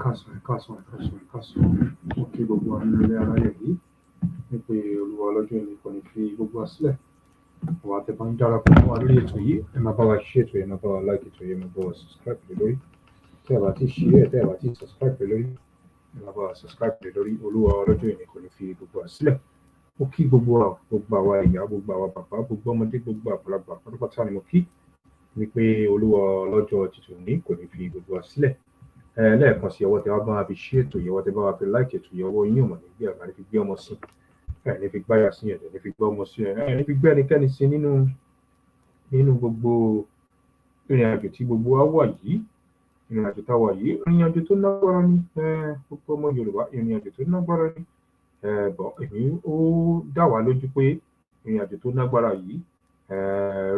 ẹ̀káàsán. Mo kí gbogbo wa nínú ilé aláyọ̀ yìí wípé Olúwa ọlọ́jọ́ ìní kò ní fi gbogbo wa sílẹ̀. Àwa tẹ́ bá ń darapọ̀ mọ́ wa lórí ètò yìí, ẹ máa bá wa share ètò yìí, ẹ máa bá wa like ètò yìí, ẹ máa bá wa subscribe lé lórí. Tẹ́ ẹ bá ti share, tẹ́ ẹ bá ti subscribe lé lórí, ẹ máa bá wa subscribe lé lórí. Olúwa ọlọ́jọ́ ìní kò ní fi gbogbo wa sílẹ̀. Mo kí gbogbo àwa ìyá, gbogbo àwa bàbá, gbogbo ọmọdé, gbogbo àgbàlagbà pátápátá ni mo kí wípé Olúwa ọlọ́jọ́ títún ní kò ní fi gbogbo wa sílẹ̀. Lẹ́ẹ̀kan sí ọwọ́ tẹ́ wá bá wa fi share ètò yìí, ọwọ́ tẹ́ bá wa fi like ètò yìí, ọwọ́ yín ò mọ̀ ní bí àgbà ní fi gbé ọmọ sí, ẹ̀ ní fi gbáyà sí, ẹ̀ ní fi gbé ọmọ sí, ẹ̀ ní fi gbé ẹnikẹ́ni sí nínú gbogbo ìrìn àjò tí gbogbo wa wà yìí. Ìrìn àjò tá a wà yìí, ìrìn àjò tó lágbára ni, gbogbo ọmọ Yorùbá, ìrìn àjò tó lágbára ni. Bọ̀ èmi ó dá wa lójú pé ìrìn àjò tó lágbára yìí,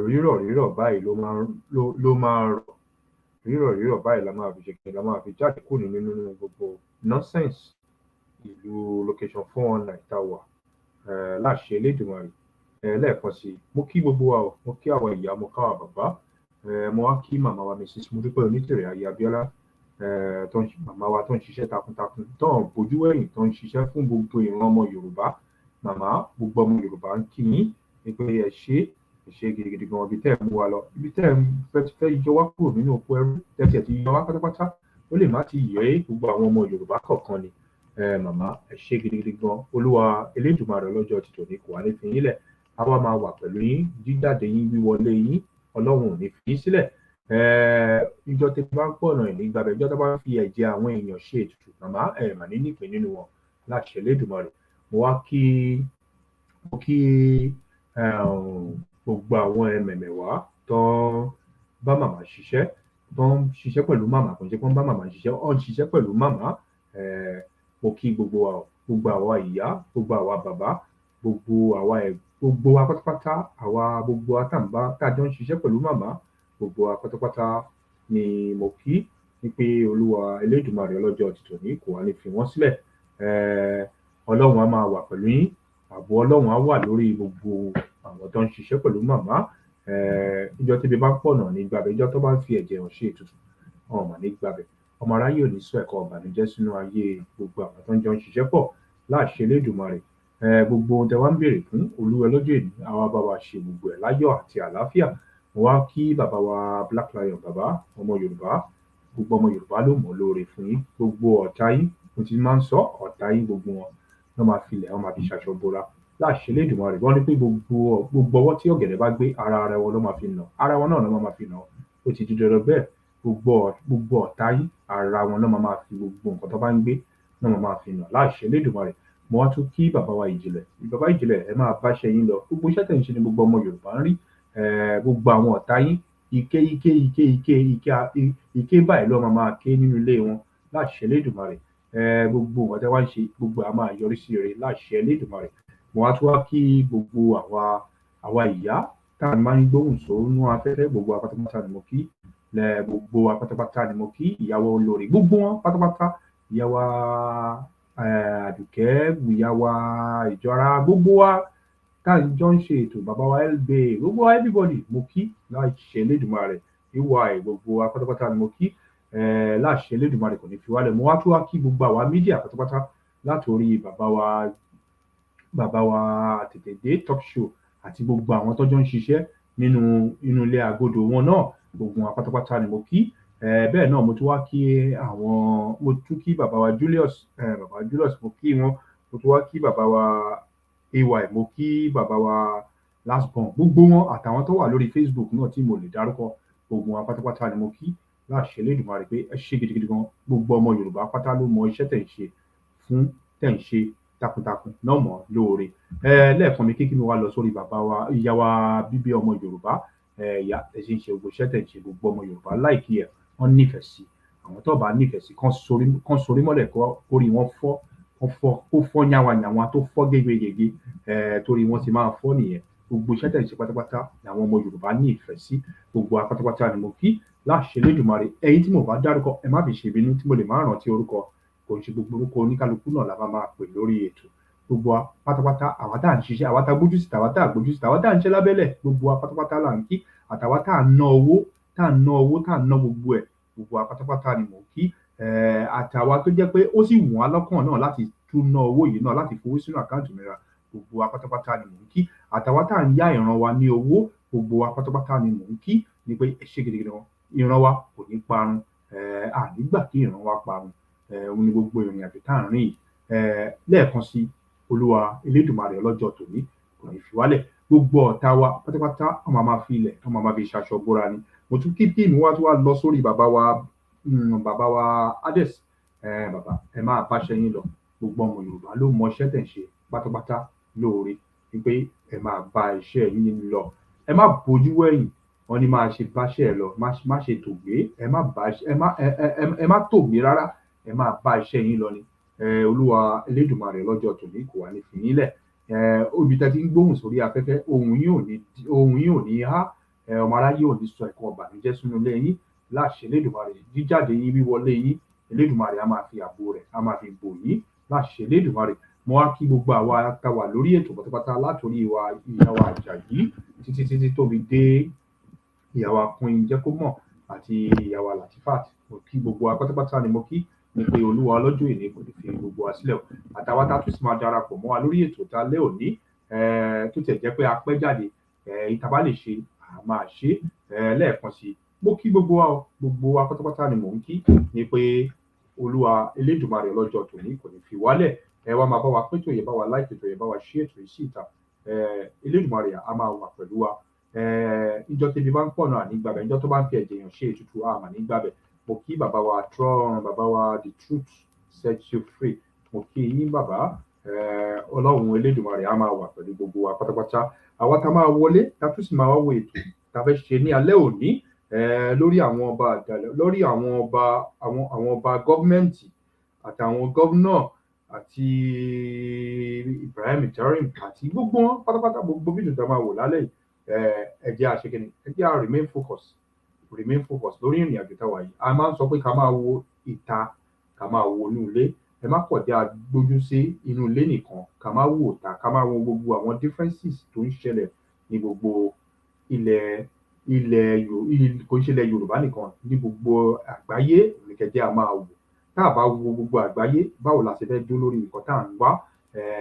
rírọ̀ báyìí ló máa rọ̀. Rírọ̀ báyìí la máa fi ṣe kí la máa fi jáde kúrò nínú gbogbo nonsense ìlú location 419 tá a wà, láṣẹ Elédùmarè. Lẹ́ẹ̀kan sí mo kí gbogbo wa o, mo kí àwọn ìyá, mo káwa bàbá, mo wá kí màmá wa mrsmudupeonitirimkoabiola, màmá wa tó ń ṣiṣẹ́ takuntakun, tó ń bójú ẹ̀yìn, tó ń ṣiṣẹ́ fún gbogbo ìran ọmọ Yorùbá. Màmá, gbogbo ọmọ Yorùbá ń kí yín wípé ẹ ṣé gidigidi gan ibi tẹ́ ẹ mú wa lọ, ibi tẹ́ ẹ fẹ́ yọ wá kúrò nínú oko ẹrú, tẹ́tí ẹ ti yọ wá pátápátá, ó lè má ti yẹ gbogbo àwọn ọmọ Yorùbá kọ̀ọ̀kan ni. Màmá, ẹ ṣé gidigidi gan. Olúwa Elédùmarè ọlọ́jọ́ ti tòní kò wá ní fi yín lẹ̀. A wá máa wà pẹ̀lú yín, jíjáde yín, wíwọlé yín, Ọlọ́run ò ní fi yín sílẹ̀. Ìjọ tẹ́ bá ń pọ̀nà ìnígbà bẹ́ẹ̀, ìjọ tó bá ń fi ẹ̀jẹ̀ àwọn èèyàn ṣe ètùtù, màmá ẹ̀ mà ní nípìn nínú wọn láṣẹ Elédùmarè. Mo wá kí gbogbo àwọn ẹmẹ̀mẹ̀wá tó ń bá màmá ṣiṣẹ́, tó ń ṣiṣẹ́ pẹ̀lú màmá, kò ń ṣe pé wọ́n bá màmá ṣiṣẹ́, ó ń ṣiṣẹ́ pẹ̀lú màmá. Mo kí gbogbo àwa ìyá, gbogbo àwa bàbá, gbogbo wa pátápátá, gbogbo wa tá a jọ ń ṣiṣẹ́ pẹ̀lú màmá, gbogbo wa pátápátá ni mo kí wípé Olúwa Elédùmarè ọlọ́jọ́ ti tòní kò wá ní fi wọ́n sílẹ̀. Ọlọ́run á máa wà pẹ̀lú yín, ààbò Ọlọ́run á wà lórí gbogbo àwọn tó ń ṣiṣẹ́ pẹ̀lú màmá. Ìjọ tí ibi bá ń pọ̀nà ní gbàbẹ̀, ìjọ tó bá ń fi ẹ̀jẹ̀ hàn ṣe ètùtù, wọn ò mà ní gbàbẹ̀. Ọmọ aráyé ò ní sọ ẹ̀kọ́ ìbànújẹ́ sínú ayé gbogbo àwọn tó ń jọ ń ṣiṣẹ́ pọ̀ láṣẹ Elédùmarè. Gbogbo ohun tẹ́ wá ń béèrè fún, Olúwa ọlọ́jọ́ ìní á wá bá wa ṣe gbogbo ẹ̀ láyọ̀ àti àlàáfíà. Mo wá kí bàbá wa Black Lion, bàbá ọmọ Yorùbá, gbogbo ọmọ Yorùbá ló mọ̀ lóore fún yín. Gbogbo ọ̀tá yín, mo ti máa ń sọ, ọ̀tá yín gbogbo wọn wọ́n máa filẹ̀, wọ́n máa fi ṣaṣọ bora láṣẹ Elédùmarè. Wọ́n ní pé gbogbo ọwọ́ tí ọ̀gẹ̀dẹ̀ bá gbé, ara wọn ló máa fi nà, ara wọn náà ló máa fi nà. Ó ti di dandan bẹ́ẹ̀. Gbogbo ọ̀tá yín, ara wọn náà máa fi gbogbo nǹkan tó bá ń gbé náà máa fi nà láṣẹ Elédùmarè. Mo wá tún kí bàbá wa Ìjìnlẹ̀. Bàbá Ìjìnlẹ̀, ẹ máa báṣẹ́ yín lọ. Gbogbo iṣẹ́ tẹ̀ ń ṣe ni gbogbo ọmọ Yorùbá ń rí. Gbogbo àwọn ọ̀tá yín, ike báyìí ló máa ké nínú ilé wọn láṣẹ Elédùmarè. Gbogbo nǹkan tẹ́ wá ń ṣe, gbogbo a máa yọrí sí rere láṣẹ Elédùmarè. Mo wá tún wá kí gbogbo àwa ìyá tá a máa ń gbóhùn sónú afẹ́fẹ́, gbogbo apátápátá ni mo kí. Gbogbo apátápátá ni mo kí. Ìyàwó olórí, gbogbo wọn pátápátá, ìyàwó Àdùkẹ́, ìyàwó Ìjọra, gbogbo wa tá a jọ ń ṣe ètò, bàbá wa LB, gbogbo everybody mo kí láṣẹ Elédùmarè. Gbogbo apátápátá ni mo kí. Láṣẹ Elédùmarè kò ní fi wálẹ̀. Mo wá tún wá kí gbogbo àwa mídíà pátápátá látòrí bàbá wa tètè dé talk show àti gbogbo àwọn tó jọ ń ṣiṣẹ́ nínú ilé agodo wọn náà, gbogbo wọn pátápátá ni mo kí. Bẹ́ẹ̀ náà mo tún wá kí bàbá wa Julius, mo kí wọn. Mo tún wá kí bàbá wa AY, mo kí bàbá wa last born, gbogbo wọn àtàwọn tó wà lórí Facebook náà tí mo lè dárúkọ, gbogbo wọn pátápátá ni mo kí láṣẹ Elédùmarè pé ẹ ṣé gidigidi gan. Gbogbo ọmọ Yorùbá pátá ló mọ iṣẹ́ tẹ̀ ń ṣe takuntakun náà mọ̀ lóore. Lẹ́ẹ̀kan mi kíkí mi wá lọ sórí ìyá wa bíbí ọmọ Yorùbá. Ìyá ẹ ṣe ń ṣe gbogbo iṣẹ́ tẹ̀ ń ṣe, gbogbo ọmọ Yorùbá láìkí ẹ̀, wọ́n nífẹ̀ẹ́ sí. Àwọn tó bá nífẹ̀ẹ́ sí kán sorí mọ́lẹ̀ kórí wọn fọ́ yánwanyànwa tó fọ́ gégégégé, torí wọ́n ti máa fọ́ nìyẹn. Gbogbo iṣẹ́ tẹ̀ ń ṣe pátápátá ni àwọn ọmọ Yorùbá ní ìfẹ́ sí. Gbogbo apátápátá ni mo kí láṣẹ Elédùmarè. Ẹ̀yin tí mo bá dárúkọ, ẹ má fi ṣèbínú tí mo lè má rántí orúkọ, kò ń ṣe gbogbo orúkọ oníkálukú náà la máa pè lórí ètò. Gbogbo pátápátá, àwa tá à ń ṣiṣẹ́, àwa tá gbójú síta, àwa tá gbójú síta, àwa tá à ń ṣe lábẹ́lẹ̀, gbogbo pátápátá là ń kí. Àtàwa tá à ń ná owó, tá à ń ná gbogbo ẹ̀, gbogbo pátápátá ni mo kí. àtàwa tó jẹ́ pé ó sì wù wá lọ́kàn náà láti tún ná owó yìí náà láti fowó sínú àkáǹtì òmìnira, gbogbo wa pátápátá ni mò ń kí. Àtàwa tá à ń yá ìran wa ní owó, gbogbo wa pátápátá ni mò ń kí ní pé ẹ ṣé gidigidi gan. Ìran wa kò ní parun, a ní gbà kí ìran wa parun. Òun ni gbogbo ìrìn àjò tá à ń rìn yìí. Lẹ́ẹ̀kan sí, Olúwa Elédùmarè ọlọ́jọ́ tòní kò ní fi wálẹ̀. Gbogbo ọ̀tá wa pátápátá wọ́n máa fi ilẹ̀, wọ́n máa fi ṣaṣọ bóra ni. Mo tún kí mi wá tún wá lọ sórí bàbá wa Ades. Bàbá ẹ máa báṣẹ́ yín lọ. Gbogbo ọmọ Yorùbá ló mọ iṣẹ́ tẹ̀ ń ṣe pátápátá lóore wípé ẹ máa bá iṣẹ́ yín lọ. Ẹ má bojú wẹ̀yìn, wọ́n ní máa ṣe báṣẹ́ ẹ lọ, má ṣe tògbé, ẹ má tògbé rárá, ẹ máa bá iṣẹ́ yín lọ ni. Olúwa Elédùmarè lọ́jọ́ tòní kò wá ní fi yín lẹ̀. Ibi tẹ́ ti ń gbóhùn sórí afẹ́fẹ́, ohùn yín ò ní há, ọmọ aráyé ò ní sọ ẹ̀kan ìbànújẹ́ sínú ilé yín. Láṣẹ Elédùmarè, jíjáde yín, wíwọlé yín, Elédùmarè á máa fi ààbò rẹ̀, á máa fi bò yín. Láṣẹ Elédùmarè, mo wá kí gbogbo àwa tá wà lórí ètò pátápátá látòrí ìyá wa Àjàyí títí tóbi dé ìyá wa Queen Jẹ́kómọ̀ àti ìyá wa Latifat. Mo kí gbogbo wa pátápátá ni mo kí ní pé Olúwa ọlọ́jọ́ èní kò ní fi gbogbo wa sílẹ̀ o. Àtàwa tá tún sì máa darapọ̀ mọ́ wa lórí ètò tá lẹ́ òní, tó tẹ̀ jẹ́ pé a pẹ́ jáde, ìta bá lè ṣe a máa ṣe. Lẹ́ẹ̀kan sí, mo kí gbogbo wa pátápátá ni mò ń kí ní pé Olúwa Elédùmarè ọlọ́jọ́ tòní kò ní fi wálẹ̀. Ẹ wá máa bá wa pín ètò yẹn, bá wa like ètò yẹn, bá wa share ètò yìí sí ìta. Elédùmarè á máa wà pẹ̀lú wa. Ìjọ tẹ́bi bá ń pọ̀ náà nígbàbẹ̀, ìjọ tó bá ń fi ẹ̀jẹ̀ yàn ṣe ètùtù àmà nígbàbẹ̀. Mo kí bàbá wa bàbá wa The Truth Set You Free. Mo kí yín bàbá. Ọlọ́run Elédùmarè á máa wà pẹ̀lú gbogbo wa pátápátá. Àwa tá máa wọlé, tá tún sì máa wá wo ètò tá fẹ́ ṣe ní alẹ́ òní, lórí àwọn ọba àdàlẹ̀, lórí àwọn ọba gọ́ọ̀mẹ̀ntì àtàwọn gómìnà àti Ibrahim Traore àti gbogbo wọn pátápátá, gbogbo fídíò tá máa wò lálẹ́ yìí. Ẹ jẹ́ a ṣe kíni, ẹ jẹ́ a remain focus lórí ìrìn àjò tá wà yìí. A máa ń sọ pé ká máa wo ìta, ká máa wo inú ilé. Ẹ má kọjá gbójú sí inú ilé nìkan, ká máa wo ìta, ká máa wo gbogbo àwọn differences tó ń ṣẹlẹ̀ ní gbogbo kò ń ṣẹlẹ̀ Yorùbá nìkan, ní gbogbo àgbáyé ní kẹjẹ́ a máa wò. Tá a bá wo gbogbo àgbáyé, báwo la ṣe fẹ́ dó lórí nǹkan tá à ń wá,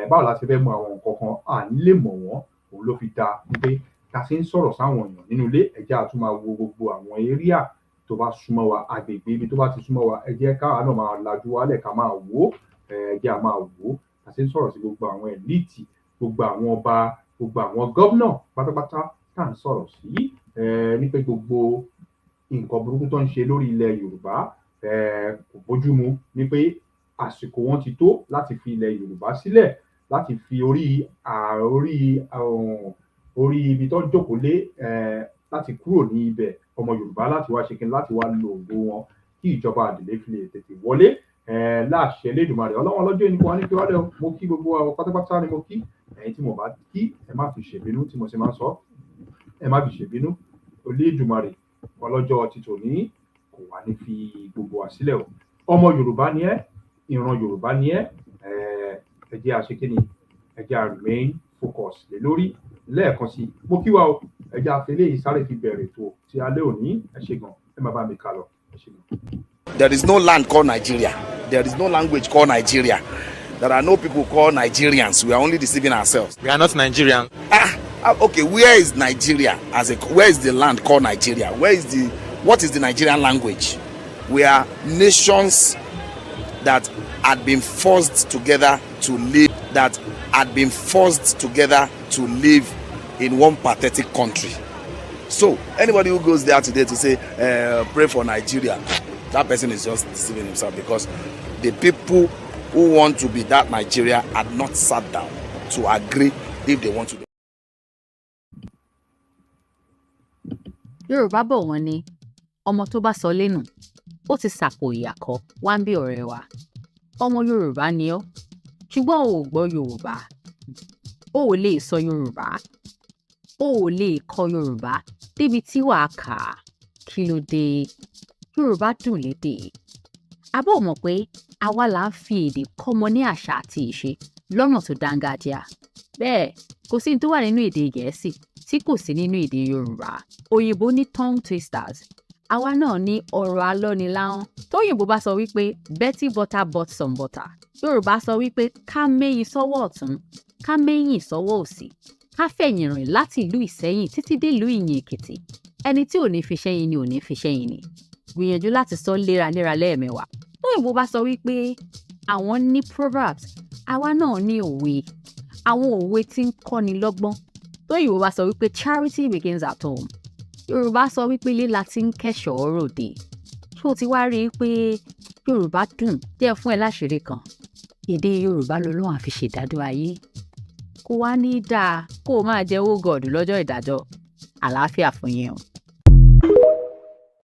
báwo la ṣe fẹ́ mọ àwọn nǹkan kan à ní lè mọ̀ wọ́n. Òun ló fi dá wípé ká ṣe ń sọ̀rọ̀ sáwọn èèyàn nínú ilé, ẹ jẹ́ a tún máa wo gbogbo àwọn area tó bá súnmọ́ wa, agbègbè ibi tó bá ti súnmọ́ wa, ẹ jẹ́ káwa náà máa lajú wálẹ̀ ká máa wò ó. Ẹ jẹ́ a máa wò ó, ká ṣe ń sọ̀rọ̀ sí gbogbo àwọn elite, gbogbo àwọn ọba, gbogbo àwọn gómìnà pátápátá tá à ń sọ̀rọ̀ sí, ní pé gbogbo nǹkan burúkú tó ń ṣe lórí ilẹ̀ Yorùbá kò bójúmu, ní pé àsìkò wọn ti tó láti fi ilẹ̀ Yorùbá sílẹ̀, láti fi orí ibi tó jókòó lé, láti kúrò ní ibẹ̀ ọmọ Yorùbá láti wá ṣe kíni, láti wá lo ògo wọn kí ìjọba Adele fi lè tètè wọlé. Láṣẹ Elédùmarè ọlọ́wọ́n lọ́jọ́ ẹni kò wá ní kí wá lẹ́ o. Mo kí gbogbo àwọn pátápátá ni mo kí. Ẹ̀yin tí mo bá kí, ẹ má fi ṣèbínú, tí mo ṣe máa ń sọ, ẹ má fi ṣèbínú. Elédùmarè ọlọ́jọ́ ti tòní kò wá ní fi gbogbo wa sílẹ̀ o. Ọmọ Yorùbá ni ẹ́, ìran Yorùbá ni ẹ́. Ẹ jẹ́ a ṣe kíni, ẹ jẹ́ a remain focus lé lórí. Lẹ́ẹ̀kan sí, mo kí wa o. Ẹ jẹ́ a fi eléyìí sáré fi bẹ̀rẹ̀ ètò tí alẹ́ òní. Ẹ ṣé gan, ẹ má bá mi kà lọ. Ẹ ṣé gan. There is no land called Nigeria. There is no language called Nigeria. There are no people called Nigerians. We are only deceiving ourselves. We are not Nigerian. Okay, where is Nigeria where is the land called Nigeria? What is the Nigerian language? We are nations that had been forced together to live in one pathetic country. So anybody who goes there today to say pray for Nigeria, that person is just deceiving himself, because the people who want to be that Nigeria had not sat down to agree if they want to do. Yorùbá bọ̀ wọ́n ní ọmọ tó bá sọ lẹ́nu ó ti sàpò ìyàkọ́ wá ń bí ọ̀rẹ́ wa. Ọmọ Yorùbá ni ọ́, ṣùgbọ́n o ò gbọ́ Yorùbá, o ò lè sọ Yorùbá, o ò lè kọ Yorùbá débi tí wàá kà á. Kí ló dé? Yorùbá dùn lédè. Àbọ̀ mọ̀ pé àwa là ń fi èdè kọ́mọ ní àṣà àti ìṣe lọ́nà tó dáńgájíá. Bẹ́ẹ̀ kò sí ní tó wà nínú èdè Gẹ̀ẹ́sì tí kò sí nínú èdè Yorùbá. Òyìnbó ní tongue twisters, àwa náà ní ọ̀rọ̀ alọ́niláhọ́n tóyìnbó bá sọ wípé Betty Butter bought some butter Yorùbá sọ wípé ká méyìn sọ́wọ́ ọ̀tún ká méyìn sọ́wọ́ òsì ká fẹ̀yìn rìn láti ìlú Ìsẹ́yìn títí dé ìlú Ìyìn Èkìtì ẹni tí ò ní fi ṣẹ́yìn ni ò ní fi ṣẹ́yìn ni gbìyànjú láti sọ léraléra lẹ́ẹ̀mẹ́wàá tóyìnbó bá sọ wípé àwọn ní proverbs àwa náà ní òwe àwọn òwe tí ń kọ́ni lọ́gbọ́n tóyìnbó bá sọ wípé charity begins at home Yorùbá sọ wípé ilé la ti ń kẹ́ṣọ̀ọ́ ròde ṣé o ti wá rí i pé Yorùbá dùn díẹ̀ fún ẹ láṣìírí kan èdè Yorùbá lọ́lọ́run àfi ṣèdádọ́ ayé kó wá ní dáa kó o máa jẹ owó gọ̀ọ̀dù lọ́jọ́ ìdájọ́ àlàáfíà fún yín o.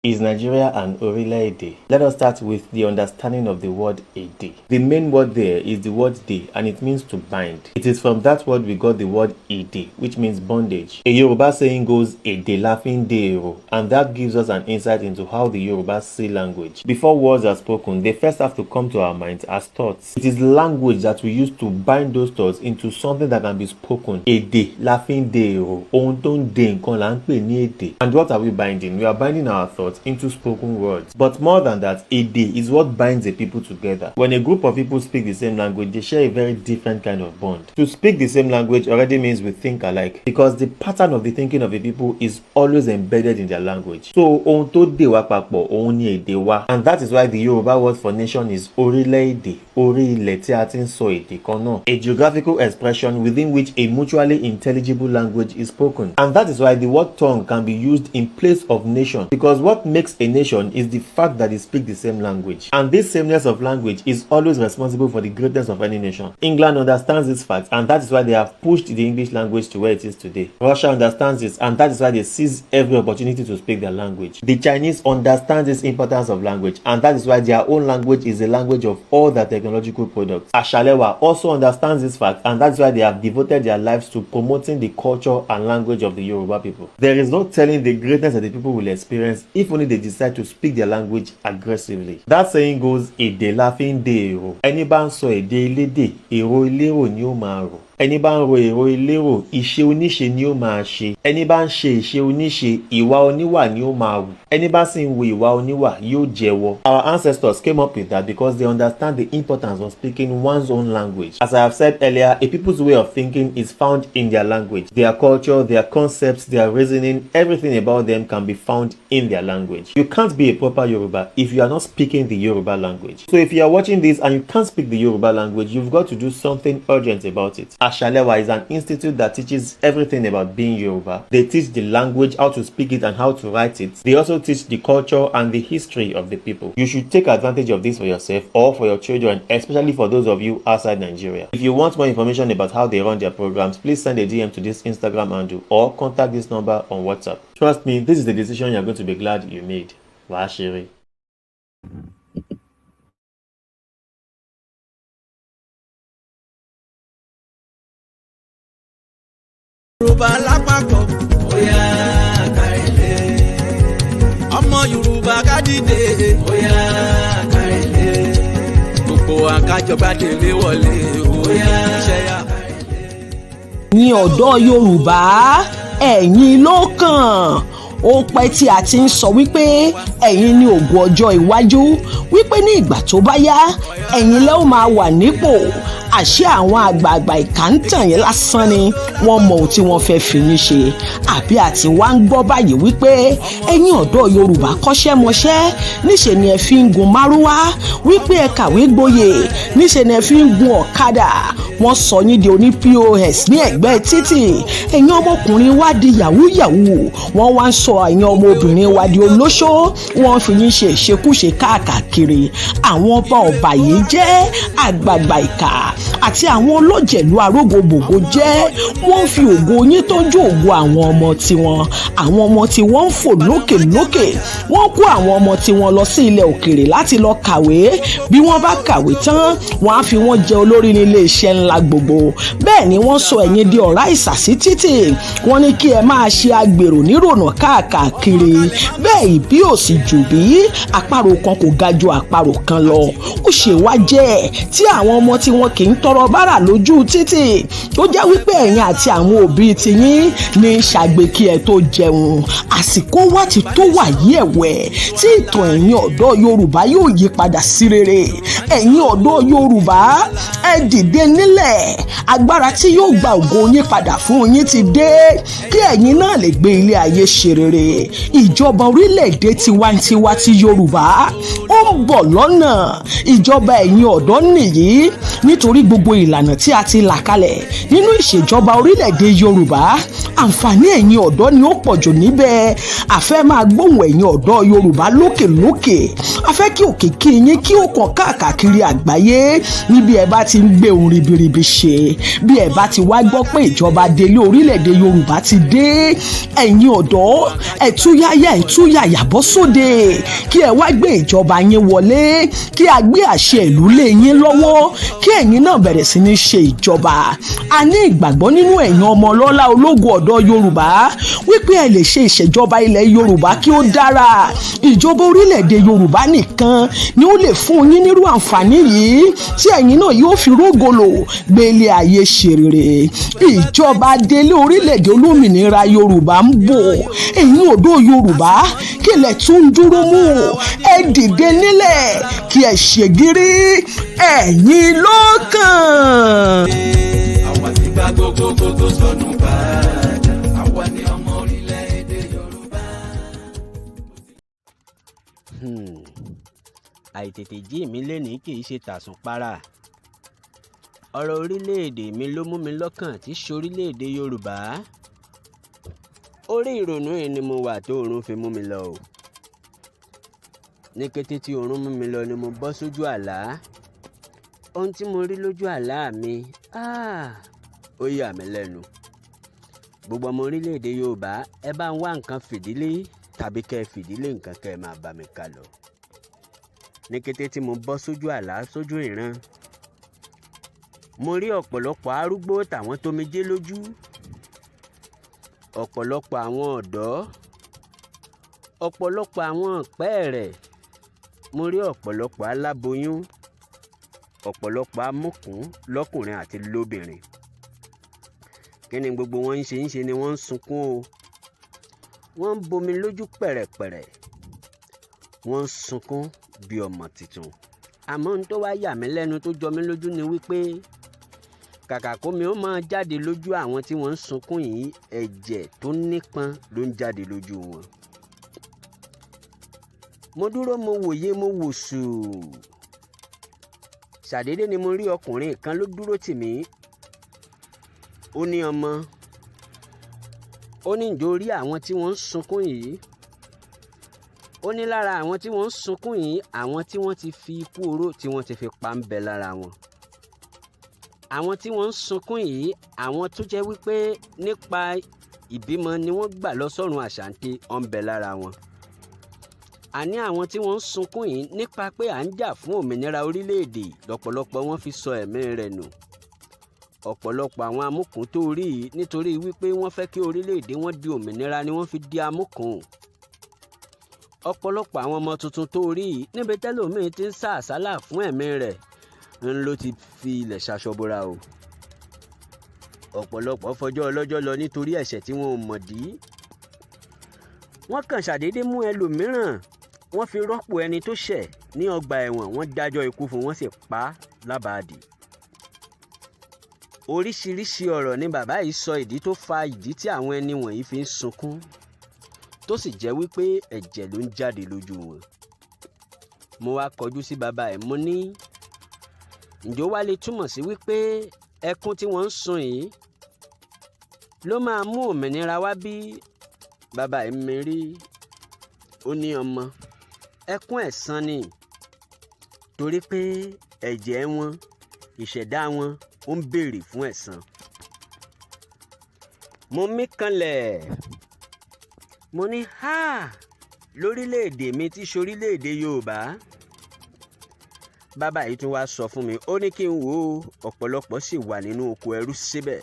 Is Nigeria an orílẹ̀-èdè? Let us start with the understanding of the word èdè. The main word there is the word dè and it means to bind. It is from that word we got the word ìdè, which means bondage. A Yoruba saying goes èdè la fi ń dè èrò, and that gives us an insight into how the Yorubas see language. Before words are spoken, they first have to come to our minds as thoughts. It is language that we use to bind those thoughts into something that can be spoken. Èdè la fi ń dè èrò, ohun tó ń dè nǹkan là ń pè ní èdè. And what are we binding? We are binding our thoughts into spoken words. But more than that, èdè is what binds a people together. When a group of people speak the same language, they share a very different kind of bond. To speak the same language already means we think alike, because the pattern of the thinking of a people is always embedded in their language. So ohun tó dè wá papọ̀, òun ni èdè wa. And that is why the Yoruba word for nation is orílẹ̀-èdè, orí ilẹ̀ tí a ti ń sọ èdè kan náà. A geographical expression within which a mutually intelligible language is spoken. And that is why the word tongue can be used in place of nation, because what makes a nation is the fact that they speak the same language. And this sameness of language is always responsible for the greatness of any nation. England understands this fact, and that is why they have pushed the English language to where it is today. Russia understands this, and that is why they seize every opportunity to speak their language. The Chinese understand this importance of language, and that is why their own language is the language of all their technological products. Ashalewa also understands this fact, and that's why they have devoted their lives to promoting the culture and language of the Yoruba people. There is no telling the greatness that the people will experience if only they decide to speak their language aggressively. That saying goes, èdè la fi ń dè èrò. Ẹni bá ń sọ èdè elédè, èrò elérò ni ó máa rò. Ẹni bá ń ro èrò elérò, ìṣe oníṣe ni ó máa ṣe. Ẹni bá ń ṣe ìṣe oníṣe, ìwà oníwà ni ó máa wù. Ẹni bá sì ń wo ìwà oníwà yóò jẹ́wọ́. Our ancestors came up with that because they understand the importance of speaking one's own language. As I have said earlier, a people's way of thinking is found in their language. Their culture, their concepts, their reasoning, everything about them can be found in their language. You can't be a proper Yoruba if you are not speaking the Yoruba language. So if you are watching this and you can't speak the Yoruba language, you've got to do something urgent about it. Ashalewa is an institute that teaches everything about being Yoruba. They teach the language, how to speak it and how to write it. They also teach the culture and the history of the people. You should take advantage of this for yourself or for your children, especially for those of you outside Nigeria. If you want more information about how they run their programs, please send a DM to this Instagram handle or contact this number on WhatsApp. Trust me, this is the decision you're going to be glad you made. Washiri. Yorùbá lápapọ̀ bóyá kárẹ̀lẹ̀ ọmọ Yorùbá kádìdé bóyá kárẹ̀lẹ̀ gbogbo àkájọba délé wọlé bóyá ṣẹ́yà kárẹ̀lẹ̀. ní ọ̀dọ́ Yorùbá ẹ̀yin ló kàn ó pẹ́ tí a ti ń sọ wípé ẹ̀yin ní ògo ọjọ́ iwájú wípé ní ìgbà tó bá yá ẹ̀yin lẹ́ ó máa wà nípò àṣé àwọn àgbààgbà ìkàntàn yẹn lásán ni wọ́n mọ ohun tí wọ́n fẹ́ fi yín ṣe àbí àti wá ń gbọ́ báyìí wípé ẹ̀yin ọ̀dọ́ Yorùbá kọ́ṣẹ́mọṣẹ́ níṣe ni ẹ fi ń gun márúwá wípé ẹ kàwé gboyè níṣe ni ẹ fi ń gun ọ̀kadà wọ́n sọ yín di oní POS ní ẹ̀gbẹ́ títì ẹ̀yin ọmọkùnrin wá di yahoo yahoo wọ́n wá ń sọ ẹ̀yin ọmọbìnrin wá di olóṣó wọ́n fi yín ṣe ìṣekúṣe káàkiri àwọn ọba ọ̀bàyé jẹ́ àgbààgbà ìkà àti àwọn olójẹ̀lú arógbòbògbò jẹ́ wọ́n fi ògo yín tọ́jú ògo àwọn ọmọ tiwọn àwọn ọmọ tí wọ́n ń fò lókè lókè wọ́n kó àwọn ọmọ tí wọ́n lọ sí ilẹ̀ òkèèrè láti lọ kàwé bí wọ́n bá kàwé tán wọ́n á fi wọ́n jẹ olórí nílé iṣẹ́ ńlá gbogbo. Bẹ́ẹ̀ ni wọ́n sọ ẹ̀yin di ọ̀rá ìsàsí títì. Wọ́n ní kí ẹ máa ṣe agbèrò nírònà káàkiri. Bẹ́ẹ̀ ìbí ò sì jù bí àparò kan kò ga ju àparò kan lọ. Ó ṣe wá jẹ́ tí àwọn ọmọ tí wọn kì í tọrọ bárà lójú títì tó jẹ́ wípé ẹ̀yin àti àwọn òbí tiyín ní ṣàgbé kí ẹ tó jẹun. Àsìkò wá ti tó wàyí ẹ̀wẹ̀ tí ìtàn ẹ̀yin ọ̀dọ́ Yorùbá yóò yí padà sí rere. Ẹ̀yin ọ̀dọ́ Yorùbá ẹ dìde nílẹ̀. Agbára tí yóò gba ògo yín padà fún yín ti dé kí ẹ̀yin náà lè gbé ilé ayé ṣe rere. Ìjọba orílẹ̀-èdè tiwantiwa ti Yorùbá ó ń bọ̀ lọ́nà. Ìjọba ẹ̀yin ọ̀dọ́ nìyí nítorí gbogbo ìlànà tí a ti là kalẹ̀ nínú ìṣèjọba orílẹ̀-èdè Yorùbá. Àǹfààní ẹ̀yin ọ̀dọ́ ni ó pọ̀jù níbẹ̀. A fẹ́ máa gbóhùn ẹ̀yin ọ̀dọ́ Yorùbá lókèlókè. A fẹ́ kí òkìkí yín kí ó kàn káàkiri àgbáyé níbi ẹ bá ti ń gbé ohun ribiribi ṣe. Bí ẹ bá ti wá gbọ́ pé ìjọba adélé orílẹ̀-èdè Yorùbá ti dé, ẹ̀yin ọ̀dọ́ ẹ túyàyà bọ́ sóde kí ẹ wá gbé ìjọba yín wọlé, kí a gbé àṣẹ ìlú lé yín lọ́wọ́, kí ẹ̀yin náà bẹ̀rẹ̀ sí ní ṣe ìjọba. A ní ìgbàgbọ́ nínú ẹ̀yin ọmọ ọlọ́lá ológo ọ̀dọ́ Yorùbá wípé ẹ lè ṣe ìṣèjọba ilẹ̀ Yorùbá kí ó dára. Ìjọba orílẹ̀-èdè Yorùbá nìkan ni ó lè fún yín nírú àǹfààní yìí tí ẹ̀yin náà yóò fi rógòlò gbé ilé ayé ṣe rere. Ìjọba adélé orílẹ̀-èdè olómìnira Yorùbá ń bọ̀. Ẹ̀yin ọ̀dọ́ Yorùbá kí lẹ tún dúró mú. Ẹ dìde nílẹ̀ kí ẹ ṣègìrì. Ẹ̀yin ló kàn. Àwa ti gba gbogbo tó sọnù padà. Àwa ni ọmọ orílẹ̀-èdè Yorùbá. Àìtètè jí mi lénìí kì í ṣe tàsùnpara. Ọ̀rọ̀ orílẹ̀-èdè mi ló mú mi lọ́kàn tí ṣe orílẹ̀-èdè Yorùbá. Orí ìrònú yìí ni mo wà tó oorun fi mú mi lọ o. Ní kété tí oorun mú mi lọ ni mo bọ́ sójú àlá. Ohun tí mo rí lójú àlá mi ó yà mí lẹ́nu. Gbogbo ọmọ orílẹ̀-èdè Yorùbá ẹ bá ń wá nǹkan fìdílé tàbí kẹ́ ẹ fìdílé nǹkan kẹ́ ẹ máa bá mi kà lọ. Ní kété tí mo bọ́ sójú àlá sójú ìran, mo rí ọ̀pọ̀lọpọ̀ arúgbó tàwọn tómijé lójú, ọ̀pọ̀lọpọ̀ àwọn ọ̀dọ́, ọ̀pọ̀lọpọ̀ àwọn pẹ́ẹ̀rẹ̀, mo rí ọ̀pọ̀lọpọ̀ aláboyún, ọ̀pọ̀lọpọ̀ amúkùn lọ́kùnrin àti lóbìnrin. Kí ni gbogbo wọn ń ṣe ni wọ́n ń sunkún o. Wọ́n ń bomi lójú pẹ̀rẹ̀pẹ̀rẹ̀. Wọ́n ń sunkún bí ọmọ tuntun. Àmọ́ ohun tó wá yà mí lẹ́nu tó jọ mí lójú ni wípé kàkà kómi ó máa jáde lójú àwọn tí wọ́n ń sunkún yìí, ẹ̀jẹ̀ tó nípọn ló ń jáde lójú wọn. Mo dúró mo wòye mo wò sùn. Ṣàdédé ni mo rí ọkùnrin kan ló dúró tì mí. Ó ní ọmọ. Ó ní ǹjọ́ rí àwọn tí wọ́n ń sunkún yìí. Ó ní lára àwọn tí wọ́n ń sunkún yìí, àwọn tí wọ́n ti fi ikú oró tí wọ́n ti fi pa ń bẹ lára wọn. Àwọn tí wọ́n ń sunkún yìí, àwọn tó jẹ́ wípé nípa ìbímọ ni wọ́n gbà lọ sọ́run àṣàǹtẹ̀ ó ń bẹ lára wọn. Àní àwọn tí wọ́n ń sunkún yìí nípa pé à ń jà fún òmìnira orílẹ̀-èdè lọ́pọ̀lọpọ̀ wọn fi sọ ẹ̀mí rẹ̀ nù. Ọ̀pọ̀lọpọ̀ àwọn amúkùn tó rí yìí nítorí wípé wọ́n fẹ́ kí orílẹ̀-èdè wọn di òmìnira ni wọ́n fi di amúkùn. Ọ̀pọ̀lọpọ̀ àwọn ọmọ tuntun tó rí yìí níbi tẹ́lòmíì ti ń sá àsálà fún ẹ̀mí rẹ̀ ń ló ti fi ilẹ̀ ṣaṣọbora o. Ọ̀pọ̀lọpọ̀ fọjọ́ ọlọ́jọ́ lọ nítorí ẹ̀ṣẹ̀ tí wọn ò mọ̀dí. Wọ́n kàn ṣàdédé mú ẹlòmíràn, wọ́n fi rọ́pò ẹni tó ṣẹ̀ ní ọgbà ẹ̀wọ̀n, wọ́n dájọ́ ikú fún, wọ́n sì pa á lábàádì. Oríṣiríṣi ọ̀rọ̀ ni bàbá yìí sọ ìdí tó fa ìdí tí àwọn ẹni wọ̀nyí fi ń sunkún, tó sì jẹ́ wípé ẹ̀jẹ̀ ló ń jáde lójú wọn. Mo wá kọjú sí bàbá ẹ̀, mo ní ǹjọ́ wá lè túmọ̀ sí wípé ẹkún tí wọ́n ń sun yìí ló máa mú òmìnira wá bí? Bàbá ẹ̀ mi rí. Ó ní ọmọ, ẹkún ẹ̀san ni, torí pé ẹ̀jẹ̀ wọn, ìṣẹ̀dá wọn ó ń béèrè fún ẹ̀san. Mo mí kanlẹ̀, mo ní lórílẹ̀-èdè mi tí ṣorílẹ̀-èdè Yorùbá, bàbá yìí tún wá sọ fún mi ó ní kí n wò ó ọ̀pọ̀lọpọ̀ sì wà nínú oko ẹrú síbẹ̀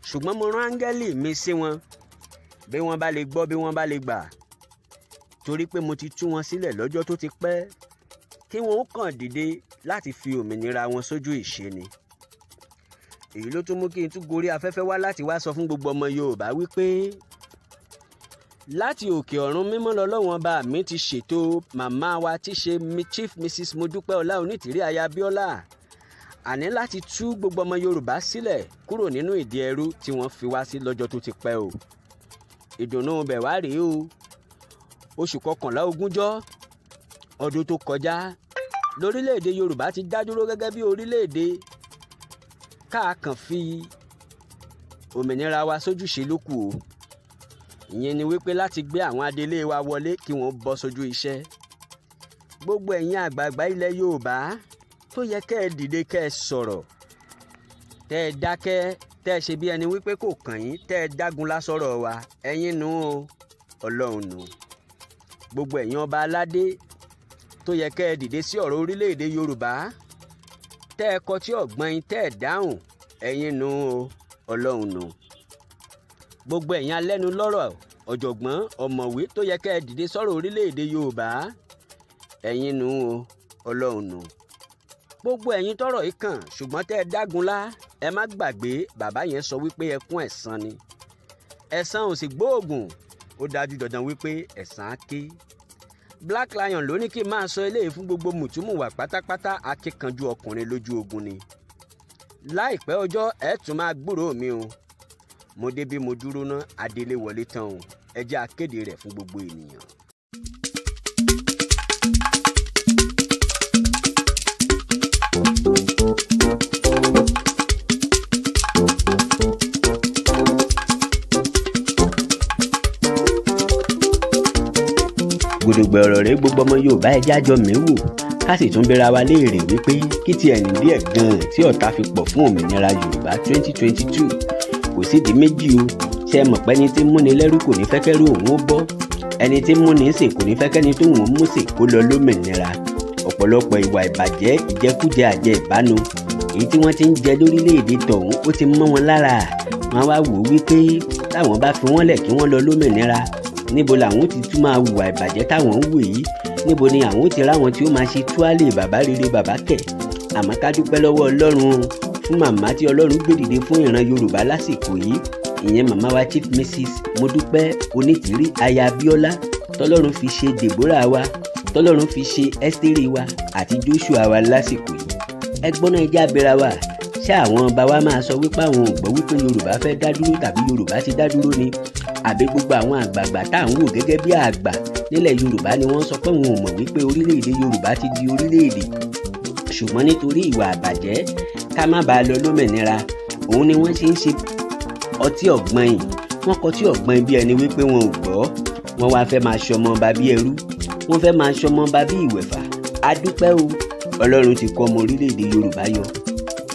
ṣùgbọ́n mo rán áńgẹ́lì mi sí wọn bí wọ́n bá lè gbọ́ bí wọ́n bá lè gbà torí pé mo ti tú wọn sílẹ̀ lọ́jọ́ tó ti pẹ́ kí wọ́n ó kàn dìde láti fi òmìnira wọn sójú ìṣe ni. èyí ló tún mú kí n tún gorí afẹ́fẹ́ wá láti wá sọ fún gbogbo ọmọ Yorùbá wípé láti òkè ọ̀run mímọ́ lọ́lọ́wọ́n bá mi ti ṣètò màmá wa tí ṣe Chief Mrs. Modupeonitirimkoabiola aya Abiola àní láti tú gbogbo ọmọ Yorùbá sílẹ̀ kúrò nínú ìdí ẹrú tí wọ́n fi wá sí lọ́jọ́ tó ti pẹ́ o. ìdùnnú bẹ̀ wá rèé o oṣù kọkànlá ogúnjọ́ ọdún tó kọjá lórílẹ̀‐èdè Yorùbá ti dá dúró gẹ́gẹ́ bí orílẹ̀‐èdè káàkàn fi òmìnira wa sójúṣe lókù o. ìyẹn ni wípé láti gbé àwọn adelé wa wọlé kí wọ́n bọ́ sójú iṣẹ́. gbogbo ẹ̀yin àgbààgbà ilẹ̀ Yorùbá tó yẹ kẹ́ ẹ dìde kẹ́ ẹ sọ̀rọ̀ tẹ́ ẹ dákẹ́ tẹ́ ẹ ṣe bí ẹni wípé kò kàn yín tẹ́ ẹ dágun lásọ̀rọ̀ wa ẹ̀yin nù o Ọlọ́run nù. gbogbo ẹ̀yin ọba aládé tó yẹ kẹ́ ẹ dìde sí ọ̀rọ̀ orílẹ̀-èdè Yorùbá tẹ́ ẹ kọtí ọ̀gbọ́n yín tẹ́ ẹ dáhùn ẹ̀yin nù o Ọlọ́run nù. gbogbo ẹ̀yin alẹ́nu lọ́rọ̀ ọ̀jọ̀gbọ́n ọ̀mọ̀wé tó yẹ kẹ́ ẹ dìde sọ̀rọ̀ orílẹ̀-èdè Yorùbá ẹ̀yin nù o Ọlọ́run nù. gbogbo ẹ̀yin tọ́rọ̀ yìí kàn ṣùgbọ́n tẹ́ ẹ dágunlá ẹ má gbàgbé bàbá yẹn sọ wípé ẹkún ẹ̀san ni ẹ̀san ò sì gbóògùn ó dájú dandan wípé ẹ̀san á ké. Black Lion ló ní kí n máa sọ eléyìí fún gbogbo mùtúmùwà pátápátá akíkanjú ọkùnrin lójú ogun ni. láìpẹ́ ọjọ́ ẹ tún máa gbúròó mi o mo dé bí mo dúró ná adélé wọlé tán o ẹ jẹ́ akéde rẹ̀ fún gbogbo ènìyàn. gbòdògbò ọ̀rọ̀ rẹ̀ gbogbo ọmọ Yorùbá ẹ jájọ mi wò ká sì tún bẹ̀rẹ̀ wa léèrè wípé kí ti ẹ̀yìn díẹ̀ gan-an tí ọ̀tá fi pọ̀ fún òmìnira Yorùbá 2022 kò sídìí méjì o ṣe mọ̀ pé ẹni tí ń múni lẹ́rú kò ní fẹ́ kẹ́rù òun ó bọ́ ẹni tí ń múni sè kò ní fẹ́ kẹ́ni tó òun mú sè kó lọ lómìnira ọ̀pọ̀lọpọ̀ ìwà ìbàjẹ́ ìjẹkújẹ àjẹ ìbánu èyí tí wọ́n ti ń jẹ lórílẹ̀‐èdè tọ̀hún ó ti mọ́ wọn lára wọn wá wò wípé táwọn bá fi wọ́n lẹ̀ kí wọ́n lọ lómìnira níbo làwọn ti tún máa hùwà ìbàjẹ́ táwọn ń wò yìí níbo ni àwọn ti ráwọn tí ó máa ṣe túálè bàbá rere bàbá kẹ̀ àmọ́ ká dúpẹ́ lọ́wọ́ Ọlọ́run fún màmá tí Ọlọ́run gbé dìde fún ìran Yorùbá lásìkò yìí ìyẹn màmá wa Chief Mrs. Modupeonitirimkoabiola aya Abiola tọ́lọ́run fi ṣe Deborah wa tọ́lọ́run fi ṣe Ẹ́sítérì wa àti Joshua wa lásìkò yìí ẹgbọ́n náà ẹjẹ́ abẹ́ra wa ṣé àwọn ọba wa máa sọ wípé àwọn ò gbọ́ wípé Yorùbá fẹ́ dá dúró tàbí Yorùbá ti dá dúró ni àbí gbogbo àwọn àgbààgbà tá à ń wò gẹ́gẹ́ bí àgbà nílẹ̀ Yorùbá ni wọ́n sọ pé wọn ò mọ̀ wípé orílẹ̀-èdè Yorùbá ti di orílẹ̀-èdè ṣùgbọ́n nítorí ìwà àbàjẹ́ ká má bàa lọ lómìnira òun ni wọ́n ṣe ń ṣe ọtí ọ̀gbọ́n yìí wọ́n kọtí ọ̀gbọ́n bí ẹni wípé wọn ò gbọ́ wọ́n wá fẹ́ máa ṣọmọ ọba bí ẹrú wọ́n fẹ́ máa ṣọmọ ọba bí ìwẹ̀fà a dúpẹ́ o Ọlọ́run ti kọ́ ọmọ orílẹ̀-èdè Yorùbá yọ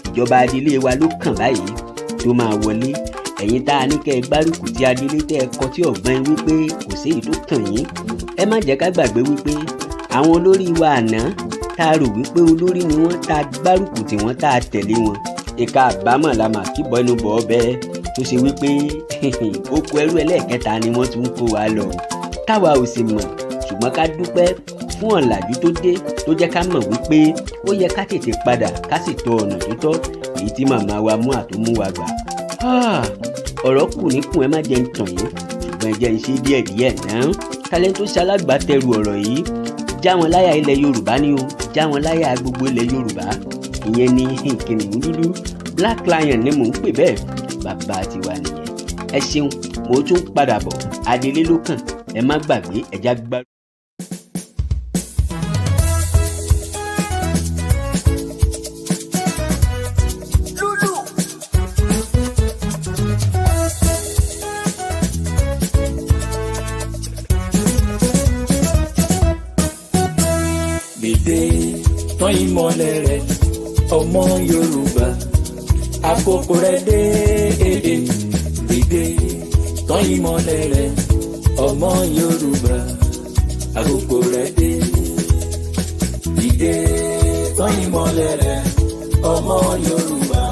ìjọba adélé wa ló kàn báyìí tó máa wọlé ẹ̀yin tá a ní kẹ́ ẹ gbárùkù tí adélé tẹ́ ẹ kọtí ọ̀gbọ́n wípé kò sí èyí tó kàn yín ẹ má jẹ́ ká gbàgbé wípé àwọn olórí wa àná tá a rò wípé olórí ni wọ́n tá a gbárùkù tí wọ́n tá a tẹ̀lé wọn ìka àbámọ̀ la mà kíbọ̀ ẹnu bọ̀ ọbẹ̀ tó ṣe wípé oko ẹrú ẹlẹ́ẹ̀kẹta ni wọ́n tún kó wa lọ táwa ò sì mọ̀ ṣùgbọ́n ká dúpẹ́ fún ọ̀làjú tó dé tó jẹ́ ká mọ̀ wípé ó yẹ ká tètè padà ká sì tọ ọ̀nà tó tọ́ èyí tí màmá wa mú àtúmú wa gbà. ọ̀rọ̀ kù níkùn ẹ má jẹ́ ń tàn yín ṣùgbọ́n ẹ jẹ́ ń ṣe díẹ̀díẹ̀ náà kálẹ̀ tó ṣalágbàtẹrù ọ̀rọ̀ yìí já wọn láyà ilẹ̀ Yorùbá ni o já wọn láyà gbogbo ilẹ̀ Yorùbá ìyẹn ni kìnìún dúdú Black Lion ni mò ń pè bẹ́ẹ̀ bàbá tiwa nìyẹn ẹ ṣeun mo tún padà bọ̀ adélé ló kàn ẹ má gbàgbé ẹja gbá. Dìde tán ìmọ́lẹ̀ rẹ̀ ọmọ Yorùbá àkókò rẹ̀ dé èdè dìde tán ìmọ́lẹ̀ rẹ̀ ọmọ Yorùbá àkókò rẹ̀ dé dìde tán ìmọ́lẹ̀ rẹ̀ ọmọ Yorùbá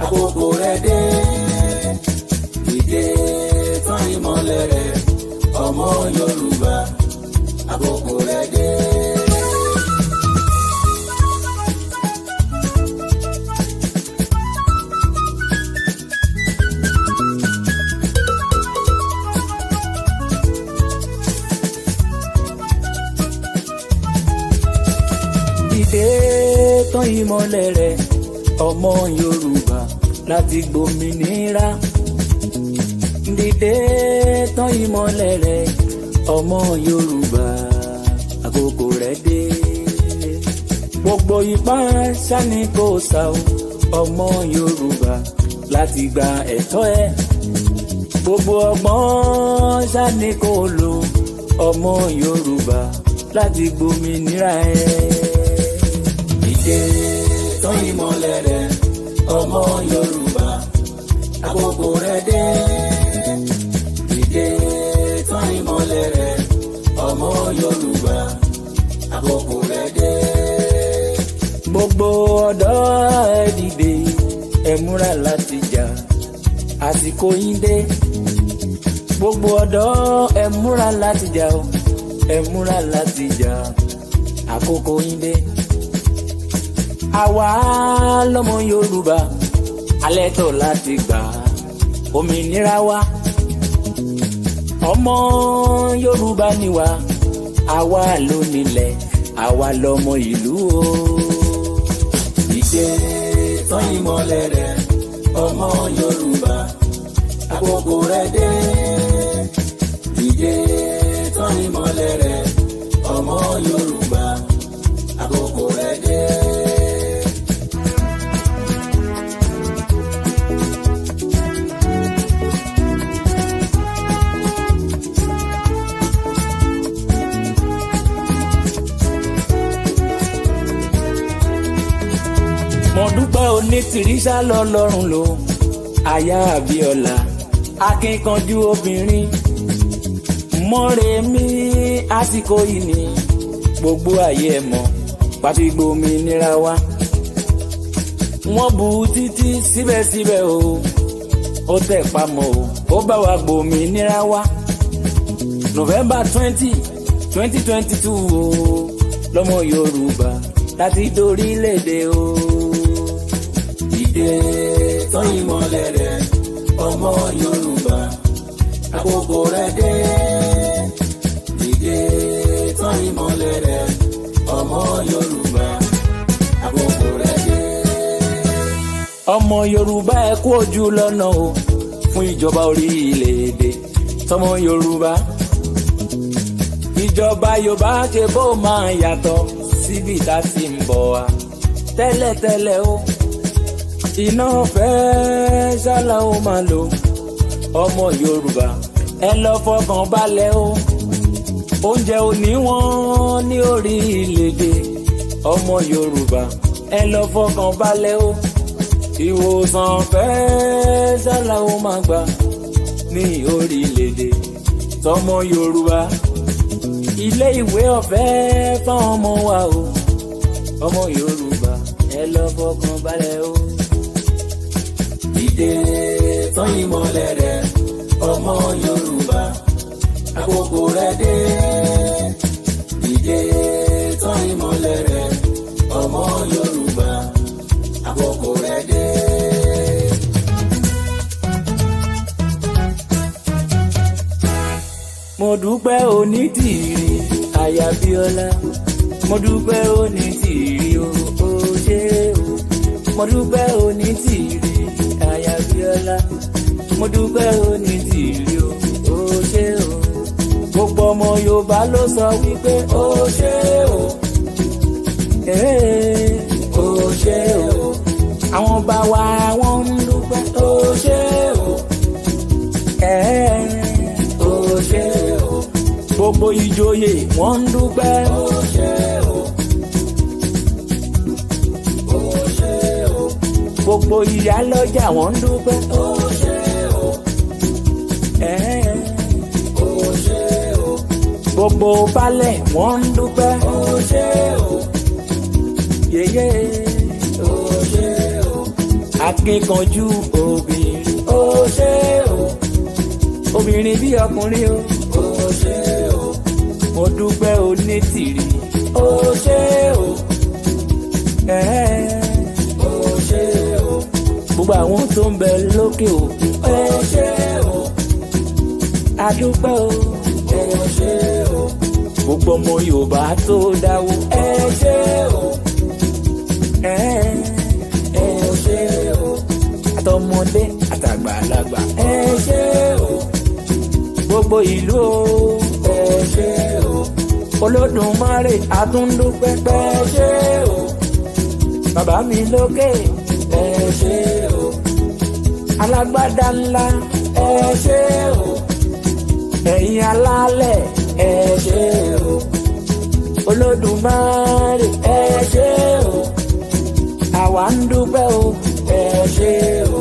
àkókò rẹ̀ dé. Dìde tán ìmọ́lẹ̀ rẹ̀ ọmọ Yorùbá àkókò rẹ̀ dé. Dìde tán ìmọ́lẹ̀ rẹ̀ ọmọ Yorùbá láti gbòmìnira. Dìde tán ìmọ́lẹ̀ rẹ̀ ọmọ Yorùbá àkókò rẹ̀ dé. Gbogbo ipá ṣáni kò sá o ọmọ Yorùbá láti gba ẹ̀tọ́ ẹ. Gbogbo ọgbọ́n ṣáni kò lò ọmọ Yorùbá láti gbòmìnira ẹ. Dìde tán ìmọ́lẹ̀ rẹ̀ ọmọ Yorùbá àkókò rẹ̀ dé. Dìde tán ìmọ́lẹ̀ rẹ̀ ọmọ Yorùbá àkókò rẹ̀ dé. Gbogbo ọ̀dọ́ ẹ dìde ẹ múra láti jà àsìkò yín dé. Gbogbo ọ̀dọ́ ẹ múra láti jà o ẹ múra láti jà àkókò yín dé. Àwa lọ́mọ Yorùbá alẹ́ tó láti gbà òmìnira wa. Ọmọ Yorùbá ni wa àwa ló nílẹ̀ àwa lọ́mọ ìlú o. Dìde tán ìmọ́lẹ̀ rẹ̀ ọmọ Yorùbá àkókò rẹ̀ dé. Dìde tán ìmọ́lẹ̀ rẹ̀ ọmọ Yorùbá àkókò rẹ̀ dé. Mo dúpẹ́ onítìrísà lọ́lọ́run lò aya Abíọ́lá akínkanjú obìnrin. Mọ́remí àsìkò yìí ni gbogbo ayé ẹ̀ mọ̀ pàfi gbòmìnira wa. Wọ́n bú títí síbẹ̀síbẹ̀ o ó tẹ̀ pamọ́ o ó bá wa gbòmìnira wa. November 2022 o lọ́mọ Yorùbá láti dórílẹ̀-èdè o. Dìde tán ìmọ́lẹ̀ rẹ̀ ọmọ Yorùbá àkókò rẹ̀ dé. Dìde tán ìmọ́lẹ̀ rẹ̀ ọmọ Yorùbá àkókò rẹ̀ dé. Ọmọ Yorùbá ẹ kú ojú lọ́nà o fún ìjọba orílẹ̀-èdè tọmọ Yorùbá. Ìjọba Yorùbá ṣe bó máa yàtọ̀ síbi tá ti ń bọ̀ wá tẹ́lẹ̀tẹ́lẹ̀ o. Iná fẹ́ ṣálá ó máa lò ọmọ Yorùbá ẹ lọ fọkàn balẹ̀ o. Oúnjẹ òní wọ́n ní orílẹ̀-èdè ọmọ Yorùbá ẹ lọ fọkàn balẹ̀ o. Ìwòsàn fẹ́ ṣálá ó máa gbà ní orílẹ̀-èdè tọmọ Yorùbá. Ilé ìwé ọ̀fẹ́ fáwọn ọmọ wa o ọmọ Yorùbá ẹ lọ fọkàn balẹ̀ o. Dìde tán ìmọ́lẹ̀ rẹ̀ ọmọ Yorùbá àkókò rẹ̀ dé. Dìde tán ìmọ́lẹ̀ rẹ̀ ọmọ Yorùbá àkókò rẹ̀ dé. Mo dúpẹ́ onítìrí aya Abíọ́lá. Mo dúpẹ́ onítìrí o ṣé o. Mo dúpẹ́ onítìrí aya Abíọ́lá. Mo dúpẹ́ onítìrí o ṣé o. Gbogbo ọmọ Yorùbá ló sọ wípé o ṣé o. O ṣé o. Àwọn bá wa wọ́n ń dúpẹ́ o ṣé o. O ṣé o. Gbogbo ìjòyè wọ́n ń dúpẹ́ o ṣé o. O ṣé o. Gbogbo ìyálọ́jà wọ́n ń dúpẹ́ o ṣé o. O ṣé o. Gbogbo baálẹ̀ wọ́n ń dúpẹ́ o ṣé o. yeye ó ṣé o akínkanjú obìnrin ó ṣé o obìnrin bí ọkùnrin ó ṣé o mo dúpẹ́ onítìrí ó ṣé o ó ṣé o gbogbo àwọn tó ń bẹ lókè òkun ó ṣé o adúpẹ́ o ó ṣé o gbogbo ọmọ Yorùbá tó dáwó ẹ ṣé o ẹ ṣé o àtọmọdé àtàgbàlagbà ẹ ṣé o gbogbo ìlú o ẹ ṣé o Olódùmarè àtúndúpẹ́ ẹ ṣé o bàbá mi lókè ẹ ṣé o alágbádá ńlá ẹ ṣé o ẹ̀yin alálẹ̀ ẹ ṣé o Olódùmarè ẹ ṣé o àwa ń dúpẹ́ o ẹ ṣé o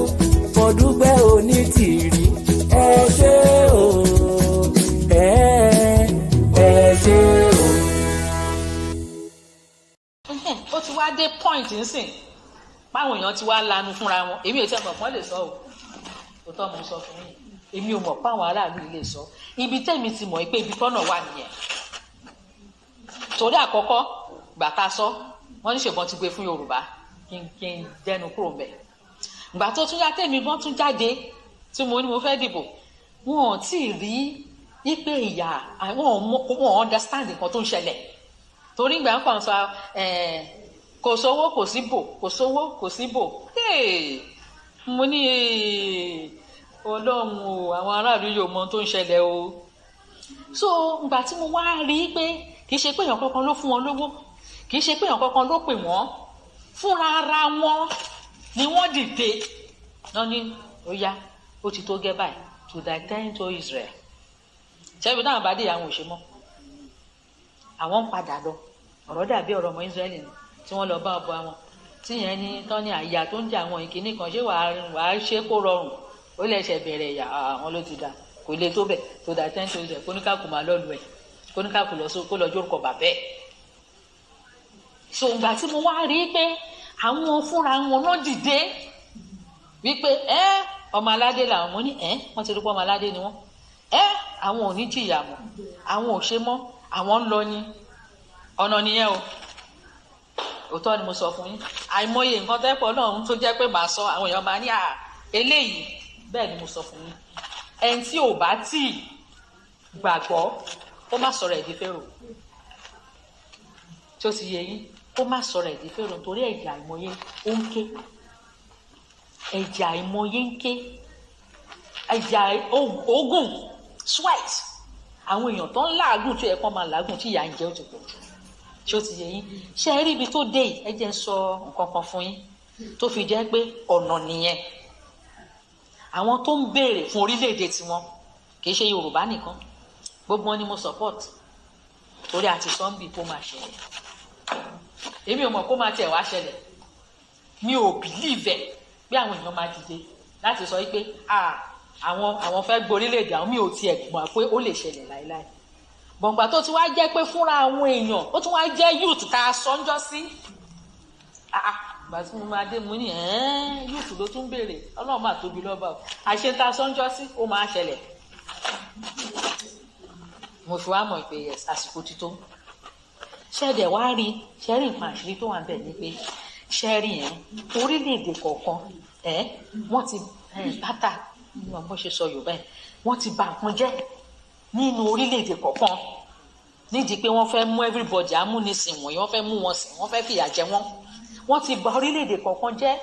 mo dúpẹ́ onítìrí ẹ ṣé o ẹ ṣé o. ó ti wá dé point nsìn báwọn èèyàn ti wá lanu fúnra wọn èmi ò tí ẹ mọ̀ pọ́n lè sọ o tó tọ́ mo sọ fún yín èmi ò mọ̀ páwọn aráàlú lè sọ ibi tẹ́mi ti mọ̀ pé ibi tọ́nà wà nìyẹn torí àkọ́kọ́ gbà tá a sọ wọ́n ní ṣèbọn ti gbé fún Yorùbá kí n dẹnu kúrò mbẹ̀ gbà tó tún yá tẹ́mi gan tún jáde tí mo ní mo fẹ́ dìbò wọn ò tí ì rí ipe ìyà wọn understand nǹkan tó ń ṣẹlẹ̀ torí gbà ń pa sọ kò sówó kò sí bò kò sówó kò sí bò mo ní Ọlọ́run o àwọn aráàlú yóò mọ tó ń ṣẹlẹ̀ o so ìgbà tí mo wá rí i pé kì í ṣe pé èèyàn kankan ló fún wọn lówó kì í ṣe pé èèyàn kankan ló pè wọ́n fúnra ara wọn ni wọ́n dìde náà ní ó yá ó ti tó gẹ́ báyìí to thy turn to Israel ṣebí náà bá dé àwọn òṣèmọ́ àwọn ń padà lọ ọ̀rọ̀ dàbí ọ̀rọ̀ ọmọ Israẹli ni tí wọ́n lọ bá ọba wọn tí yẹn ní tán ní àyà tó ń jà àwọn ìkíní kan ṣé wàá ṣe kó rọrùn ó lẹ́sẹ̀ bẹ̀rẹ̀ ìyà àwọn ló ti dà kò lè tó bẹ̀ tó dà tẹ́ ń tó ṣe kóníkàkù máa lọ́ọ̀lù ẹ̀ kóníkàkù lọ kó lọ jórúkọ bàbẹ́ so ìgbà tí mo wá rí i pé àwọn fúnra wọn náà dìde wípé ọmọ aládé làwọn mo ní wọ́n ti rí pé ọmọ aládé ni wọ́n àwọn ò ní jìyà mọ́ àwọn ò ṣe mọ́ àwọn ń lọ ní ọ̀nà nìyẹn o òótọ́ ni mo sọ fún yín àìmọye nǹkan tẹ́pọ̀ náà tó jẹ́ pé màá sọ àwọn èèyàn máa ní eléyìí bẹ́ẹ̀ ni mo sọ fún yín ẹni tí ò bá tí ì gbàgbọ́ kó má sọ̀rọ̀ ẹ̀dí fẹ́rò tí ó ti yẹ yín kó má sọ̀rọ̀ ẹ̀dí fẹ́rò torí ẹ̀jẹ̀ àìmọye ó ń ké ẹ̀jẹ̀ àìmọye ń ké ẹ̀jẹ̀ ogun sweat àwọn èèyàn tó ń làágùn tó yẹ kó máa làágùn tí ìyà ń jẹ ó ti pọ̀ jù tí ó ti yẹ yín ṣe é rí ibi tó dé yìí ẹ jẹ́ ń sọ nǹkan kan fún yín tó fi jẹ́ pé ọ̀nà nìyẹn àwọn tó ń béèrè fún orílẹ̀-èdè tiwọn kì í ṣe Yorùbá nìkan gbogbo wọn ni mo support torí àti sọ́ńbì kó máa ṣẹlẹ̀ èmi ò mọ̀ kó máa tẹ̀ wá ṣẹlẹ̀ mi ò believe bí àwọn èèyàn máa dìde láti sọ pé àwọn fẹ́ gborílẹ̀-èdè àwọn mi ò tiẹ̀ mọ̀ pé ó lè ṣẹlẹ̀ láéláé gbọ̀ngbà tó ti wá jẹ́ pé fúnra àwọn èèyàn ó tún wá jẹ́ youth tá a sọ́njọ́ sí gbàtí mo máa dé mo ní youth ló tún béèrè Ọlọ́run máa tóbi lọ́ba o àṣẹ tá a sọ́njọ́ sí ó máa ṣẹlẹ̀ mo fi wá mọ̀ pé yes àsìkò ti tó ṣẹ́ẹ̀dẹ̀ wá rí ṣẹ́ẹ̀rì nǹkan àṣírí tó wà ń bẹ̀ ni pé ṣẹ́ẹ̀rì yẹn orílẹ̀-èdè kọ̀ọ̀kan wọ́n ti bàtà nínú ọmọ ṣe sọ Yorùbá yẹn wọ́n ti bà nǹkan jẹ́ nínú orílẹ̀-èdè kọ̀ọ̀kan nídìí pé wọ́n fẹ́ mú everybody amúnisìn wọ̀nyí wọ́n fẹ́ mú wọn sìn wọ́n fẹ́ fìyà jẹ wọ́n ti bà orílẹ̀-èdè kọ̀ọ̀kan jẹ́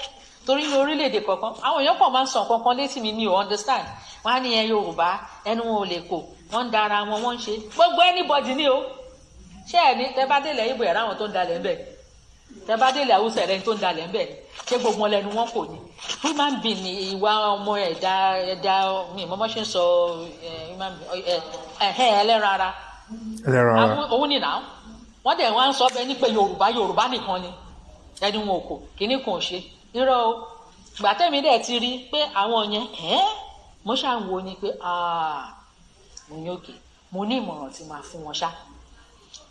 torí ní orílẹ̀-èdè kọ̀ọ̀kan àwọn èèyàn pọ̀ máa ń sọ nǹkan kan létí mi ò understand wọ́n á ní Yorùbá ẹnu wọn ò lè kò wọ́n ń dara wọn wọ́n ń ṣe gbogbo anybody ní o ṣé ẹ̀ ní tẹ́ bá délẹ̀ Ìgbò ẹ̀rọ àwọn tó ń dalẹ̀ ń bẹ̀ tẹ́ bá délẹ̀ Haúsá ẹ̀rẹ́ tó ń dalẹ̀ ń bẹ̀ ṣé gbogbo wọn lẹ́nu wọn kò ní human being ni ìwà ọmọ ẹ̀dá mi ìmọ̀mọ́ ṣe ń sọ ẹlẹ́ran ara òun ni náà wọ́n dẹ̀ wọ́n á sọ bẹ́ẹ̀ ní pé Yorùbá nìkan ni ẹni wọn ò kò kíní kan ò ṣe irọ́ o ìgbà tẹ́mi dẹ̀ ti rí pé àwọn yẹn mo ṣáà ń wo ni pé mo ní òkè mo ní ìmọ̀ràn tí máa fún wọn ṣá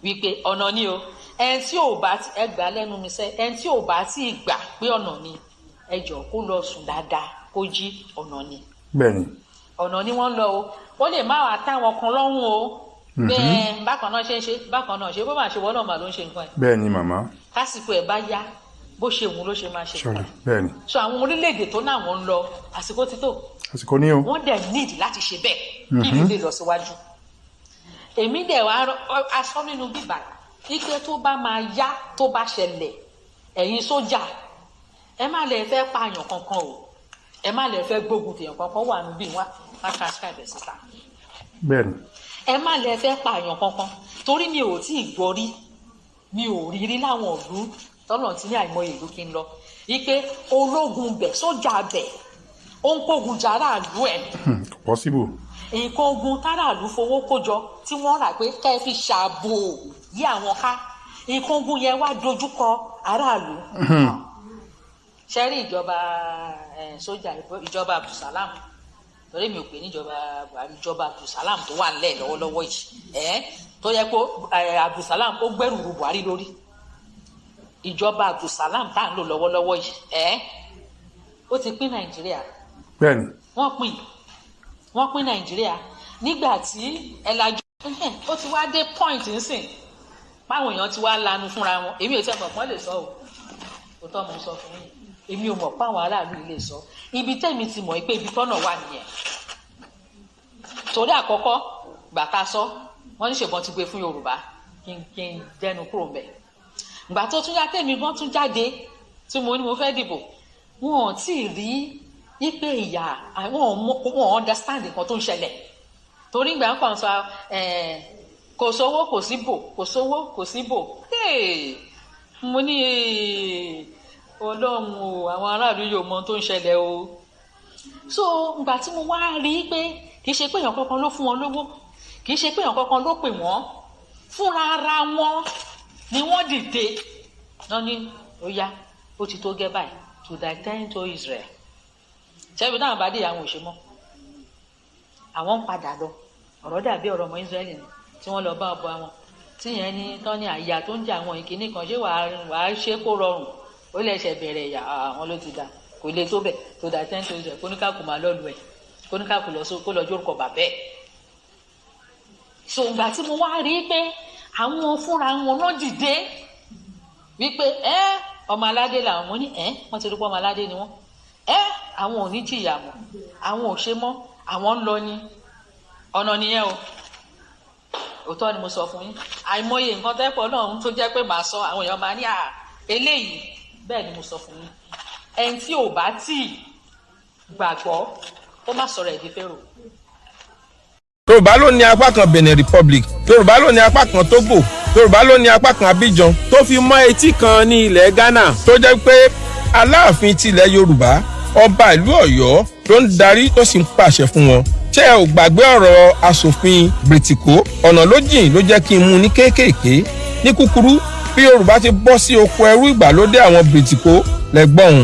wípé ọ̀nà ni o ẹni tí ò bá ti ẹgbà lẹ́nu mi sẹ́ ẹni tí ò bá ti gbà pé ọ̀nà ni ẹ jọ̀ọ́ kó lọ sùn dáadáa kó jí ọ̀nà ni. bẹ́ẹ̀ni. ọ̀nà ni wọ́n lọ o ó lè má wàá táwọn kan lọ́rùn o bẹ́ẹ̀ bákan náà ṣe ń ṣe bákan náà ṣe bó máa ṣe wọ́n náà mà ló ń ṣe nǹkan ẹ̀. bẹ́ẹ̀ni màmá. kásìkò ẹ̀ bá yá bó ṣe wù ló ṣe máa ṣe. sọ̀rọ̀ bẹ́ẹ̀ni. so àwọn orílẹ̀-èdè tó náà wọ́n ń lọ àsìkò ti tó. àsìkò ní o. wọ́n dẹ̀ need láti ṣe bẹ́ẹ̀ kí ìlú lè lọ síwájú. èmi dẹ̀ wá aṣọ nínú bíbà ike tó bá máa yá tó bá ṣẹlẹ̀ ẹ̀yin sójà ẹ má lè fẹ́ pààyàn kankan o ẹ má lè fẹ́ gbógun tèèyàn kankan wà níbí wá transcribe síta. bẹ́ẹ̀ni. ẹ má lè fẹ́ pààyàn kankan torí mi ò tí ì gbọ́ rí mi ò rí láwọn ìlú tọ́lọ̀ tí ní àìmọye ìlú kí n lọ wípé ológun bẹ̀ sójà bẹ̀ ó ń kógun jà aráàlú ẹ̀. possible. nǹkan ogun táràlú fowó kójọ tí wọ́n rà pé kẹ́ ẹ fi ṣààbò yí àwọn ká nǹkan ogun yẹn wá dojúkọ aráàlú. ṣẹ́rí ìjọba sójà ìjọba Abdulsalam torí mi ò pè níjọba Buhari ìjọba Abdulsalam tó wà nílẹ̀ lọ́wọ́lọ́wọ́ yìí tó yẹ kó Abdulsalam ó gbẹ́rù ru Buhari lórí ìjọba Abdulsalam tá à ń lò lọ́wọ́lọ́wọ́ yìí ó ti pín Nàìjíríà. bẹ́ẹ̀ni. wọ́n pín Nàìjíríà nígbà tí ẹ̀làjú ó ti wá dé point nsìn báwọn èèyàn ti wá lanu fúnra wọn èmi ò tí ẹ mọ̀ pọ́n lè sọ o òótọ́ mo sọ fún yín èmi ò mọ̀ páwọn aráàlú lè sọ ibi tẹ́mi ti mọ̀ pé ibi tọ́nà wà nìyẹn torí àkọ́kọ́ gbàtà sọ wọ́n ní ṣèbọn ti gbé fún Yorùbá kí n dẹnu kúrò mbẹ̀ gbà tó tún yá tẹ́mi gan tún jáde tí mo ní mo fẹ́ dìbò wọn ò tí ì rí ipe ìyá wọn understand nǹkan tó ń ṣẹlẹ̀ torí gbà ń kàn sọ kò sówó kò sí bò kò sówó kò sí bò mo ní Ọlọ́run o àwọn aráàlú yóò mọ tó ń ṣẹlẹ̀ o so ìgbà tí mo wá rí i pé kì í ṣe pé èèyàn kankan ló fún wọn lówó kì í ṣe pé èèyàn kankan ló pè wọ́n fúnra ara wọn ni wọ́n dìde náà ní ó yá ó ti tó gẹ́ báyìí to thy turn to Israel ṣebí náà bá dé àwọn òṣèmọ́ àwọn ń padà lọ ọ̀rọ̀ dàbí ọ̀rọ̀ ọmọ Israẹli ni tí wọ́n lọ bá ọba wọn tí yẹn ní tán ní àyà tó ń jà àwọn ìkíní kan ṣé wàá ṣe kó rọrùn ó lè ṣe bẹ̀rẹ̀ ìyà àwọn ló ti dà kò lè tó bẹ̀ tó dà tẹ́ ń tó ìṣẹ̀ kóníkàkù máa lọ́ọ̀lù ẹ̀ kóníkàkù kó lọ jórúkọ bàbẹ́ ẹ̀. so ìgbà tí mo wá rí i pé àwọn fúnra wọn náà dìde wípé ọmọ aládé làwọn mo ní wọ́n ti rí pé ọmọ aládé ni wọ́n àwọn ò ní jìyà mọ́ àwọn ò ṣe mọ́ àwọn ń lọ ní ọ̀nà nìyẹn o òótọ́ ni mo sọ fún yín àìmọye nǹkan tẹ́pọ̀ náà tó jẹ́ pé màá sọ àwọn èèyàn máa ní eléyìí bẹ́ẹ̀ ni mo sọ fún yín ẹni tí ò bá tí gbàgbọ́ ó má sọ̀rọ̀ ẹ̀dí fẹ́rò. Yorùbá ló ní apá kan Benin Republic Yorùbá ló ní apá kan Togo Yorùbá ló ní apá kan Abidjan tó fi mọ́ etí kan ní ilẹ̀ Ghana tó jẹ́ pé Aláàfin tilẹ̀ Yorùbá ọba ìlú Ọ̀yọ́ ló ń darí tó sì ń pàṣẹ fún wọn ṣé ẹ ò gbàgbé ọ̀rọ̀ aṣòfin Bìrìtìkó ọ̀nà ló jìn ló jẹ́ kí n mú ní kéékèèké ní kúkúrú bí Yorùbá ti bọ́ sí oko ẹrú ìgbàlódé àwọn Bìrìtìkó lẹ́gbọ̀n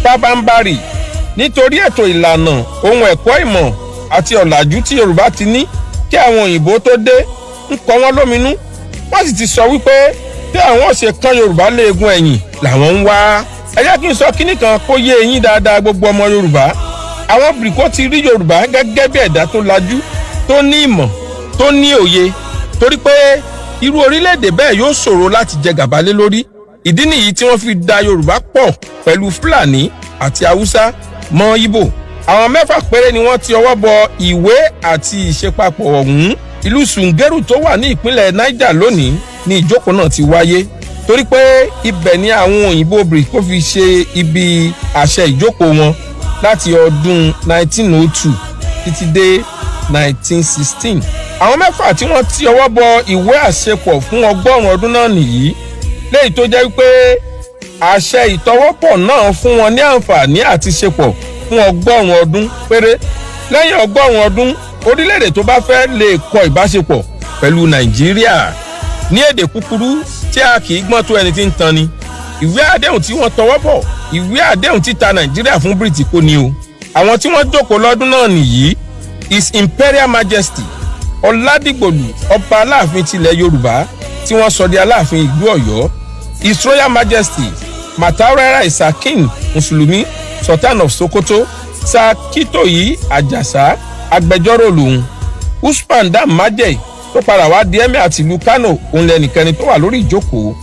pábánbárì nítorí ètò ìlànà ohun ẹ̀kọ́ ìmọ̀ àti ọ̀làjú tí Yorùbá ti ní kí àwọn òyìnbó tó dé ń kọ wọ́n lóminú wọ́n sì ti sọ wípé tí àwọn ṣe kán Yorùbá léegun ẹ̀yìn làwọn ń wá ẹ jẹ́ kí n sọ kínní kan kó yé eyín dáadáa gbogbo ọmọ Yorùbá àwọn Bìrìkó ti rí Yorùbá gẹ́gẹ́ bí ẹ̀dá tó lajú tó ní ìmọ̀ tó ní òye torí pé irú orílẹ̀-èdè bẹ́ẹ̀ yóò ṣòro láti jẹ gàba lé lórí ìdí nìyí tí wọ́n fi da Yorùbá pọ̀ pẹ̀lú Fúlàní àti Haúsá mọ́ Ìgbò àwọn 6 péré ni wọ́n ti ọwọ́ bọ ìwé àti ìṣepapọ̀ ọ̀hún ìlú Sùngẹ́rù tó wà ní ìpínlẹ̀ Niger lónìí ni ìjókòó náà ti wáyé torí pé ibẹ̀ ni àwọn òyìnbó Bìrìkó fi ṣe ibi àṣẹ ìjókòó wọn láti ọdún 1902 títí dé 1916 àwọn 6 tí wọ́n ti ọwọ́ bọ ìwé àṣepọ̀ fún 100 ọdún náà nìyí léyìí tó jẹ́ pé àṣẹ ìtọwọ́pọ̀ náà fún wọn ní àǹfààní àti ṣepọ̀ fún 100 ọdún péré lẹ́yìn 100 ọdún orílẹ̀-èdè tó bá fẹ́ lè kọ ìbáṣepọ̀ pẹ̀lú Nàìjíríà ní èdè kúkúrú tí a kì í gbọ́n tó ẹni tí ń tan ni ìwé àdéhùn tí wọ́n tọwọ́ bọ̀ ìwé àdéhùn títa Nàìjíríà fún Bìrìtìkó ni o àwọn tí wọ́n jókòó lọ́dún náà nìyí His Imperial Majesty Ọládìgbòlù ọba Aláàfin tilẹ̀ Yorùbá tí wọ́n sọ di aláàfin ìlú Ọ̀yọ́. His Royal Majesty Mataurera Isakin Mùsùlùmí Sultan of Sokoto Sakitoyi Ajasa agbẹjọ́rò lòun. Usman Dam Majey tó padà wá di emir àti ìlú Kano òun lẹ́nìkẹ́ni tó wà lórí ìjókòó.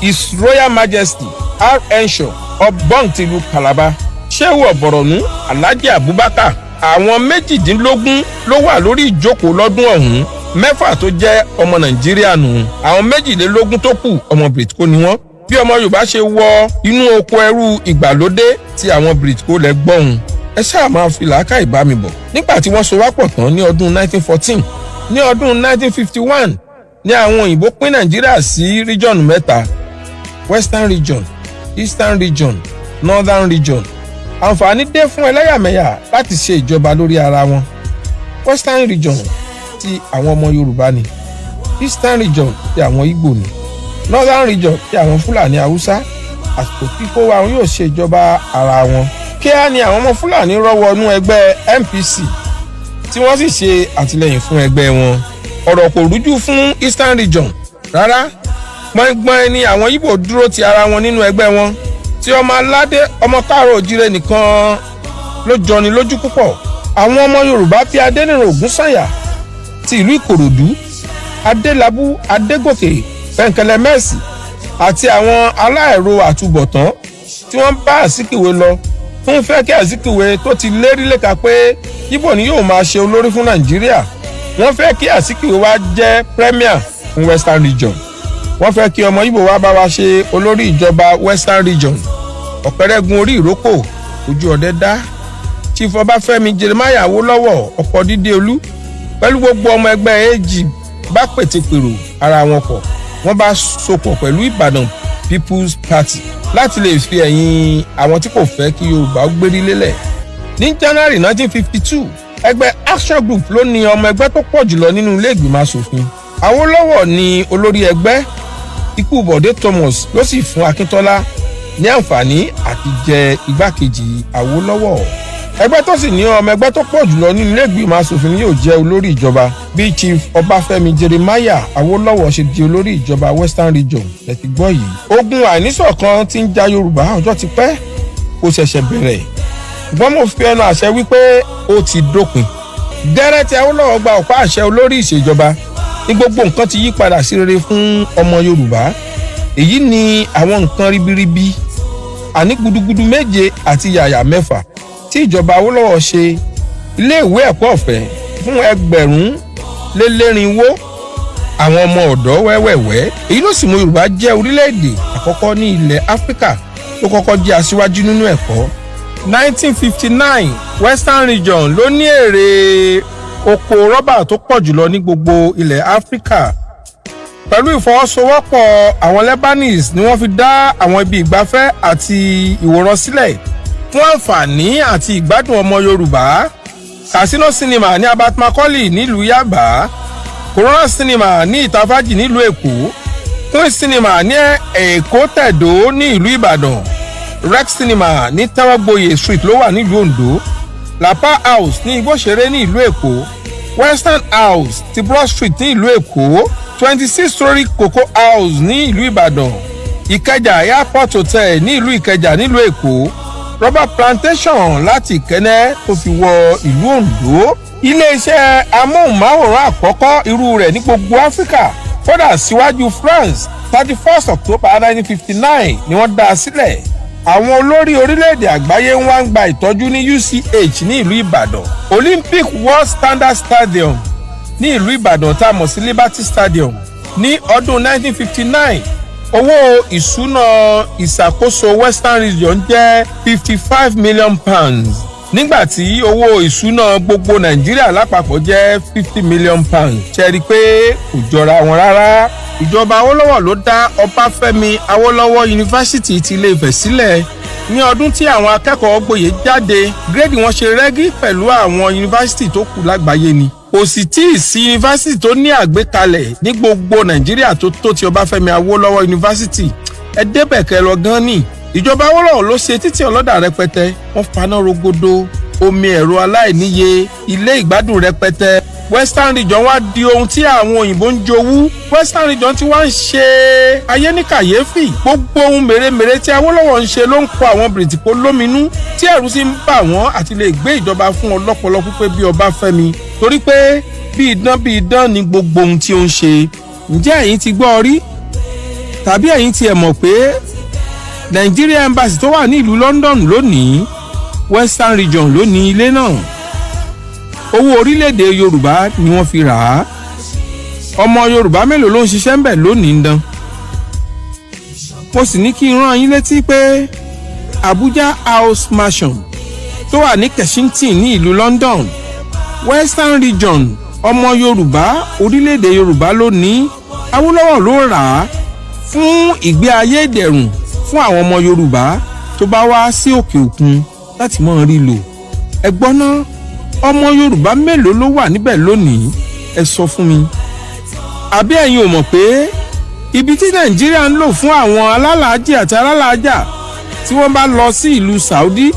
His Royal Majesty R. Ensho Obong ti ìlú Calabar. Shehu Ọ̀bọ̀rọ̀nú Alhaji Abubakar. Àwọn 18 ló wà lórí ìjókòó lọ́dún ọ̀hún. 6 tó jẹ́ ọmọ Nàìjíríà nù. Àwọn 22 tó kù ọmọ Britco ni wọ́n. Bí ọmọ Yorùbá ṣe wọ inú oko ẹrú ìgbàlódé tí àwọn Britco lẹ gbọ́hùn. Ẹ ṣáà máa fi làákà ìbámi bọ̀. Nígbà tí wọ́n so wá pọ̀ tán ní ọdún 1914, ní ọdún 1951 ní àwọn òyìnbó pín Nàìjíríà sí region 3: Western Region, Eastern Region, Northern Region. Àǹfààní dé fún ẹlẹ́yàmẹ̀yà láti ṣe ìjọba lórí ara wọn. Western Region ti àwọn ọmọ Yorùbá ni, Eastern Region ti àwọn Ìgbò ni, Northern Region ti àwọn Fúlàní Haúsá. Àsìkò tí kó wa wọn yóò ṣe ìjọba ara wọn. Kíá ni àwọn ọmọ Fúlàní rọ́wọ́nú ẹgbẹ́ MPC tí wọ́n sì ṣe àtìlẹ́yìn fún ẹgbẹ́ wọn. Ọ̀rọ̀ kò rújú fún Eastern Region rárá. Gbọ̀ngbọ̀n ni àwọn Ìgbò dúró ti ara wọn nínú ẹgbẹ́ wọn. Tí ọmọ aládé ọmọ káàrọ̀ òjíire nìkan ló jọni lójú púpọ̀. Àwọn ọmọ Yorùbá bíi Adéníran Ògúnsànyà ti ìlú Ìkòròdú, Adélabú Adégòkè Pẹ̀ǹkẹ̀lẹ̀ Mẹ́sì àti àwọn aláìro àtúbọ̀tán tí wọ́n bá Azikiwe lọ fún fẹ́ kí Azikiwe tó ti lérí léka pé Ìgbò ni yóò máa ṣe olórí fún Nàìjíríà. Wọ́n fẹ́ kí Azikiwe wá jẹ́ premier fún Western Region. Wọ́n fẹ́ kí ọmọ Ìgbò wá bá wa ṣe olórí ìjọba Western Region. Ọ̀pẹ̀rẹ̀gun orí ìrókò ojú ọdẹ dá. Chief Ọbáfẹ́mi Jeremiah Awólọ́wọ̀ ọ̀pọ̀ dídé olú pẹ̀lú gbogbo ọmọ ẹgbẹ́ AG bá pètèpèrò ara wọn pọ̀. Wọ́n bá sopọ̀ pẹ̀lú Ìbàdàn People's Party láti lè fi ẹ̀yìn àwọn tí kò fẹ́ kí Yorùbá gbérí lélẹ̀. Ní January 1952, ẹgbẹ́ Action Group ló ní ọmọ ẹgbẹ́ tó pọ̀ jùlọ nínú ilé ìgbìmọ̀ asòfin. Awólọ́wọ̀ ni olórí ẹgbẹ́. Ikú Bọ̀dé Thomas ló sì fún Akíntọ́lá ní àǹfààní àti jẹ igbákejì Awólọ́wọ̀. Ẹgbẹ́ tó sì ní ọmọ ẹgbẹ́ tó pọ̀ jùlọ nínú ilé ìgbìmọ̀ asòfin ni yóò jẹ́ olórí ìjọba. Bí Chief Ọbáfẹ́mi Jeremiah Awólọ́wọ̀ ṣe di olórí ìjọba Western Region lẹ ti gbọ́ yìí. Ogun àìníṣọ̀kan tí ń ja Yorùbá ọjọ́ ti pẹ́, kò ṣẹ̀ṣẹ̀ bẹ̀rẹ̀. Ṣùgbọ́n mo fi ẹnu àṣẹ wípé ó ti dópin. Gẹ́rẹ́ tí Awólọ́wọ̀ gba ọ̀pá àṣẹ olórí ìṣèjọba ní gbogbo nǹkan ti yí padà sí rere fún ọmọ Yorùbá. Èyí ni àwọn nǹkan ribiribi àní gudugudu 7 àti yàyà 6 tí ìjọba Awólọ́wọ̀ ṣe. Ilé ìwé ẹ̀kọ́ ọ̀fẹ́ fún 1,400 àwọn ọmọ ọ̀dọ́ wẹ́wẹ́wẹ́. Èyí ló sì mú Yorùbá jẹ́ orílẹ̀-èdè àkọ́kọ́ ní ilẹ̀ Áfíríkà tó kọ́kọ́ jẹ́ aṣíwájú nínú ẹ̀kọ́. 1959 Western Region ló ní èrè oko rọ́bà tó pọ̀ jùlọ ní gbogbo ilẹ̀ Áfíríkà. Pẹ̀lú ìfọwọ́sowọ́pọ̀ àwọn Lebanese ni wọ́n fi dá àwọn ibi ìgbafẹ́ àti ìwòran sílẹ̀ fún àǹfààní àti ìgbádùn ọmọ Yorùbá. Casino Cinema ní Abat Macaulay nílùú Yaba, Corona Cinema ní Ìtafájì nílùú Èkó, Queen Cinema ní Èkó Tẹ̀dó ní ìlú Ìbàdàn, Rex Cinema ní Tẹ́wọ́gboyè Street ló wà nílùú Oǹdó, Lapa House ní Igbóṣeré ní ìlú Èkó, Western House ti Broad Street ní ìlú Èkó, 26-story Cocoa House ní ìlú Ìbàdàn, Ìkẹjà Airport Hotel ní ìlú Ìkẹjà nílùú Èkó, Rubber Plantation láti Ìkẹ́nẹ́ tó fi wọ ìlú Oǹdó. Ilé-iṣẹ́ amóhùnmáwòrán àkọ́kọ́ irú rẹ̀ ní gbogbo Áfíríkà kódà síwájú France 31 October 1959 ni wọ́n dá a sílẹ̀. Àwọn olórí orílẹ̀-èdè àgbáyé ń wá ń gba ìtọ́jú ní UCH ní ìlú Ìbàdàn, Olympic World Standard Stadium ní ìlú Ìbàdàn tá a mọ̀ sí Liberty Stadium ní ọdún 1959. Owó ìṣúná ìṣàkóso Western Region jẹ́ £55 million nígbà tí owó ìṣúná gbogbo Nàìjíríà lápapọ̀ jẹ́ £50 million. Ṣé rí i pé kò jọra wọn rárá. Ìjọba Awólọ́wọ̀ ló dá Ọbáfẹ́mi Awólọ́wọ̀ Yunifásítì ti Ilé-Ifẹ̀ sílẹ̀ ní ọdún tí àwọn akẹ́kọ̀ọ́ gboyè jáde. Gírèdì wọn ṣe rẹ́gí pẹ̀lú àwọn yunifásítì tó kù lágbàáyé ni. Kò sì tí ì sí yunifásítì tó ní àgbékalẹ̀ ní gbogbo Nàìjíríà tó ti Ọbáfẹ́mi Awólọ́wọ̀ Yunifásítì. Ẹ débẹ̀ kẹ́ lọ gan ni. Ìjọba Awólọ́wọ̀ ló ṣe títì ọlọ́dà rẹpẹtẹ, wọ́n faná rogodo, omi ẹ̀rọ aláìníye, ilé ìgbádùn rẹpẹtẹ, Western region wá di ohun tí àwọn òyìnbó ń jowú. Western region ti wá ń ṣe ayé ní kàyéfì. Gbogbo ohun mèremère tí Awólọ́wọ̀ ń ṣe ló ń kọ àwọn Bìrìtìkó lóminú tí ẹ̀rù sì ń bà wọ́n àti lè gbé ìjọba fún ọlọ́pọlọ pípé bí Ọbáfẹ́mi torí pé bí idán ni gbogbo ohun tí ó ń ṣe. Ǹjẹ́ ẹ̀yin ti gbọ́ rí? Tàbí ẹ̀yin ti ẹ̀ mọ̀ pé Nigeria Embassy tó wà ní ìlú London lónìí Western region ló ní ilé náà. Owó orílẹ̀-èdè Yorùbá ni wọ́n fi rà á. Ọmọ Yorùbá mélòó ló ń ṣiṣẹ́ ń bẹ̀ lónìí ń dán? Mo sì ní kí n rán yín létí pé Abuja House Mansion tó wà ní Kensington ní ìlú London Western region ọmọ Yorùbá orílẹ̀-èdè Yorùbá ló ní. Awólọ́wọ̀ ló rà á fún ìgbé ayé ìdẹ̀rùn fún àwọn ọmọ Yorùbá tó bá wá sí òkè òkun láti mọ̀ rí lò. Ẹ gbọ́ ná ọmọ Yorùbá mélòó ló wà níbẹ̀ lónìí? Ẹ sọ fún mi. Àbí ẹ̀yin ò mọ̀ pé ibi tí Nàìjíríà ń lò fún àwọn alálàájì àti alálàájà tí wọ́n bá lọ sí ìlú Saudi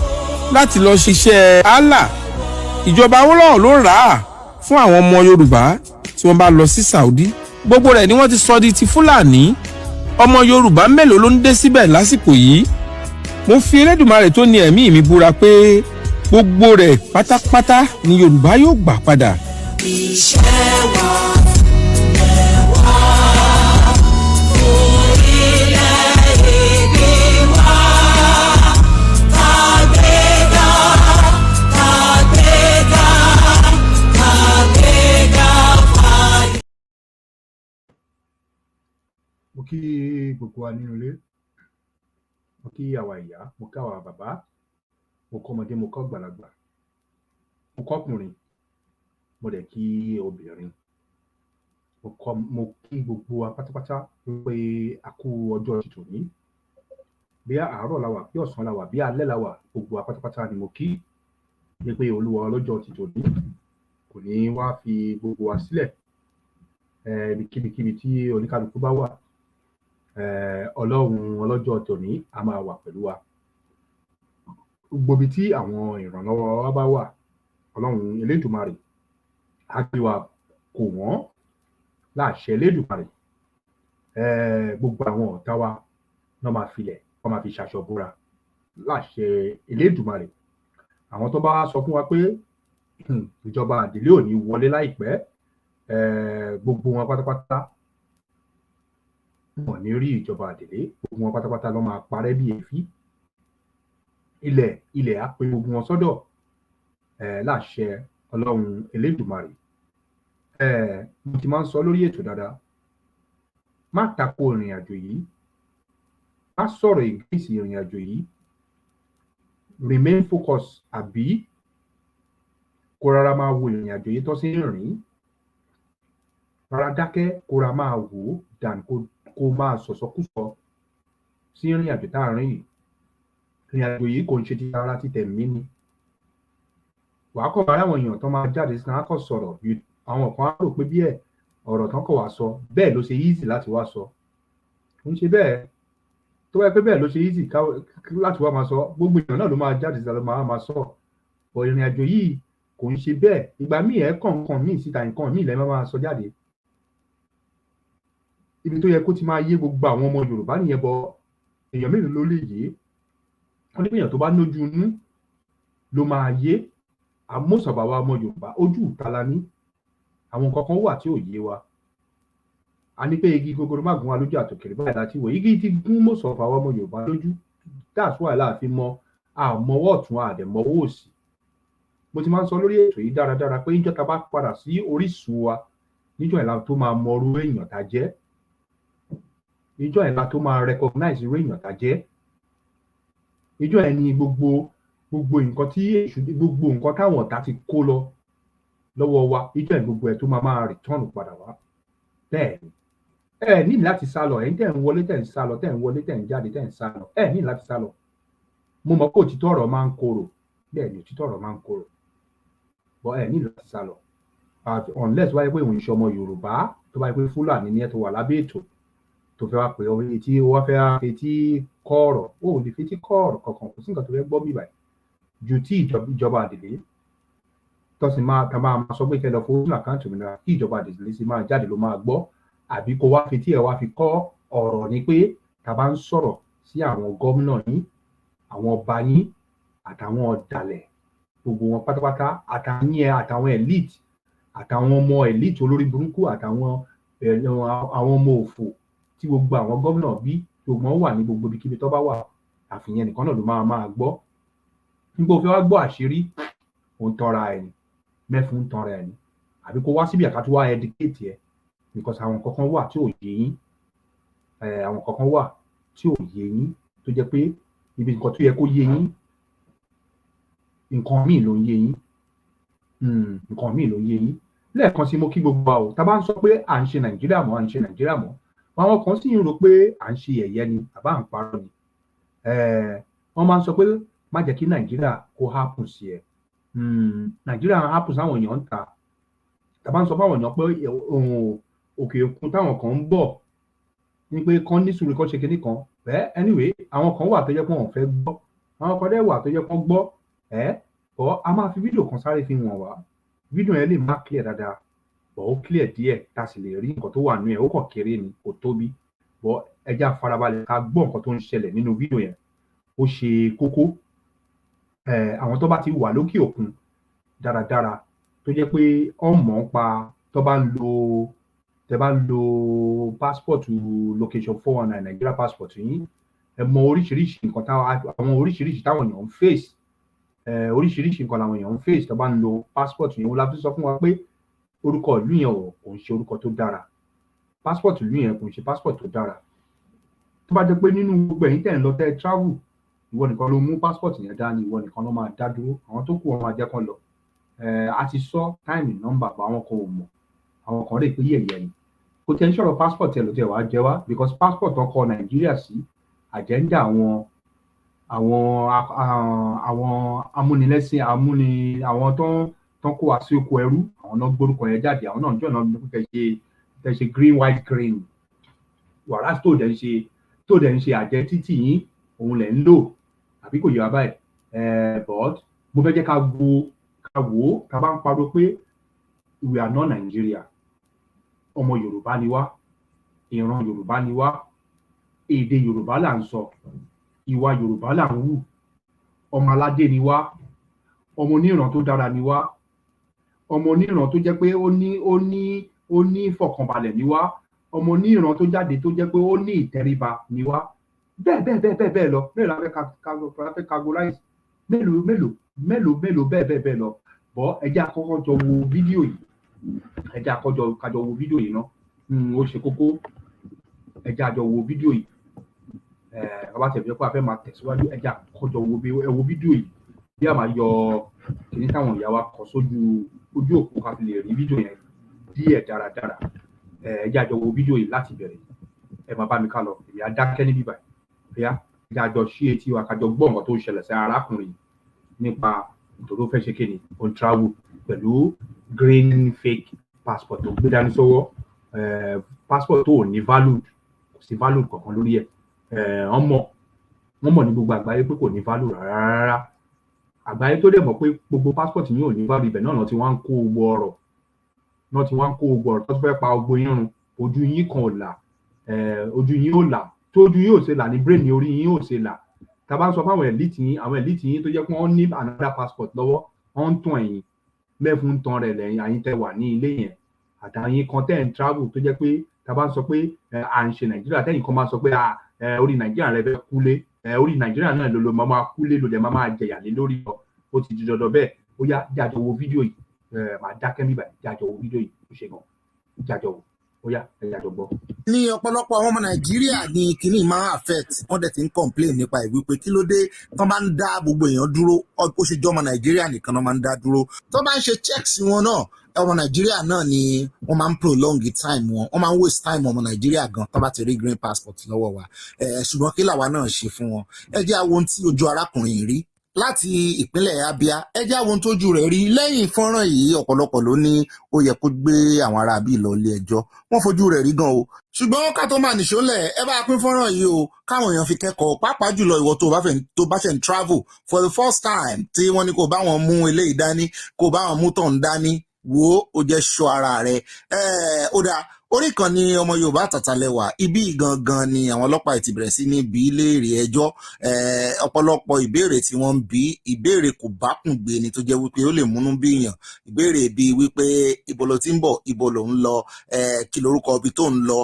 láti lọ ṣiṣẹ́ Allah ìjọba Awólọ́wọ̀ ló rà á fún àwọn ọmọ Yorùbá tí wọ́n bá lọ sí Saudi. Gbogbo rẹ̀ ni wọ́n ti sọ di ti Fúlàní. Ọmọ Yorùbá mélòó ló ń dé síbẹ̀ lásìkò yìí? Mo fi Elédùmarè tó ní ẹ̀mí mi búra pé gbogbo rẹ̀ pátápátá ni Yorùbá yóò gbà padà. Iṣẹ́ wa lẹ́wà orílẹ̀-èdè wa kàgbéga kàgbéga kàgbéga fàyè. Mo kí gbogbo wa nínú ilé, mo kí àwa ìyá, mo kí àwa bàbá, mo kọ́ ọmọdé, mo kọ́ àgbàlagbà, mo kọ́kùnrin, mo dẹ̀ kí obìnrin, mo kí gbogbo wa pátápátá pé a kú ọjọ́ ti tòní. Bí àárọ̀ la wà, bí ọ̀sán la wà, bí alẹ́ la wà, gbogbo wa pátápátá ni mo kí pé Olúwa ọlọ́jọ́ ti tòní kò ní wá fi gbogbo wa sílẹ̀. Ibikíbi tí oníkálukú bá wà, Ọlọ́run ọlọ́jọ́ tòní a máa wà pẹ̀lú wa. Gbogbo ibi tí àwọn ìrànlọ́wọ́ wa bá wà, Ọlọ́run Elédùmarè á gbé wa kò wọ́n láṣẹ Elédùmarè. Gbogbo àwọn ọ̀tá wa náà máa filẹ̀, wọ́n máa fi ṣaṣọ búra láṣẹ Elédùmarè. Àwọn tó bá sọ fún wa pé ìjọba àdílé ò ní wọlé láìpẹ́, gbogbo wọn pátápátá wọn ní rí ìjọba àdílé, gbogbo wọn pátápátá ló máa parẹ́ bí èéfín. Ilẹ̀ á pe gbogbo wọn sọ́dọ̀ láṣẹ Ọlọ́run Elédùmarè. Mo ti máa ń sọ lórí ètò dáadáa, má tako ìrìn àjò yìí, má sọ̀rọ̀ ìgbésí ìrìn àjò yìí, remain focus, àbí kó rárá máa wo ìrìn àjò yìí tó sí rìn, rárá dákẹ́ kó rárá máa wò ó dàn kó máa sọ̀sọ́kùsọ sí ìrìn àjò tá à ń rìn yìí. Ìrìn àjò yìí kò ń ṣe ti ara ti tẹ̀mí ni. Wàá kọ́ ara àwọn èèyàn tó máa jáde sí náà kọ́ sọ̀rọ̀, àwọn kan á rò pé bí ọ̀rọ̀ tán kọ̀ wá sọ bẹ́ẹ̀ ló ṣe easy láti wá sọ. Kò ń ṣe bẹ́ẹ̀. Tó bá yẹ pé bẹ́ẹ̀ ló ṣe easy láti wá máa sọ, gbogbo èèyàn náà ló máa jáde sí ló máa sọ. Bọ̀ ìrìn àjò yìí kò ń ṣe bẹ́ẹ̀. Ìgbà míì kọ̀ọ̀kan míì síta nǹkan míì lẹ́ máa sọ jáde. Ibi tó yẹ kó ti máa yé gbogbo àwọn ọmọ Yorùbá nìyẹn, bọ̀ èèyàn mélòó ló lè yé? Wọ́n ní èèyàn tó bá lójú inú ló máa yé. Àmọ́sọ̀bà wa ọmọ Yorùbá ojú ìta la ní. Àwọn kankan wà tí ò yé wa. A ní pé igi gogoro má gún wa lójú àtòkèrè báyìí láti wò. Igi ti gún mọ́sọ̀bà wa ọmọ Yorùbá lójú. That's why láàfin mọ àmọ́wọ́ ọ̀tún àdẹ̀mọ́wọ́ òsì. Mo ti máa ń sọ lórí ètò yìí dáradára pé níjọ́ ta bá padà sí orísun wa, níjọ́ ìlà tó máa mọ irú èèyàn tá jẹ́, níjọ́ ìlà tó máa recognize irú èèyàn tá jẹ́, níjọ́ ẹni gbogbo nǹkan tí gbogbo nǹkan táwọn ọ̀tá ti kó lọ lọ́wọ́ wa, níjọ́ ẹ̀ gbogbo ẹ̀ tó máa return padà wá. Bẹ́ẹ̀ ni ní láti sá lọ, ẹ̀yin tẹ̀ ń wọlé tẹ̀ ń sá lọ, tẹ̀ ń wọlé tẹ̀ ń jáde tẹ̀ ń sá lọ, ní láti sá lọ. Mo mọ̀ pé òtítọ́ ọ̀rọ̀ máa ń korò, bẹ́ẹ̀ ni òtítọ́ ọ̀rọ̀ máa ń korò, bọ́ ní láti sá lọ. Unless wáyé pé òun ìṣe ọmọ Yorùbá tó bá yẹ pé Fúlàní ní ẹ̀ tó wà lábẹ́ ètò tó fẹ́ wá pé etí ó wá fẹ́ fetí kọ́ ọ̀rọ̀, ó lè fetí kọ́ ọ̀rọ̀ kankan, kò sí nǹkan tó fẹ́ gbọ́ bí báyìí ju tí ìjọba àdìlé tó sì máa tá máa sọ pé kẹ́ lọ fowó sínú àkáǹtì òmìnira kí ìjọba àdìsílẹ̀ sì máa jáde ló máa gbọ́ àbí kó wá fi tí ẹ wá fi kọ́ ọ̀rọ̀ ni pé tá bá ń sọ̀rọ̀ sí àwọn gómìnà yín àwọn ọba yín àtàwọn ọ̀dàlẹ̀ gbogbo wọn pátápátá àtàwọn elite àtàwọn ọmọ elite olórí burúkú àtàwọn àwọn ọmọ òfò tí gbogbo àwọn gómìnà bí gbogbo wọn wà ní gbogbo ibikíbi tó bá wà àfihàn nìkan náà ló máa gbọ́ nígbà òfin wá gbọ́ àṣírí òun tọ́ra ẹni mẹ́fún tọ́ra ẹni àbí kó wá síbi àkàtú wá educate ẹ because àwọn kankan wà tí ò yé yín àwọn kankan wà tí ò yé yín tó jẹ́ pé ibi nǹkan tó yẹ kó yé yín nǹkan míì ló ń yé yín nǹkan míì ló ń yé yín lẹ́ẹ̀kan sí mo kí gbogbo wa o tá bá ń sọ pé à ń ṣe nàìjíríà mọ́ àwọn kan sì ń rò pé à ń ṣe ẹ̀yẹ ni àbá à ń parọ́ ni wọ́n máa ń sọ pé má jẹ́ kí nàìjíríà kó happen sí ẹ nàìjíríà happen sáwọn èèyàn ń ta tá bá ń sọ fáwọn èèyàn pé òkè òkun táwọn kan ń bọ̀ ní pé kán ní sùúrù kán ṣe kinní kan anyway àwọn kan wà tó jẹ́ pé wọ́n fẹ́ gbọ́ àwọn kan dẹ̀ wà tó jẹ́ pé wọ́n gbọ́ ọ̀ a máa fi fídíò kan sáré fi wọ̀n wá fídíò yẹn lè má clear dáadáa bọ̀ ó clear díẹ̀ tá a sì lè rí nǹkan tó wà nínú ẹ̀ ó kàn kéré ni kò tóbi bọ̀ ẹ jẹ́ á farabalẹ̀ ká gbọ́ nǹkan tó ń ṣẹlẹ̀ nínú fídíò yẹn ó ṣe kókó àwọn tó bá ti wà lókè òkun dáradára tó jẹ́ pé wọ́n mọ̀ ń pa tó bá ń lo passport location 419 Nigeria passport yín ẹ mọ oríṣiríṣi nǹkan àwọn oríṣiríṣi táwọn èèyàn ń face oríṣiríṣi nǹkan làwọn èèyàn ń face tó bá ń lo passport yẹn wọ́n la fi sọ fún wa pé orúkọ ìlú yẹn kò ń ṣe orúkọ tó dára passport ìlú yẹn kò ń ṣe passport tó dára tó bá jẹ́ pé nínú gbogbo ẹ̀yin tẹ́ ń lọ tẹ́ travel ìwọ nìkan ló mú passport yẹn dání ìwọ nìkan ló máa dá dúró àwọn tó kù wọn máa jẹ́ kán lọ a ti sọ táìmì nọ́mbà bá àwọn kan ò mọ̀ àwọn kan rè pé yẹ̀yẹ̀ ni kò tẹ́ ń sọ̀rọ̀ passport ẹ̀ ló tẹ̀ wá jẹ́ wá because passport ọkọ̀ nàìjíríà sí agenda àwọn amúnilẹ́sìn àwọn tó ń kó wa sí oko ẹrú àwọn náà gbórúkọ yẹn jáde àwọn náà jọ̀nà tẹ̀ ṣe green white green wàrà tó dẹ̀ ń ṣe àjẹ títì yín òun lẹ̀ ń lò àbí kò yẹ wá báyìí but mo fẹ́ jẹ́ ká wò ó ká bá ń pariwo pé we are not Nigeria ọmọ Yorùbá ni wá ìran Yorùbá ni wá èdè Yorùbá là ń sọ ìwà Yorùbá là ń wù ọmọ aládé ni wá ọmọ oníran tó dára ni wá ọmọ oníran tó jẹ́ pé ó ní ìfọ̀kànbalẹ̀ ni wá ọmọ oníran tó jáde tó jẹ́ pé ó ní ìtẹríba ni wá bẹ́ẹ̀ lọ mélòó la fẹ́ categorize mélòó bẹ́ẹ̀ lọ bọ́ ẹ jẹ́ àkọ́kọ́ jọ wo fídíò yìí ẹ jẹ́ kájọ wo fídíò yìí náà ó ṣe kókó ẹ jẹ́ àjọ wo fídíò yìí ọba tẹ̀lé pé a fẹ́ máa tẹ̀síwájú ẹ jẹ́ àkọ́jọ wo fídíò yìí bí a máa yọ kìíní táwọn ìyá wa kọ sójú òpó ká fi lè rí fídíò yẹn díẹ̀ dáradára ẹ jẹ́ àjọ wo fídíò yìí láti bẹ̀rẹ̀ ẹ máa bá mi ká lọ èmi á dákẹ́ níbí báyìí bóyá ẹ jẹ́ àjọ sí etí wa kájọ gbọ́ nǹkan tó ń ṣẹlẹ̀ sí arákùnrin nípa nítorí ó fẹ́ ṣe kéde on travel pẹ̀lú green fake passport tó gbé dání sọ́wọ́ passport tó ò ní value kò sí value kankan lórí ẹ̀ wọ́n mọ̀ ní gbogbo àgbáyé pé kò ní value rárá àgbáyé tó dẹ̀ mọ̀ pé gbogbo passport yìí ò ní value ibẹ̀ náà ti wá ń kó gbogbo ọ̀rọ̀ tó fẹ́ pa gbogbo yín run ojú yín kan ò là ojú yín ò là tó ojú yín ò ṣe là ní brain ní orí yín ò ṣe là tá a bá ń sọ fún àwọn elite yín tó jẹ́ pé wọ́n ní another passport lọ́wọ́ wọ́n ń tàn ẹ̀yìn mẹ́fún ń tan rẹ̀ lẹ́yìn àyín tẹ́ wà ní ilé yẹn àtàyìn kan tẹ́ ń travel tó jẹ́ pé tá a bá ń sọ pé à ń ṣe nàìjíríà tẹ́yìn kan máa sọ pé orí nàìjíríà rẹ fẹ́ kúlé orí nàìjíríà náà ló máa kúlé ló dẹ̀ máa jẹ̀yà lé lórí ó ti di dandan bẹ́ẹ̀ ó yá jájọ wo fídíò yìí máa dákẹ́ mi báyìí jájọ wo fídíò yìí ó ṣe gan jájọ wo ó yá jájọ gbọ́. ní ọ̀pọ̀lọpọ̀ àwọn ọmọ nàìjíríà ní kínní máa affect wọ́n dẹ̀ ti ń complain nípa ìwé pé kí ló dé tó máa ń dá gbogbo èèyàn dúró ó ṣe jọ́ ọmọ nàìjíríà nìkan náà máa ń dá dúró tó bá ń ṣe checks wọn náà ọmọ nàìjíríà náà ni wọ́n máa ń prolong time wọ́n máa ń waste time ọmọ nàìjíríà gan tó bá ti rí green passport lọ́wọ́ wa ṣùgbọ́n kí làwa náà ṣe fún wọn ẹ jẹ́ àwọn tí ojú arákùnrin rí láti ìpínlẹ̀ Abia ẹ já wo ohun tójú rẹ̀ rí lẹ́yìn fọ́nrán yìí. Ọ̀pọ̀lọpọ̀ ló ní ó yẹ kó gbé àwọn ará bíi lọ ilé ẹjọ́, wọ́n fojú rẹ̀ rí gan o. Ṣùgbọ́n ká tó máa nìṣó lẹ̀, ẹ bá pín fọ́nrán yìí o káwọn èèyàn fi kẹ́kọ̀ọ́, pàápàá jùlọ ìwọ tó bá fẹ́ ń travel for the first time tí wọ́n ní kó bá wọn mú eléyìí dání, kó bá wọn mú tọ̀hún dání, wo ó jẹ́ ṣọ́ ara rẹ̀. Ó dáa, orí kan ni ọmọ Yorùbá Àtàtà lẹ́wà, ibi gangan ni àwọn ọlọ́pàá ti bẹ̀rẹ̀ sí ní bí léèrè ẹjọ́. Ọ̀pọ̀lọpọ̀ ìbéèrè tí wọ́n ń bí, ìbéèrè kò bákùn gbé ni tó jẹ́ wípé ó lè múnú bí èèyàn. Ìbéèrè bíi wípé ibo lo ti ń bọ̀, ibo lo ń lọ, kí lorúkọ ibi tó ń lọ,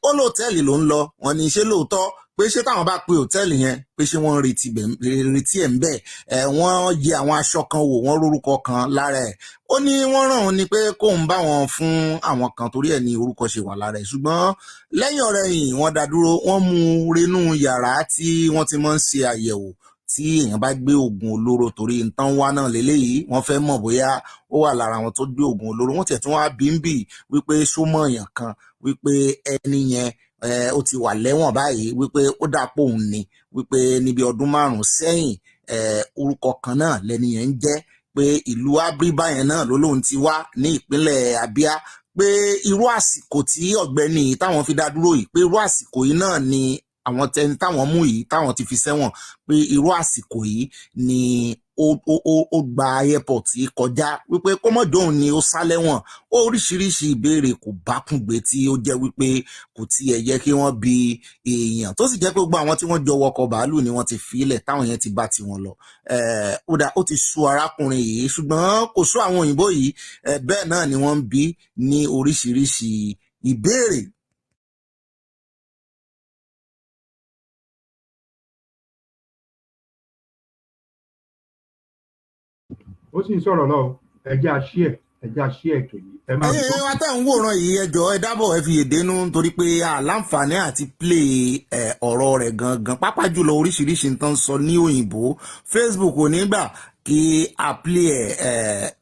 ó lóòtẹ́ẹ̀lì ló ń lọ, wọ́n ní ṣé lóòótọ́ pé ṣé táwọn bá pe òtẹ́ẹ̀lì yẹn pé ṣé wọ́n retí ẹ̀ ń bẹ̀. Wọ́n yẹ àwọn aṣọ kan wò, wọ́n rórúkọ kan lára ẹ̀. Ó ní wọ́n ràn án ni pé kóun bá wọn fún àwọn kan torí ẹ̀ ní orúkọ ṣe wà lára ẹ̀. Ṣùgbọ́n lẹ́yìn ọ̀rẹ̀yìn wọ́n dá dúró, wọ́n mú un renú yàrá tí wọ́n ti máa ń ṣe àyẹ̀wò tí èèyàn bá gbé oògùn olóró, torí nǹkan wá náà lélẹ́yìí, wọ́n fẹ́ mọ̀ bóyá ó wà lára àwọn tó gbé oògùn olóró. Wọ́n tiẹ̀ tún wá bí ń bì wípé ṣó mọ̀ èèyàn kan wípé ẹni yẹn ó ti wà lẹ́wọ̀n báyìí, wípé ó dàpọ̀ òun ni, wípé níbi ọdún 5 sẹ́yìn orúkọ kan náà lẹ́ni yẹn ń jẹ́, pé ìlú Abiriba yẹn náà ló lóun ti wá ní ìpínlẹ̀ Abia, pé irú àsìkò tí ọ̀gbẹ́ni táwọn fi dá dúró yìí, pé irú àsìkò yìí náà ni àwọn tẹni táwọn mú yìí táwọn ti fi sẹ́wọ̀n, pé irú àsìkò yìí ni ó gba airport yìí kọjá, wípé kó mọ̀ dóun ni ó sá lẹ́wọ̀n. Oríṣiríṣi ìbéèrè kò bákùngbé tí ó jẹ́ wípé kò tiẹ̀ yẹ kí wọ́n bi èèyàn, tó sì jẹ́ pé gbogbo àwọn tí wọ́n jọ wọkọ̀ bàálù ni wọ́n ti filẹ̀ táwọn yẹn ti bá tiwọn lọ. Ó ti sú arákùnrin yìí, ṣùgbọ́n kò sú àwọn òyìnbó yìí. Bẹ́ẹ̀ náà ni wọ́n ń bi ní oríṣiríṣi ìbéèrè. ó sì ń sọ̀rọ̀ lọ ẹjẹ́ àṣìẹ̀ ètò yìí. Ẹ̀yin wa tẹ́ ń wòran yìí, ẹ jọ̀ọ́ ẹ dábọ̀ ẹ fi èdénú, nítorí pé àláǹfààní àti play ọ̀rọ̀ rẹ̀ gangan, pàápàá jùlọ oríṣiríṣi nǹkan sọ ní òyìnbó. Facebook ò ní gbà kí a play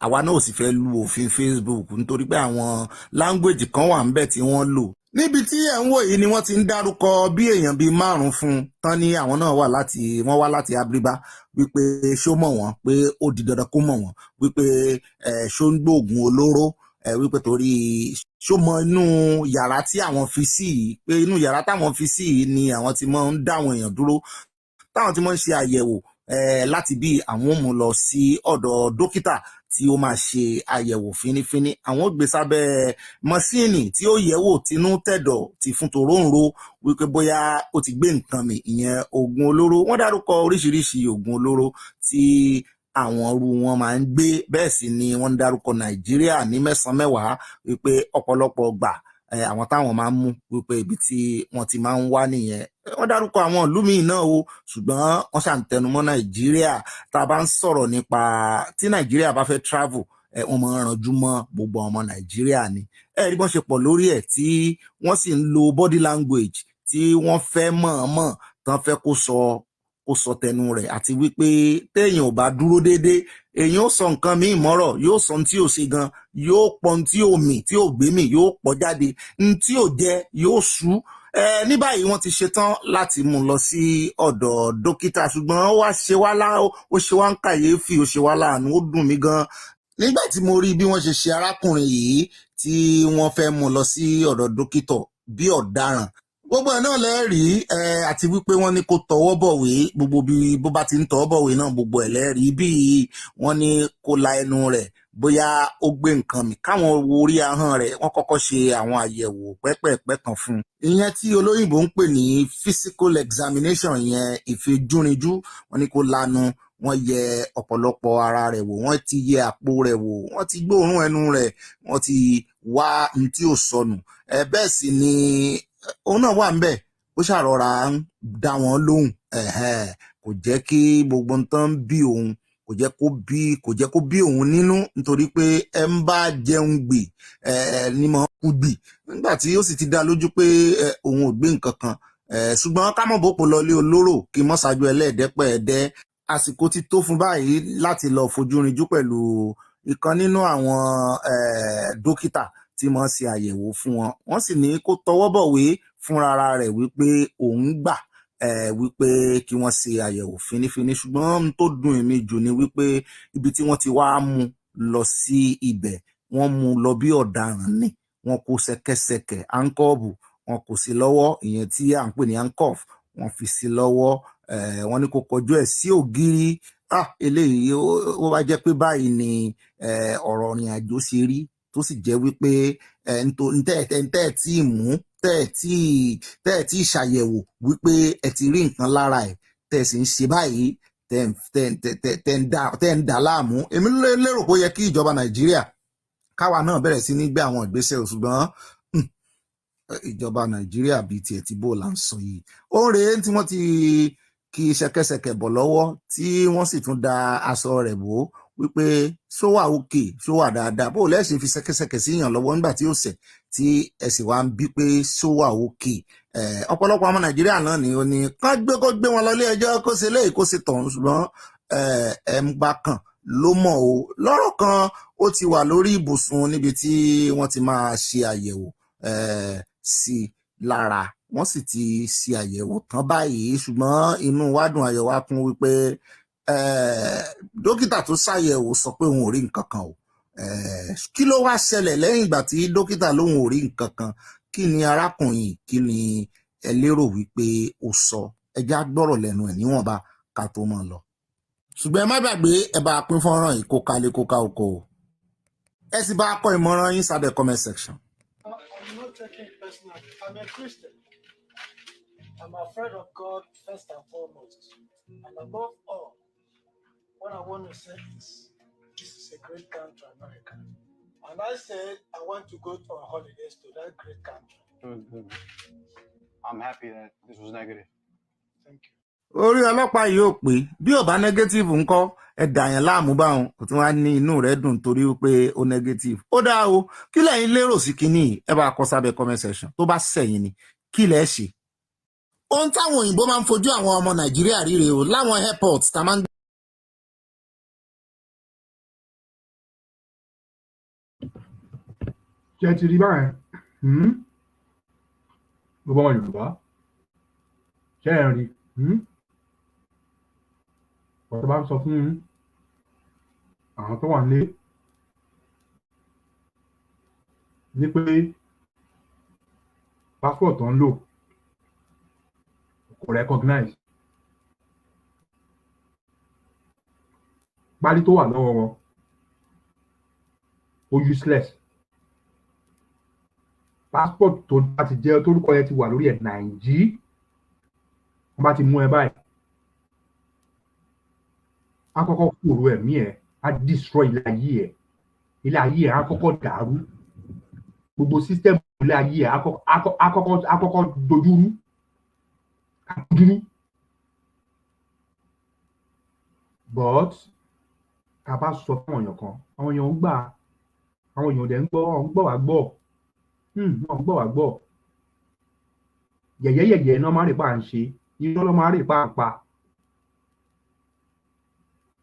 àwa náà ò sì fẹ́ lu òfin Facebook, nítorí pé àwọn language kan wà ńbẹ̀ tí wọ́n lò. Níbi tí ẹ̀ ń wò yìí ni wọ́n ti ń dárúkọ bí èèyàn bíi 5 fún tán ní àwọn náà wọ́n wá láti Abiriba, wípé ṣó mọ̀ wọ́n, pé ó di dandan kó mọ̀ wọ́n, wípé ṣó ń gbóògùn olóró, wípé torí ṣó mọ inú yàrá tí àwọn fi sí yìí, pé inú yàrá táwọn fi sí yìí ni àwọn ti máa ń dáwọn èèyàn dúró, táwọn ti máa ń ṣe àyẹ̀wò láti bí àwọn ò mú lọ sí ọ̀dọ̀ dókítà tí ó máa ṣe àyẹ̀wò fínífíní. Àwọn ò gbé sábẹ́ mọ́ṣíìnì tí ó yẹ̀wò tinú tẹ̀dọ̀ tí fún tòróǹro, wípé bóyá ó ti gbé nǹkan mì, ìyẹn oògùn olóró. Wọ́n dárúkọ oríṣiríṣi oògùn olóró tí àwọn irú wọn máa ń gbé. Bẹ́ẹ̀ sì ni wọ́n ń dárúkọ Nàìjíríà ní 9-10 wípé ọ̀pọ̀lọpọ̀ gbà àwọn táwọn máa ń mú, wípé ibi tí wọ́n ti máa ń wá nìyẹn. Wọ́n dárúkọ àwọn ìlú míì náà o, ṣùgbọ́n wọ́n ṣàǹtẹnumọ́ Nàìjíríà. Tá a bá ń sọ̀rọ̀ nípa tí Nàìjíríà bá fẹ́ travel, wọ́n máa ń ranjú mọ́ gbogbo ọmọ Nàìjíríà ni. Rí bọ́n ṣe pọ̀ lórí ẹ̀ tí wọ́n sì ń lo body language tí wọ́n fẹ́ mọ̀ọ́mọ̀ tán fẹ́ kó sọ tẹnu rẹ̀, àti wípé téèyàn ò bá dúró déédéé, èèyàn ó sọ nǹkan míì mọ́rọ̀, yóò sọ ohun tí ò ṣe gan, yóò pọ̀ ohun tí ò mì, tí ò gbé mì, yóò pọ̀ jáde, ohun tí ò jẹ yóò sú. Ní báyìí wọ́n ti ṣetán láti mú un lọ sí ọ̀dọ̀ dókítà, ṣùgbọ́n ó ṣe wá ń kàyéfì, ó ṣe wá láàánú, ó dùn mí gan nígbà tí mo rí bí wọ́n ṣe ṣe arákùnrin yìí tí wọ́n fẹ́ mú un lọ sí ọ̀dọ̀ dókítà bí ọ̀daràn. Gbogbo ẹ̀ náà lẹ́rìí, àti wípé wọ́n ní kó tọwọ́ bọ̀wé, gbogbo bí bó bá ti ń tọwọ́ bọ̀wé náà gbogbo ẹ̀ lẹ́rìí, bí wọ́n ní kó la ẹnu rẹ̀ bóyá ó gbé nǹkan mì, káwọn wo orí ahọ́n rẹ̀, wọ́n kọ́kọ́ ṣe àwọn àyẹ̀wò pẹ́pẹ̀pẹ́ kan fún un, ìyẹn tí olóyìnbó ń pè ní physical examination, ìyẹn ìfijúrinjú. Wọ́n ní kó lanu, wọ́n yẹ ọ̀pọ̀lọpọ̀ ara rẹ̀ wò, wọ́n ti yẹ àpò rẹ̀ wò, wọ́n ti gbóòórùn ẹnu rẹ̀, wọ́n ti wá ohun tí ò sọnù. Bẹ́ẹ̀ sì ni òun náà wà ńbẹ̀, ó ṣàrọra ń dá wọn lóhùn. Kò jẹ́ kí gbogbo nǹkan bí òun, kò jẹ́ kó bí òun nínú, nítorí pé ẹ ń bá jẹun gbì ní mọ̀ kú gbì, nígbà tí ó sì ti dá lójú pé òun ò gbé nǹkan kan. Ṣùgbọ́n ká mọ̀ bòpò lọlé olóró kí mọ́ṣáájú ẹlẹ́ẹ̀dẹ́pẹ̀ẹ́dẹ́. Àsìkò ti tó fún báyìí láti lọ fojú rinjú pẹ̀lú ìkan nínú àwọn dókítà tí wọ́n ṣe àyẹ̀wò fún wọn. Wọ́n sì ní kó tọwọ́ bọ̀wé fúnra rẹ̀ wípé òun gbà wípé kí wọ́n ṣe àyẹ̀wò fínífíní ṣùgbọ́n ohun tó dùn èmi jù ni wípé ibi tí wọ́n ti wá mú lọ sí ibẹ̀ wọ́n mú lọ bí ọ̀daràn ni wọ́n kó ṣẹ̀kẹ̀ṣẹ̀kẹ̀ ankọ́ọ̀bù wọn kò sí lọ́wọ́ ìyẹn tí à ń pè ní handcuff wọ́n fi sí lọ́wọ́ wọ́n ní kó kọjú ẹ̀ sí ògiri eléyìí ó wá jẹ́ pé báyìí ni ọ̀rọ̀ ìrìn àjò ṣe rí tó sì jẹ́ wípé ntẹ́ tí mú tẹ́ tí ṣàyẹ̀wò wípé ẹ ti rí nǹkan lára ẹ̀ tẹ́ sì ń ṣe báyìí tẹ́ ń dà láàmú èmi lérò pé ó yẹ kí ìjọba Nàìjíríà káwa náà bẹ̀rẹ̀ sí ní gbé àwọn ìgbésẹ̀ ṣùgbọ́n ìjọba Nàìjíríà bíi tiẹ̀ tí bó là ń sọ yìí ó ń rèé tí wọ́n ti kí ṣẹ̀kẹ̀ṣẹ̀kẹ̀ bọ̀ lọ́wọ́ tí wọ́n sì tún da aṣọ rẹ̀ bò wípé ṣówà òkè ṣówà dáadáa bó lẹ́sìn fi ṣẹ̀kẹ̀ṣẹ̀kẹ̀ sí yàn lọ́wọ́ nígbà tí ó ṣẹ̀ tí ẹ sì wá ń bí pé ṣówà òkè ọ̀pọ̀lọpọ̀ ọmọ Nàìjíríà náà ni ó ní kán kó gbé wọn lọ ilé ẹjọ́ kó ṣe léyìí kó ṣe tọ̀hún ṣùgbọ́n ẹ̀ ń gbà kàn ló mọ̀ o lọ́rọ̀ kan ó ti wà lórí ibùsùn níbi tí wọ́n ti máa ṣe àyẹ̀wò sí lára wọ́n sì ti ṣe àyẹ̀wò tán báyìí ṣùgbọ́n inú wa dùn ayọ̀ wa kún wípé dókítà tó ṣàyẹ̀wò sọ pé òun ò rí nǹkan kan o kí ló wá ṣẹlẹ̀ lẹ́yìn ìgbà tí dókítà lóun ò rí nǹkan kan kí ni arákùnrin kí ni ẹ lérò wípé ó sọ ẹjá gbọ́rọ̀ lẹ́nu ẹ̀ níwọ̀nba ká tó mọ̀ lọ ṣùgbọ́n ẹ má gbàgbé ẹ bá pín fọ́nrán yìí kó kalẹ̀ kó ká oko ẹ sì bá kọ ìmọ̀ràn yín sábẹ́ comment section. I'm not taking it personal. I'm a Christian. I'm afraid of God first and foremost. And above all, what I want to say is, this is a great country, America. And I said I want to go on holidays to that great country. Good. I'm happy that this was negative. Thank you. Orí ọlọ́pàá yìí ò pé bí ò bá negative ńkọ́ ẹ dà yẹn láàmú báwọn kò tún wá ní inú rẹ̀ dùn torí pé ó negative. Ó dáa o kí lẹ́yìn lérò sí kinní ẹ bá kọ sábẹ́ comment section tó bá sẹ́yìn ni kí lẹ́ ṣe. Ohun táwọn òyìnbó máa ń fojú àwọn ọmọ Nàìjíríà ríre o láwọn airport tá máa ń. Ṣé ti rí báyẹn gbogbo ọmọ Yorùbá ṣé ẹ rí ọ̀tọ̀ bá ń sọ fún àwọn tó wà nílé ní pé passport tó ń lò kò recognize pálí tó wà lọ́wọ́ wọn ó useless passport tó bá ti jẹ́ torúkọ yẹn ti wà lórí ẹ̀ Nàìjí wọ́n bá ti mú ẹ báyìí á kọ́kọ́ kúrò ẹ̀mí ẹ̀ á destroy ilé ayé ẹ̀ á kọ́kọ́ dàrú gbogbo system ilé ayé ẹ̀ á kọ́kọ́ dojúrú but ká bá sọ fún ọ̀yàn kan àwọn èèyàn ń gbà àwọn èèyàn dẹ̀ ń gbọ́ wá gbọ́ wọ́n gbọ́ wá gbọ́ yẹ̀yẹ́ náà máa rí pa à ń ṣe irọ́ ló máa rí pa à ń pa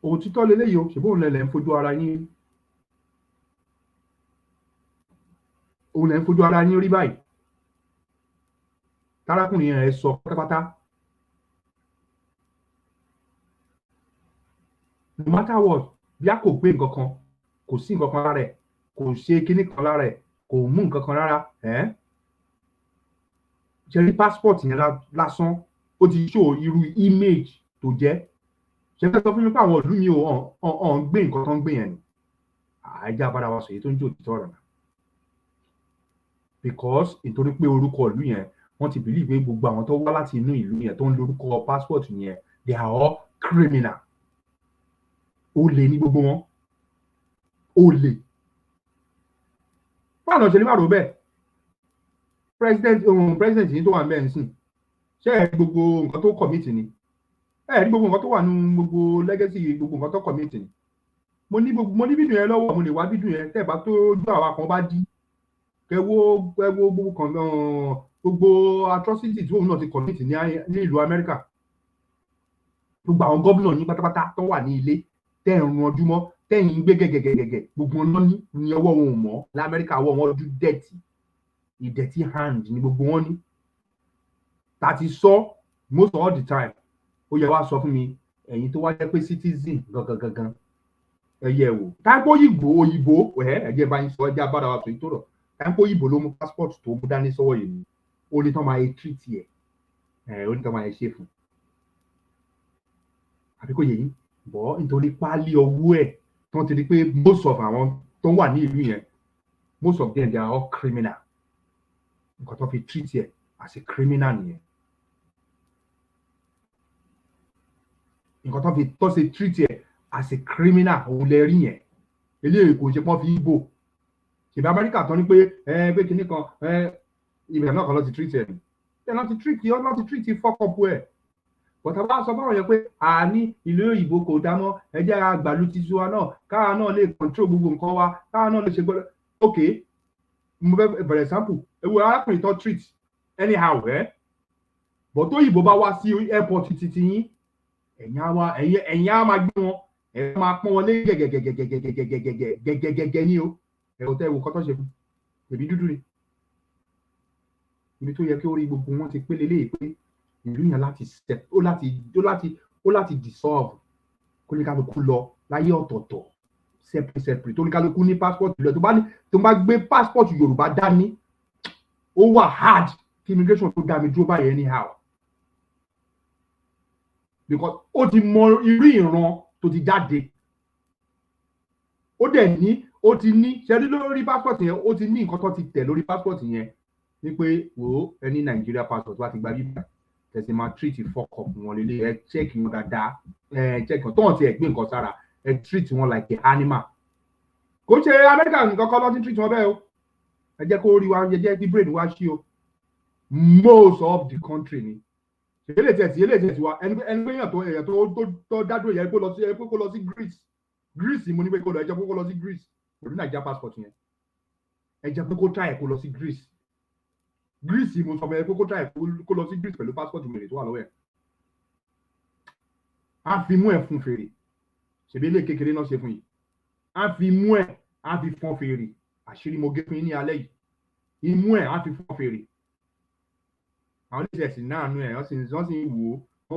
òtítọ́ leléyìí o ṣùgbọ́n òun lẹ̀ ń fojú ara yín rí báyìí tárákùnrin yẹn sọ pátápátá no matter what bí a kò gbé nǹkan kan kò sí nǹkan kan lára ẹ̀ kò ṣe kinní kan lára ẹ̀ kò mú nǹkan kan rárá ṣe rí passport yẹn lásán ó ti show irú image tó jẹ́ ṣe fẹ́ sọ fún mi pé àwọn ìlú mi ò ń gbé nǹkan tó ń gbé yẹn ni àìjá bára wa sọ èyí tó ń jò òtítọ́ rẹ̀ because nítorí pé orúkọ ìlú yẹn wọ́n ti believe pé gbogbo àwọn tó wá láti inú ìlú yẹn tó ń lórúkọ passport yẹn they are all criminal olè ní gbogbo wọn olè báwo ṣe ní má rò bẹ́ẹ̀ president yìí tó wà mẹ́rin sìn ṣé ẹ gbogbo nǹkan tó commit ni ẹ rí gbogbo nǹkan tó wà nínú gbogbo legacy gbogbo nǹkan tó commit ni mo ní fídíò yẹn lọ́wọ́ mo lè wá fídíò yẹn tẹ́ bá tó ojú àwa kan bá dí kẹwo gbogbo kan gbogbo atrocity tí òun náà ti commit ní ìlú Amẹ́ríkà gbogbo àwọn gómìnà ní pátápátá tó wà ní ilé tẹ́ ń rún ọdún mọ́ tẹ́yìn gbé gẹ́gẹ́gẹ́gẹ́ gbogbo wọn ní ọwọ́ wọn ò mọ́ lamẹ́ríkà ọwọ́ wọn dún dẹ̀tì ìdẹ̀tí hand ní gbogbo wọn ní tàti sọ most all the time ó yẹ wá sọ fún mi ẹ̀yin tó wá jẹ́ pé citizen gangan ẹ yẹ̀ wò táìpọ̀ òyìnbó ẹ̀jẹ̀ bá yín sọ ẹjẹ́ abára wa sọ yìí tó rọ̀ táìpọ̀ òyìnbó ló mú passport tó mú dání sọ́wọ́ yìí ó ní tán máa yẹ treat yẹ ó ní tán máa yẹ ṣe fún àbí kò yẹ yín bọ́ nítorí páálí ọwọ́ ẹ̀ tán ti di pé most of àwọn tó wà ní ìlú yẹn most of them they are all criminal nǹkan tó fi treat yẹ as a criminal nìyẹn nǹkan tó ṣe treat yẹ as a criminal òun lè rí yẹn eléyìí kò ṣe pọ́n fi bò ṣèbí Amẹ́ríkà tán ní pé kinní kan ibẹ̀ náà kan lọ ti treat yẹ ni ẹ̀ lọ́ ti treat fọ́kọ̀pù ẹ̀ bọ̀tà bá sọ báwọn yẹn pé àní ìlú òyìnbó kò dá mọ́ ẹ jẹ́ àgbàlú ti tiwa náà káwa náà lè control gbogbo nǹkan wa káwa náà lè ṣe gbọ́dọ̀ ok mo fẹ́ for example ewu arákùnrin tó treat anyhow bọ̀ tó òyìnbó bá wá sí airport títí yín ẹ̀yin á máa gbé wọn ẹ̀ máa pọ́n wọn lé gẹ́gẹ́gẹ́gẹ́gẹ́gẹ́gẹ́gẹ́gẹ́ ní o ẹ̀rọ tẹ́ ewu kọ́ tó ṣe fún èbí dúdú ni ibi tó yẹ kí ó rí gbogbo wọn ti pélé léyìí pé ìlú yẹn láti dissolve kó ní kálukú lọ láyé ọ̀tọ̀ọ̀tọ̀ separate tó ní kálukú ní passport rẹ̀ tó bá gbé passport Yorùbá dání ó wà hard kí immigration tó dá mi dúró báyìí anyhow because ó ti mọ irú ìran tó ti jáde ó ti ní ṣẹ́rí lórí passport yẹn ó ti ní nǹkan tó ti tẹ̀ lórí passport yẹn ní pé wò ó ẹni Nàìjíríà passport wá ti gba bíbá tẹ̀sí máa treat fuck up wọn lélẹ̀ ẹ check wọn dáadáa check wọn tóun ti ẹ̀ gbé nǹkan sára ẹ treat wọn like a animal kò ṣe Amẹ́ríkà nǹkan kọ́ lọ́ọ́ ti treat wọn bẹ́ẹ̀ o ẹ jẹ́ kó rí wa ẹ jẹ́ kí brain wa ṣí o most of the country ni eléyìí tẹ̀sí wa ẹni pé èèyàn tó dádúró yẹn kó lọ sí Greece mo ní pé kó lọ ẹ jẹ́ kó lọ sí Greece pẹ̀lú Nàìjíríà passport yẹn ẹ jẹ́ pé kó try kó lọ sí Greece mo sọ fún ẹ pé kó try kó lọ sí Greece pẹ̀lú passport mèrè tó wà lọ́wọ́ ẹ̀ á fi mú ẹ̀ fún fèrè ṣèbí ilé kékeré náà ṣe fún yìí á fi mú ẹ̀ á fi fọ́n fèrè àṣírí mo gé fún yín ní alẹ́ yìí imú ẹ̀ á fi fọ́n fèrè àwọn oníṣẹ́ ẹ̀sìn náà nú ẹ̀ wọ́n sì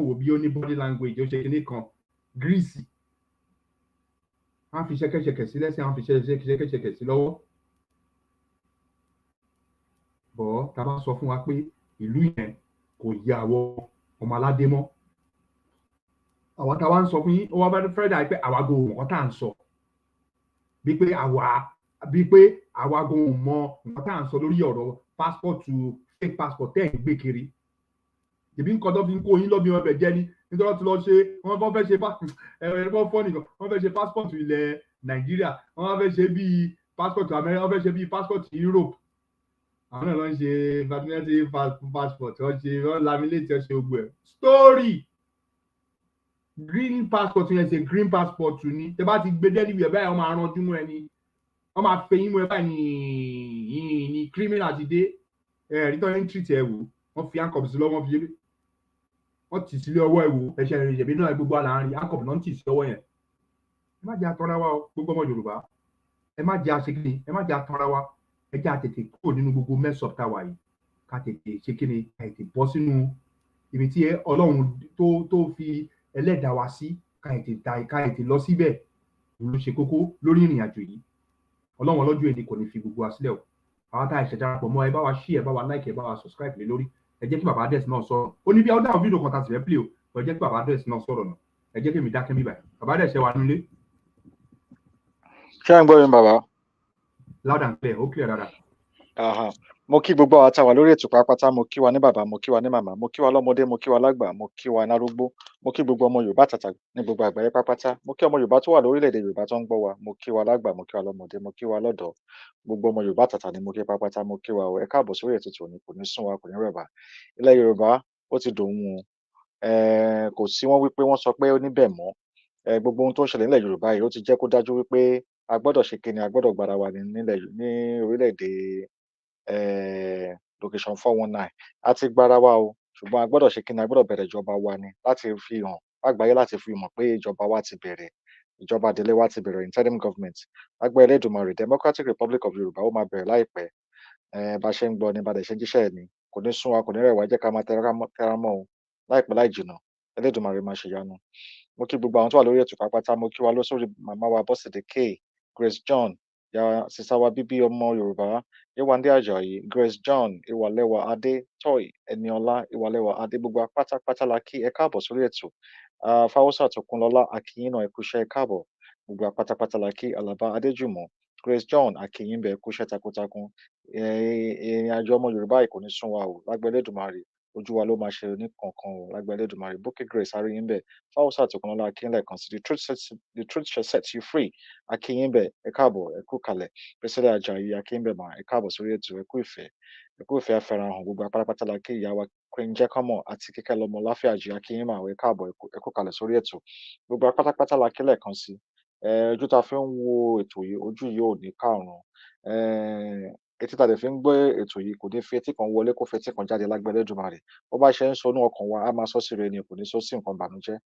wò bí ó ní body language ó ṣe kíní kan Greece á fi ṣẹ̀kẹ̀ṣẹ̀kẹ̀ sí lẹ́sẹ̀ á fi ṣẹ̀kẹ̀ṣẹ̀kẹ̀ sí lọ́wọ́ bọ̀ tá a bá sọ fún wa pé ìlú yẹn kò yẹ àwọ ọmọ aládé mọ́ àwọn táwa ń sọ fún yín ó wá fẹ́ dà pé àwa go nǹkan tá à ń sọ bíi pé àwa go mọ nǹkan tá à ń sọ lórí ọ̀rọ̀ fake passport tẹ́ ẹ̀ ń gbé kiri ìbí nǹkan tó fi ń kó yín lọ́bí wọn bẹ̀ jẹ́ ní nítorí wọ́n ti lọ ṣe wọ́n fẹ́ ṣe passport ilẹ̀ Nàìjíríà wọ́n fẹ́ ṣe bíi passport Amẹ́ríkà wọ́n fẹ́ ṣe bíi passport Europe àwọn náà ló ń ṣe paternity passport wọ́n laminate wọ́n ṣe gbogbo ẹ̀ story green passport yẹn ṣe green passport ni tẹ bá ti gbé dẹ́ni ìwé báyìí wọ́n máa ranjú mọ́ ẹ ni wọ́n máa fẹ̀yìn mọ́ ẹ báyìí ní criminal ti dé return entry tẹ wò wọ́n fi handcuff sí lọ́wọ́ wọ́n tì sílé ọwọ́ ẹ̀ wò ẹ̀ṣẹ̀ rẹ̀ ìṣẹ̀bí náà gbogbo àlàárín handcuff náà ń tì sí ọwọ́ yẹn ẹ má jẹ́ àtọ́ra wa gbogbo ọmọ Yorùbá ẹ má jẹ́ àṣekínni ẹ má jẹ́ àtọ́ra wa ẹ jẹ́ àtètè kúrò nínú gbogbo mess-up tá a wà yìí ká tètè ṣe kíni ká tètè bọ́ sínú ibi tí Ọlọ́run tó fi ẹlẹ́dàá wa sí ká tètè lọ síbẹ̀ ló ṣe kókó lórí ìrìn àjò yìí Ọlọ́run ọlọ́jọ́ èdè kò ní fi gbogbo wa sílẹ̀ o àwọn tá a ṣẹ̀dá pọ̀ mọ́ ẹ bá wa share ẹ bá wa like ẹ bá wa subscribe lé lórí ẹ jẹ́ kí bàbá adẹ́sì náà sọ̀rọ̀ ó ní bí ọdún àwọn fídíò kan tá a sì fẹ́ play o ẹ jẹ́ kí bàbá adẹ́sì náà sọ̀rọ̀ náà ẹ jẹ́ kí èmi dákẹ́ mi báyìí bàbá adẹ́sì wà nílé. ṣé à ń gbọ́ mi bàbá. loud and clear ó clear dáadáa. mo kí gbogbo àwọn táwa lórí ètò pátápátá mo kí wa ní bàbá mo kí wa ní màmá mo kí wa lọ́mọdé mo kí wa lágbà mo kí wa nárúgbó mo kí gbogbo ọmọ Yorùbá tàtà ní gbogbo àgbáyé pátápátá mo kí ọmọ Yorùbá tó wà lórílẹ̀-èdè Yorùbá tó ń gbọ́ wa mo kí wa lágbà mo kí wa lọ́mọdé mo kí wa lọ́dọ̀ gbogbo ọmọ Yorùbá tàtà ní mo kí pátápátá mo kí wa ẹ káàbọ̀ sórí ètò tòní kò ní sún wa kò ní rẹ̀bà ilẹ̀ Yorùbá ó ti dòun kò sí wọ́n wípé wọ́n sọ pé ó níbẹ̀ mọ́ gbogbo ohun tó ń ṣẹlẹ̀ nílẹ̀ Yorùbá yìí ó ti jẹ́ kó dájú wípé a gbọ́dọ̀ ṣe kíni a gbọ́dọ̀ gbára wa ní orílẹ̀-èdè location 419 a ti gbára wa o ṣùgbọ́n a gbọ́dọ̀ ṣe kíni a gbọ́dọ̀ bẹ̀rẹ̀ ìjọba wa ni láti fi hàn àgbáyé láti fi mọ̀ pé ìjọba wa ti bẹ̀rẹ̀ ìjọba Adele wa ti bẹ̀rẹ̀ interim government lágbára Elédùmarè Democratic Republic of Yorùbá ó máa bẹ̀rẹ̀ láìpẹ́ bá ṣe ń gbọ́ ni bá dẹ̀ ṣe ń jíṣẹ́ ni kò ní sún wa kò ní rẹ̀ wá jẹ́ ká máa tẹra mọ́ o láìpẹ́ láì jìnnà Elédùmarè máa ṣèyanu. Mo kí gbogbo àwọn tó wà lórí ètò pátápátá, mo kí wa lórí màmá wa Bọ́sẹ̀dé K, Grace John, ya sísá wa bíbí ọmọ Yorùbá, Yéwándé Àjàyí, Grace John, Ìwàlẹ́wà Adé, Toy, Ẹniọlá, Ìwàlẹ́wà Adé, gbogbo wa pátápátá la kí ẹ káàbọ̀ sórí ètò. Fáwọ́sà Tókunlọ́lá, a kí yín náà ẹ kú iṣẹ́, ẹ káàbọ̀. Gbogbo wa pátápátá la kí Àlàbá Adéjùmọ̀, Grace John, a kí yín bẹ́ẹ̀ ẹ kú iṣẹ́ takuntakun. Ìrìn àjò ọmọ Yorùbá yìí kò ní sún wa o, lágbára Elédùmarè, ojú wa ló máa ṣe oníkankan o, lágbára Elédùmarè. Bukky Grace, a rí yín bẹ́ẹ̀. Fáwọ́sà Tókunlọ́lá, a kí yín lẹ́ẹ̀kan sí. The truth shall set you free. A kí yín bẹ́ẹ̀ ẹ káàbọ̀, ẹ kú kalẹ̀. Bẹ́sẹ̀lẹ̀ Àjàyí, a kí yín bẹ́ẹ̀ mà ẹ káàbọ̀ sórí ètò, ẹ kú ìfẹ́. Ẹ kú ìfẹ́ afẹ́ràn gbogbo wa pátápátá la kí ìyá wa Queen Jẹ́kánmọ̀ àti Kíkẹ́ lọ́mọ Láfíàjì, a kí yín mà ẹ káàbọ̀, ẹ kú kalẹ̀ sórí ètò. Gbogbo wa pátápátá la kí lẹ́ẹ̀kan sí. Ojú ta fi ń wo ètò yìí, ojú yìí ò ní kárùn-ún. Etí ta dẹ̀ fi ń gbọ́ ètò yìí kò ní fi etí kan wọlé kó fi etí kan jáde lágbára Elédùmarè. Bó bá ṣe ń sọ inú ọkàn wa, a máa sọ sí ire ni, kò ní sọ sí nǹkan ìbànújẹ́.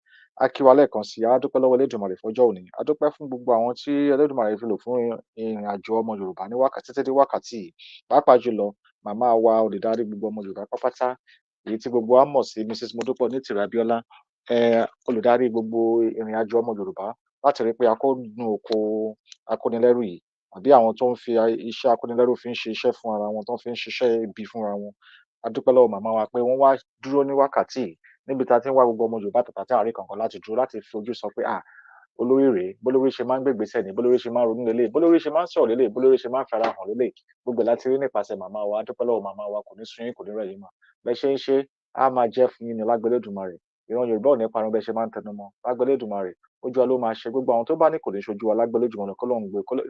A kí wa lẹ́ẹ̀kan sí, a dúpẹ́ lọ́wọ́ Elédùmarè fọ́jọ́ òní. A dúpẹ́ fún gbogbo àwọn tí Elédùmarè fi lò fún ìrìn àjò ọmọ Yorùbá ní wákàtí títí dé wákàtí yìí. Pàápàá jùlọ màmá wa olùdarí gbogbo ọmọ Yorùbá pátápátá, èyí tí gbogbo wa mọ̀ sí Mrs. Mudupeonitirimkoabiola, olùdarí gbogbo ìrìn àjò ọmọ Yorùbá láti rí pé akónú oko akónilẹ́rú yìí àbí àwọn tó ń fi iṣẹ́ akónilẹ́rú fi ń ṣe iṣẹ́ fún ara wọn, tó ń fi ń ṣiṣẹ́ ibi fúnra wọn. A dúpẹ́ lọ́wọ́ màmá wa pé wọ́n wá dúró ní wákàtí yìí níbi tá a ti ń wá gbogbo ọmọ Yorùbá tàtà tí àárín kankan láti dúró láti fi ojú sọ pé olórí rèé, bólórí ṣe máa ń gbégbèsè ní, bólórí ṣe máa ń ronú lélẹ̀, bólórí ṣe máa ń sọ̀rọ̀ lélẹ̀, bólórí ṣe máa ń fara hàn lélẹ̀. Gbogbo ẹ̀ láti rí nípasẹ̀ màmá wa. A dúpẹ́ lọ́wọ́ màmá wa, kò ní sú yín, kò ní rẹ̀ yín mà. Bẹ́ ṣe ń ṣe, á máa jẹ́ fún yín ní lágbára Elédùmarè. Ìran Yorùbá ò ní parun bẹ́ ṣe máa ń tẹnu mọ́. Lágbára Elédùmarè, ojú wa ló máa ṣe. Gbogbo àwọn tó bá ní kò ní ṣojú wa lágbára Elédùmarè,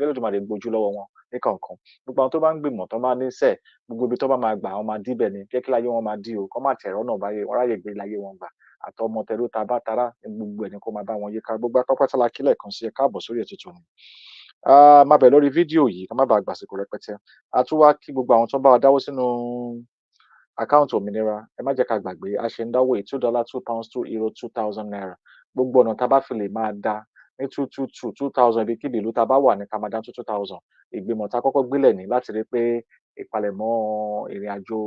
Elédùmarè gbójú lọ́wọ́ wọn ní kọ̀ọ̀kan. Gbogbo àwọn tó bá ń gbìmọ̀, tó bá ní sẹ̀, gbogbo ibi tó bá máa gbà, wọ́n máa dí bẹ̀ ni. Jẹ́ kí láyé wọn máa dí o, kọ́ má tẹ̀ rọ́nà báyé, wọ́n ráyè gbé láyé wọn gbà. Àtọmọ tẹrú tabá tará, gbogbo ẹ̀ ni kó máa bá wọn yíká. Gbogbo pátápátá la kí lẹ́ẹ̀kan sí, ẹ káàbọ̀ sórí ètò tòní. Máa bẹ̀rẹ̀ lórí fídíò yìí ká má bàa gbàsìkò rẹpẹtẹ. A tún wá kí gbogbo àwọn tó ń bá wa dáwó sínú àkáǹtì òmìnira. Ẹ má jẹ́ ká gbàgbé, a ṣe ń dáwó $2, £2, €2, 2,000 naira. Gbogbo ọ̀nà tá a bá fi lè máa dá ní 2,000 ibikíbi ìlú tá a bá wà ní ká máa dá 2,000. Ìgbìmọ̀ tá a kọ́kọ́ gbélẹ̀ ní láti rí pé ìpalẹ̀mọ́ ìrìn àjò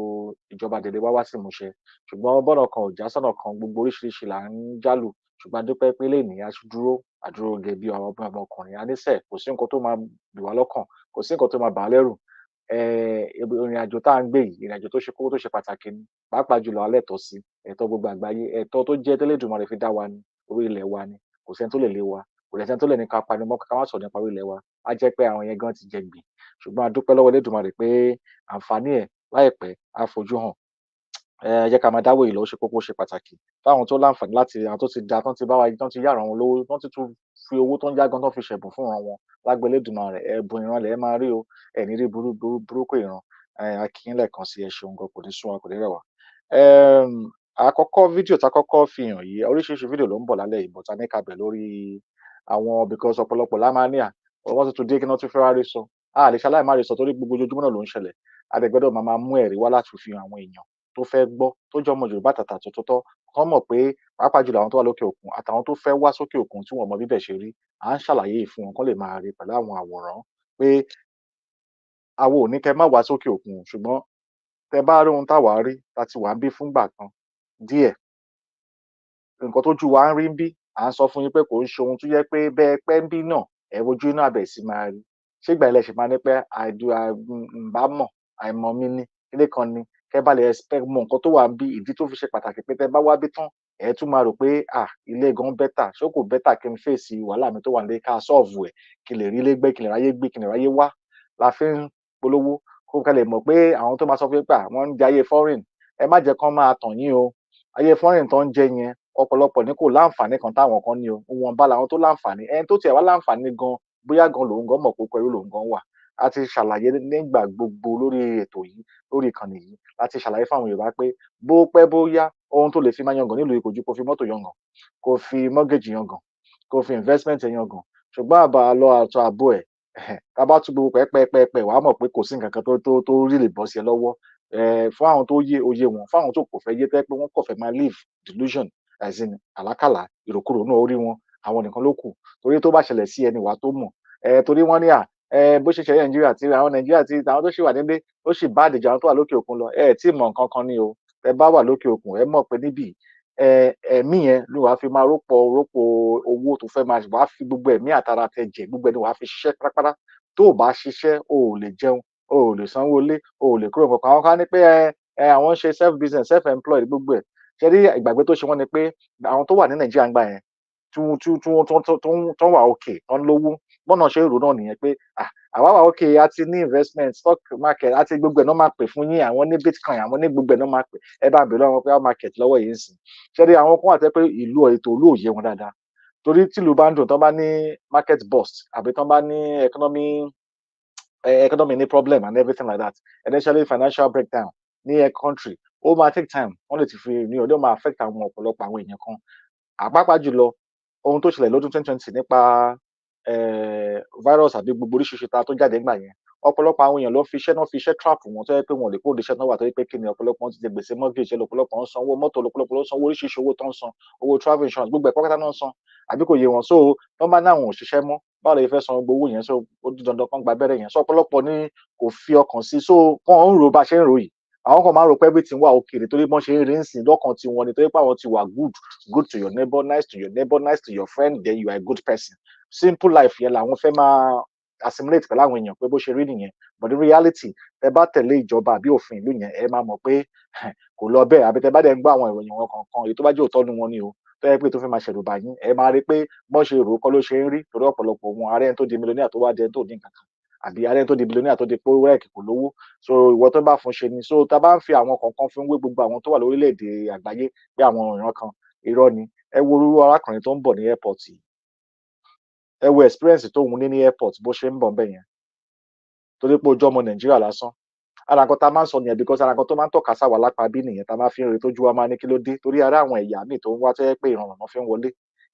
ìjọba Adele wá sí ìmúṣẹ. Ṣùgbọ́n bọ́nà kan ò já sọ́nà kan, gbogbo oríṣiríṣi là ń jálù. Ṣùgbọ́n a dúpẹ́ pé lénìí a àdúró gẹ́gẹ́ bí àwọn ọmọkùnrin. A ní sẹ̀, kò sí nǹkan tó máa bì wá lọ́kàn, kò sí nǹkan tó máa bà á lẹ́rù. Ìrìn àjò tá à ń gbé yìí, ìrìn àjò tó ṣe kókó, tó ṣe pàtàkì ni. Pàápàá jùlọ a lẹ́tọ̀ọ́ sí, ẹ̀tọ́ gbogbo àgbáyé, ẹ̀tọ́ tó jẹ́ tẹ́lẹ̀dùmarè fi dá wa ni, orí ilẹ̀ wa ni. Kò sẹ́ni tó lè lé wa, kò dẹ̀ sẹ́ni tó lè ní ká panimọ́ ká má sọ̀rọ̀ nípa orí ilẹ̀ wa. A jẹ́ pé àwọn yẹn gan ti jẹ gbìn. Ṣùgbọ́n a dúpẹ́ lọ́wọ́ Elédùmarè pé àǹfààní ẹ̀ láìpẹ́ á fojú hàn. Ẹ jẹ́ ká máa dáwó yìí lọ, ó ṣe kókó, ó ṣe pàtàkì. Fáwọn tó láǹfààní láti àwọn tó ti dá, tán ti bá wa, tán ti yá ràn wọ́n lówó, tán ti tún fi owó tó ń yá gan tán fi ṣẹ̀bùn fún wọn. Lágbára Elédùmarè, ẹ̀bùn ìran lẹ̀ ẹ máa rí o, ẹ ní rí burúkú ìran. A kí yín lẹ́ẹ̀kan sí, ẹ ṣeun gan, kò ní sú wa, kò ní rẹ̀ wá. Àkọ́kọ́ fídíò tá kọ́kọ́ fi hàn yìí, oríṣiríṣi fídíò ló ń bọ̀ lálẹ́ yìí, but a ní ká bẹ̀ lórí àwọn because ọ̀pọ̀lọpọ̀ lá máa ní wọ́n ti tún dé kí wọ́n tún fẹ́ wá rí sọ. A lè ṣaláì má rí sọ torí gbogbo ojoojúmọ́ náà ló ń ṣẹlẹ̀. A dẹ̀ gbọ́dọ̀ máa mú ẹ̀rí wá láti fi hàn àwọn èèyàn tó fẹ́ gbọ́, tó jẹ́ ọmọ Yorùbá tàtà tòótọ́, kán mọ̀ pé pàápàá jùlọ àwọn tó wà lókè òkun àtàwọn tó fẹ́ wá sókè òkun tí wọ́n mọ bí bẹ̀ ṣe rí, à ń ṣàlàyé yìí fún wọn kán lè máa rí pẹ̀lú àwọn àwòrán pé àwa ò ní kẹ́ má wá sókè òkun, ṣùgbọ́n tẹ bá rí ohun táwa rí tá ti wà ń bí fúngbà kan díẹ̀, nǹkan tójú wa ń rí ń bí, à ń sọ fún yín pé kò ń ṣe ohun tó jẹ́ pé bẹ́ẹ̀ pẹ́ ń bí náà ẹ wojú inú àbẹ̀ sí máa rí. Ṣé ìgbà ilẹ̀ ṣì máa ní pé ǹbá mọ̀, àìmọ̀ mi ni, kíní kan ni, kẹ́ bá lè expect mọ nǹkan tó wà ń bí, ìdí tó fi ṣe pàtàkì pé tẹ bá wá bí tán, ẹ tún máa rò pé ilé gan better, ṣé kò better kí n face wàhálà mi tó wà nílé ká solve ẹ̀, kí n lè rí ilé gbé, kí n lè ráyé gbé, kí n lè ráyé wá. La fi ń polówó kó kẹ́ lè mọ̀ pé àwọn tó máa sọ fún yín pé wọ́n ń jẹ ayé foreign, ẹ má jẹ́ kán máa tàn yín o. Ayé foreign tó ń jẹ yẹn, ọ̀pọ̀lọpọ̀ ní kò láǹfààní kan táwọn kan ní o. Ìwọ̀nba làwọn tó láǹfààní. Ẹni tó tiẹ̀ wá láǹfààní gan, bóyá gan lòun gan mọ̀ pé oko ẹrú lòun gan wà. A ti ṣàlàyé nígbà gbogbo lórí ètò yìí, lórí ìkànnì yìí, láti ṣàlàyé fún àwọn Yorùbá pé bó pẹ́ bóyá ohun tó lè fi máa yangàn nílùú yìí kò ju kó fi mọ́tò yangàn, kó fi mortgage yangàn, kó fi investment yangàn. Ṣùgbọ́n àbá lọ àtọ̀ àbọ̀ ẹ̀, tá bá tún gbogbo pẹ́pẹ́pẹ́ wàá mọ̀ pé kò sí nǹkan kan tó rí lè bọ́ sí ẹ lọ́wọ́. Fún àwọn tó yé oyé wọn, fún àwọn tó kò fẹ́ yé tẹ́ pé wọ́n kò fẹ́ máa live delusion as in àlákàlà ìròkúrò náà orí wọn, àwọn nìkan ló kù. Torí tó bá ṣẹlẹ̀ sí ẹni wàá tó mọ̀. Torí wọ́n ní bó ṣe ṣẹlẹ̀ Nàìjíríà tí àwọn Nàìjíríà tí àwọn tó ṣì wà nílé ó sì bá àdìjà àwọn tó wà lókè òkun lọ. Tí mọ̀ nǹkan kan ni o. Tẹ bá wà lókè òkun, ẹ mọ̀ pé níbí ẹ̀mí yẹn ló wàá fi máa rọ́pò owó tó fẹ́ máa wàá fi gbogbo ẹ̀mí àtara tẹ jẹ gbogbo ẹni wàá fi ṣiṣẹ́ pátápátá tó o bá ṣiṣẹ́ o ò lè jẹun o ò lè sanwó ilé o ò lè kúrò nǹkan àwọn kan ní pé àwọn ṣe self business self employed gbogbo ẹ̀ ṣe rí ìgbàgbé tó ṣe wọ́n ni pé àwọn tó wà ní Nàìjíríà ń gbà yẹn tó wà òkè tó ń lówó bọ́nà ṣe rò náà nìyẹn pé àwa wà òkè a ti ní investment stock market àti gbogbo ẹ̀ náà máa pè fún yín àwọn ní bitcoin àwọn ní gbogbo ẹ̀ náà máa pè ẹ bá bèèrè lọ́wọ́ pé how market lọ́wọ́ yìí ń sìn ṣe rí àwọn kan àti pé ìlú ètò olú òye wọn dáadáa torí tìlú bá ń dùn tán bá ní market bust àbí tán bá ní economy ní problem and everything like that essentially financial breakdown ní country ó máa take time wọ́n lè ti fi ní ọdún máa affect àwọn ọ̀pọ̀lọpọ̀ àwọn èèyàn kan àpapọ̀ jùlọ ohun tó ṣẹlẹ̀ lọ́dún 2020 nípa virus àbí gbogbo oríṣiríṣi ta tó jáde nígbà yẹn ọ̀pọ̀lọpọ̀ àwọn èèyàn ló fi iṣẹ́ trap wọn tó yẹ pé wọn lè kó iṣẹ́ náà wà tó yẹ pé kí ni ọ̀pọ̀lọpọ̀ wọn ti jẹ gbèsè mortgage ọ̀pọ̀lọpọ̀ ń san owó mọ́tò ọ̀pọ̀lọpọ̀ ló ń san owó oríṣiríṣi owó tó ń san owó travel insurance gbogbo ẹ̀kọ́ kẹta náà ń san àbí kò yé wọn so tó bá náà wọn ò ṣiṣẹ́ mọ́ báwo lè fẹ́ san gbogbo owó yẹn so ó di dandan kan gba abẹ́rẹ́ yẹn so ọ̀pọ̀lọpọ̀ ni kò fi ọkàn sí so wọn ń ro bá ṣe ń ro yìí àwọn kan máa ń rò pé everything wà òkèèrè torí bọ́n ṣe ń rí ń sìn lọ́kàn tí wọn ni torí pé àwọn ti wà good to your neighbor nice to your neighbor nice to your friend then you are a good person simple life yẹn làwọn fẹ́ máa assimilate pẹ̀lú àwọn èèyàn pé bó ṣe rí nìyẹn but in reality ẹ bá tẹ̀lé ìjọba àbí òfin ìlú yẹn ẹ máa mọ̀ pé kò lọ bẹ́ẹ̀ àbí tẹ bá dẹ̀ ń gbọ́ àwọn ìròyìn wọn kankan èyí tó bá jẹ́ òótọ́ nu wọn ni o tó yẹ pé tó fẹ́ máa ṣẹ̀rù bà yín ẹ máa rí pé bọ́n ṣe rò ó kọ́ ló ṣe ń rí torí ọ̀pọ̀lọpọ̀ wọn ààrẹ tó di mílíọ̀nìyà tó wá dé tó ní nǹkan kan àbí ààrẹ tó di bílíọ̀nìyà tó di pé rẹ́ẹ̀kì kò lówó so ìwọ tó bá fún ṣe ni so tá a bá ń fi àwọn kọ̀ọ̀kan fi ń wé gbogbo àwọn tó wà lórílẹ̀‐èdè àgbáyé pé àwọn ìran kan irọ́ ni ẹ wo orú arákùnrin tó ń bọ̀ ní airport yìí ẹ wo experience tó ń ní airport bó ṣe ń bọ̀ bẹ́ẹ̀ yẹn torí pé ojú ọmọ Nàìjíríà lásán ara nǹkan tá a máa ń sọ nìyẹn because ara nǹkan tó máa ń tọ́ka sáwà lápá bí nìyẹn tá a máa fi ń retí ojú wa máa ní kí ló dé torí ara àwọn ẹ̀yà míì tó ń wá tó yẹ pé ìrànlọ́wọ́ fi ń wọlé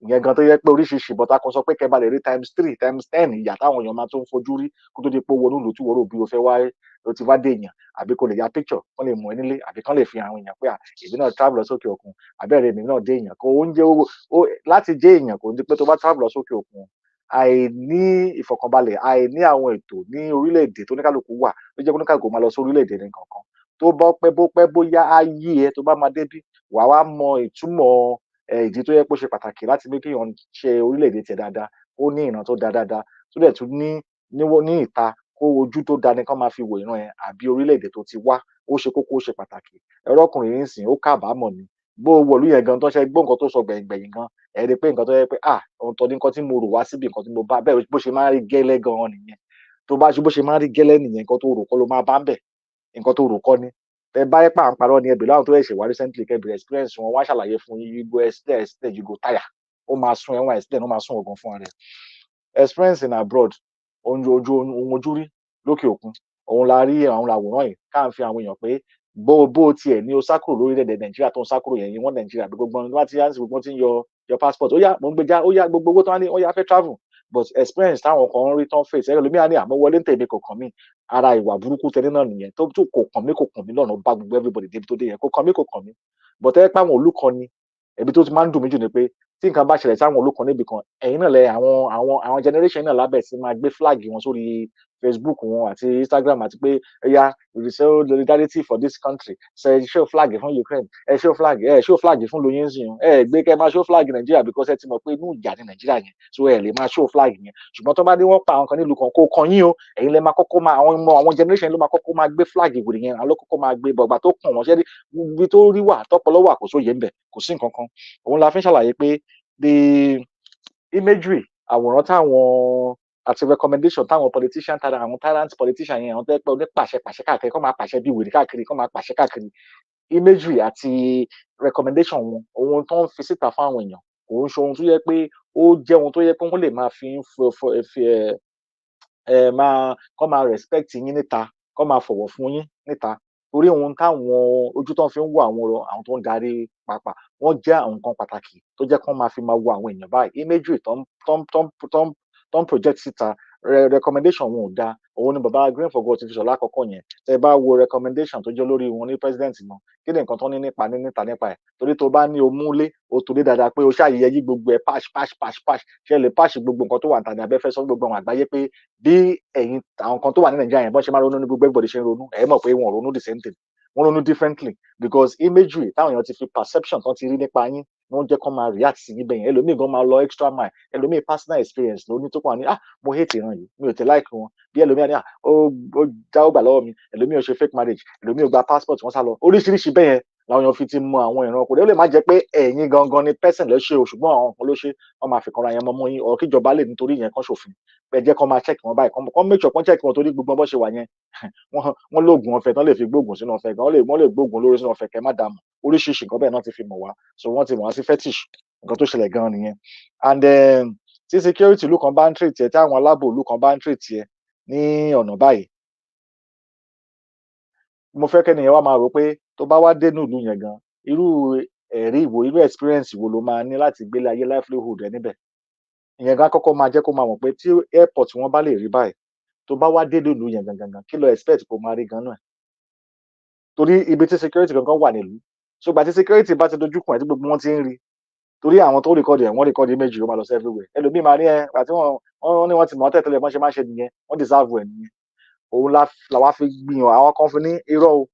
ìyẹn gan tó yẹ pé oríṣiríṣi bọ́tà kan sọ pé kẹ́ bá lè rí ×3 ×10 ìyà táwọn èèyàn máa tó ń fojú rí kó tó di pé wọnú ìlú tí wọ́n rò bí o fẹ́ wá ló ti wá dé èèyàn àbí kò lè ya picture kán lè mú ẹ nílé àbí kán lè fi àwọn èèyàn pé èmi náà travel lọ sókè òkun àbẹ́rẹ́ èmi náà dé èèyàn kó oúnjẹ láti jẹ́ èèyàn kò ní pé tó bá travel lọ sókè òkun àìní ìfọ̀kànbalẹ̀ àìní àwọn ètò ní orílẹ̀-èdè tó oníkálukú wà ló jẹ́ kó oníkálukú máa lọ sí orílẹ̀-èdè ní kankan tó bọ́ pẹ́ bóyá á yí ẹ tó bá máa débí wà wá mọ ìtumọ̀ ìdí tó yẹ pé ó ṣe pàtàkì láti bí kéèyàn ṣe orílẹ̀-èdè tiẹ̀ dáadáa ó ní ìran tó dáadáa tó dẹ̀ tún ní ìta kó ojú tó dáa ní kán máa fi wò ìran ẹ̀ àbí orílẹ̀-èdè tó ti wá ó ṣe kókó ó ṣe pàtàkì ẹ̀rọ ọkùnrin yìí ń sìn ó kábàámọ̀ ni bó wọ̀lú yẹn gan tó ṣe gbọ́ nǹkan tó sọ gbẹ̀yìn gan ẹ̀ rí pé nǹkan tó yẹ pé ohun tó ní nǹkan tí mo rò wá síbi nǹkan tí mo bá bẹ́ẹ̀ bó ṣe máa ń rí gẹ́lẹ́ gan nìyẹn tó bá ṣe bó ṣe máa ń rí gẹ́lẹ́ nìyẹn nǹkan tó rò kọ́ ló máa bá ń bẹ̀ nǹkan tó rò kọ́ ni tẹ bá yẹ pà ń parọ́ ni ẹbí láwọn tó ẹ̀ṣẹ̀ wá recently kẹbìrì experience wọn wá ṣàlàyé fún yín you go extend you go tire ó máa sún ẹ̀wọ̀n extend ó máa sún ọ̀gàn fún rẹ̀ experience in abroad ohun ojú rí lókè òkun òun la rí àwọn àwòrán yìí ká ń fi àwọn èèyàn pé bó tiẹ̀ ní o sá kúrò lórílẹ̀-èdè Nàìjíríà tó ń sá kúrò yẹn wọ́n Nàìjíríà gbogbo wọn láti yánsì gbogbo tí ń yọ passport ó yá mo ń gbèjà ó yá gbogbo owó tó wá ní ó yá fẹ́ travel but experience táwọn kan ń rí tán face ẹ̀rọ lómi àní àmọ́ wọlé ń tèmi kò kàn mí ara ìwà burúkú tẹni náà nìyẹn tó kò kàn mí lọ́nà bá gbogbo everybody débi tó dé yẹn kò kàn mí but ẹ pé àwọn olùkọ́ ni ẹbí tó ti máa ń dùn mí jù ni pé tí nǹkan bá ṣẹlẹ̀ sáwọn olùkọ́ níbi kan ẹ̀yin náà lẹ àwọn generation náà lábẹ́ sí máa gbé flag wọn sórí Facebook wọn àti Instagram àti pé ẹ̀yà solidarity for this country ṣe show flag fún Ukraine show flag fún lóyún sí yẹn gbé kẹ́ máa show flag Nàìjíríà because ẹ ti mọ̀ pé inú ìjà ní Nàìjíríà yẹn so ẹ lè máa show flag yẹn ṣùgbọ́n tó bá dé wọ́n pa àwọn kan nílùú kan kó kan yín o ẹ̀yin lẹ máa kọ́kọ́ máa àwọn generation ló máa kọ́kọ́ máa gbé flag ìwòrì yẹn àwọn ló kọ́kọ́ máa gbé bọ̀gbà tó kàn wọ́n ṣẹ́ ibi tó rí wà tọ́pọ̀lọ́ wà kò sóye ń bẹ̀ kò sí nǹkan kan òun la fi ń ṣàlàyé pé the imagery àwòrán táwọn àti recommendation táwọn politician tara àwọn tyrant politician yẹn àwọn tó yẹ pé onípàṣẹ káàkiri kọ́ máa pàṣẹ bí wèrè káàkiri kọ́ máa pàṣẹ káàkiri imagery àti recommendation wọn ohun tó ń fi síta fún àwọn èèyàn òun ṣe ohun tó yẹ pé ó jẹ́ ohun tó yẹ pé wọ́n lè máa fi máa respect yín níta kọ́ máa fọ̀wọ̀ fún yín níta torí ohun táwọn ojú tó ń fi ń wo àwọn tó ń darí pàápàá wọ́n jẹ́ àwọn nǹkan pàtàkì tó jẹ́ kí wọ́n máa fi máa wo àwọn èèyàn báyìí imagery tó ń project síta recommendation wọn ò dáa òun ni baba green for god ti fi sọ lákọ̀ọ́kọ́ yẹn tẹ bá wo recommendation tó jẹ́ lórí wọn ní president náà kí ni nǹkan tó ní níta ẹ̀ torí tó bá ní o múlé o tó lé dáadáa pé o ṣàyẹyẹ yí gbogbo ẹ̀ patch ṣe lè patch gbogbo nǹkan tó wà níta ní abẹ́fẹ́ sọ gbogbo àwọn àgbáyé pé bí ẹ̀yin àwọn kan tó wà ní Nàìjíríà yẹn bọ́n ṣe máa ronú ní gbogbo everybody ṣe ń ronú ẹ̀ mọ̀ pé wọn ò ronú the same thing wọ́n ronú differently because imagery táwọn èèyàn ti fi perception tán ti rí nípa yín wọ́n jẹ́ kó máa react sí yín bẹ́yẹn ẹlòmíì gan máa lọ extra mile ẹlòmíì personal experience ló ní tó kàn ní mo hate ìran yìí mi ò tẹ like wọn bí ẹlòmíì ní ó jáwọ́ gbà lọ́wọ́ mi ẹlòmíì ò ṣe fake marriage ẹlòmíì ò gba passport wọn sá lọ oríṣiríṣi bẹ́yẹn làwọn èèyàn fi ti mọ àwọn ìran kò dé ó lè má jẹ́ pé ẹ̀yin gangan ni person ló ṣe o ṣùgbọ́n àwọn kan ló ṣe wọ́n máa fi kanra yẹn mọ́ yín ọ̀rọ̀ kíjọba lè nítorí yẹn kan ṣòfin bẹ́ẹ̀ jẹ́ kó máa check wọn báyìí kó make sure kó check wọn torí gbogbo bó ṣe wà yẹn wọ́n lóògùn ọ̀fẹ́ tán lè fi gbóògùn sínú ọ̀fẹ́ gan wọ́n lè gbóògùn olóró sínú ọ̀fẹ́ kẹ́ má dààmú oríṣiríṣi nǹkan bẹ́ẹ̀ náà ti fi mọ̀ wá so wọ́n ti mọ̀ wá sí fetish nǹkan tó ṣẹlẹ̀ gan nìyẹn and tí security ìlú kan bá ń treat ẹ tí àwọn aláàbò ìlú kan bá ń treat ẹ ní ọ̀nà báyìí mo fẹ́ kẹ́niyẹn wá máa rò pé tó bá wá dénú ìlú yẹn gan irú ẹ̀rí ìwò irú experience wo ló máa ní láti gbélé ayé livelihood ẹ níbẹ̀ ìyẹn gan kọ́kọ́ máa jẹ́ kó máa mọ̀ pé tí airport wọn bá lè rí báyìí tó bá wá dénú ìlú yẹn gangan kí ló expect kó máa rí gan náà torí ibi tí security gangan wà nílùú so gbà tí security bá ti dojú kàn ẹ́ tí gbogbo wọn ti ń rí torí àwọn tó record ẹ̀ wọ́n record image ó máa lọ sí everywhere ẹlòmíì máa ní ẹ àti wọ́n ní wọ́n ti mọ̀ tẹ́tẹ́lẹ̀ wọ́n ṣe máa ṣe nìyẹn wọ́n deserve ẹ̀ nìyẹn òun làwa fi gbìyàn àwọn kan fi ní irọ́ o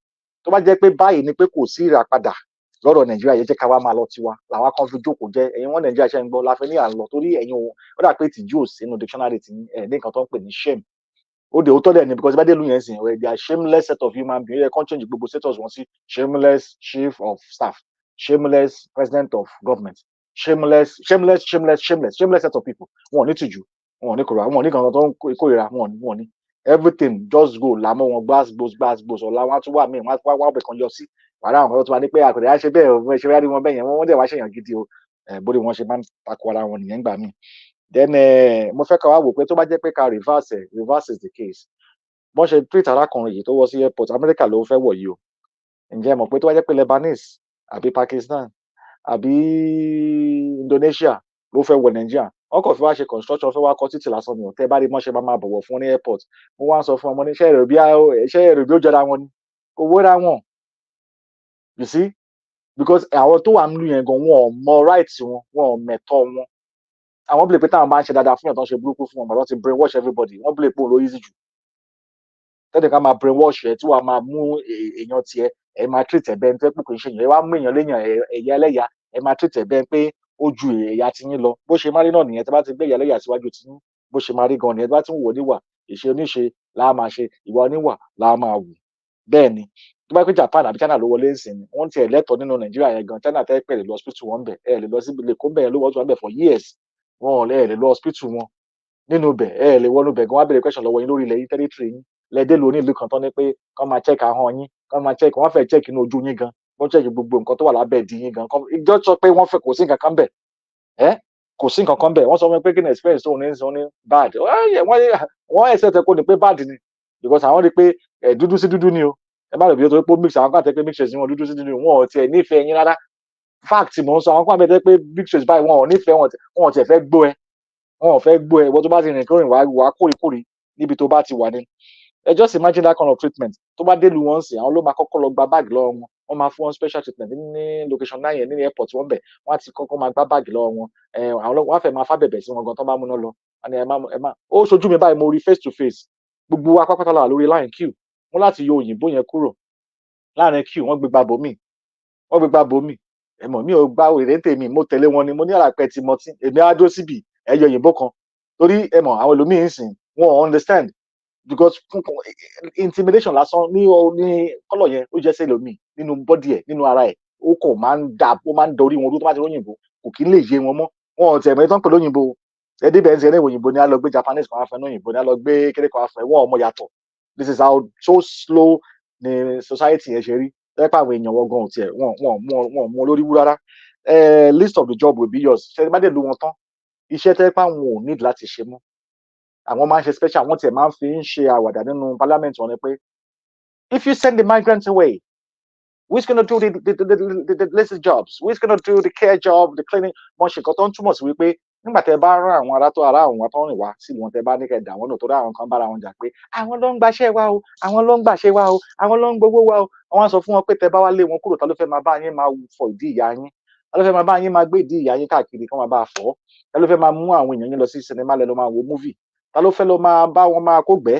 tó bá jẹ́ pé báyìí ni pé kò sí ìràpadà lọ́rọ̀ nàìjíríà yẹn jẹ́ ká wá máa lọ tiwa làwa kan fi jókòó jẹ́ ẹ̀yin wọn nàìjíríà ṣe ń gbọ́ la fi ní à ń lọ torí ẹ̀yin o ó dà pé ìtìjú ò sínú dictionary ti ẹ̀ ní nǹkan tó ń pè ní shame ó dé òótọ́ dẹ̀ ni because bá dé lu yẹn sìn ẹ̀ they are shameless set of human beings ẹ̀ kàn change gbogbo status wọn sí shameless chief of staff shameless president of government shameless set of people wọn ò ní tìjú wọn ò ní kòrò wọn ò ní kankan tó ń kórìíra wọn ò ní everything just go làmọ́ wọn gbàgbós ọ̀la wọn á tún wà míì wọn á wá bẹ̀ kan yọ sí wàhálà àwọn tó wà ní pé àkùrẹ́ á ṣe bẹ́ẹ̀ ò ṣe rárí wọn bẹ́ẹ̀ yẹn wọ́n dẹ̀ wá ṣèyàn gidi o bóde wọn ṣe máa ń takò ara wọn nìyẹn gbà míì then mo fẹ́ ká wá wò pé tó bá jẹ́ pé ká reverse is the case bọ́n ṣe treat arákùnrin yìí tó wọ́ sí airport Amẹ́ríkà ló fẹ́ wọ̀ yìí o ǹjẹ́ mọ̀ pé tó bá jẹ́ pé Lebanese àbí Pakistan àbí Indonesia ló fẹ́ wọ Nàìjíríà wọn kàn fi wá ṣe construction fẹ́ wá kọ́ títì lásán ni ọ̀tẹ́ bá rí mọ́ṣẹ́ máa bọ̀wọ̀ fún ní airport mo wá ń sọ fún ọmọ ní iṣẹ́ èrò bí ó jọra wọn ni kò wóra wọn you see because àwọn tó wà nílùú yẹn gan wọn ò mọ rights wọn ò mẹ̀tọ́ wọn àwọn bìlẹ̀ pé táwọn bá ń ṣe dáadáa fún yàn tó ń ṣe burúkú fún wọn bàbá ti brainwash everybody wọ́n bìlẹ̀ pé òun ló easy jù tẹ́lẹ̀ ká máa brainwash ẹ̀ tí wàá máa mú èèyàn tiẹ̀ ẹ̀ máa treat ẹ̀ bẹ́ẹ̀ pé kò ń ṣe yẹn ẹ wá mú èèyàn léèyàn ẹ̀yà ẹlẹ́yà ẹ̀ máa treat ẹ̀ bẹ́ẹ̀ pé ó ju ẹ̀yà ti yín lọ bó ṣe máa rí náà nìyẹn tí bá ti gbé ẹ̀yà ẹlẹ́yà síwájú tí yín bó ṣe máa rí gan nìyẹn tí bá ti ń wò níwà ìṣe oníṣe làá máa ṣe ìwà oníwà làá máa wù bẹ́ẹ̀ ni tó bá pé Japan àbí China ló wọlé ń sìn ni wọ́n ti ẹ̀ lẹ́tọ̀ọ́ nínú Nàìjíríà yẹn gan China tẹ́ pẹ̀lẹ́ lọ hospital wọn bẹ̀ ẹ̀ lè lọ síbi lè kó bẹ̀ ló wọ́n tó wọn bẹ̀ for years wọn ò lè lọ hospital wọn nínú bẹ̀ ẹ̀ lè wọnú bẹ̀ gan wá bẹ̀rẹ̀ question lọ́wọ́ yín lórí ilẹ̀ yín territory yín lẹ́dẹ̀ lóní ìlú kan tán ní pé kán máa check ahọ́n yín kán máa check wọ́n fẹ́ check inú ojú yín gan wọ́n check gbogbo nǹkan tó wà lábẹ́ ìdí yín gan ìjọ sọ pé wọ́n fẹ́ kò sí nǹkan kan bẹ̀ kò sí nǹkan kan bẹ̀ wọ́n sọ fún mi pé kí ni experience tóun ní sọ ní bad wọ́n ẹ̀sẹ̀ tẹ kó ní pé bad ni because àwọn rí pé dúdú sí dúdú ni o ẹ má rò bí ó torí pé mix àwọn kan àti pé mixtures wọn dúdú sí dúdú wọn ò tiẹ̀ nífẹ̀ẹ́ yín rárá fact mò ń sọ àwọn kan àbẹ̀tẹ̀ pé mixtures báyìí wọn ò nífẹ̀ẹ́ wọn ò tiẹ̀ fẹ́ gbọ́ ẹ wọn ò fẹ́ gbọ́ ẹ wọ́n tó bá ti rìn kórìn wá kórìkórì níbi tó bá ti wà ní just imagine that kind of treatment tó bá délu wọn sí àwọn ló máa kọ́kọ́ lọ gba báàgì lọ́wọ́ wọn wọ́n máa fún wọn special treatment ní location 9 yẹn ní airport wọn bẹ̀ wọ́n á ti kọ́kọ́ máa gbá báàgì lọ́wọ́ wọn wọ́n á fẹ́ máa fábẹ̀bẹ̀ sí wọn gan tó bá múná lọ ó ṣojú mi báyìí mo rí face to face gbogbo apápátá la lórí line queue wọ́n láti yọ òyìnbó yẹn kúrò láàrin queue wọ́n gbégbá bòmí ẹ̀mọ̀ mi ò gba òrèrè tèmi mo tẹ̀lé wọn ni mo ní àràpẹ́ ti mọtí èmi á dó síbi ẹ̀yọ òyìnbó kan torí ẹ̀mọ̀ àwọn ẹlòmíín sìn wọn ò understand because intimidation lásán ní kọ́lọ̀ yẹn ó jẹ́ sẹ́lòmíì nínú bọ́dì ẹ̀ nínú ara ẹ̀ ó kàn máa ń dorí wọn tó bá ti lóyìnbó kò kí ń lè yé wọn mọ́ wọn ò tẹ̀ mọ́ tán pẹ̀lú òyìnbó ẹdí bẹ́ẹ̀ ń sẹ́ ní òyìnbó ni a lọ gbé Japanese kan afẹ́ ní òyìnbó ni a lọ gbé kékeré kan afẹ́ wọn ọmọ yàtọ̀ this is how so slow ni society yẹn ṣe rí lẹ́pẹ́ àwọn èèyàn wọn gan ò tiẹ̀ wọn mú olórí wú rárá list of the job will be yours ṣe bá dé lu wọn tán iṣẹ́ tẹ́ pé àwọn ò need láti ṣe mọ́ àwọn máa ń ṣe special wọ́n tiẹ̀ máa ń fi ń ṣe àwàdà nínú parliament wọn ni pé if you send the migrants away who is gonna do the lazy jobs who is gonna do the care job the cleaning wọ́n ṣe nǹkan tó ń túmọ̀ sí wípé nígbà tẹ́ bá rán àwọn ará àwọn tó rìn wá sí wọn tẹ́ bá ní kẹ́ dà wọ́n nù tó dá àwọn kan bára wọn jà pé àwọn ló ń gbaṣẹ́ wa o àwọn ló ń gbàṣẹ́ wa o àwọn ló ń gbowó wa o wọ́n sọ fún wọn pé tẹ́ bá wá lé wọn kúrò ta ló fẹ́ máa bá yín máa fọ ìdí ìyá yín ta ló fẹ́ máa bá yín máa gbé ìdí ìyá yín káàkiri kán máa bá a fọ́ ta ló fẹ́ máa mú àwọn èèyàn yín lọ sí sinimá lẹ́ lọ máa wo movie ta ló fẹ́ lọ máa bá wọn máa kó gbẹ́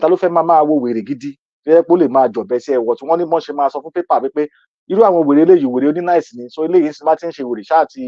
ta ló fẹ́ máa wo wèrè gidi tó yẹ pé ó lè máa jọ̀bẹ sí ẹwọ tí wọ́n ní mọ́ ṣe máa sọ fún pépà pé irú àwọn wèrè eléyìí wèrè onínáìsì ni so eléyìí sì bá ti ń ṣe wèrè ṣáà ti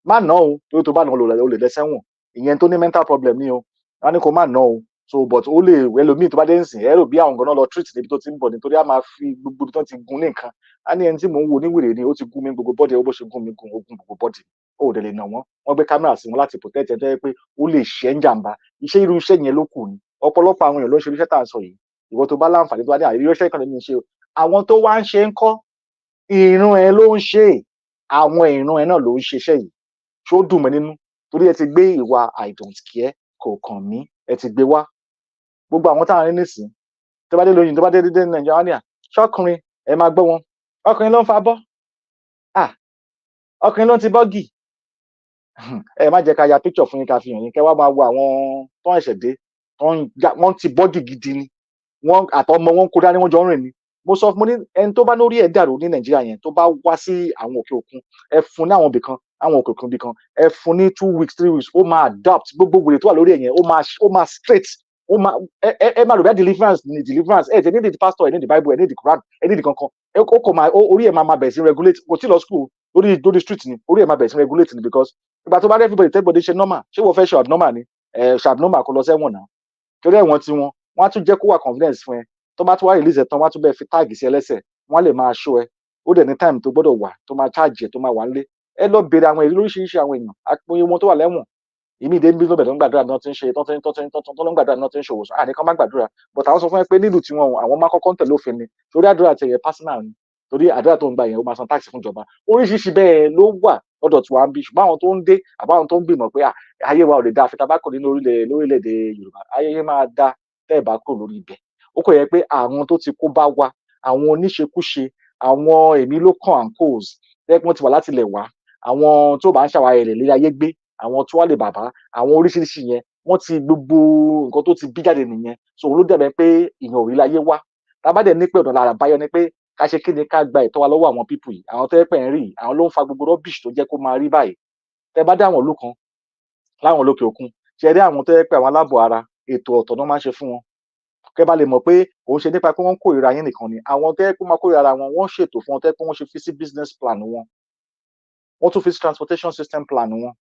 má ná o torí tó bá ná o lè lẹ́sẹ̀wọ̀n ìyẹn tó ní mental problem ni o wọ́n ní kó má ná o so but ó lè ẹlòmíì tó bá dé ń sìn ẹ rò bí àwọn gan-an lọ treat níbi tó ti ń bọ̀ nítorí a máa fi gbogbo ibi tó ti gun ní nǹkan á ní ẹni tí mò ń wo oníwèrè ni ó ti gún mi gbogbo bọ́dì ó bó ṣe gún mi gun ogun gbogbo bọ́dì ó dẹ̀ lè nà wọ́n gbé kámẹ́rà sí wọn láti protect ẹ̀ tó yẹ pé ó lè ṣe ń jàǹbá irú iṣẹ́ yẹn ló kù ni ọ̀pọ̀lọpọ̀ àwọn èèyàn ló ń ṣe iṣẹ́ tá à ń sọ yìí ìwọ tó bá láǹfààní tó bá dé àìrí iṣẹ́ ìkànnì mi ṣe àwọn tó wá ń ṣe ń kọ́ ìran ẹ ló ń ṣe àwọn ìran ẹ náà ló ń ṣiṣẹ́ yìí ṣó dùn mí nínú torí ẹ ti gbé ìwà I don't care kò kàn mí ẹ ti gbé wá gbogbo àwọn táwọn ní nísìn tó bá dé lóyún tó bá dé Nàìjíríà ṣọkùnrin ẹ máa gbọ́ wọn ọkùnrin ló ń fa bọ́ ọkùnrin ló ń ti bọ́gì ẹ má jẹ́ ká ya picture fún yín ká fi hàn yín kẹ́ wá máa wo àwọn tó ń ṣẹ̀ṣẹ̀ dé wọ́n ti bọ́gì gidi ni wọ́n àtọmọ wọn kó dání wọ́n jọ ń rìn ni mo sọ fún ní ẹni tó bá lórí ẹ̀ dàrú ní Nàìjíríà yẹn tó bá wá sí àwọn òkè òkun ẹ fún ní àwọn ibì kan àwọn òkè òkun ibì kan ẹ fún ní 2 weeks 3 weeks ó máa adapt gbogbo wèrè tó wà lórí ẹ̀ yẹn ó máa straight ó máa ẹ máa lò bí deliverance ẹ ní the pastor ẹ ní the Bible ẹ ní the Quran ẹ ní the kankan ó kò máa orí ẹ̀ máa bẹ̀rẹ̀ sí regulate kò tí lọ school lórí street ni orí ẹ̀ máa bẹ̀rẹ̀ sí regulate ni because ìgbà tó bá dé everybody tẹ́gbọ̀dé ṣe normal ṣé wọ́n fẹ́ ṣe abnormal ni ṣe abnormal kó lọ sẹ́wọ̀n náà torí ẹ̀wọ̀n tí wọ́n á tún jẹ́ kó wà confidence fún ẹ tó bá tún wá release ẹ̀ tán wọ́n á tún bẹ́ẹ̀ fi táàgì sí ẹlẹ́sẹ̀ wọ́n lè máa show ẹ ó dẹ̀ ní time tó gbọ́dọ̀ wà tó máa charge ẹ̀ tó máa wà nílé ẹ lọ bèrè àwọn èrí lóríṣiríṣi àwọn èèyàn àpòyè wọn tó wà lẹ́wọ̀n ìmí ìdè ń bí lóbẹ̀ tó ń gbàdúrà náà ti ń ṣe tó ń gbàdúrà náà ti ń ṣòwò àní kan má gbàdúrà but àwọn sọ fún ẹ pé nílùú tiwọn àwọn máa kọ́kọ́ ń tẹ̀lé òfin ni torí àdúrà ti yẹ personal ni torí àdúrà tó ń gbà yẹn ó máa san tax fún ìjọba oríṣiríṣi bẹ́ẹ̀ ló wà lọ́dọ̀ tí wàá ń bí ṣùgbọ́n àwọn tó ń dé àbáwọn tó ń gbìmọ̀ pé ayé wa ò lè dá àfi tabako nínú lórílẹ̀-èdè Yorùbá ayé yẹn máa dá tẹ́ ẹ̀ bá kúrò lórí ibẹ̀ ó kò yẹ pé àwọn tó ti kó bá wa àwọn oníṣekúṣe àwọn èmi ló kàn and cause tẹ́ wọ́n ti wà láti lẹ̀ wá àwọn tó bá ń ṣàwáyé rẹ̀ lé ayé gbé àwọn tó wà lè bàbá àwọn oríṣiríṣi yẹn wọ́n ti gbogbo nǹkan tó ti bí jáde nìyẹn so òun ló dẹ̀bẹ̀ pé ìyàn ò rí láyé wá tábàdẹ̀ ní pé ọ̀nà lára báyọ̀ ni pé ká ṣe kí ni ká gba ẹ̀tọ́ wa lọ́wọ́ àwọn pípù yìí àwọn tó yẹ pé ń rí àwọn ló ń fa gbogbo rubbish tó jẹ́ kó máa rí báyìí tẹ́ bá dé àwọn ìlú kan láwọn olókè òkun ṣe rí àwọn tó yẹ pé àwọn aláàbò ara ètò ọ̀tọ̀ náà máa ń ṣe fún wọn kẹ́ bá lè mọ̀ pé òun ṣe nípa pé wọ́n kórìíra yín nìkan ni àwọn tó yẹ pé máa kórìíra wọn wọ́n ṣètò fún wọn tó yẹ pé wọ́n ṣe fi sí business plan wọn wọ́n tún fi sí transportation system plan wọn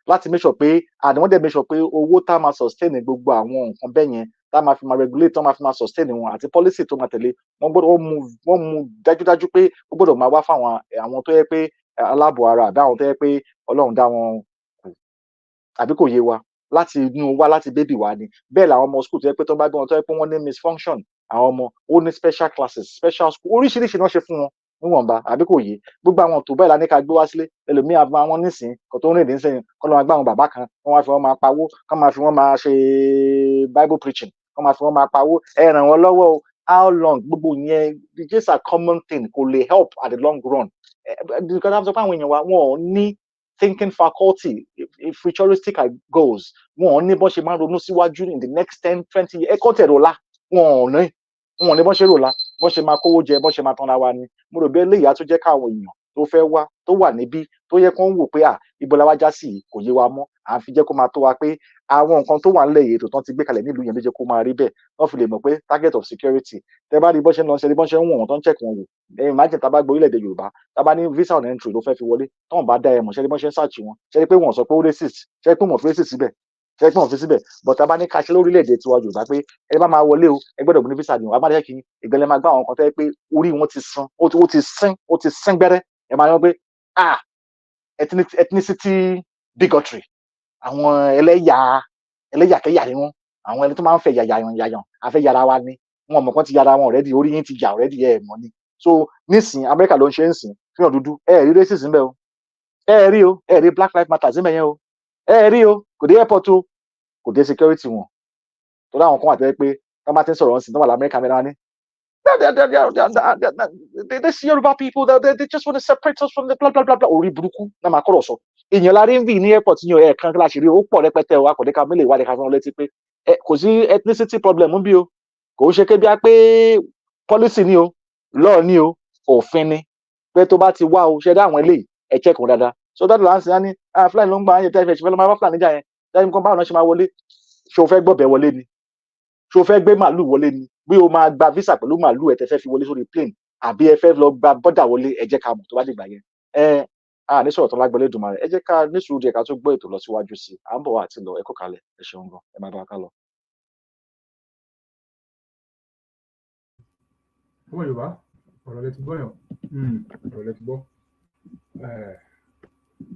láti make sure pé and wọ́n dẹ̀ make sure pé owó tá a máa sustain gbogbo àwọn nǹkan bẹ́ẹ̀ yẹn tá a máa fi máa regulate tá a máa fi máa sustain wọn àti policy tó máa tẹ̀lé wọ́n mú dájúdájú pé ó gbọ́dọ̀ máa wá fáwọn àwọn tó yẹ pé aláàbò ara àbí àwọn tó yẹ pé Ọlọ́run dá wọn kù àbí kò yé wa láti inú wa láti bébì wa ni bẹ́ẹ̀ làwọn ọmọ school tó yẹ pé tó bá gbé wọn tó yẹ pé wọ́n ní misfunction àwọn ọmọ ó ní special classes special school oríṣiríṣi náà ṣe fún wọn níwọ̀nba àbí kò yé gbogbo àwọn tó bẹ́ẹ̀ la ní ká gbé wá sílé ẹlòmíì àbá wọn nísìn kan tó ń rìn nísìn kọ́ ló máa gbá àwọn bàbá kan wọ́n máa fi wọ́n máa pawó kọ́ máa fi wọ́n máa ṣe Bible preaching kọ́ máa fi wọ́n máa pawó ẹ ràn wọ́n lọ́wọ́ o how long gbogbo yẹn just a common thing kò lè help at the long run because àwọn sọ pé àwọn èèyàn wa wọn ò ní thinking faculty futuristic goals wọn ò ní bọ́n ṣe máa ronú síwájú in the next 10-20 years ẹ̀kọ́ tẹ̀ rọ̀la wọn ò ní bọ́n ṣe rọ̀la bọ́n ṣe máa kówó jẹ bọ́n ṣe máa tanra wa ni mo rò bí eléyìí á tún jẹ́ káwọn èèyàn tó fẹ́ wá tó wà níbí tó yẹ kó ń wò pé ibo la wá já sí kò yé wa mọ́ à ń fi jẹ́ kó máa tó wa pé àwọn nǹkan tó wà nílẹ̀ ètò tán ti gbé kalẹ̀ nílùú yẹn ló jẹ́ kó máa rí bẹ́ẹ̀ wọ́n fi lè mọ̀ pé target of security tẹ́ bá rí bọ́n ṣe ń lọ ṣe rí bọ́n ṣe ń wọ̀n wọ́n tó ń check wọn wò imagine tá a bá gbé orílẹ̀-èdè Yorùbá tá a bá ní visa on entry ló fẹ́ fi wọlé tó ń bá dá ẹ mọ̀ ṣe rí bọ́n ṣe ń search wọn ṣe rí pé wọ́n sọ pé ó racist ṣe rí pé wọ́n fi racist síbẹ̀ ṣe rí pé wọ́n fi síbẹ̀ but tá a bá ní kaṣẹ́ lórílẹ̀-èdè tiwa Yorùbá pé ẹ bá máa wọlé o ẹ gbọ́dọ̀ ní visa ni wọ́n á má dẹ́ kí ìgbẹ́lẹ́ máa gbá àwọn kan tẹ́ pé orí wọn ti sán ó ti sín gbẹ́rẹ́ ẹ máa yọ pé ethnicity bigotry àwọn ẹlẹ́yàkẹ́yà ni wọ́n àwọn ẹni tó máa ń fẹ́ yàyàn àfẹ́ yàrá wa ni wọn mọ̀ kán ti yàrá wọn already orí yín ti jà already ẹ̀ mọ̀ ni so nísìn Amẹ́ríkà ló ń ṣe ń sìn fihàn dúdú rí racism níbẹ̀ o rí Black Lives Matter níbẹ̀ yẹn o rí o kò dé airport o kò dé security wọn tó dáwọn kan wà tẹ́ pé wọ́n bá ti ń sọ̀rọ̀ ọ̀sìn tó wà lamẹ́ríkà mẹ́ta ní they see Yoruba people they just want to separate us from the blah blah blah blah orí burúkú náà máa kọ̀rọ̀ sọ èèyàn la rí ń bì ní airport yẹn ẹ̀ẹ̀kan kíláàsì rí ó pọ̀ rẹpẹtẹ o akọ̀dé ká mílẹ̀ ìwádìí ká fún wọn létí pé kò sí ethnicity problem ń bí o kò ń ṣe kébí á pé policy ni o law ni o òfin ni pé tó bá ti wá o ṣe dá àwọn eléyìí ẹ check wọn dáadáa so dáadáa láǹsì á ní fúlàní ló ń gba ayé tẹ́ fẹ́ ṣe fẹ́ lọ́ máa bá fúlàní jà yẹn lẹ́yìn kan báwọn náà ṣe máa wọlé ṣé o fẹ́ gbọ́bẹ̀ wọlé ni ṣó fẹ́ gbé màálù wọlé ni bí o máa gba visa pẹ̀lú màálù ẹ̀ tẹ́ fẹ́ fi wọlé sórí plane àbí ẹ fẹ́ lọ gba bọ́dà wọlé ẹ jẹ́ ká mọ̀ tó bá dìgbà yẹn ní sọ̀rọ̀ tó lágbọ́lé dùn ẹ jẹ́ ká ní sùúrù díẹ̀ ká tó gbọ́ ètò lọ síwájú sí i à ń bọ̀ wá àti lọ ẹ kó kalẹ̀ ẹ ṣeun gan ẹ máa bá wa ká lọ. ọmọ Yorùbá ọ̀rọ̀ lẹ ti gbọ́ yàn ọ̀rọ̀ lẹ ti gbọ́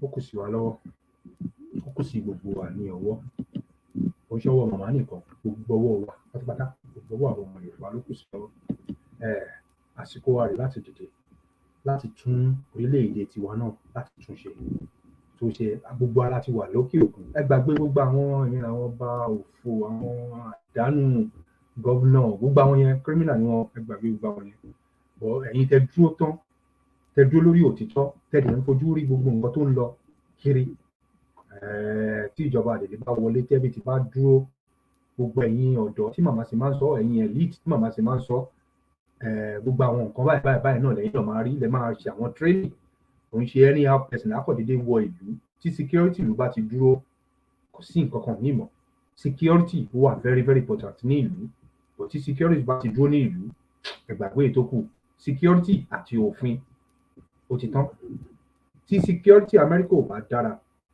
ó kù sí wa lọ́wọ́ ó kù sí gbogbo wa ní ọwọ́ ó ń ṣọwọ́ màmá nìkan gbogbo ọwọ́ wa pátápátá gbogbo ọwọ́ àwọn ọmọ Yorùbá ló kù sí lọ́wọ́ àsìkò wa rè láti dìde láti tún orílẹ̀-èdè tiwa náà láti tún ṣe tó ṣe gbogbo ara ti wà lókè òkun ẹ gbàgbé gbogbo àwọn ìyẹn àwọn ọba òfò àwọn àdánù gọ́vnà gbogbo àwọn yẹn kírímìnà ni wọn ẹ gbàgbé gbogbo àwọn yẹn bọ́ ẹ̀yin tẹ dúró tán tẹ dúró lórí òtítọ́ tẹ dẹ̀ ń fojú rí gbogbo nǹkan tó ń lọ kiri tí ìjọba Adele bá wọlé tẹ́bí ti bá dúró gbogbo ẹ̀yin ọ̀dọ́ tí màmá sì máa ń sọ ẹ̀yin elite tí màmá sì máa ń sọ gbogbo àwọn nǹkan báyìí náà lẹ́yìn náà máa rí lẹ́ máa ṣe àwọn training òun ṣe anyhow person akọ̀dédé wọ ìlú tí security ìlú bá ti dúró kò sí nǹkan kan ní ìmọ̀ security wà very very important ní ìlú bó tí security bá ti dúró ní ìlú ẹgbàgbé ètò kù security àti òfin ó ti tán tí security Amẹ́ríkà ò bá dára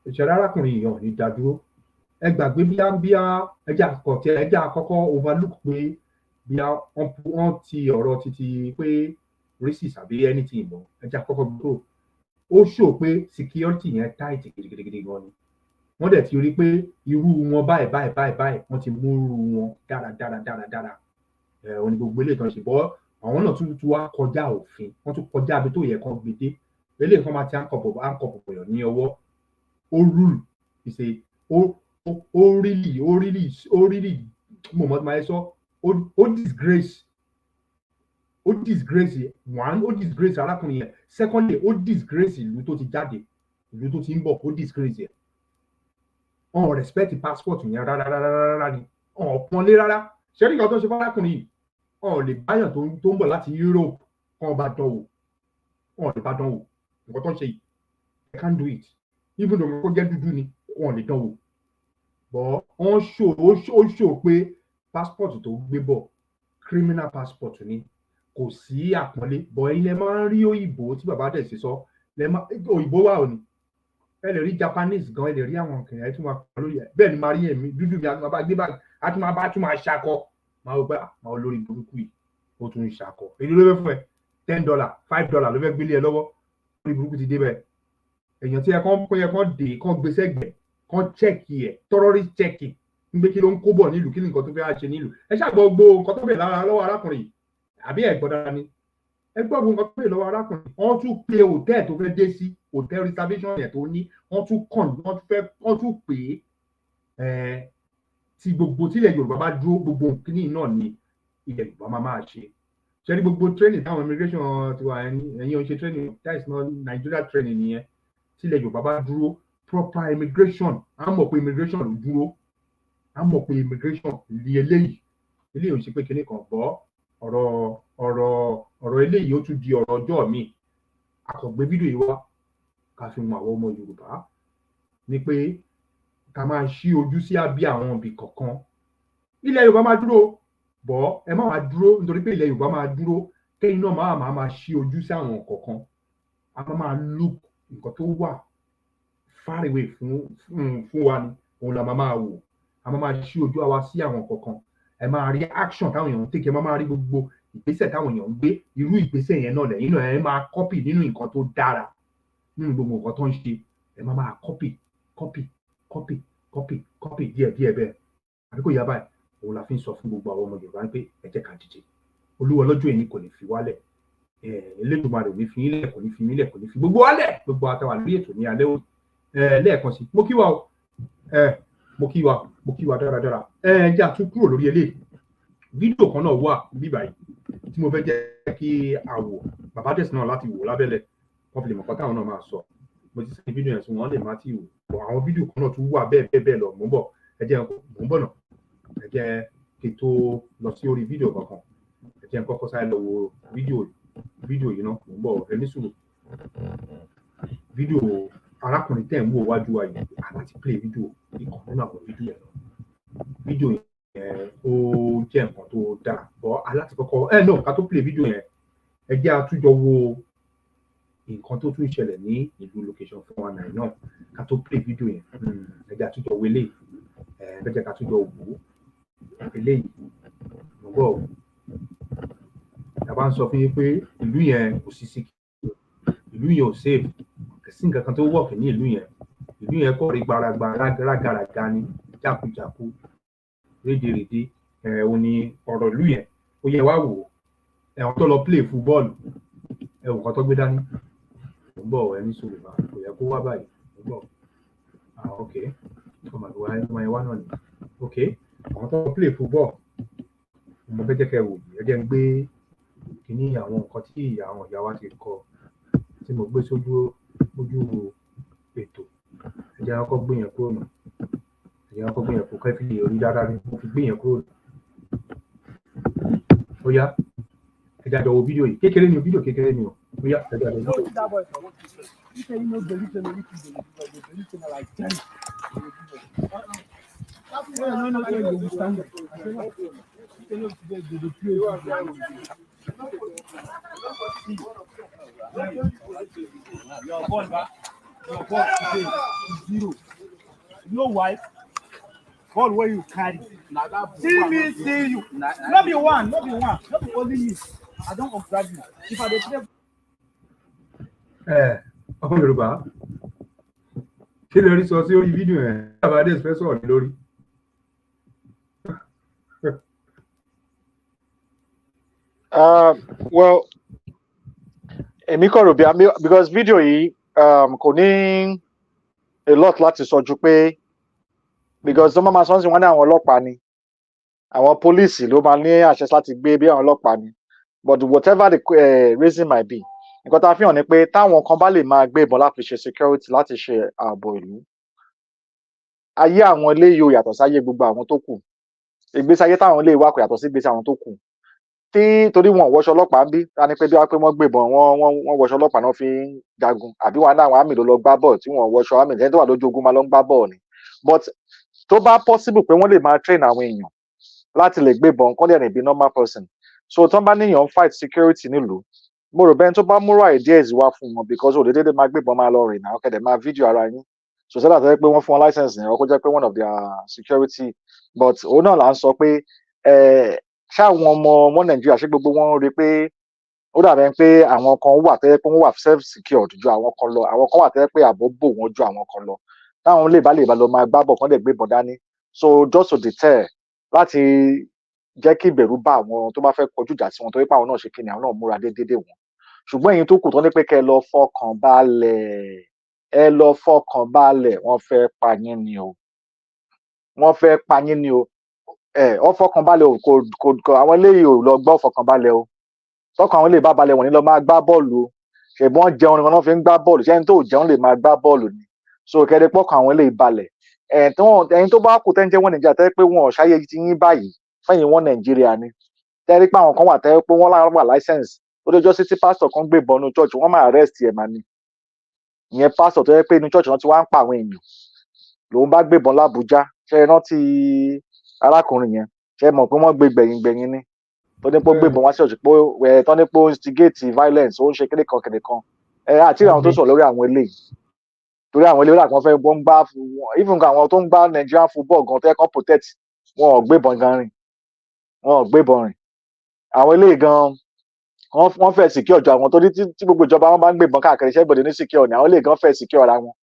ìṣẹ̀lẹ̀ arákùnrin yìí ò ní dá dúró ẹ gbàgbé bíá ẹjẹ́ àkọ́kọ́ overlook pé bíá wọ́n ti ọ̀rọ̀ títí pé racist àbí anything mọ́ ẹjẹ́ àkọ́kọ́ gbogbo ó ṣò pé security yẹn tight gidigidi gan ni wọ́n dẹ̀ ti rí pé irú wọn báyìí wọ́n ti mú irú wọn dáradára òní gbogbo eléyìí tán ṣe bọ́ àwọn náà tún wá kọjá òfin wọ́n tún kọjá abẹ tó yẹ kán gbèdé eléyìí kan máa ti àǹkọ̀pọ̀ yàn ní ọwọ́ ó rule ìṣe ó really mo mọ̀ tí máa sọ ó disgrace one ó disgrace arákùnrin yẹn secondly ó disgrace ìlú tó ti jáde ìlú tó ti ń bọ̀ ó disgrace yẹn ọ̀n respect passport yẹn rárá ni ọ̀n pọ́nlé rárá ṣẹ́rí kan tó ṣe fárákùnrin yìí ọ̀n lè báyàn tó ń bọ̀ láti Europe kan bá dán wò ọ̀n lè bá dán wò nǹkan tó ń ṣe yìí I can't do it even though kó jẹ́ dúdú ni ọ̀n lè dán wò bọ́ ó ṣò pé passport tó gbé bọ̀ criminal passport ni kò sí àpọ́nlé bọ̀ ilẹ̀ máa ń rí òyìnbó tí bàbá dẹ̀ ṣe sọ òyìnbó wà ò ní ẹ lè rí Japanese gan ẹ lè rí àwọn kìnìún ẹ tún máa pọ̀ lórí ẹ bẹ́ẹ̀ ni máa rí ẹ̀mí dúdú mi àti máa bá gbé báyìí àti máa bá tún máa ṣakọ máa wọ pé máa olórí burúkú yìí ó tún ń ṣakọ èyí ló fẹ́ fún ẹ $10 $5 ló fẹ́ gbélé ẹ lọ́wọ́ olórí burúkú ti dé bẹ́ẹ̀ èèyàn tí ẹ kàn dé kàn gbé sẹ́gbẹ̀ẹ́ kàn chẹ́ẹ̀kì ẹ̀ terrorist checking ń gbé kí ló ń kó bọ̀ nílùú kí ni nǹkan tó fẹ́ ṣe nílùú ẹ ṣàgbọ́ gbogbo nǹkan tó fẹ́ lára lọ́wọ́ arákùnrin yìí àbí ẹ̀gbọ́n dára ni ẹ gbọ́ gbogbo nǹkan tó fẹ́ lọ́wọ́ arákùnrin wọ́n tún pe hòtẹ́ẹ̀ tó fẹ́ dé sí hòtẹ́ẹ̀ reservation yẹn tó ní wọ́n tún pè é tí gbogbo tílẹ̀ Yorùbá bá dúró gbogbo kíní náà ni ilẹ̀ Yorùbá máa ṣe ṣẹ́ni gbogbo training táwọn immigration ti wà ẹ̀yìn oṣù training that is not Nigeria training nìyẹn tílẹ̀ Yorùbá bá dúró proper immigration á mọ̀ pé immigration ló dúró á mọ̀ pé immigration lé eléyìí ò ṣe pé kíní kan bọ́ ọ̀rọ̀ eléyìí ó tún di ọ̀rọ̀ ọjọ́ mi àkọ́gbé fídíò yìí wá ká fi mọ àwọn ọmọ Yorùbá ni pé ká máa ṣí ojú sí abí àwọn ibì kọ̀ọ̀kan ilẹ̀ Yorùbá máa dúró bọ́ ẹ má máa dúró nítorí pé ilẹ̀ Yorùbá máa dúró kẹ́yìn náà máa ṣí ojú sí àwọn kọ̀ọ̀kan a máa look nǹkan tó wà far away fún wa ni òun la máa wò a máa ṣí ojú àwa sí àwọn kọ̀ọ̀kan ẹ máa rí action táwọn èèyàn ń tẹ̀kẹ́ máa rí gbogbo ìgbésẹ̀ táwọn èèyàn ń gbé irú ìgbésẹ̀ yẹn náà lẹ́yìn náà ẹ máa copy nínú nǹkan tó dára nínú gbogbo nǹkan tó ń ṣe ẹ máa copy díẹ̀ bẹ́ẹ̀ àbíkó ìyá báyìí òun la fi ń sọ fún gbogbo àwọn ọmọ Yorùbá pé ẹ jẹ́ ká dìde Olúwa lọ́jọ́ èyí kò ní fi wálẹ̀ Elédùmarè ò ní fi yín lẹ̀ kò ní fi mí lẹ̀ kò ní fi gbogbo wálẹ̀ gbogbo àtàwà lórí ètò ní alẹ́ òní lẹ́ẹ̀kan sí mo kí wa dáradára jẹ́ àtún kúrò lórí eléyìí fídíò kan náà wà bíbá yìí tí mo fẹ́ jẹ́ kí a wò bàbá tẹ̀sí náà láti wò lábẹ́lẹ̀ wọ́n fi lè mọ̀ pátá àwọn náà máa sọ mo ti sẹ́ni fídíò yẹn sí wọ́n lè má ti wò àwọn fídíò kan náà tún wà bẹ́ẹ̀ lọ mò ń bọ̀ náà ẹ jẹ́ kí tó lọ sí orí fídíò kankan ẹ jẹ́ kọ́kọ́ sáré lọ wo fídíò yìí náà mò ń bọ̀ ẹ ní sùúrù fídíò arákùnrin tẹ̀ ń wò wájú wa yìí àti play fídíò ìkàn nínú àwọn fídíò yẹn fídíò ó jẹ́ nǹkan tó dáa bọ́ aláti kọ́kọ́ no ká tó play fídíò yẹn ẹ jẹ́ àtúnjọ wo nǹkan tó tún ṣẹlẹ̀ ní ìlú location 419 náà ká tó play fídíò yẹn ẹ jẹ́ àtúnjọ wo eléyìí ẹ jẹ́ ká àtúnjọ wò eléyìí mo gbọ́ tàbá ń sọ fún yín pé ìlú yẹn kò sí sí ìlú yẹn ò safe kò sí nǹkan kan tó wọ̀kì ní ìlú yẹn kọ́ rí gbaragba rágàràgà ní jákujàku rédèrèdè òun ni ọ̀rọ̀ ìlú yẹn ó yẹ wá wò ẹ̀wọ̀n tó lọ play football ẹ̀wọ̀n kan tó gbé dání mo ń bọ̀ ẹni sọ̀rọ̀ bá kò yẹ kó wá báyìí mo ń bọ̀ ok ọmọ ẹ̀ wá náà ni ok àwọn tó lọ play football mo fẹ́ jẹ́ kẹ́ wò ẹ jẹ́ ń gbé kíní àwọn nǹkan tí àwọn ìyá wa ti kọ tí mo gbé sójú ètò ẹ jẹ́ wọn kọ́ gbé yẹn kúrò náà ẹ jẹ́ wọn kọ́ gbé yẹn kúrò kẹ́ fi orí dáadáa ní mo fi gbé yẹn kúrò ó yá ẹ jẹ́ àjọ wo fídíò yìí kékeré ni fídíò kékeré ni ó yá ẹ jẹ́ àjọ wo fídíò Your ball today is 0. No wife. Ball where you carry. See me, see you. Not be one, not be only me. I don't observe you. If I dey ọmọ Yorùbá kí lè rí sọ sí orí fídíò yẹn àbádé fẹ́ sọ̀rọ̀ lórí. Well, èmi kọ̀ rò bí because fídíò yìí kò ní a lot láti sọ ju pé because ọmọ máa sọ sí wọn ní àwọn ọlọ́pàá ni àwọn pólíìsì ló máa ní àṣẹ láti gbé bí àwọn ọlọ́pàá ni but whatever the reason might be nǹkan tá a fi hàn ni pé táwọn kan bá lè máa gbé ìbọn láti ṣe security láti ṣe ààbò ìlú ayé àwọn ilé yìí ò yàtọ̀ sáyé gbogbo àwọn tó kù ìgbésí ayé táwọn ilé ìwà kò yàtọ̀ sí ìgbésí àwọn tó kù torí wọn wọṣọ ọlọ́pàá ń bí a ní pé bí wọ́n pé wọ́n gbébọn wọ́n wọṣọ ọlọ́pàá náà fi ń jagun àbí wọn náà àwọn àmì ló lọ gbá bọ́ọ̀ tí wọ́n wọṣọ àmì lẹ́yìn tó wà lójú ogun máa lọ ń gbá bọ́ọ̀ ni but tó bá possible pé wọ́n lè máa train àwọn èèyàn láti lè gbébọn kọ́ lè rìn bí normal person so tó bá níyàn fight security nílùú mo rò bẹ́ẹ̀ tó bá múrò ideas wá fún wọn because òde dédé máa gbébọn máa lọ rìn náà kẹ́dẹ̀ máa fídíò ara yín so sẹ́dá tó yẹ pé wọ́n fún wọn license yẹn ọkọ̀ jẹ́ pé one of their security but òun náà là ń sọ pé ṣáwọn ọmọ Nàìjíríà ṣé gbogbo wọn rí pé ó dàbẹ̀ pé àwọn kan wà tẹ́lẹ̀ pé wọ́n wà self secured ju àwọn kan lọ àwọn kan wà tẹ́lẹ̀ pé ààbò bò wọ́n ju àwọn kan lọ táwọn lè bá lọ máa gbábọ̀ kán lè gbébọn dání so just to deter láti jẹ́ kí ìbẹ̀rù bá àwọn tó bá fẹ́ kọjú ìjà sí wọn torí pé àwọn náà ṣe kíni àwọn náà múra déédéé wọn ṣùgbọ́n èyí tó kù tán ní pé kẹ́ ẹ lọ fọkàn balẹ̀ wọ́n fẹ́ pa yín ni o wọ́n fọkàn balẹ̀ o kò àwọn eléyìí ò lọ gbọ́ fọkàn balẹ̀ o tọkàn àwọn eléyìí bá balẹ̀ wọ́n ní lọ máa gbá bọ́ọ̀lù o ṣùgbọ́n jẹun ni wọ́n fi ń gbá bọ́ọ̀lù ṣẹ́ni tó jẹun lè máa gbá bọ́ọ̀lù ni so kẹ́ẹ́dẹ́ pọ́kàn àwọn eléyìí balẹ̀ ẹ̀yin tó bá kù tẹ́ ń jẹ́ wọ́n Nàìjíríà tẹ́ pé wọn ò ṣáyé ti yín báyìí fẹ́yìn wọn Nàìjíríà ni tẹ́ pé àwọn kan wà tẹ́ pé wọ́n láwọn wà license ó dé jọ́sí tí pásítọ̀ kan gbé ìbọn inú church wọ́n máa arrest ẹ̀ mà ni ìyẹn pásítọ̀ tó yẹ pé inú church náà ti wá ń pa àwọn èèyàn lòun bá gbé ìbọn l'Ábùjá ṣe é rántí arákùnrin yẹn ṣe é mọ̀ pé wọ́n gbé gbẹ̀yìn ni tó ní pé ó gbé ìbọn wá sí ọ̀sẹ̀ pé tó ní pé ó instigate violence ó ń ṣe kéde kan àti àwọn tó sọ̀rọ̀ lórí àwọn eléyìí torí àwọn eléyìí láti wọ́n fẹ́ wọ́n gbá even àwọn tó ń gbá Nigerian football gan tó yẹ kán protect wọn ò gbébọn gan rìn àwọn eléyìí gan wọ́n fẹ́ secure ọjọ́ àwọn torí tí gbogbo ìjọba wọn bá ń gbébọn káàkiri iṣẹ́ ìbòdì ní secure ni àwọn eléyìí gan fẹ́ secure ara wọn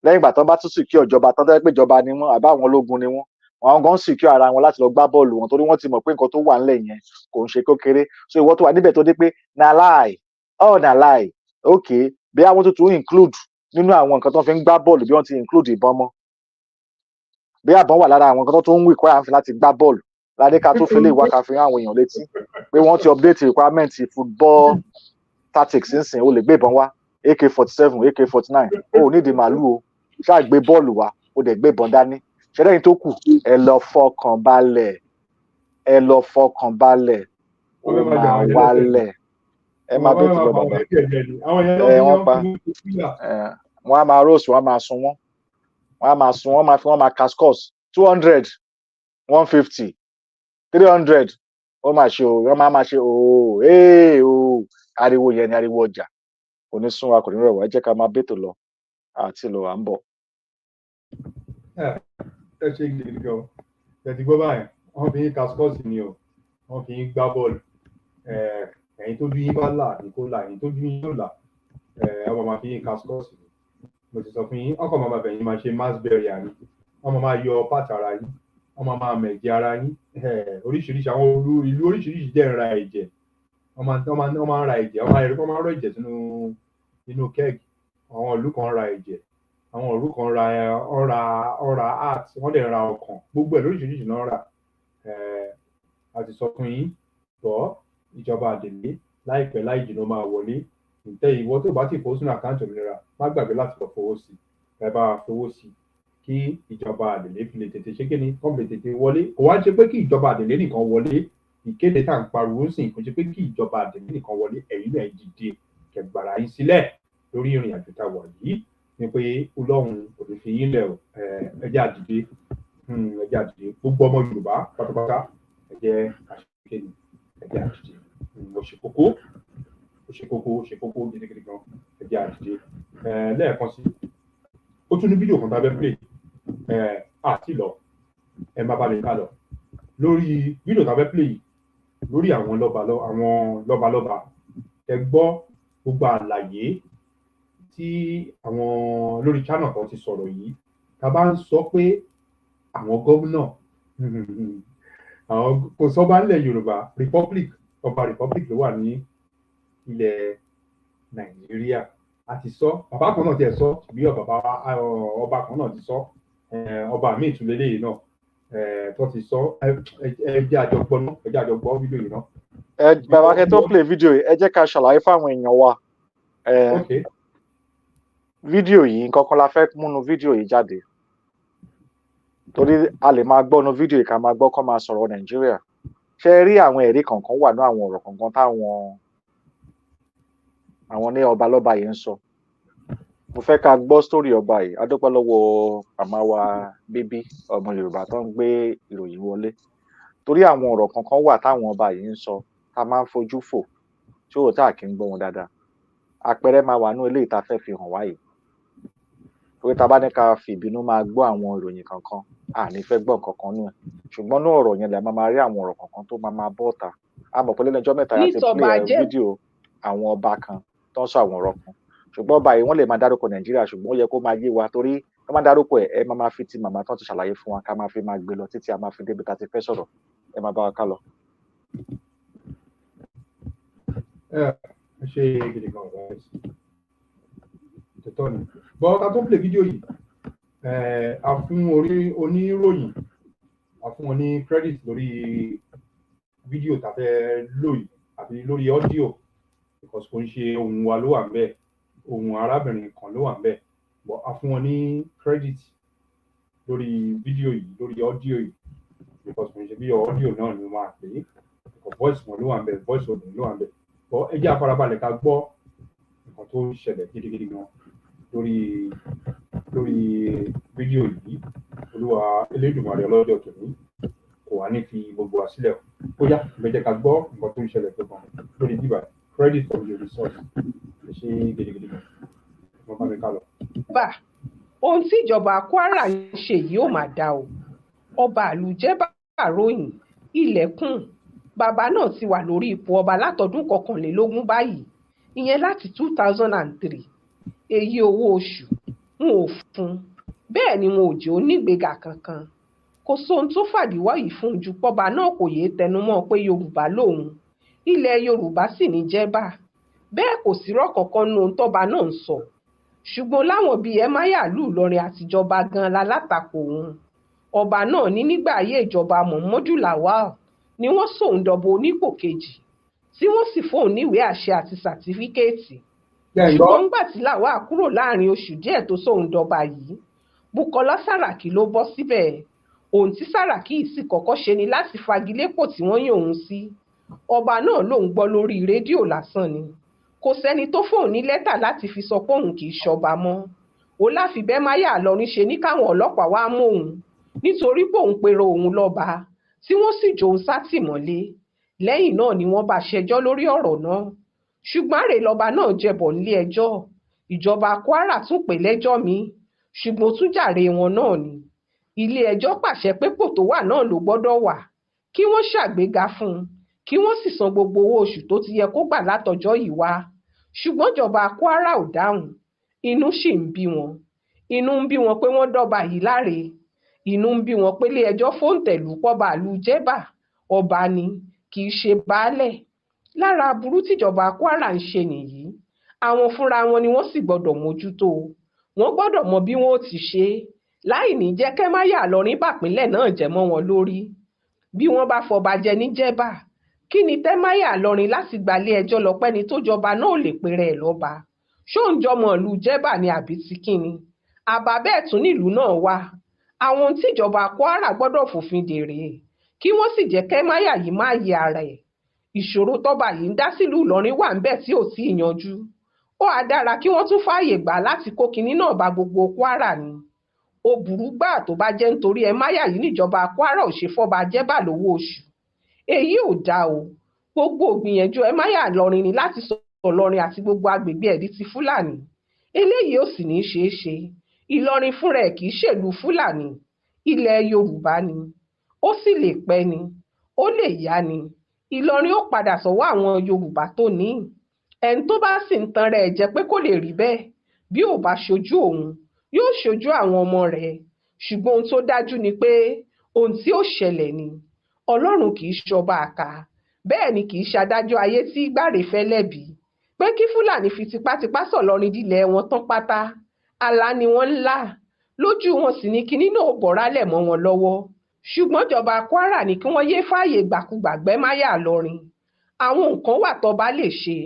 lẹ́yìn ìgbà tó bá tún secure ìjọba tó tẹ́ pé ìjọba ni wọ́n àbá àwọn ológun ni wọ́n àwọn gan secure ara wọn láti lọ gbá bọ́ọ̀lù wọn torí wọ́n ti mọ̀ pé nǹkan tó wà ńlẹ̀ yẹn kò ń ṣe kékeré so ìwọ tó wà níbẹ̀ tó dé pé na lie okay bí àwọn tó tún include nínú àwọn nǹkan tó fi ń gbá bọ́ọ̀lù bí wọ́n ti include ìbọn mọ́ bí àbọ̀n wà lára àwọn nǹkan tó ń wí kọ́ àǹfin láti gbá bọ́ọ̀lù ládé ká tó fi lè wá ká fi hàn àwọn èèyàn létí pé wọ́n ti update requirement football tactics nsìn o lè gbé ìbọn wá AK-47 AK-49 o ò nídìí màálù o ṣáà gbé bọ́ọ̀lù wá o dẹ̀ gbé ìbọn dání ṣẹlẹ́yìn tó kù ẹ lọ fọkàn balẹ̀ ó máa wálẹ̀ ẹ máa bẹ́ẹ̀ tó lọ bàbá wọ́n pa wọ́n á máa roast wọ́n á máa sun wọ́n á máa sun wọ́n máa fi wọ́n máa cascos 200 150 300 ó máa ṣe o wọ́n máa ṣe o ariwo yẹn ni ariwo ọjà kò ní sún wa kò ní rẹ̀ wá ẹ jẹ́ ká máa bẹ́tò lọ àti lọ à ń bọ̀. ẹ ṣe gidi gan ẹ ti gbọ́ báyìí wọ́n fi ń kaskọ́ọ̀sì ni o wọ́n fi ń gbá bọ́ọ̀lù ẹ̀yin tó bí yín bá là ní kó là ẹ̀yin tó bí yín yóò là ọmọ máa fi ń kaskọ́ọ̀sì ni mo ti sọ fún yín ọkọ̀ máa bẹ̀yìn máa ṣe mass burial ni ọmọ máa yọ pàtà ara yín ọmọ máa mẹ̀jẹ̀ ara yín oríṣiríṣi àwọn ìlú oríṣiríṣi jẹ́ ń ra ẹ̀jẹ̀ wọ́n máa ń ra ẹ̀jẹ̀ wọ́n máa ń rọ ẹ̀jẹ̀ sínú kẹ́ẹ̀gì àwọn ìlú kan ra ẹ̀jẹ̀ àwọn ìlú kan ra art wọ́n dẹ̀ ra ọkàn gbogbo ẹ̀ lóríṣiríṣi náà rà a ti sọ fún yín tọ́ ìjọba àdèlé láìpẹ́ láì jìnnà máa wọlé ǹtẹ́ ìwọ tó bá ti fowó sínú àkáǹtì òmìnira má gbàgbé láti lọ fowó sí ẹ bá fowó sí kí ìjọba àdèlé fi lè tètè ṣe kíni kọ́ lè tètè wọlé kò wá ṣe pé kí ìjọba àdèlé nìkan wọlé ìkéde tá à ń pariwo sí kò ṣe pé kí ìjọba àdèlé nìkan wọlé ẹ̀yin náà dìde kẹgbàrà yín sílẹ̀ lórí ìrìn àjò tá a wà yìí ni pé ọlọ́run kò ní fi yín lẹ̀ ẹjẹ́ àdìde gbogbo ọmọ Yorùbá pátápátá ẹjẹ́ àṣekèké ẹjẹ́ àdìde ó ṣe kókó gidigidi gan ẹjẹ́ àdìde lẹ́ẹ̀kan sí ó tún ní fídíò kan tá a bẹ́ play àti lọ ẹ má bá mi ká lọ lórí fídíò tá a bẹ́ play lórí àwọn lọ́balọ́ba ẹ gbọ́ gbogbo àlàyé tí àwọn lórí channel kan ti sọ̀rọ̀ yìí tá bá ń sọ pé àwọn gómìnà àwọn kò sọ́ba nílẹ̀ Yorùbá ọba republic ló wà ní ilẹ̀ Nàìjíríà a ti sọ bàbá kan náà ti ẹ̀ sọ bí ọba kan náà ti sọ ọba míì tún lélẹ́yìí náà tó ti sọ ẹ jẹ́ àjọgbọ́ fídíò yìí náà. bàbá kẹ́ tó play fídíò yìí ẹ jẹ́ ká ṣàlàyé fáwọn èèyàn wa fídíò yìí nǹkan kan la fẹ́ múnú fídíò yìí jáde torí a lè máa gbọ́nu fídíò yìí ká máa gbọ́ kọ́ máa sọ̀rọ̀ Nàìjíríà ṣe rí àwọn ẹ̀rí kankan wà ní àwọn ọ̀rọ̀ kankan táwọn ní ọba lọ́ba yìí ń sọ mo fẹ́ ká gbọ́ sítórì ọba yìí adúpẹ́ lọ́wọ́ màmá wa bíbí ọmọ Yorùbá tó ń gbé ìròyìn wọlé torí àwọn ọ̀rọ̀ kankan wà táwọn ọba yìí ń sọ tá máa ń fojú fò tí ó tà kí ń gbọ́ wọn dáadáa àpẹẹrẹ máa wà ní ilé ìta fẹ́ fi hàn wáyé torí tá bá ní ká fi ìbínú máa gbọ́ àwọn ìròyìn kankan àní fẹ́ gbọ́ nǹkan kan nù ẹ̀ ṣùgbọ́n ní ọ̀rọ̀ yẹn lè máa rí àwọn ọ̀rọ̀ kankan tó máa bọ́ ọ̀tà a mọ̀ pé lẹ́nu ọjọ́ mẹ́ta láti play fídíò àwọn ọba kan tó ń sọ àwọn ọ̀rọ̀ kan ṣùgbọ́n ọba yìí wọ́n lè máa dárúkọ Nàìjíríà ṣùgbọ́n ó yẹ kó máa yé wa torí wọ́n máa dárúkọ ẹ máa fi ti màmá tó ti ṣàlàyé fún wa ká máa fi máa gbé lọ títí a máa fi débi tá a ti fẹ́ sọ̀rọ̀ ẹ máa bá wa ká lọ. ṣe gidi gan ọ̀rọ̀ ìtọ́tọ́ ni bọ́ ká tó play fídíò yìí a fún oníròyìn a fún wọn ní credit lórí fídíò tá a fẹ́ lò yìí àbí lórí ọ́díò because kò ń ṣe ohun wa ló wà ń bẹ̀ ohun arábìnrin kan ló wà ń bẹ̀ but a fún wọn ní credit lórí fídíò yìí lórí ọ́díò yìí because kò ń ṣe bí ọ́díò náà ni wọ́n máa pè é voice wọn ló wà ń bẹ̀ voice wọn ló wà ń bẹ̀ but ẹ jẹ́ àfarabalẹ̀ ká gbọ́ nǹkan tó ṣẹlẹ̀ gidigidi gan lórí fídíò yìí Olúwa Elédùmarè ọlọ́jọ́ tòní kò wá ní fi gbogbo wa sílẹ̀ ó yá ẹ jẹ́ ká gbọ́ nǹkan tó ń ṣẹlẹ̀ gbọ̀ngàn lórí bíbá credit from your resource ẹ ṣe gidigidi gan wọ́n bá mi ká lọ. ohun tí ìjọba Kwara ń ṣe yìí ò máa dá o ọba àlùjẹ́ bàròyìn ilẹ̀kùn bàbá náà ti wà lórí ipò ọba látọdún 21 báyìí ìyẹn láti 2003 èyí owó oṣù wọn ò fún bẹ́ẹ̀ ni wọn ò jẹ́ onígbègà kankan kò sóhun tó fàdíwọ́ yìí fún ju pọ́ba náà kò yéé tẹnumọ́ pé Yorùbá lòun ilẹ̀ Yorùbá sì ní jẹ́bà bẹ́ẹ̀ kò sí rọ́ kankan nu ohun tọ́ba náà ń sọ ṣùgbọ́n láwọn bíi ẹmáyàlú Ìlọrin àtijọba gan lálátakò òun ọba náà ní nígbà ayé ìjọba Muhammadu Lawal ni wọ́n sóun dọ̀bọ̀ onípò kejì tí wọ́n sì fóun níwèé àṣẹ àti sàtífíkẹ́ẹ̀tì ṣùgbọ́n nígbà tí Lawal kúrò láàrin oṣù díẹ̀ tó sóun dọba yìí Bukola Saraki ló bọ́ síbẹ̀ ohun tí Saraki yìí sì kọ́kọ́ ṣe ni láti fagilépò tí wọ́n yàn òun sí ọba náà lòun gbọ́ lórí rédíò lásán ni kò sẹ́ni tó fóun ní lẹ́tà láti fi sọ pé òun kì í ṣọba mọ́ ó láfibẹ́ máyà lọrin ṣe ní káwọn ọlọ́pàá wá mú òun nítorí pé òun pèrò òun lọ́ba tí wọ́n sì jòun sátìmọ́lé. Lẹ́yìn náà ni wọ́n bá ṣẹjọ́ lórí ọ̀rọ̀ náà. Ṣùgbọ́n àrè lọba náà jẹ̀bọ̀ nílé ẹjọ́. Ìjọba Kwara tún pè lẹ́jọ́ míì, ṣùgbọ́n ó tún jàre wọn náà ni. Ilé ẹjọ́ pàṣẹ pé ipò tó wà náà ló gbọ́dọ̀ wà, kí wọ́n ṣàgbéga fún un, kí wọ́n sì san gbogbo owó oṣù tó ti yẹ kó gbà látọjọ́ yìí wá. Ṣùgbọ́n ìjọba Kwara ò dáhùn. Inú sì ń bí wọn. Inú ń bí wọn pé wọ́n dọ́ba yìí láre. Inú ń bí wọn pé ilé ẹjọ́ fòǹtẹ̀lù pọ́ba ìlú Jẹ́bà ọba ni, kì í ṣe baálẹ̀. Lára aburú tíjọba Kwara ń ṣe nìyí. Àwọn fúnra wọn ni wọ́n sì gbọ́dọ̀ mójútó. Wọ́n gbọ́dọ̀ mọ bí wọ́n ó ti ṣe é, láì ní jẹ́ kẹ́máyà lọrin bàpínlẹ̀ náà jẹ́ mọ́ wọn lórí. Bí wọ́n bá fọba jẹ ní Jẹ́bà, kí ni tẹ́máyà lọrin láti gbalé ẹjọ́ lọ pẹ́ni tó jọba náà lè pèrè ẹ̀ lọ́ba? Ṣó ń jọmọ ìlú Jẹ́bà ni àbí ti kíni? Àbá bẹ́ẹ̀ tún nílùú náà wà. Àwọn ohun tíjọba Kwara gbọ́dọ̀ fòfin dè rèé, kí wọ́n sì jẹ́ kẹ́máyà yìí má yẹ ara ẹ̀. Ìṣòro tọ́ba yìí ń dá sílùú Ìlọrin wà ń bẹ̀ tí ò tí ì yanjú. Ó á dára kí wọ́n tún fààyè gbà láti kó kinní náà bá gbogbo Kwara ni. Ó burú gbáà tó bá jẹ́ nítorí ẹmáyà yìí níjọba Kwara ò ṣe fọ́ba Jẹ́bà lówó oṣù. Èyí ò dáa o. Gbogbo ògbìyànjú ẹmáyà lọrin ni láti sọ Ìlọrin àti gbogbo agbègbè ẹ̀ di ti Fúlàní. Eléyìí ò sì ní ṣeé ṣe. Ìlọrin fúnra ẹ̀ kì í ṣèlú Fúlàní. Ilẹ̀ Yorùbá ni. Ó sì lè pẹ́ ni. Ó lè yá ni. Ìlọrin ó padà sọ́wọ́ àwọn Yorùbá tó ní. Ẹni tó bá sì ń tan rẹ̀ jẹ́ pé kò lè rí bẹ́ẹ̀, bí ò bá ṣojú òun, yóò ṣojú àwọn ọmọ rẹ̀. Ṣùgbọ́n ohun tó dájú ni pé ohun tí ó ṣẹlẹ̀ ni. Ọlọ́run kì í ṣọba àká, bẹ́ẹ̀ ni kì í ṣadájọ́ ayé tí gbàrè fẹ́ lẹ́bi. Pé kí Fúlàní fi tipátipá sọ̀lọrin dilẹ̀ wọn tán pátá, àlá ni wọ́n ń lá. Lójú wọn sì ni kinní náà bọ̀rálẹ̀ mọ́ wọn lọ́wọ́. Ṣùgbọ́n ìjọba Kwara ní kí wọ́n yéé fààyè gbàkúgbàgbẹ́ máyà lọrin. Àwọn nǹkan wà tọ́ba lè ṣe,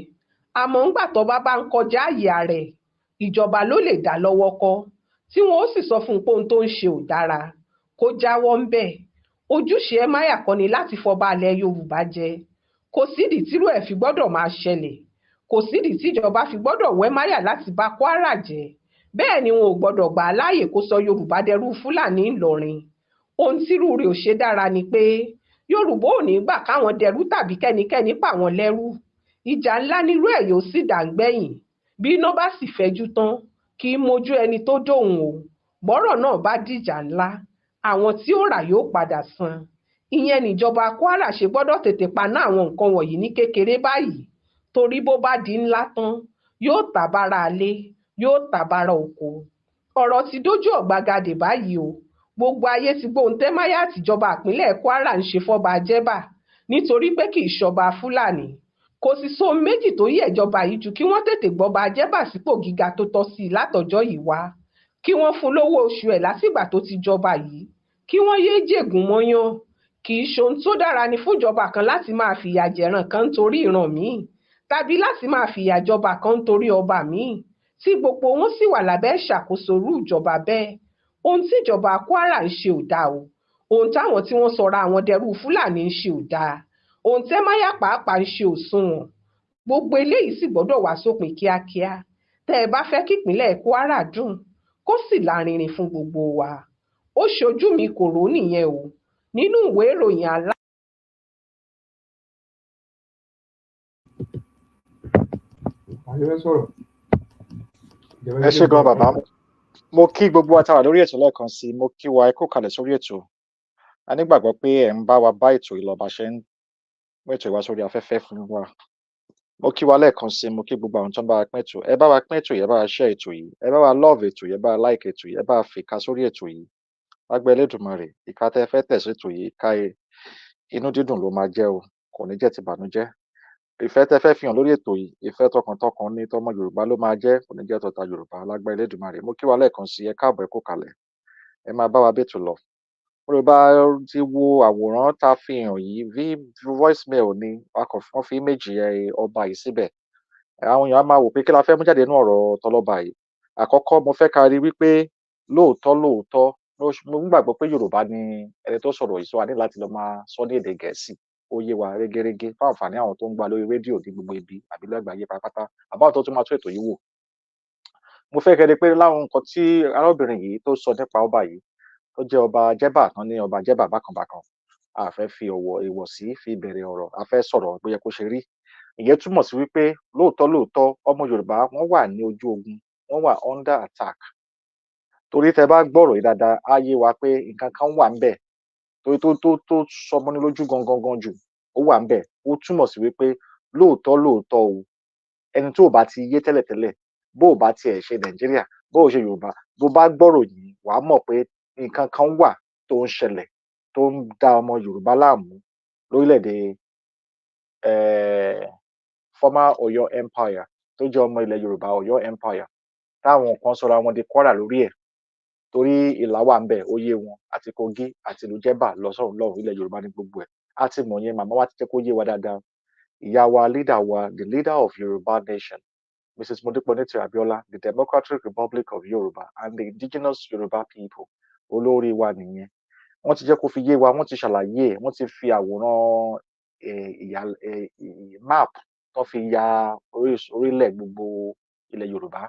àmọ́ ńgbà tọ́ba bá ń kọjá àyè ààrẹ, ìjọba ló lè dá lọ́wọ́ kọ́, tí wọn ó sì sọ fún un pé ohun tó ń ṣe ò dára, kó jáwọ́ ń bẹ̀. Ojúṣe ẹmáyà kọ́ ni láti fọba ilẹ̀ Yorùbá jẹ. Kò sídìí tírú ẹ̀ fi gbọ́dọ̀ máa ṣẹlẹ̀. Kò sídìí tíjọba fi gbọ́dọ̀ wẹ́ máyà láti bá Kwara jẹ́. Bẹ́ẹ̀ ni wọn ò gbọ́dọ̀ gbà á láàyè kó sọ Yorùbá dẹrú Fúlàní ńlọrin. Ohun tírú rẹ̀ ò ṣe dára ni pé Yorùbá ò ní gbà káwọn dẹrú tàbí kẹ́nikẹ́ni pa wọn lẹ́rú. Ìjà ńlá nírú ẹ̀ yóò sì dàgbẹ̀yìn. Bí iná bá sì fẹ́jú tán, kì í mojú ẹni tó dóhùn o. Bọ́rọ̀ náà bá dìjà ńlá, àwọn tí ó rà yóò padà san. Ìyẹn níjọba Kwara ṣe gbọ́dọ̀ tètè paná àwọn nǹkan wọ̀nyí ní kékeré báyìí. Torí bó bá di ńlá tán, yóò tàbára alé, yóò tàbára oko. Ọ̀rọ̀ ti dójú ọ̀gbagadè báyìí o. Gbogbo ayé ti gbóhun tẹ́máyà àtijọba ìpínlẹ̀ Kwara ń ṣe fọ́ba Jẹ́bà nítorí pé kì í ṣọba Fúlàní. Kò sì sóhun méjì tó yẹ ìjọba yìí ju kí wọ́n tètè gbọ́ba Jẹ́bà sípò gíga tó tọ́ sí i látọjọ́ yìí wá. Kí wọ́n fún lówó oṣù ẹ̀ látìgbà tó ti jọba yìí. Kí wọ́n yéé jègún mọ́yán. Kì í ṣohun tó dára ni fúnjọba kan láti máa fìyà jẹran kan nítorí ìran míì, tàbí láti máa fìyà jọba kan nítorí ọba míì, tí gbogbo wọn sì wà lábẹ́ ìṣàkóso irú ìjọba bẹ́ẹ̀. Ohun tí ìjọba Kwara ń ṣe ò dáa o. Ohun táwọn tí wọ́n sọra àwọn dẹrú Fúlàní ń ṣe ò dáa. Ohun tẹ́máyà pàápàá ń ṣe ò sunwọ̀n. Gbogbo eléyìí sì gbọ́dọ̀ wá sópin kíákíá. Tẹ́ ẹ bá fẹ́ kí ìpínlẹ̀ Kwara dùn, kó sì lárinrin fún gbogbo wa. Ó ṣojú mi kò rò nìyẹn o. Nínú ìwé ìròyìn alá. Ẹ ṣé gan bàbá. Mo kí gbogbo wa tá wà lórí ètò lẹ́ẹ̀kan sí i. Mo kí wa ẹ kú kalẹ̀ sórí ètò. A nígbàgbọ́ pé ẹ̀ ń bá wa bá ètò yìí lọ bá ṣe ń mú ètò ìwá sórí afẹ́fẹ́ fún wa. Mo kí wa lẹ́ẹ̀kan sí i. Mo kí gbogbo àwọn tó ń bá wa pín ètò. Ẹ bá wa pín ètò yìí, ẹ bá wa share ètò yìí, ẹ bá wa love ètò yìí, ẹ bá wa like ètò yìí, ẹ bá wa fìkà sórí ètò yìí. Lágbára Elédùmarè, ìka tẹ́ fẹ́ tẹ̀ sí ètò yìí, ìka inú dídùn ló máa jẹ́ o, kò ní jẹ́ ti ìbànújẹ́. Ìfẹ́ tẹ́ fẹ́ fi hàn lórí ètò yìí, ìfẹ́ tọkàntọkàn ní tọmọ Yorùbá ló máa jẹ́, kò ní jẹ́ tọ̀tá Yorùbá. Lágbára Elédùmarè. Mo kí wa lẹ́ẹ̀kan sí i, ẹ káàbọ̀ ẹ kú kalẹ̀. Ẹ máa bá wa bẹ́tò lọ. Yorùbá ti wo àwòrán tá fi hàn yìí, voicemail ni wọ́n fi méjì ọba yìí síbẹ̀. Àwọn èèyàn á máa wò pé kí la fẹ́ mú jáde nínú ọ̀rọ̀ tọlọ́ba yìí. Àkọ́kọ́ mo fẹ́ ká rí wípé lóòótọ́ mo gbàgbọ́ pé Yorùbá ni ẹni tó sọ̀rọ̀ yìí, sọ wá ní láti lọ máa sọ ní èdè Gẹ̀ẹ́sì. Ó yé wa régérégé fún àǹfààní àwọn tó ń gbà lórí rédíò ní gbogbo ibi àbí lágbàáyé pátápátá, àbáwọn tó tún máa tún ètò yìí wò. Mo fẹ́ kẹ́ rí pé láwọn nǹkan tí arábìnrin yìí tó sọ nípa ọba yìí tó jẹ́ ọba Jẹ́bà kan ní ọba Jẹ́bà bákan bákan. a fẹ́ fi ọ̀wọ̀ ìwọ̀sí fi bẹ̀rẹ̀ ọ̀rọ̀ a fẹ́ sọ̀rọ̀ bó yẹ kó ṣe rí ìyẹn túmọ̀ sí wípé lóòótọ́ ọmọ Yorùbá wọ́n wà ní ojú ogun wọ́n wà under attack torí tẹ bá gbọ́rọ̀ yìí dáadáa á yé wa pé nǹkan kan wà ńbẹ̀ torí tó sọmọní lójú gangan jù ó wà ńbẹ̀ ó túmọ̀ sí wípé lóòótọ́ o ẹni tó bá ti yé tẹ́lẹ̀tẹ́lẹ̀ bó o bá tiẹ̀ ṣe Nàìjíríà bó o ṣe Yorùbá bó bá gbọ́rọ̀ yìí wàá mọ̀ pé nǹkan kan wà tó ń ṣẹlẹ̀ tó ń dá ọmọ Yorùbá láàmú lórílẹ̀‐èdè former Ọ̀yọ́ empire tó jẹ́ ọmọ ilẹ̀ Yorùbá Ọ̀yọ́ empire táwọn kan sọra wọn di Kwara lórí ẹ̀ torí ìlà wà ń bẹ̀ ó yé wọn àti Kogi àti ìlú Jẹ̀bà lọ́sọ̀rùn lọ́rùn ilẹ̀ Yorùbá ní gbogbo ẹ̀ á ti mọ̀ yẹn màmá wa ti jẹ́ kó yé wa dáadáa ìyá wa leader wa the leader of Yoruba nation Mrs. Mudupeonitirimkoabiola the Democratic Republic of Yoruba and the indigenous Yoruba people olórí wa nìyẹn wọ́n ti jẹ́ kó fi yé wa wọ́n ti ṣàlàyé ẹ̀ wọ́n ti fi àwòrán map tó fi ya orílẹ̀ gbogbo ilẹ̀ Yorùbá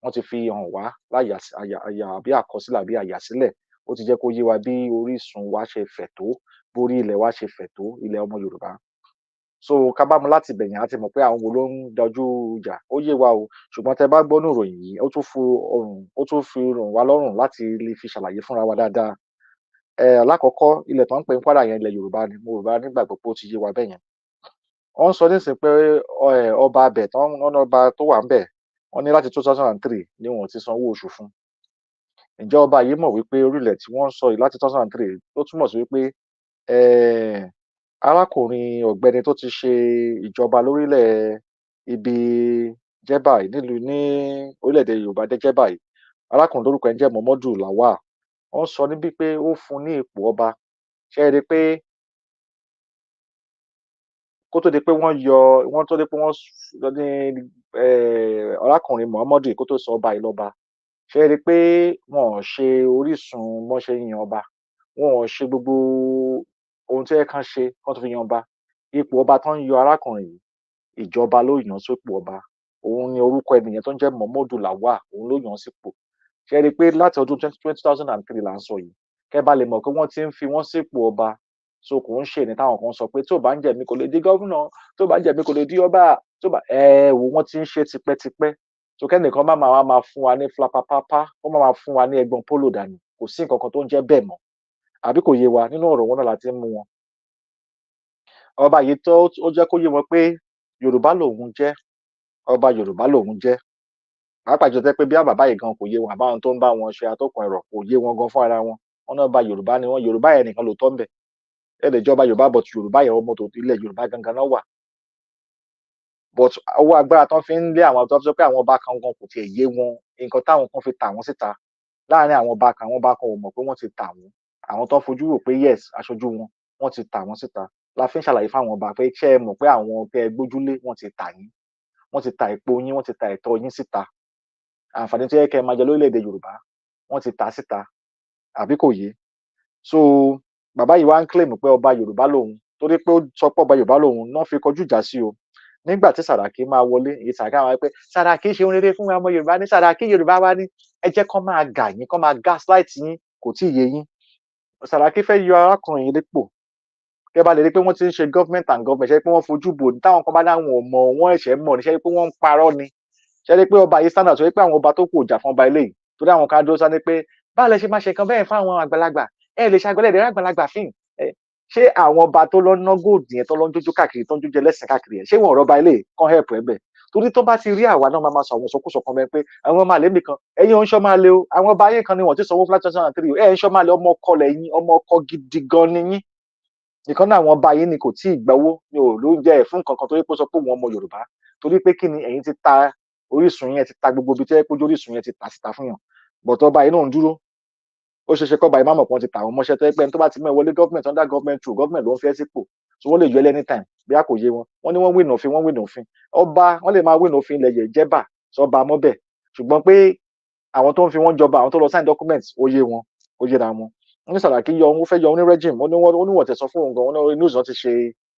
wọ́n ti fi hàn wá láyà bí àkọsílẹ̀ àbí àyàsílẹ̀ ó ti jẹ́ kó yé wa bí orísun wa ṣe fẹ̀ tó borí ilẹ̀ wa ṣe fẹ̀ tó ilẹ̀ ọmọ Yorùbá so ká bá mu láti bẹ̀yìn á ti mọ̀ pé àwọn wo ló ń dojú ìjà ó yé wa o ṣùgbọ́n tẹ bá gbọ́ ní ìròyìn yìí ó tún fi ràn wá lọ́rùn láti lè fi ṣàlàyé fúnra wa dáadáa lákọ̀ọ́kọ́ ilẹ̀ tó ń pè ń Kwara yẹn ilẹ̀ Yorùbá ni mo Yorùbá nígbàgbọ́ pé ó ti yé wa bẹ́yẹn wọ́n ń sọ nísìnyí pé ọba abẹ ọba tó wà ń bẹ̀ wọ́n ní láti 2003 ni wọ́n ti sanwó oṣù fún ǹjẹ́ ọba yìí mọ̀ wípé orílẹ̀ tí wọ́n ń sọ yìí láti 2003 tó túmọ̀ sí wípé arákùnrin ọ̀gbẹ́ni tó ti ṣe ìjọba lórílẹ̀ ibi Jẹ̀bà nílùú ní orílẹ̀-èdè Yorùbá dé Jẹ̀bà yìí arákùnrin lórúkọ ẹ̀ ń jẹ́ Muhammadu Lawal wọ́n sọ níbí pé ó fún ní ipò ọba ṣe é rí pé kó tó di pé wọ́n ní arákùnrin Muhammadu kó tó sọ ọba yìí lọ́ba ṣe é rí pé wọn ò ṣe orísun bọ́n ṣe yan ọba wọn ò ṣe gbogbo ohun tí ẹ kàn ṣe kán tó fi yan ọba ipò ọba tó ń yọ arákùnrin yìí ìjọba ló yàn sípò ọba òun ni orúkọ ẹnìyẹn tó ń jẹ́ Muhammadu Lawal òun ló yàn sípò ṣe é rí pé láti ọdún 2003 là ń sọ yìí kẹ́ bá lè mọ̀ pé wọ́n ti ń fi wọ́n sípò ọba so kò ń ṣe ní táwọn kan sọ pé tó bá ń jẹ mí kò lè di gómìnà tó bá ń jẹ mí kò lè di ọba tó bá wò wọ́n ti ń ṣe tipẹ́tipẹ́ so kẹ́nìkan má máa fún wa ní flapapapa ó má máa fún wa ní ẹgbọn polo dànù kò sí nǹkan kan tó ń jẹ́ bẹ́ẹ̀ mọ́ àbí kò yé wa nínú ọ̀rọ̀ wọn náà láti mú wọn ọba yìí tó ó jẹ́ kó yé wọn pé Yorùbá lòun jẹ́ ọba Yorùbá lòun jẹ́ pàápàá jọ tẹ́ pé bí bàbá yìí gan kò yé wọn àbáwọn tó ń bá wọn ṣe atọ́kùn ẹ̀rọ kò yé wọn gan fún ara wọn wọn náà ọba Yorùbá ni wọn Yorùbá yẹn nìkan ló tọ́ ń bẹ̀ ẹ̀ẹ́dẹ̀ ìjọba Yorùbá but Yorùbá yẹn ọmọ tó ilẹ̀ Yorùbá gangan náà wà but owó agbára tán fi ń lé àwọn tó sọ pé àwọn ọba kan gan kò tiẹ̀ yé wọn nǹkan táwọn kan fi tà wọ́n síta láàárín àwọn ọba kan ò mọ̀ pé wọ́n ti tà wọ́n àwọn tó fojú rò pé yes aṣojú wọ́n ti tà wọ́n síta la fi ń ṣàlàyé fáwọn ọba pé ṣé ẹ mọ̀ pé àwọn tẹ́ ẹ gbójúlé wọ́n ti tà yín wọ́n ti ta ipò yín wọ́n ti ta ẹ̀tọ́ yín síta àǹfààní tó yẹ kẹ́ ẹ máa jẹ lórílẹ̀‐èdè Yorùbá wọ́n ti tà síta àbí kò yé so bàbá yìí wá ń claim pé ọba Yorùbá lòun torí pé ó sọ pé ọba Yorùbá lòun náà fi kọjú ìjà sí o nígbà tí Sàràkí máa wọlé èyí Sàràkí àwọn pé Sàràkí ṣe ohun rere fún ọmọ Yorùbá ní Sàràkí Yorùbá wá ní ẹ jẹ́ kán máa gà yín kán máa gaslight yín kò tí ì yé yín Sàràkí fẹ́ yọ arákùnrin yìí dépò kẹ́ bá lè rí pé wọ́n ti ń ṣe government and government ṣe pé wọ́n fojú bò ní táwọn kan bá dáhùn ọmọ wọn ẹ̀ṣẹ̀ mọ̀ ní ṣe pé wọ́n ń parọ́ ni ṣe rí pé ọba yìí standard sọ pé àwọn ọba tó kù jà fún ọba eléyìí torí àwọn kan dúró sáré pé báwo lẹ ṣe máa ṣe kan bẹ́ẹ̀ fún àwọn àgbàlagbà ẹ lè ṣe àgbàlagbà àgbàlagbà fíìn ṣé àwọn ọba tó lọ ná gold yẹn tó lọ ń jójó káàkiri tó ń jójó lẹ́sìn káàkiri yẹn ṣé wọn ọ̀rọ̀ ọba eléyìí kan help ẹ bẹ̀ torí tó bá ti rí àwa náà máa sọ àwọn ìsọkúsọ kan bẹ́ẹ̀ pé àwọn ọmọ àlè nìkan ẹ̀yin ò ń ṣọ́ máa lé o àwọn ọba ayé kan ni wọ́n ti sanwó fún 2003 ẹ̀ ń ṣọ́ máa lé ọmọ ọkọ lẹ́yìn ọmọ ọkọ gidi gan ni yín nìkan náà àwọn ọba yìí ni kò tí ì gbowó ni ò ló ń jẹ ẹ̀ fún kankan torí pé ó sọ pé òun ọmọ Yorùbá torí pé kí ni ẹ̀yin ti ta orísun yẹn ti ta gbogbo ibi tí ẹ kójú orísun yẹn ti ta síta fún yàn bọ̀tọ̀ ọba yìí náà ń dúró ó ṣeéṣe kọ́ ọba yìí má mọ̀ pé wọ́n ti ta àwọn ọmọọṣẹ́ tó yẹ pé ẹni tó bá ti mú ẹ wọlé government under government through government ló ń fẹ́ sípò so wọ́n lè yọ ẹ́ anytime bí a kò yé wọn wọ́n ní wọ́n win òfin ọba wọ́n lè máa win òfin ilẹ̀ yẹn Jẹ̀bà sọba mọ́bẹ̀ ṣùgbọ́n pé àwọn tó ń fi wọ́n jọba àwọn tó lọ sign documents ó yé wọn ó yéra wọn ní Sàràkí yọ òun fẹ́ yọ òun ní regime ó ní wọ́n tẹ̀sán fún òun gan wọn ní news náà ti ṣe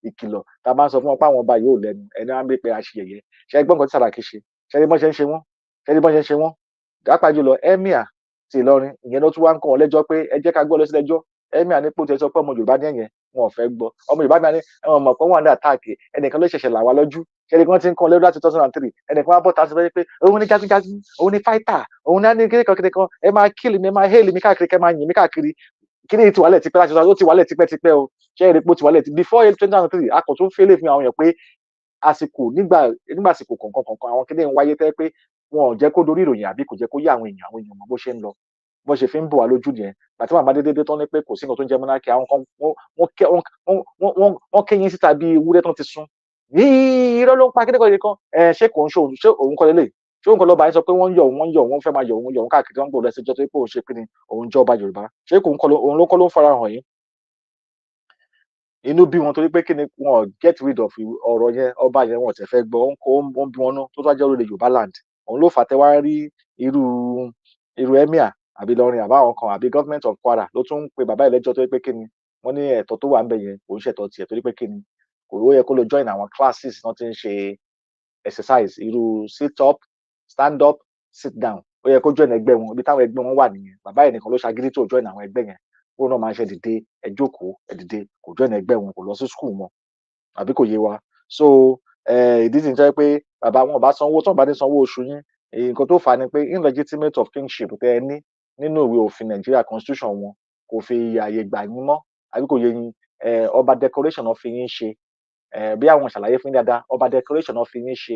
ìkìlọ̀ tá a bá ń sọ fún wọn pé àwọn ọba yóò lẹ́nu ẹni á ń bí pé a ṣe yẹ̀yẹ́ ṣe ẹgbọ́n kan tí Sàràkí ṣe ṣe ẹni bọ́n ṣe ń ṣe wọ́n dápá jùlọ emir ti Ìlọrin ìyẹn ló tún wá ń kọ́ wọn lẹ́jọ́ pé ẹ jẹ́ ká gbọ́ lọ sí lẹ́jọ́ emir ní pòtẹ́ sọ pé ọmọ Yorùbá ní ẹ̀yẹn wọn ò fẹ́ gbọ́. Ọmọ Yorùbá mi ní ẹ̀wọ̀n mọ̀ pé wọ́n wà ní àtáàkì ẹnìkan ló ṣẹ̀ṣẹ̀ là wá lọ́jú ṣẹ́ni kan ti ń kọ́ lẹ́rú láti 2003 ẹnìkan wá bọ́ ta sí pé òun ní jagunjagun òun ní fighter òun ní kíníkan ẹ máa kill mi ẹ máa hail mi káàkiri kẹ máa yìn mí káàkiri kíní ti wálẹ̀ tipẹ́ láti sọ ó ti wálẹ̀ tipẹ́ o ṣé èrè pé ó ti wálẹ̀ before 2003 a kò tún fẹ́lẹ̀ fi àwọn èèyàn pé àsìkò nígbà àsìkò kọ̀ọ̀kan àwọn kíní ń wáyé tẹ́ pé wọn ò jẹ́ kó dorí ìròyìn àbí kò jẹ́ kó yé àwọn èèyàn mọ̀ bó ṣe ń lọ bó ṣe fi ń bò wá lójú nìyẹn àti màmá dédé tán ní pé kò sí nǹkan tó ń jẹ mọ́nákì àwọn kan wọ́n kéyìn síta bí ewúrẹ́ tán ti sún irọ́ ló ń pa kíníkan kan ṣé kò ń ṣe òun kọ́ lélẹ̀ ṣé òun kọ́ lọ́ba yín sọ pé wọ́n wọ́n fẹ́ máa yọ òun káàkiri wọ́n gbọ́dọ̀ ẹsẹ̀ jọ́ tó pé òun ṣe pé ni òun jẹ́ ọba Yorùbá ṣé òun ló kọ́ ló ń fara hàn yín inú bí wọn torí pé kí ni wọn get rid of ọ̀rọ̀ yẹn ọba yẹn wọn tẹ̀ fẹ́ gbọ́ ó ń bí wọn nú tó tó jẹ́ orílẹ̀ Yorùbá land òun ló fà tẹ́ wá rí irú emir àbí lọrin àbáwọn kan àbí government of Kwara ló tún ń pe bàbá ìlẹ́jọ́ torí pé kí ni wọ́n ní ẹ̀tọ́ tó wà ń bẹ̀ yẹn kò ń ṣẹ̀tọ́ tiẹ̀ torí pé kí ni kò ó yẹ kó lọ join àwọn classes náà ti ń ṣe exercise irú sit up stand up sit down ó yẹ kó join ẹgbẹ́ wọn ibi táwọn ẹgbẹ́ wọn wà nìyẹn bàbá yẹn nìkan ló ṣagídí tó join àwọn ẹgbẹ́ yẹn ó náà máa ń ṣe dìde ẹ jókòó ẹ dìde kò join ẹgbẹ́ wọn kò lọ sí school wọn àbí kò yé wa so ìdí sì ń jẹ́ pé bàbá wọn bá sanwó tó ń bá ní sanwó oṣù yín nǹkan tó fà á ni pé illegitimate of kingship tẹ ẹ ní nínú ìwé òfin Nàìjíríà constitution wọn kò fi àyè gbà yín mọ́ àbí kò yé yín ọba decoration náà fi yín ṣe bí àwọn ṣàlàyé fún yín dáadáa ọba decoration náà fi yín ṣe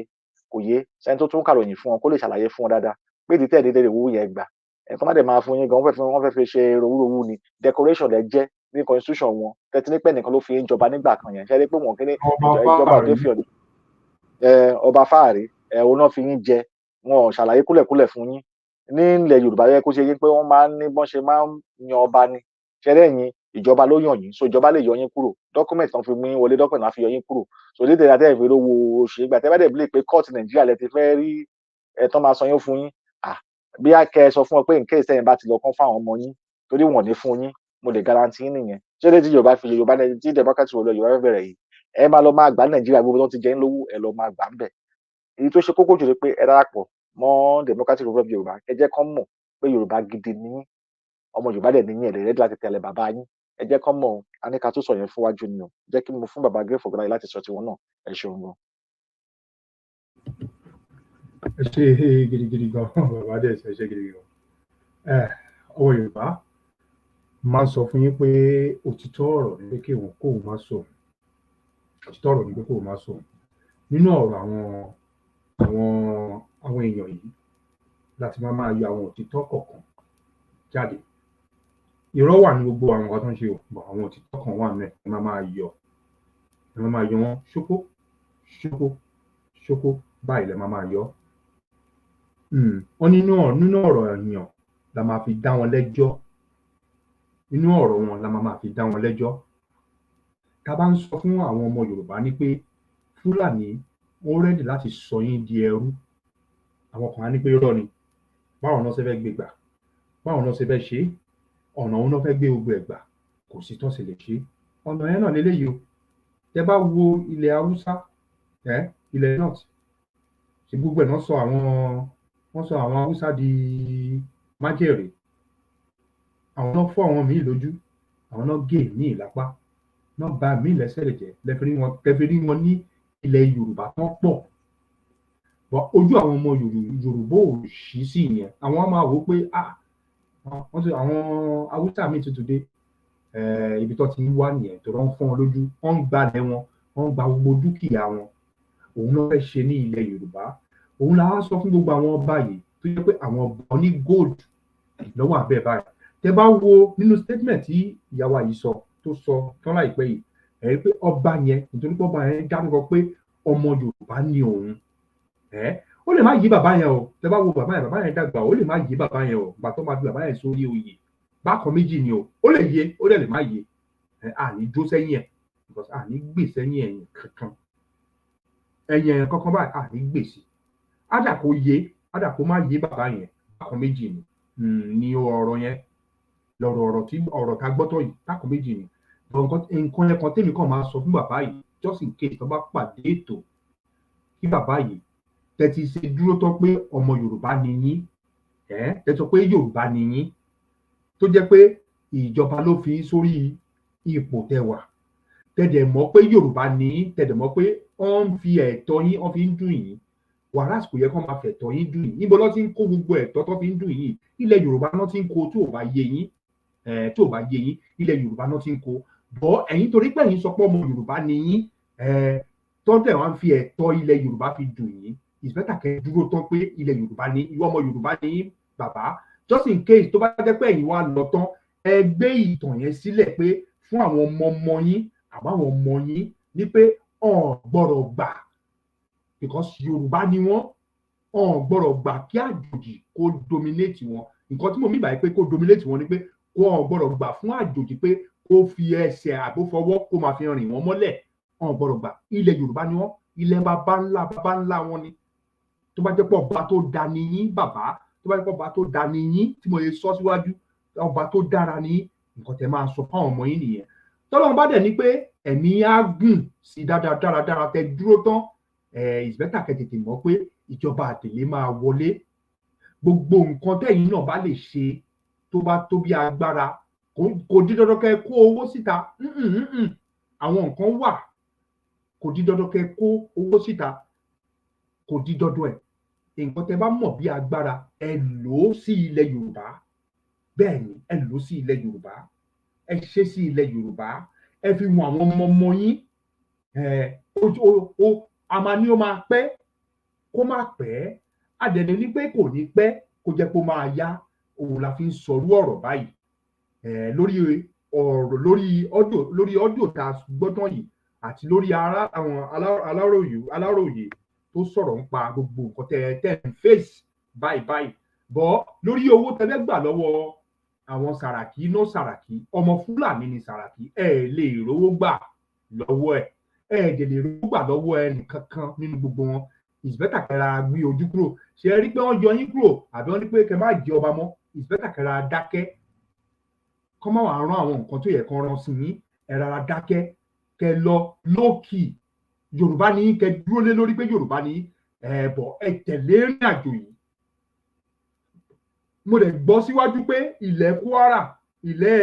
kò yé sẹ́ni tó tún kàròyìn fún wọn kó lè ṣàlàyé fún wọn dáadáa pé ìdí tẹ̀ dédé ìwúwo yẹn gbà ẹ̀kọ́ má dẹ̀ máa fún yín gan wọ́n fẹ́ fi ṣe rowúrowú ni decoration lẹ jẹ́ ní constitution wọn tẹ́tí nípẹ́ nìkan ló fi yín jọba nígbà kan yẹn ṣẹ́ni pé wọ́n kí ní ìjọba òdefíọ̀n ọba fáàrí òun náà fi yín jẹ wọn ò ṣàlàyé kúlẹ̀kúlẹ̀ fún yín ní ilẹ̀ Yorùbá yẹ kó ṣe yín pé wọ́n máa ń ní bọ́n ṣe máa ń yan ọba ni ṣẹ́rẹ́ yín ìjọba ló yàn yín so ìjọba lè yọ yín kúrò document kan fi mú yín wọlé document náà fi yọ yín kúrò so dédé ìdá tẹ́lẹ̀ fi rówó oṣù ìgbà tẹ́lẹ̀ bẹ́ẹ̀ bí pé court Nàìjíríà lẹ ti fẹ́ rí ẹ̀tọ́ máa san yín fún yín bí a kẹ́ ẹ sọ fún ọ pé nǹkan ìsẹ́yìn bá ti lọ kán fáwọn ọmọ yín torí wọn ò ní fún yín mo lè guarantee yín nìyẹn ṣé lè tí Yorùbá fi Yorùbá tí democracy wọlé Yorùbá fẹ́ bẹ̀rẹ̀ yìí ẹ máa lọ máa gbà Nàìjíríà gbogbo tó ti jẹ́ ń lówó ẹ lọ máa gbà ń bẹ̀ èyí tó ṣe kókó jù ni pé ẹ darapọ̀ mọ́ democratic republic Yorùbá ẹ jẹ́ kán mọ̀ pé Yorùbá gidi ní ọmọ Yorùbá dẹ̀ níyìn ẹ̀rẹ̀ rẹ́dí láti tẹ̀lé bàbá yín ẹ jẹ́ kán mọ̀ aníka tó sọ yẹn fún wájú ni o jẹ́ kí mo fún bàbá gẹ́fọ̀ gbọ́dọ̀ láti sọ tiwọn náà ẹ ṣeun gan. ẹ ṣe gidigidi gan bàbá dẹ̀ ṣe gidigidi gan ọmọ Yorùbá máa sọ fún yín pé òtítọ́ ọ̀rọ̀ ni pé kí òun kóun má sọ òtítọ́ ọ̀rọ̀ ni pé kóun má sọ nínú ọ̀rọ̀ àwọn èèyàn yìí láti máa yọ àwọn òtítọ́ kọ̀ọ̀kan jáde irọ́ wà ní gbogbo àwọn nǹkan tó ń ṣe òpò àwọn òtítọ́ kan wà náà ẹ máa yọ wọn ṣókó báyìí lẹ máa yọ wọn nínú ọ̀rọ̀ èèyàn la máa fi dá wọn lẹ́jọ́ nínú ọ̀rọ̀ wọn la máa fi dá wọn lẹ́jọ́ ká bá ń sọ fún àwọn ọmọ Yorùbá ní pé Fúlàní ó rẹ́dì láti sọ yín di ẹrú àwọn kan á ní pé irọ́ ni báwọn náà ṣe fẹ́ gbé gbà báwọn náà ṣe fẹ́ ṣe ọ̀nà òun náà fẹ́ gbé gbogbo ẹ̀ gbà kò sí tó ṣe lè ṣe ọ̀nà yẹn náà lélẹ́yìí o tẹ bá wo ilẹ̀ Haúsá ilẹ̀ north ṣe gbogbo ẹ̀ náà sọ àwọn Haúsá di májèrè àwọn náà fọ́ àwọn míì lójú àwọn náà gé míì lápá náà ba míì lẹ́sẹ̀ lè jẹ́ lẹ́fẹ̀rí wọn ní ilẹ̀ Yorùbá tán pọ̀ ojú àwọn ọmọ Yorùbá ò ṣí sí ìyẹn àwọn máa wò ó pé wọ́n ti àwọn Haúsá míì tuntun dé ibi tó ti ń wá nìyẹn tó rán fún wọn lójú wọ́n ń gbalẹ̀ wọn wọ́n ń gba gbogbo dúkìá wọn òun náà fẹ́ ṣe ní ilẹ̀ Yorùbá òun la wá sọ fún gbogbo àwọn ọba yìí tó yẹ pé àwọn ọba ní gold lọ́wọ́ abẹ́ báyìí tẹ bá wo nínú statement tí ìyàwó yìí sọ tó sọ tán láìpẹ́ yìí ẹ̀ pé ọba yẹn nítorí pé ọba yẹn dárúkọ pé ọmọ Yorùbá ní òun ó lè má yí bàbá yẹn o tẹ bá wo bàbá yẹn dàgbà ó lè má yí bàbá yẹn o gbà tó máa fi bàbá yẹn sórí oyè bákan méjì ni o ó lè yé ó lè má yé àní dó sẹ́yìn ẹ̀ because àní gbè sẹ́yìn ẹ̀yìn kankan ẹ̀yìn kankan báyìí àní gbè sí ádà kó má yé bàbá yẹn bákan méjì ni ọ̀rọ̀ yẹn ọ̀rọ̀ tá gbọ́tọ̀ yìí bákan méjì ni nǹkan ẹ̀kan tèmi kàn máa sọ fún bàbá yìí just in case tó bá pàdé ètò kí bàbá yìí tẹ́tí ṣe dúró tán pé ọmọ Yorùbá ni yín tẹ́tí sọ pé Yorùbá ni yín tó jẹ́ pé ìjọba ló fi sórí ipò tẹwà tẹ̀dẹ̀ mọ̀ pé Yorùbá ní tẹ̀dẹ̀ mọ̀ pé wọ́n ń fi ẹ̀tọ́ yín wọ́n fi ń dùn yín wàhálà kò yẹ kó máa fẹ̀tọ́ yín dùn yín níbo ló ti ń kó gbogbo ẹ̀tọ́ tó fi ń dùn yín ilẹ̀ Yorùbá náà ti ń kó tí ò bá yé yín ilẹ̀ Yorùbá náà ti ń kó bọ́ ẹ̀yin torí pé ẹ̀yin sọ pé ọmọ Yorùbá ni yín tọ́tẹ̀ wá ń fi ẹ̀tọ́ ilẹ̀ Yorùbá fi dùn yín ìsìpẹ́tà kẹ́ dúró tán pé ilẹ̀ Yorùbá ni ìwọ ọmọ Yorùbá ni yín bàbá just in case tó bá jẹ́ pé ẹ̀yin wá lọ tán ẹ gbé ìtàn yẹn sílẹ̀ pé fún àwọn ọmọ yín àbáwọn ọmọ yín ní pé ọ̀ gbọ́dọ̀ gbà because Yorùbá ni wọ́n ọ̀ gbọ́dọ̀ gbà kí àjòjì kó dominate wọn nǹkan tí mo mí báyìí pé kó dominate wọn ni pé ọ̀ gbọ́dọ̀ gbà fún àjòjì pé kó fi ẹsẹ̀ àbófọwọ́ kó máa fi rìn wọ́n mọ́lẹ̀ ọ̀ gbọ́dọ̀ gbà ilẹ̀ Yorùbá ni wọ́n ilẹ̀ baba ńlá wọn ni tó bá jẹ́ pé ọba tó da ni yín bàbá tó bá jẹ́ pé ọba tó da ni yín tí mo lè sọ síwájú ọba tó dára ni nǹkan tẹ́ máa sọ fáwọn ọmọ yín nìyẹn tọ́lọ́run bá dẹ̀ ní pé ẹ̀mí á gùn sí dáradára tẹ́ dúró tán ìsìbẹ́tà kẹ́ tètè mọ̀ pé ìjọba àtẹ̀lé máa wọlé gbogbo nǹkan tẹ́yìn náà bá lè ṣe tó bá tó bí agbára kò di dandan kẹ́ kó owó síta àwọn nǹkan wà kò di dandan kẹ́ kó owó síta kò di dandan nǹkan tẹ́ bá mọ̀ bí agbára ẹ lò ó sí ilẹ̀ Yorùbá bẹ́ẹ̀ ni ẹ lò ó sí ilẹ̀ Yorùbá ẹ ṣe sí ilẹ̀ Yorùbá ẹ fi wọn àwọn ọmọ yín àmà ni ó máa pẹ́ kó má pẹ́ àdẹ̀lẹ̀ ní pé kò ní pẹ́ kó jẹ́ kó máa yá òun la fi ń sọrú ọ̀rọ̀ báyìí lórí ọ́díò tá a gbọ́dọ̀ yìí àti lórí àwọn aláròyé tó sọ̀rọ̀ ń pa gbogbo nǹkan tẹ́ ń fèsì báyìí bọ́ lórí owó tẹ́lẹ̀ gbà lọ́wọ́ àwọn Sàràkí Sàràkí ọmọ Fúlàní ni Sàràkí lè rówó gbà lọ́wọ́ dẹ̀ lè rówó gbà lọ́wọ́ ẹnìkankan nínú gbogbo wọn ìsìbẹ́tà kẹ́ra gbé ojú kúrò ṣe rí pé wọ́n yọ yín kúrò àbí wọ́n ní pé kẹ́ má jẹ ọba mọ́ ìsìbẹ́tà kẹ́ra dákẹ́ kọ́ máa wà rán àwọn nǹkan tó yẹ kán rán sí yín rárá dákẹ́ kẹ́ lọ lókì Yorùbá ní kẹ́ dúró lé lórí pé Yorùbá ní bọ̀ ẹ tẹ̀lé rìn àjò yìí mo lè gbọ́ síwájú pé ilẹ̀ Kwara ilẹ̀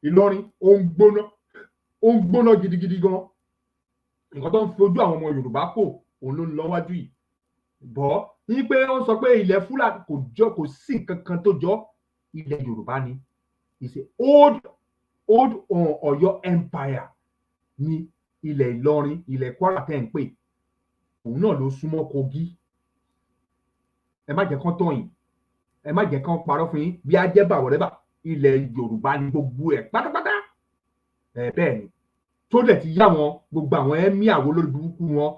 Ìlọrin ó ń gbóná gidigidi gan nǹkan tó ń fojú àwọn ọmọ Yorùbá kò òun ló ń lọ wájú yìí bọ́ ní pé ó sọ pé ilẹ̀ Fúlàní kò sí nǹkan kan tó jọ ilẹ̀ Yorùbá ni it's a old Ọ̀yọ́ empire ní ilẹ̀ Ìlọrin ilẹ̀ Kwara tẹ́ ń pè òun náà ló súnmọ́ Kogi ẹ má jẹ́ kán tán yìí ẹ má jẹ́ kán parọ́ fún yín bí ajẹ́bà wọ̀rẹ́bà ilẹ̀ Yorùbá ní gbogbo ẹ̀ pátápátá bẹ́ẹ̀ ni tó dẹ̀ ti yá wọn gbogbo àwọn ẹ̀mí àwọn olórí burúkú wọn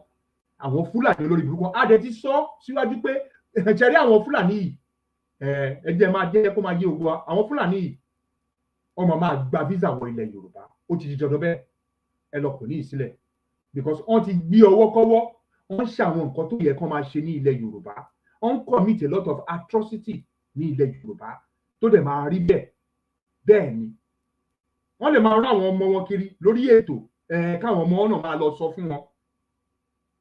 àwọn Fúlàní olórí burúkú wọn á dẹ̀ ti sọ síwájú pé ẹ̀jẹ̀rí àwọn Fúlàní yìí ẹ̀jẹ̀ máa jẹ́ kó máa yé ogun wa àwọn Fúlàní yìí ọmọ máa gba visa wọ ilẹ̀ Yorùbá ó ti di dandan bẹ́ẹ̀ ẹ lọ kò ní ìsílẹ̀ because wọ́n ti gbé ọwọ́ kọ́wọ́ wọ́n ṣe àwọn nǹkan tó yẹ kán máa ṣe ní ilẹ̀ Yorùbá wọ́n commit a lot of atrocity ní ilẹ̀ Yorùbá tó dẹ̀ máa rí bẹ́ẹ̀ ni wọ́n lè máa rán àwọn ọmọ wọn kiri lórí ètò káwọn ọmọ náà máa lọ sọ fún wọn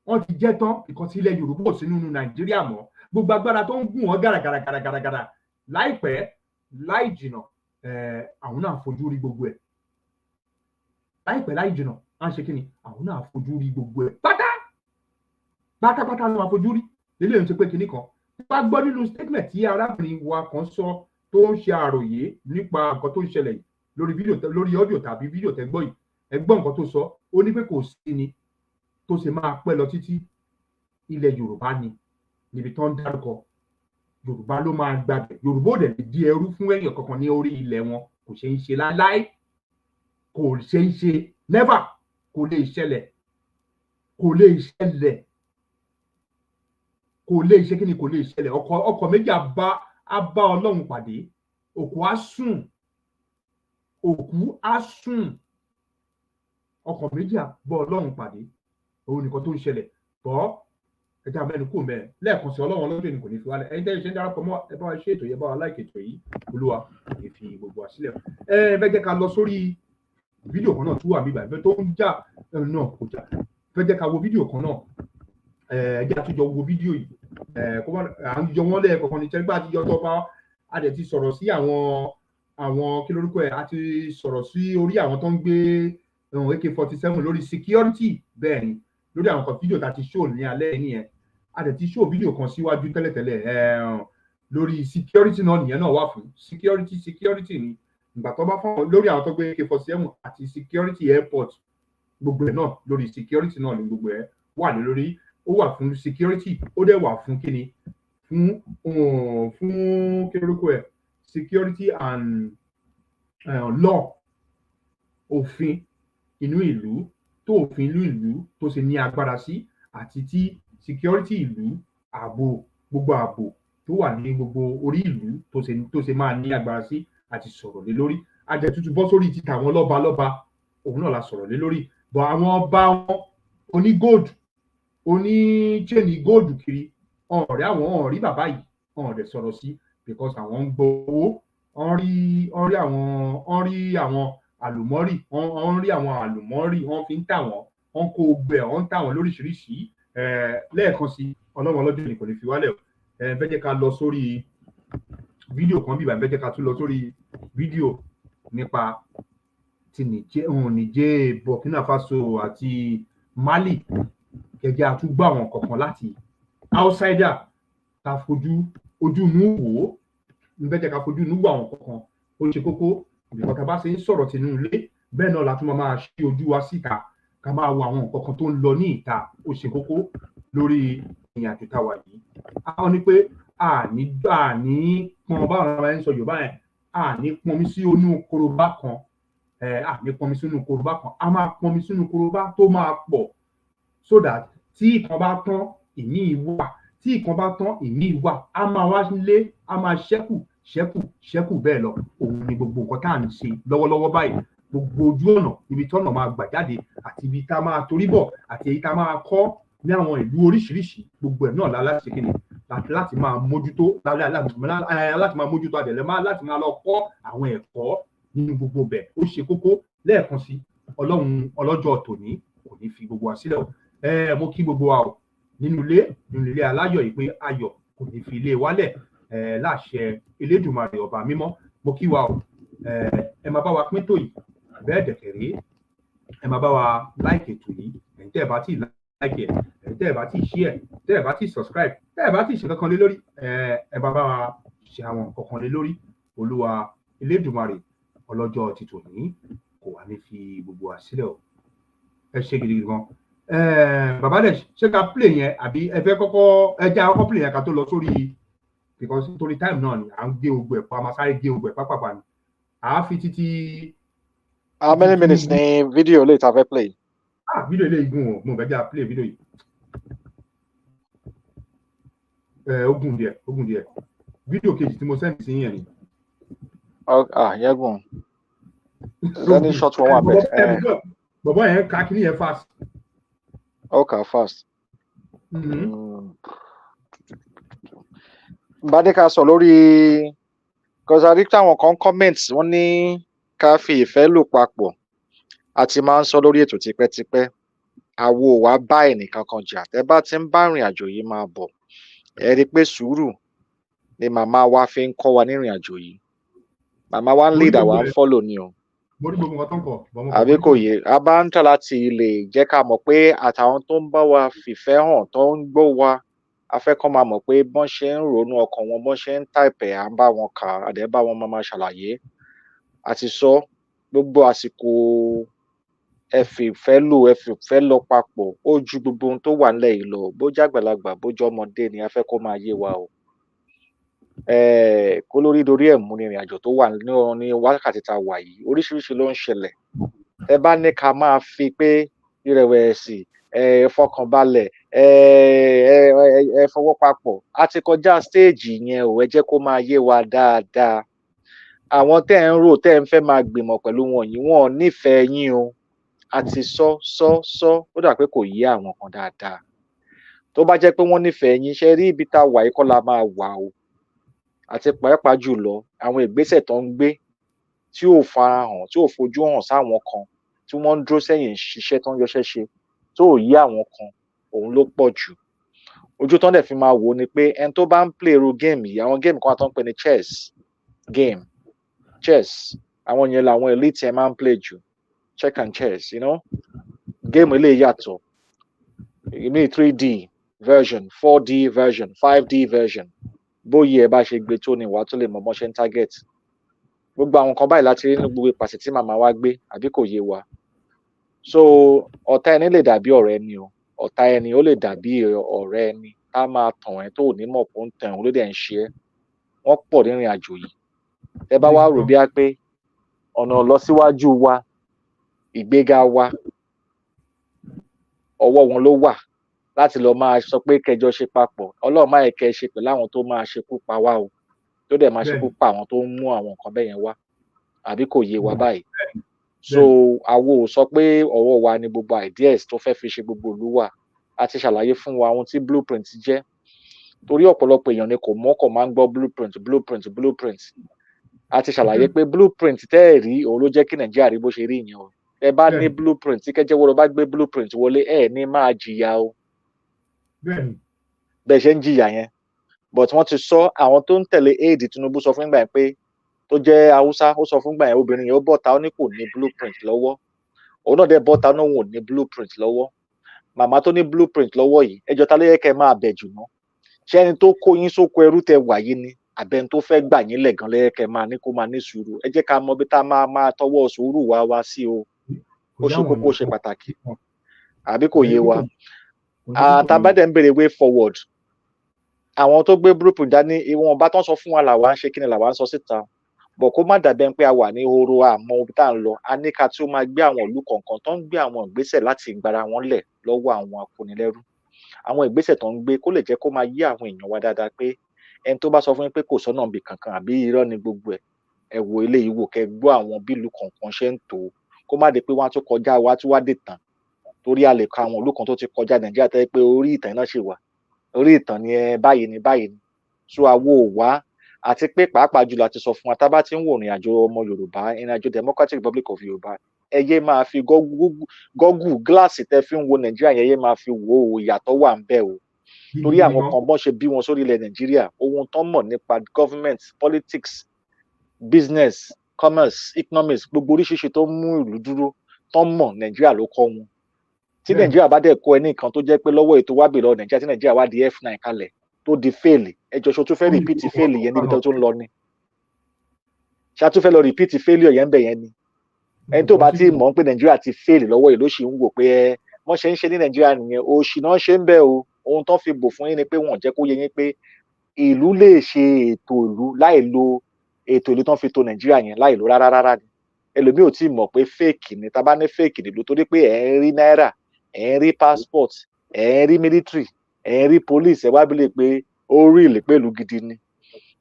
wọ́n ti jẹ́ tán ìkànsí ilẹ̀ Yorùbá ò sí nínú Nàìjíríà mọ́ gbogbo agbára tó ń gùn wọ́n gàràgàrà láìpẹ́ láì jìnà àwọn náà fojú rí gbogbo ẹ̀ láìpẹ́ láì jìnà á ṣe kí ni àwọn náà fojú rí gbogbo ẹ̀ pátápátá ló máa fojú rí lélẹ́yìn tó pé kinní kan wọ́n á gbọ́ nínú statement tí arábìnrin wa kan sọ tó ń ṣe àròyé nípa nǹkan tó ń ṣẹlẹ̀ yìí lórí ọ́díò tàbí fídíò tẹ́gbọ́ yìí ẹ gbọ́ nǹkan tó sọ ó ní pé kò sí ni tó ṣe máa pẹ́ lọ títí ilẹ̀ Yorùbá ni níbi tó ń dárúkọ Yorùbá ló máa gbàgbẹ́ Yorùbá ò dẹ̀ lè di ẹrú fún èèyàn kankan ní orí ilẹ̀ wọn kò ṣe ń ṣe láéláé kò ṣe ń ṣe never kò lè ṣẹlẹ̀ kò lè ṣe kí ni kò lè ṣẹlẹ̀ ọkọ̀ méjì á bá Ọlọ́run pàdé òkú á sùn ọkọ̀ méjì á bá Ọlọ́run pàdé òun nìkan tó ń ṣẹlẹ̀ bọ́ ẹja mẹ́nu kù mẹ́rin lẹ́ẹ̀kan sí Ọlọ́run ọlọ́dún ni kò ní fi wálẹ̀ ẹ̀yin tẹ́lẹ̀ ṣe ń darapọ̀ mọ́ ẹ bá wa ṣe ètò yẹn bá wa láìkè ètò yìí Olúwa kò ní fi gbogbo wa sílẹ̀ fẹ́ jẹ́ ká lọ sórí fídíò kan náà tó wà mí báyìí tó ń jà náà kò jà fẹ́ jẹ́ ká wo fídíò kan náà ẹjẹ́ àtúnjọ wo fídíò yìí à ń yọ wọ́n lẹ́ẹ̀kọ̀kan ní tẹ́gbà àti yọtọ̀ bá a dẹ̀ ti sọ̀rọ̀ sí àwọn kí lórúkọ ẹ̀ a ti sọ̀rọ̀ sí orí àwọn tó ń gbé AK-47 lórí security bẹ́ẹ̀ ni lórí àwọn kan fídíò tá a ti show ní alẹ́ nìyẹn a dẹ̀ ti show fídíò kan síwájú tẹ́lẹ̀tẹ́lẹ̀ lórí security náà nìyẹn náà wà fún security ni ìgbà tó bá fún lórí àwọn tó gbé AK-47 àti security airport gbogbo ẹ̀ náà lórí security náà ni gbogbo ẹ̀ wà lórí ó wà fún security ó dẹ̀ wà fún kíni fún kí lórúkọ ẹ̀ security and law òfin inú ìlú tó òfin ìlú tó ṣe ní agbára sí àti tí security ìlú gbogbo ààbò tó wà ní gbogbo orí ìlú tó ṣe máa ní agbára sí àti sọ̀rọ̀ lé lórí àjẹtútù bọ́ sórí ti tàwọn lọ́ba òun náà la sọ̀rọ̀ lé lórí bọ̀ àwọn ọba wọn oní gold oní chain gold kiri ọ̀rẹ́ àwọn ọ̀rí bàbá yìí ọ̀rẹ́ sọ̀rọ̀ sí because àwọn ń gbowó wọ́n rí àwọn àlùmọ́rì wọ́n rí àwọn àlùmọ́rì wọ́n fi ń tà wọ́n kó gbẹ wọ́n ń tà wọ́n lóríṣiríṣi lẹ́ẹ̀kan sí ọlọ́run ọlọ́jọ́ ní kò ní fi wálẹ̀ bẹ́ẹ̀ jẹ́ ká lọ sórí fídíò kan bíbá bẹ́ẹ̀ jẹ́ ká tún lọ sórí fídíò nípa ti Niger Burkina Faso àti Mali gẹ́gẹ́ àtúgbò àwọn kọ̀ọ̀kan láti outsider ká fojú ojú inú wò ó bẹ́ẹ̀ jẹ́ ká fojú inú wò àwọn kọ̀ọ̀kan ó ṣe kókó ìbíkọ́ tá a bá ṣe ń sọ̀rọ̀ tinú ilé bẹ́ẹ̀ náà la tún máa ṣí ojú wa síta ká máa wo àwọn nǹkan kan tó ń lọ ní ìta ó ṣe kókó lórí ìrìnàjò tá a wà yìí. àwọn ni pé àní pọn báwọn ará ń sọ Yorùbá yẹn àní pọnmi sí inú korobá kan àní pọnmi sínú korobá kan a máa pọnmi sínú korobá tó máa pọ̀ so that tí ìkan bá tán ìmíì wà tí ìkan bá tán ìmíì wà a máa wá lé a máa ṣẹ́kù bẹ́ẹ̀ lọ òun ni gbogbo nǹkan tá à ń ṣe lọ́wọ́lọ́wọ́ báyìí gbogbo ojú ọ̀nà ibi tọ́nà máa gbà jáde àti ibi tá a máa torí bọ̀ àti èyí tá a máa kọ́ ní àwọn ìlú oríṣiríṣi gbogbo ẹ̀ náà láti ṣe kíni láti máa mójútó láti máa mójútó àdẹ̀lẹ̀ láti máa lọ kọ́ àwọn ẹ̀kọ́ nínú gbogbo bẹ̀ ó ṣe kókó lẹ́ẹ̀kan sí ọlọ́run ọlọ́jọ́ tòní kò ní fi gbogbo wa sílẹ̀ o mo kí gbogbo wa o nínú ilé aláyọ̀ yìí pé ayọ̀ kò ní fi ilé wálẹ̀ láṣẹ Elédùmarè ọba mímọ́ mo kí wa o ẹ máa bá wa pín tó yìí bẹ́ẹ̀ dẹ̀kẹ̀rẹ́ ẹ máa bá wa láìkì ètò yìí ẹ̀yin tẹ́ ẹ bá tí láìkì ẹ̀ ẹ̀yin tẹ́ ẹ bá tí share tẹ́ ẹ bá tí subscribe tẹ́ ẹ bá tí ṣe kankan lé lórí ẹ bá bá wa ṣe àwọn kankan lé lórí Olúwa Elédùmarè ọlọ́jọ́ ti tòní kò wá ní fi gbogbo wa sílẹ̀ o ẹ ṣe gidigidi gan bàbá dẹ̀ ṣé ká play yẹn àbí ẹ fẹ́ kọ́kọ́ ẹ jẹ́ àkọ́kọ́ play yẹn ká tó lọ sórí because torí time náà ni à ń gé ogbó ẹ̀ pa a máa sáré gé ogbó ẹ̀ pápápá ni à á fi títí. How many minutes ni video lè ta fẹ́ play? Video ilé igun o mo fẹ́ jẹ́ à play video yìí. Ogun díẹ̀ video kejì tí mo send sí yẹn ni. Yẹn gùn. Any short one wà bẹ́ẹ̀. Bọ̀bọ̀ yẹn ká kí ni yẹn fast. Okay, fast. Bàdéka sọ lórí because I think àwọn kan comments wọ́n ní ká fi ìfẹ́ lò papọ̀ àti máa ń sọ lórí ètò tipẹ́tipẹ́ àwo wa bá ẹnìkan kan jà tẹ́ bá ti ń bá ìrìn àjò yìí máa bọ̀ ẹ rí i pé sùúrù ni màmá wa fi ń kọ́ wa ní ìrìn àjò yìí màmá wa ń lead àwa ń follow ni o àbí kò yé a bá ń tà láti lè jẹ́ ká mọ̀ pé àtàwọn tó ń bá wa fìfẹ́ hàn tó ń gbọ́ wa a fẹ́ kọ́ máa mọ̀ pé bọ́n ṣe ń ronú ọkàn wọn bọ́n ṣe ń type à ń bá wọn kà á dẹ̀ bá wọn máa ṣàlàyé àti sọ gbogbo àsìkò ẹ fìfẹ́ lọ papọ̀ ó ju gbogbo ohun tó wà nílẹ̀ yìí lọ bójú àgbàlagbà bójú ọmọdé ni a fẹ́ kó máa yé wa o kó lórí dorí ẹ̀ mú ní ìrìn àjò tó wà ní wákàtí tá a wà yìí oríṣiríṣi ló ń ṣẹlẹ̀ ẹ bá ní ká máa fi pé ìrẹ̀wẹ̀sì fọkànbalẹ̀ ẹ fọwọ́ papọ̀ a ti kọjá stéèjì yẹn o ẹ jẹ́ kó máa yé wa dáadáa àwọn tẹ́ ń rò tẹ́ ń fẹ́ máa gbìmọ̀ pẹ̀lú wọn yìí wọn ò nífẹ̀ẹ́ yín o a ti sọ ó dà pé kò yé àwọn kan dáadáa tó bá jẹ́ pé wọ́n nífẹ̀ẹ́ yín ṣe rí ibi tá a wà yìí kọ́ la máa wà o àti pàápàá jùlọ àwọn ìgbésẹ̀ tó ń gbé tí ò farahàn tí ò fojú hàn sáwọn kan tí wọ́n ń dúró sẹ́yìn ṣiṣẹ́ tó ń yọṣẹ́ ṣe tó ò yé àwọn kan òun ló pọ̀ jù ojú tó ń dẹ̀ fi máa wò ni pé ẹni tó bá ń play irú géèmù yìí àwọn géèmù kan tó ń pè ní chess àwọn yẹn làwọn elite ẹ máa ń play jù check and chess, game eléyìí yàtọ̀, èmi 3D version, 4D version, 5D version, bóyá ẹ bá ṣe gbé tó ni wàá tó lè mọ bọ́n ṣe ń target. Gbogbo àwọn kan báyìí láti rí nínú gbogbo ìpàṣẹ tí màmá wa gbé, àbí kò yé wa. So ọ̀tá ẹni lè dàbí ọ̀rẹ́ ẹni o, ọ̀tá ẹni ó lè dàbí ọ̀rẹ́ ẹni, tá máa tàn ẹ́ tó ní mọ̀ pé ó ń tàn ẹ́ ló dẹ̀ ń ṣe ẹ́. Wọ́n pọ̀ nírìn àjò yìí. Tẹ bá wá rò bí a pé ọ̀nà ìlọsíwájú wa, ìgbéga wa, ọwọ́ wọn ló wà láti lọ máa sọ pé kẹjọ ṣe papọ̀. Ọlọ́run má yẹ kẹ́ ṣe pẹ̀lú àwọn tó máa ṣekú pa wá o, tó dẹ̀ máa ṣekú pa àwọn tó ń mú àwọn nǹkan bẹ́ẹ̀ yẹn wá, àbí kò yé wa báyìí. So àwo ò sọ pé ọwọ́ wa ni gbogbo ideas tó fẹ́ fi ṣe gbogbo ìlú wà. A ti ṣàlàyé fún wa ohun tí blueprint jẹ́. Torí ọ̀pọ̀lọpọ̀ èèyàn ni kò mọ́kàn máa ń gbọ́ blueprint. A ti ṣàlàyé pé blueprint tẹ́ ẹ̀ rí òun ló jẹ́ kí Nàìjíríà rí bó ṣe rí yẹn o. Ẹ bá ní blueprint tí Kẹ́jẹ́wọ́rọ́ bá gbé blueprint wọlé, ẹ̀ ní máa jìyà o. Bẹ́ẹ̀ ṣe ń jìyà yẹn. But wọ́n ti sọ, àwọn tó ń tẹ̀lé aid Tinubu sọ fún ìgbà yẹn pé tó jẹ́ Haúsá, ó sọ fún ìgbà yẹn obìnrin yẹn ó bọ́ta ó ní kò ní blueprint lọ́wọ́. Òun náà dẹ̀ bọ́ta ó ní òun ò ní blueprint lọ́wọ́. Màmá tó ní blueprint lọ́wọ́ yìí, ẹjọ́ ta ló yẹ kẹ́ máa bẹ̀ jù ná? Ṣé ẹni tó kó yín sóko ẹrú tẹ wà yìí ni? Àbẹ́ni tó fẹ́ gbà yín lẹ̀ gan ló yẹ kẹ́ máa ní kó máa ní sùúrù. Ẹ jẹ́ ká mọ bí tá máa tọwọ́ sùúrù wá sí o. Ó ṣe kókó, ó ṣe pàtàkì. Àbí kò yé wa? Tá bá dẹ̀ ń béèrè way forward. Àwọn tó gbé blueprint dání, ìwọ̀n bá tán sọ fún wa làwa ń ṣe kí ni làwa ń sọ síta. Bọ̀ kó má dàbẹ́ pé a wà ní horo àmọ́ ibi tá à ń lọ. A ní ká tí ó máa gbé àwọn ìlú kọ̀ọ̀kan tó ń gbé àwọn ìgbésẹ̀ láti gbára wọn lẹ̀ lọ́wọ́ àwọn akónilẹ́rú. Àwọn ìgbésẹ̀ tó ń gbé kó lè jẹ́ kó máa yé àwọn èèyàn wa dáadáa pé ẹni tó bá sọ fún yín pé kò sọ́nà ibì kankan àbí irọ́ ni gbogbo ẹ̀, ẹ wo eléyìí wò kẹ́ gbọ́ àwọn bí ìlú kọ̀ọ̀kan ṣe ń tò ó. Kó má di pé wọ́n á tún kọjá wa tún wá dé tán. Torí a lè ka àwọn ìlú kan tó ti kọjá Nàìjíríà tẹ́ pé orí ìtàn náà ṣì wà. Orí ìtàn ni báyìí ni. So àwo ò wá, àti pé pàápàá jùlọ àti sọ fún wa tá bá ti ń wo ìrìn àjò ọmọ Yorùbá, ìrìn àjò Democratic Republic of Yorùbá, ẹ yé máa fi gọ́gù gíláàsì tẹ́ fi ń wo Nàìjíríà yẹn yé máa fi wò ó, ìyàtọ̀ wà ń bẹ o. Torí àwọn kan bọ́n ṣe bí wọn sórí ilẹ̀ Nàìjíríà, ohun tán mọ̀ nípa government, politics, business, commerce, economics, gbogbo oríṣiríṣi tó mú ìlú dúró tán mọ̀ Nàìjíríà ló kọ́ wọn. Tí Nàìjíríà bá dẹ̀ kọ́ ẹ ní nǹkan tó jẹ́ pé lọ́wọ́ ètò wá bèèrè lọ Nàìjíríà tí Nàìjíríà wá di F9 kalẹ̀ tó di fail, ẹjọ́ ṣo tún fẹ́ repeat fail yẹn níbi tó ń lọ ni? Ṣá tún fẹ́ lọ repeat failure yẹn bẹ̀ yẹn ni? Ẹni tó bá ti mọ̀ pé Nàìjíríà ti fail lọ́wọ́ yìí ló ṣì ń wò pé wọ́n ṣe ń ṣe ní Nàìjíríà nìyẹn, òṣì náà ṣe ń bẹ o. Ohun tó fi bò fún yín ni pé wọ́n jẹ́ kó yé yín pé ìlú lè ṣe ètò ìlú láì lo ètò ìlú tán fi tò Nàìjíríà yẹn láì lo rárá ni. Ẹlòmíì ò tí mọ̀ pé fake ni, tá bá ní fake nílùú torí pé ẹ̀ ń rí náírà, ẹ̀ ń rí passport, ẹ̀ ń rí military, ẹ̀ ń rí police, ẹ̀ wá bí lè pé ó rí ìlú pé ìlú gidi ni.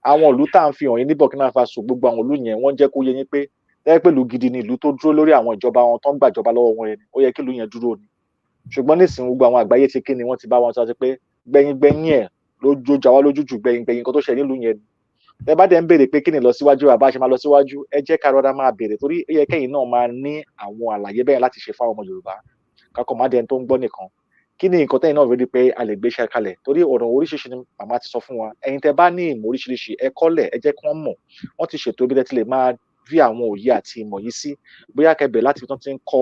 Àwọn ìlú tá à ń fi hàn yín ní Burkina Faso, gbogbo àwọn ìlú yẹn wọ́n jẹ́ kó yé yín pé ẹ pé ìlú gidi ni, ìlú tó dúró lórí àwọn ìjọba wọn tó ń gbàjọba lọ́wọ́ wọn yẹn ni, ó yẹ kí ìlú yẹn dúró ni. Ṣùgbọ́n nísìnyí gbogbo àwọn àgbáyé ti kí ni wọ́n ti bá wọn sọ pé gbẹ̀yìn ẹ̀ ló já wá lójú jù, gbẹ̀yìn nǹkan tó ṣe nílùú yẹn ni. Ẹ bá dẹ̀ ń béèrè pé kí ni lọ síwájú àbá ṣe máa lọ síwájú, ẹ jẹ́ ká rọra máa béèrè torí ó yẹ kẹ́yìn náà máa ní àwọn àlàyé bẹ́ẹ̀ láti ṣe fáwọn ọmọ Yorùbá. Kakọ̀ má dẹni tó ń gbọ́ nìkan. Kí ni nǹkan tẹ́yìn náà rí pé a lè gbé iṣẹ́ kalẹ̀? Torí ọ̀rọ̀ oríṣiríṣi ni màmá ti sọ fún wa. Ẹ̀yin tẹ́ bá ní ìmọ̀ oríṣiríṣi, ẹ kọ́lẹ̀, ẹ jẹ́ kí wọ́n mọ̀. Wọ́n ti ṣètò ibi tẹ́ ti lè máa rí àwọn òye àti ìmọ̀ yìí sí. Bóyá kẹ́bẹ̀ láti fi tán ti ń kọ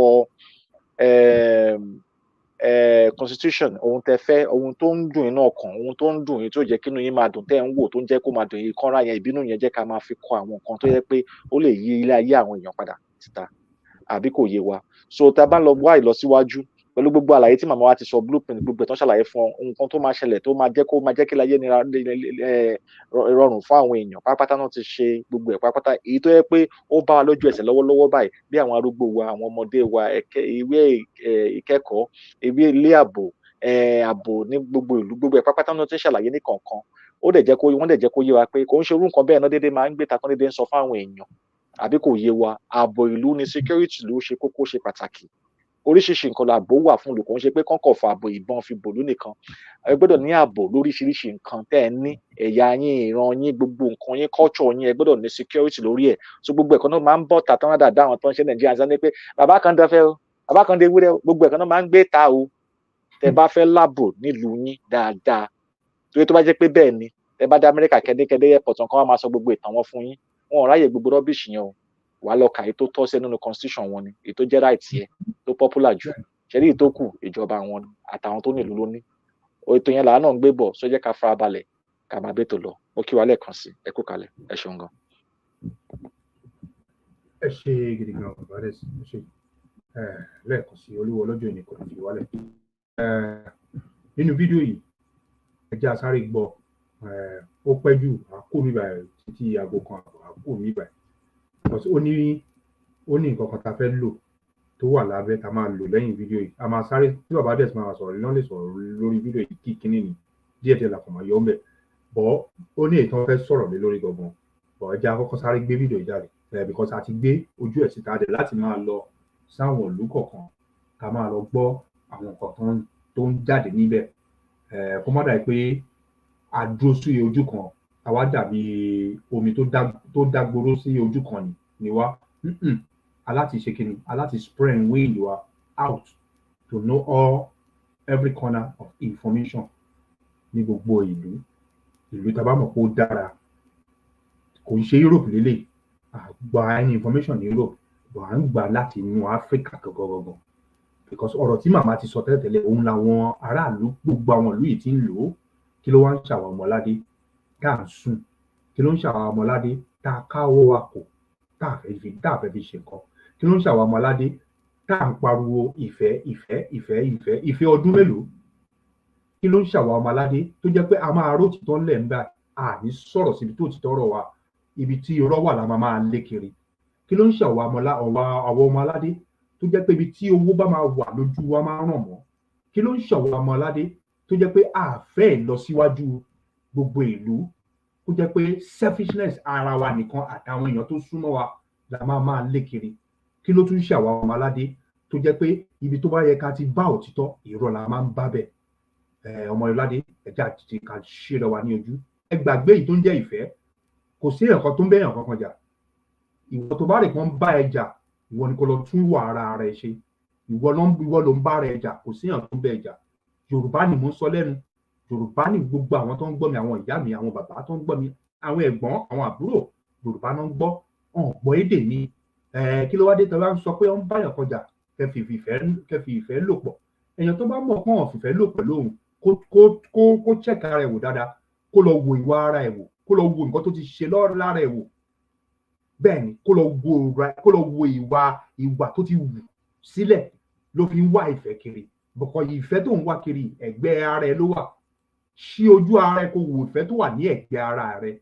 constitution, ohun tẹ́ fẹ́, ohun tó ń dùn yín náà kàn, ohun tó ń dùn yín tó jẹ́ kí inú yín máa dùn tẹ́ ń wò tó ń jẹ́ kó máa dùn yín kọ́ra yẹn, ìbínú yẹn jẹ́ ká máa fi kọ àwọn nǹkan tó yẹ pé ó lè yí ilé ayé àwọn èèyàn padà síta. Àbí kò yé wa? So tá a bá ń lọ wá ìlọsíwájú pẹ̀lú gbogbo àlàyé tí màmá wa ti sọ, blueprint gbogbo ẹ̀tàn ṣàlàyé fún ọ, nǹkan tó máa ṣẹlẹ̀ tó máa jẹ́ kí láyé nira rọrùn fún àwọn èèyàn pápátá náà ti ṣe gbogbo ẹ̀ pápátá. Èyí tó yẹ pé ó bá wa lójú ẹsẹ̀ lọ́wọ́lọ́wọ́ báyìí bí àwọn arúgbó wa, àwọn ọmọdé wa, ìwé ìkẹ́kọ̀ọ́, ìwé ilé ààbò ní gbogbo ìlú, gbogbo ẹ̀ pápátá náà ti ṣàlàyé ní kọ̀ọ̀kan. Wọ́n dẹ̀ jẹ́ kó yé wa pé kò ń ṣe irú nǹkan bẹ́ẹ̀ náà déédéé máa ń gbé takán déédéé ń sọ fún àwọn èèyàn. Àbí kò yé wa? Ààbò ìlú ni, security ìlú ṣe kókó, ṣe pàtàkì. Oríṣiríṣi nǹkan làbò wà fún ìlú, kò ń ṣe pé kọ́ńkọ̀ fa ààbò ìbọn fi bòlú nìkan. Ẹ gbọ́dọ̀ ní ààbò lóríṣiríṣi nǹkan tẹ́ ẹ ní, ẹ̀yà yín, ìran yín, gbogbo nǹkan yín, culture yín, ẹ gbọ́dọ̀ ní security lórí ẹ̀. So gbogbo ẹ̀kan náà máa ń bọ̀ tàtán dáadáa àwọn tó ń ṣe Nàìjíríà sọ pé bàbá kan dẹ́fẹ́ o, bàbá kan dé wúrẹ́ o, gbogbo ẹ̀kan náà máa ń gbé ta o. Tẹ́ bá fẹ́ láàbò nílùú yín dáadáa, torí tó bá jẹ́ pé bẹ́ẹ̀ ni, tẹ́ bá dé Amẹ́ríkà kẹ́dẹ́kẹ́dẹ́ airport kan wá máa sọ gbogbo ìtàn wọn fún yín, wọn ò ráyè gbogbo rubbish yẹn o. wàá lọ kà èyí tó tọ́ sí nínú constitution wọn ni èyí tó jẹ́ right yẹ tó popular jù ṣẹ́rí èyí tó kù ìjọba wọn àtàwọn tó nílùú ló ní ètò yẹn làwọn náà ń gbé bọ̀ sọ jẹ́ ká fara balẹ̀ ká máa bẹ́tò lọ ó kí wa lẹ́ẹ̀kan sí ẹ kú kalẹ̀ ẹ ṣeun gan. ẹ ṣe gidi gan bàbá rẹ sí ẹ ṣe lẹ́ẹ̀kan sí olúwo ọlọ́jọ́ ìní kò ní fi wálẹ̀ nínú fídíò yìí ẹ jẹ́ àsáré gbọ́ ó pẹ́ jù àkó mi báyìí títí aago kan àkó mi báyìí ó ní nǹkan kan tá a fẹ́ lò tó wà lábẹ́ tá a máa lò lẹ́yìn fídíò yìí a máa sáré tí bàbá dẹ̀ máa sọ̀rọ̀ lọ́n lè sọ̀rọ̀ lórí fídíò yìí kí kíní ni díẹ̀ làkàn máa yọ ọ́ mbẹ̀ bọ́ ó ní ètò fẹ́ sọ̀rọ̀ lé lórí gangan bọ́ ẹ jẹ́ àkọ́kọ́ sáré gbé fídíò yìí jáde because a ti gbé ojú ẹ̀ síta dẹ̀ láti máa lọ sáwọn ìlú kọ̀ọ̀kan ká máa lọ gbọ́ àwọn nǹkan tó ń jáde níbẹ̀ kó má dàbí pé a dúró sí ojú kan àwa dàbí omi tó dágbóró sí ojú kan ni wá aláti ṣe kíni aláti spread wind wa out to know every corner of information ní gbogbo ìlú tá a bá mọ̀ pé ó dára kò ń ṣe Europe lélẹ̀ àgbà any information ní Europe bọ̀ à ń gbà láti inú Africa gangan because ọ̀rọ̀ tí màmá ti sọ tẹ́lẹ̀tẹ́lẹ̀ òun làwọn aráàlú gbogbo àwọn ìlú yìí ti ń lò ó kí ló wá ń ṣàwọn ọmọládé tá à ń sùn kí ló ń ṣàwọn ọmọládé tá a káwọ́ wa kò tá a fẹ́ fi ṣe nǹkan kí ló ń ṣàwọn ọmọládé tá à ń pariwo ìfẹ́ ọdún mélòó kí ló ń ṣàwọn ọmọládé tó jẹ́ pé a máa ró títọ́ ńlẹ̀ ń bá a ní sọ̀rọ̀ síbi tó títọ́ rọ̀ wa ibi tí irọ́ wà la máa lé kiri kí ló ń ṣàwọn ọmọládé tó jẹ́ pé ibi tí owó bá máa wà lójú wa máa ràn mọ́ kí ló ń ṣàwọn ọmọládé tó jẹ́ pé a fẹ́ lọ síwájú gbogbo ìlú kó jẹ́ pé selfishness ara wa nìkan àtàwọn èèyàn tó súnmọ́ wa la máa lé kiri kí ló tún ṣàwọn ọmọládé tó jẹ́ pé ibi tó bá yẹ ká ti bá òtítọ́ irọ́ la máa ń bá bẹ̀ ọmọládé ẹ̀já àti ká ṣe lọ wa ní ojú ẹ gbàgbé yìí tó ń jẹ́ ìfẹ́ kò sí ẹ̀kọ́ tó ń bẹ̀yàn kankan jà ìwọ tó bá rè kàn bá ẹ jà ìwọ ni kò lọ tún wà ara rẹ ṣe ìwọ ló ń bá rẹ jà kò sí ẹ̀yàn tó ń bẹ̀ jà Yorùbá ni mò ń sọ lẹ́nu Yorùbá ni gbogbo àwọn tó ń gbọ́ mi àwọn ìyá mi àwọn bàbá tó ń gbọ́ mi àwọn ẹ̀gbọ́n àwọn àbúrò Yorùbá náà ń gbọ́ ọ̀gbọ́n èdè mi kí ló wá dé tọ́lá ń sọ pé ó ń báyàn kọjà kẹfì ìfẹ́ lò pọ̀ èèyàn tó bá mọ̀ pọ́n ọ̀fìfẹ́ lò pẹ̀lú òun kó check ara ẹ̀ wò dáadáa kó lọ wo ìwà ara ẹ̀ wò kó lọ wo nǹkan tó ti ṣe lára ẹ̀ wò bẹ́ẹ̀ ni kó lọ wo ìwà tó ti wù sílẹ̀ ló fi ń wá ìfẹ́ kiri bọ̀kọ̀ ìfẹ́ tó ń wá kiri ẹ̀gbẹ́ ara ẹ̀ ló wà ṣí ojú ara ẹ̀ kó wo ìfẹ́ tó wà ní ẹ̀gbẹ́ ara rẹ̀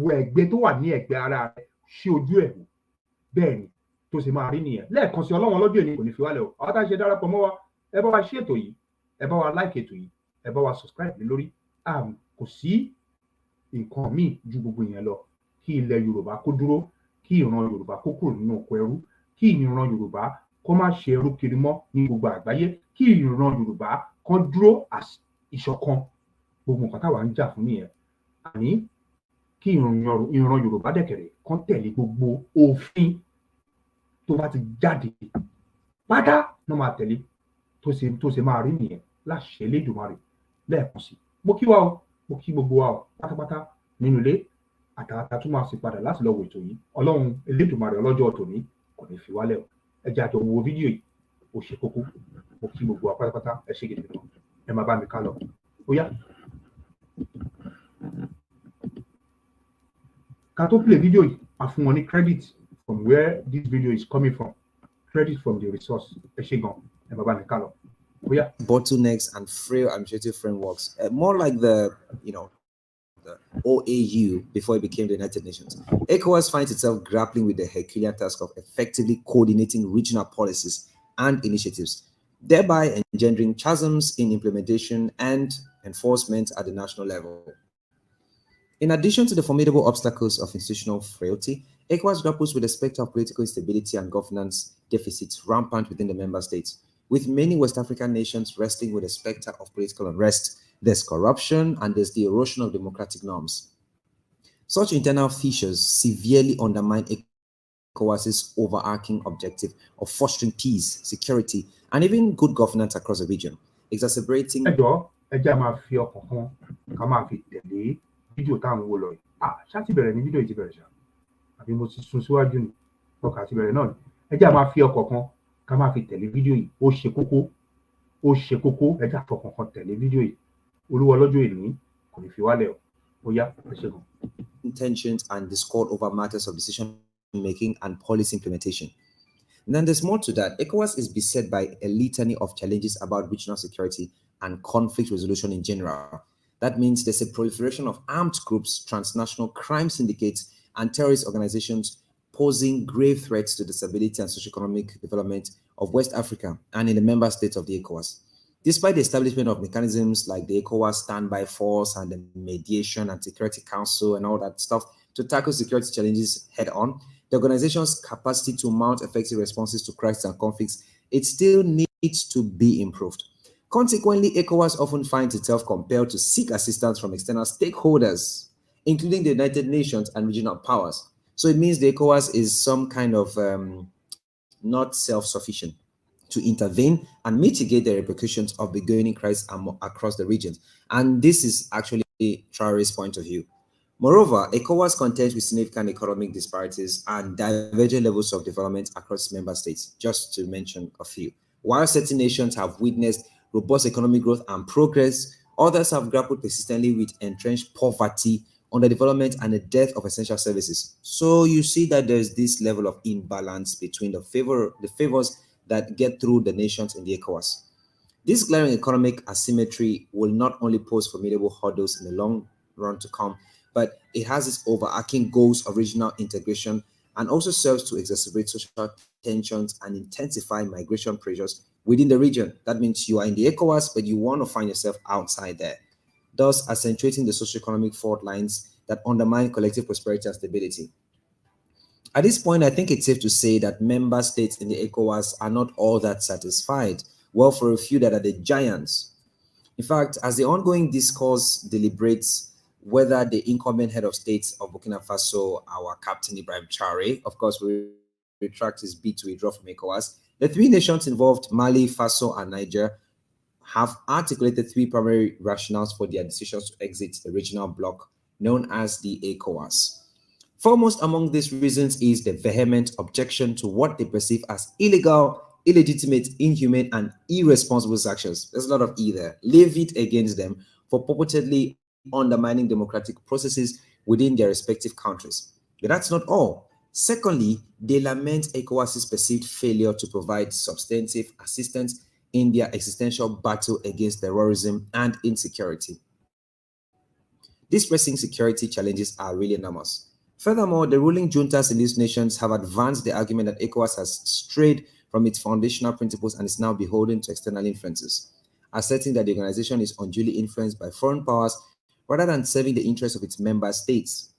wo ẹ̀gbẹ́ tó wà ní ẹ̀gbẹ́ ara rẹ̀ ṣí ojú ẹ̀ wò bẹ́ẹ̀ ni tó ṣe máa rí nìyẹn lẹ́ẹ̀kan sí Ọlọ́run ọlọ́jọ́ ìní kò ní fi wálẹ̀ o àwọn tá a ṣe darapọ̀ mọ́ wa ẹ bá wa ṣí ètò yìí ẹ bá wa like ètò yìí ẹ bá wa subscribe lórí kò sí nǹkan míì ju gbogbo yẹn lọ kí ilẹ̀ Yorùbá kó dúró kí ìran Yorùbá kó kúrò nínú oko ẹrú kí ìran Yorùbá kó má ṣe ẹrú kiri mọ́ ní gbogbo àgbáyé kí ìran Yorùbá kan dúró ìṣọ̀kan gbogbo nǹkan táwa ń jà fún nìyẹn àní kí ìran Yorùbá dẹ̀kẹ̀rẹ̀ kan tẹ̀lé gbogbo òfin tó bá ti jáde pátá náà máa tẹ̀lé tó ṣe máa rí nìyẹn láṣẹ Elédùmarè lẹ́ẹ̀kan sí mo kí wa o mo kí gbogbo wa o pátápátá nínú ilé àtàtà tún máa sì padà láti lọ wo ètò yìí Ọlọ́run Elédùmarè ọlọ́jọ́ tòní kò ní fi wálẹ̀ o ẹ jẹ́ àjọ wo fídíò yìí ó ṣe kókó mo kí gbogbo wa pátápátá ẹ ṣe gidi gan ẹ máa bá mi ká lọ ó yá. ká tó play fídíò yìí a fún wọn ní credit from where this video is coming from credit from the resource ẹ ṣe gan ẹ máa bá mi ká lọ ó yá. Bottlenecks and frail administrative frameworks, more like the OAU before it became the United Nations. ECOWAS finds itself grappling with the Herculean task of effectively coordinating regional policies and initiatives, thereby engendering chasms in implementation and enforcement at the national level. In addition to the formidable obstacles of institutional frailty, ECOWAS grapples with the specter of political instability and governance deficits rampant within the member states, with many West African nations wrestling with the specter of political unrest. There's corruption and there's the erosion of democratic norms. Such internal fissures severely undermine ECOWAS's overarching objective of fostering peace, security, and even good governance across the region, exacerbating... àbí mo ti sún síwájú ni ọkà àti bẹ̀rẹ̀ náà ni ẹ jẹ́ a máa fi ọkọ̀ kan ká máa fi tẹ̀lé fídíò yìí ó ṣe kókó ẹ jẹ́ àfọkàn kan tẹ̀lé fídíò yìí olúwa lọ́jọ́ èní kò ní fi wálẹ̀ ó yá ẹ ṣe gan. Intentions and discord over matters of decision making and policy implementation. And then there's more to that. ECOWAS is beset by a litany of challenges about regional security and conflict resolution in general. That means there's a proliferation of armed groups, transnational crime syndicates, and terrorist organizations posing grave threats to the stability and socioeconomic development of West Africa and in the member states of the ECOWAS. Despite the establishment of mechanisms like the ECOWAS Standby Force and the Mediation and Security Council and all that stuff to tackle security challenges head on, the organization's capacity to mount effective responses to crises and conflicts, it still needs to be improved. Consequently, ECOWAS often finds itself compelled to seek assistance from external stakeholders, including the United Nations and regional powers. So it means the ECOWAS is some kind of not self-sufficient to intervene and mitigate the repercussions of the going crisis across the regions. And this is actually Traore's point of view. Moreover, ECOWAS contends with significant economic disparities and divergent levels of development across member states, just to mention a few. While certain nations have witnessed robust economic growth and progress, others have grappled persistently with entrenched poverty, underdevelopment, and the death of essential services. So you see that there's this level of imbalance between the favors that get through the nations in the ECOWAS. This glaring economic asymmetry will not only pose formidable hurdles in the long run to come, but it has its overarching goals of regional integration and also serves to exacerbate social tensions and intensify migration pressures within the region. That means you are in the ECOWAS, but you want to find yourself outside there, thus accentuating the socioeconomic fault lines that undermine collective prosperity and stability. At this point, I think it's safe to say that member states in the ECOWAS are not all that satisfied. Well, for a few that are the giants. In fact, as the ongoing discourse deliberates whether the incumbent head of state of Burkina Faso, our Captain Ibrahim Traore, of course, will retract his bid to withdraw from ECOWAS, the three nations involved, Mali, Faso, and Niger, have articulated three primary rationales for their decisions to exit the regional bloc known as the ECOWAS. Foremost among these reasons is the vehement objection to what they perceive as illegal, illegitimate, inhumane, and irresponsible actions. There's a lot of E there. Levied against them for purportedly undermining democratic processes within their respective countries. But that's not all. Secondly, they lament ECOWAS's perceived failure to provide substantive assistance in their existential battle against terrorism and insecurity. These pressing security challenges are really enormous. Furthermore, the ruling juntas in these nations have advanced the argument that ECOWAS has strayed from its foundational principles and is now beholden to external influences, asserting that the organization is unduly influenced by foreign powers rather than serving the interests of its member states.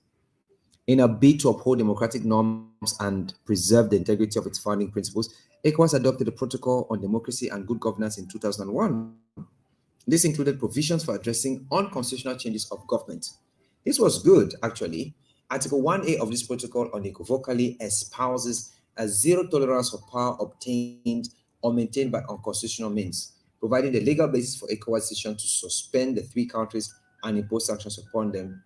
In a bid to uphold democratic norms and preserve the integrity of its founding principles, ECOWAS adopted a protocol on democracy and good governance in 2001. This included provisions for addressing unconstitutional changes of government. This was good, actually. Article 1A of this protocol unequivocally espouses a zero tolerance for power obtained or maintained by unconstitutional means, providing the legal basis for ECOWAS decision to suspend the three countries and impose sanctions upon them.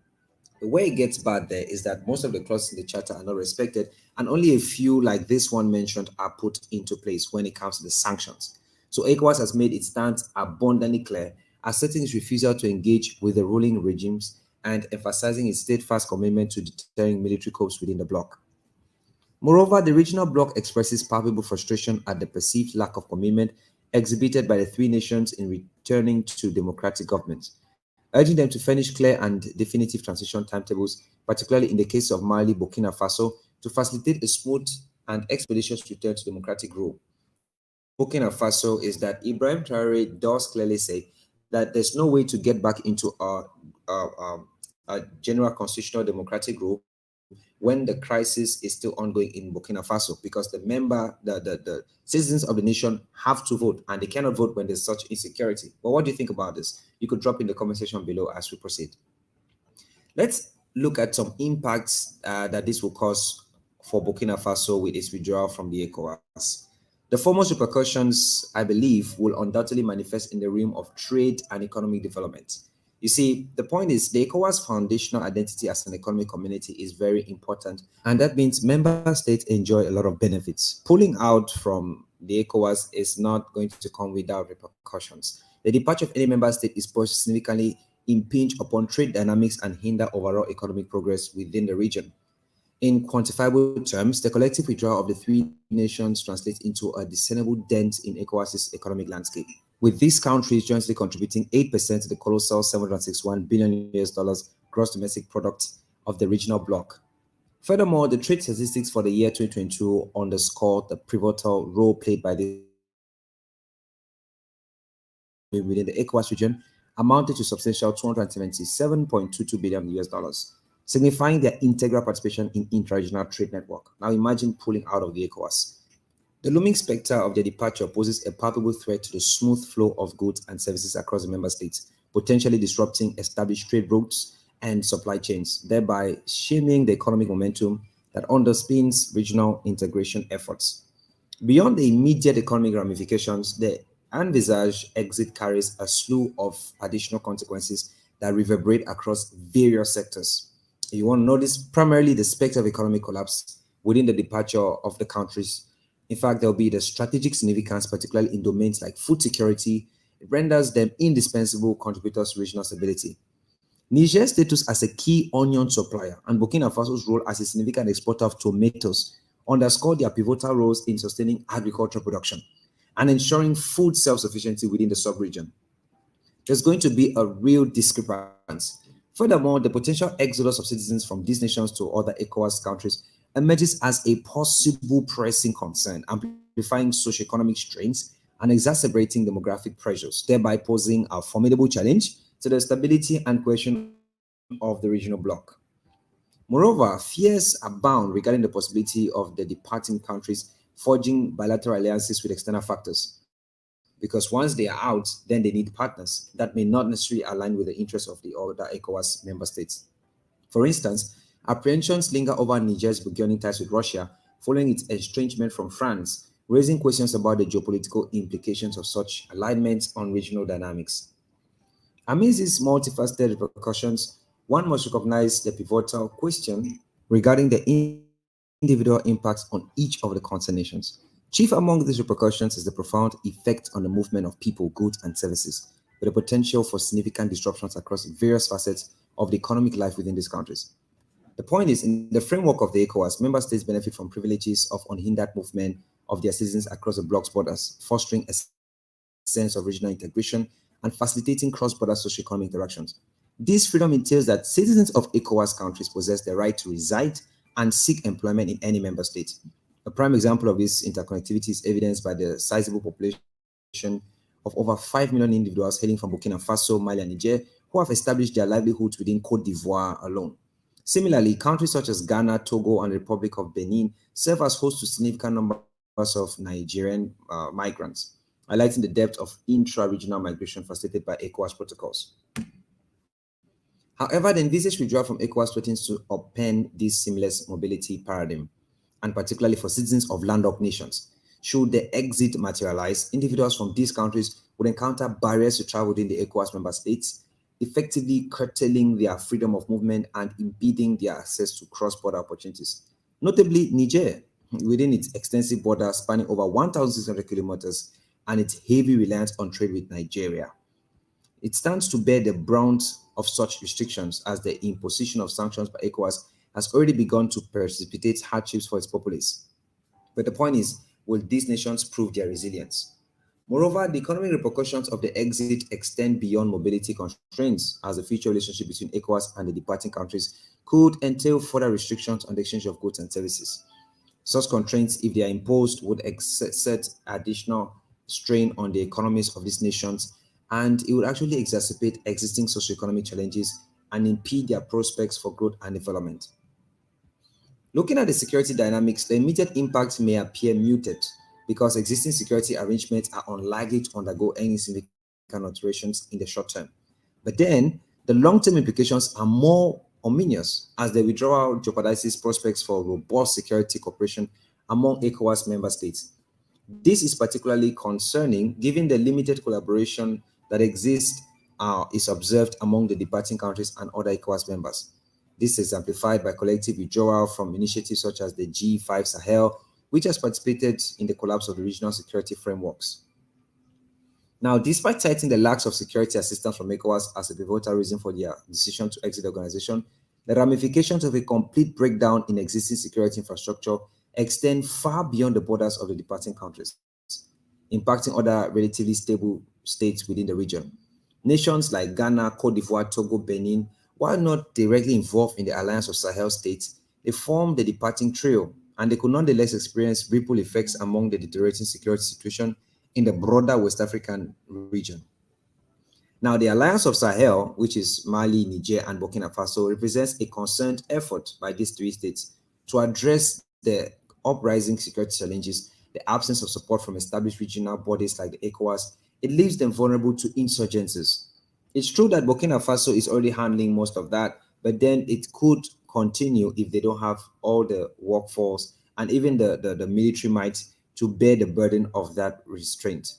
The way it gets bad there is that most of the clauses in the charter are not respected, and only a few, like this one mentioned, are put into place when it comes to the sanctions. So ECOWAS has made its stance abundantly clear, asserting its refusal to engage with the ruling regimes and emphasizing its steadfast commitment to deterring military coups within the bloc. Moreover, the regional bloc expresses palpable frustration at the perceived lack of commitment exhibited by the three nations in returning to democratic governments, urging them to furnish clear and definitive transition timetables, particularly in the case of Mali, Burkina Faso, to facilitate a smooth and expeditious return to democratic rule. Burkina Faso is that Ibrahim Traore does clearly say that there's no way to get back into a general constitutional democratic rule when the crisis is still ongoing in Burkina Faso, because the citizens of the nation have to vote, and they cannot vote when there's such insecurity. But what do you think about this? You could drop in the comment section below as we proceed. Let's look at some impacts that this will cause for Burkina Faso with its withdrawal from the ECOWAS. The foremost repercussions, I believe, will undoubtedly manifest in the realm of trade and economic development. You see, the point is the ECOWAS foundational identity as an economic community is very important, and that means member states enjoy a lot of benefits. Pulling out from the ECOWAS is not going to come without repercussions. The departure of any member state is poised to significantly impinge upon trade dynamics and hinder overall economic progress within the region. In quantifiable terms, the collective withdrawal of the three nations translates into a discernible dent in ECOWAS's economic landscape, with these countries jointly contributing 8% to the colossal 761 billion US dollars gross domestic product of the regional bloc. Furthermore, the trade statistics for the year 2022 underscore the pivotal role played by the within the ECOWAS region amounted to substantial 277.22 billion US dollars, signifying their integral participation in intra-regional trade network. Now imagine pulling out of the ECOWAS. The looming specter of their departure poses a palpable threat to the smooth flow of goods and services across the member states, potentially disrupting established trade routes and supply chains, thereby shaming the economic momentum that underpins regional integration efforts. Beyond the immediate economic ramifications, the envisaged exit carries a slew of additional consequences that reverberate across various sectors. You want to notice primarily the specter of economic collapse within the departure of the countries. In fact, there will be the strategic significance, particularly in domains like food security. It renders them indispensable contributors to regional stability. Niger's status as a key onion supplier and Burkina Faso's role as a significant exporter of tomatoes underscore their pivotal roles in sustaining agricultural production and ensuring food self-sufficiency within the sub-region. There's going to be a real discrepancy. Furthermore, the potential exodus of citizens from these nations to other ECOWAS countries emerges as a possible pressing concern, amplifying socioeconomic strains and exacerbating demographic pressures, thereby posing a formidable challenge to the stability and cohesion of the regional bloc. Moreover, fears abound regarding the possibility of the departing countries forging bilateral alliances with external factors, because once they are out, then they need partners that may not necessarily align with the interests of the other ECOWAS member states. For instance, apprehensions linger over Niger's burgeoning ties with Russia following its estrangement from France, raising questions about the geopolitical implications of such alignments on regional dynamics. Amidst these multifaceted repercussions, one must recognize the pivotal question regarding the individual impacts on each of the concerned nations. Chief among these repercussions is the profound effect on the movement of people, goods, and services, with the potential for significant disruptions across various facets of the economic life within these countries. The point is, in the framework of the ECOWAS, member states benefit from privileges of unhindered movement of their citizens across the bloc's borders, fostering a sense of regional integration and facilitating cross-border socio-economic interactions. This freedom entails that citizens of ECOWAS countries possess the right to reside and seek employment in any member state. A prime example of this interconnectivity is evidenced by the sizable population of over 5 million individuals hailing from Burkina Faso, Mali, and Niger, who have established their livelihoods within Côte d'Ivoire alone. Similarly, countries such as Ghana, Togo, and the Republic of Benin serve as hosts to significant numbers of Nigerian migrants, highlighting the depth of intra-regional migration facilitated by ECOWAS protocols. However, the envisaged withdrawal from ECOWAS threatens to upend this seamless mobility paradigm, and particularly for citizens of landlocked nations. Should the exit materialize, individuals from these countries would encounter barriers to travel within the ECOWAS member states, effectively curtailing their freedom of movement and impeding their access to cross-border opportunities. Notably, Niger, within its extensive border spanning over 1,600 kilometers and its heavy reliance on trade with Nigeria, it stands to bear the brunt of such restrictions, as the imposition of sanctions by ECOWAS has already begun to precipitate hardships for its populace. But the point is, will these nations prove their resilience? Moreover, the economic repercussions of the exit extend beyond mobility constraints, as the future relationship between ECOWAS and the departing countries could entail further restrictions on the exchange of goods and services. Such constraints, if they are imposed, would exert additional strain on the economies of these nations, and it would actually exacerbate existing socioeconomic challenges and impede their prospects for growth and development. Looking at the security dynamics, the immediate impact may appear muted because existing security arrangements are unlikely to undergo any significant alterations in the short term. But then, the long-term implications are more ominous, as the withdrawal jeopardizes prospects for robust security cooperation among ECOWAS member states. This is particularly concerning given the limited collaboration that exists is observed among the departing countries and other ECOWAS members. This is exemplified by collective withdrawal from initiatives such as the G5 Sahel, which has participated in the collapse of the regional security frameworks. Now, despite citing the lack of security assistance from ECOWAS as a pivotal reason for their decision to exit the organization, the ramifications of a complete breakdown in existing security infrastructure extend far beyond the borders of the departing countries, impacting other relatively stable states within the region. Nations like Ghana, Cote d'Ivoire, Togo, Benin, while not directly involved in the alliance of Sahel states, they form the departing trio, and they could nonetheless experience ripple effects among the deteriorating security situation in the broader West African region. Now, the Alliance of Sahel, which is Mali, Niger, and Burkina Faso, represents a concerted effort by these three states to address the uprising security challenges, the absence of support from established regional bodies like the ECOWAS. It leaves them vulnerable to insurgencies. It's true that Burkina Faso is already handling most of that, but then it could continue if they don't have all the workforce and even the military might to bear the burden of that restraint.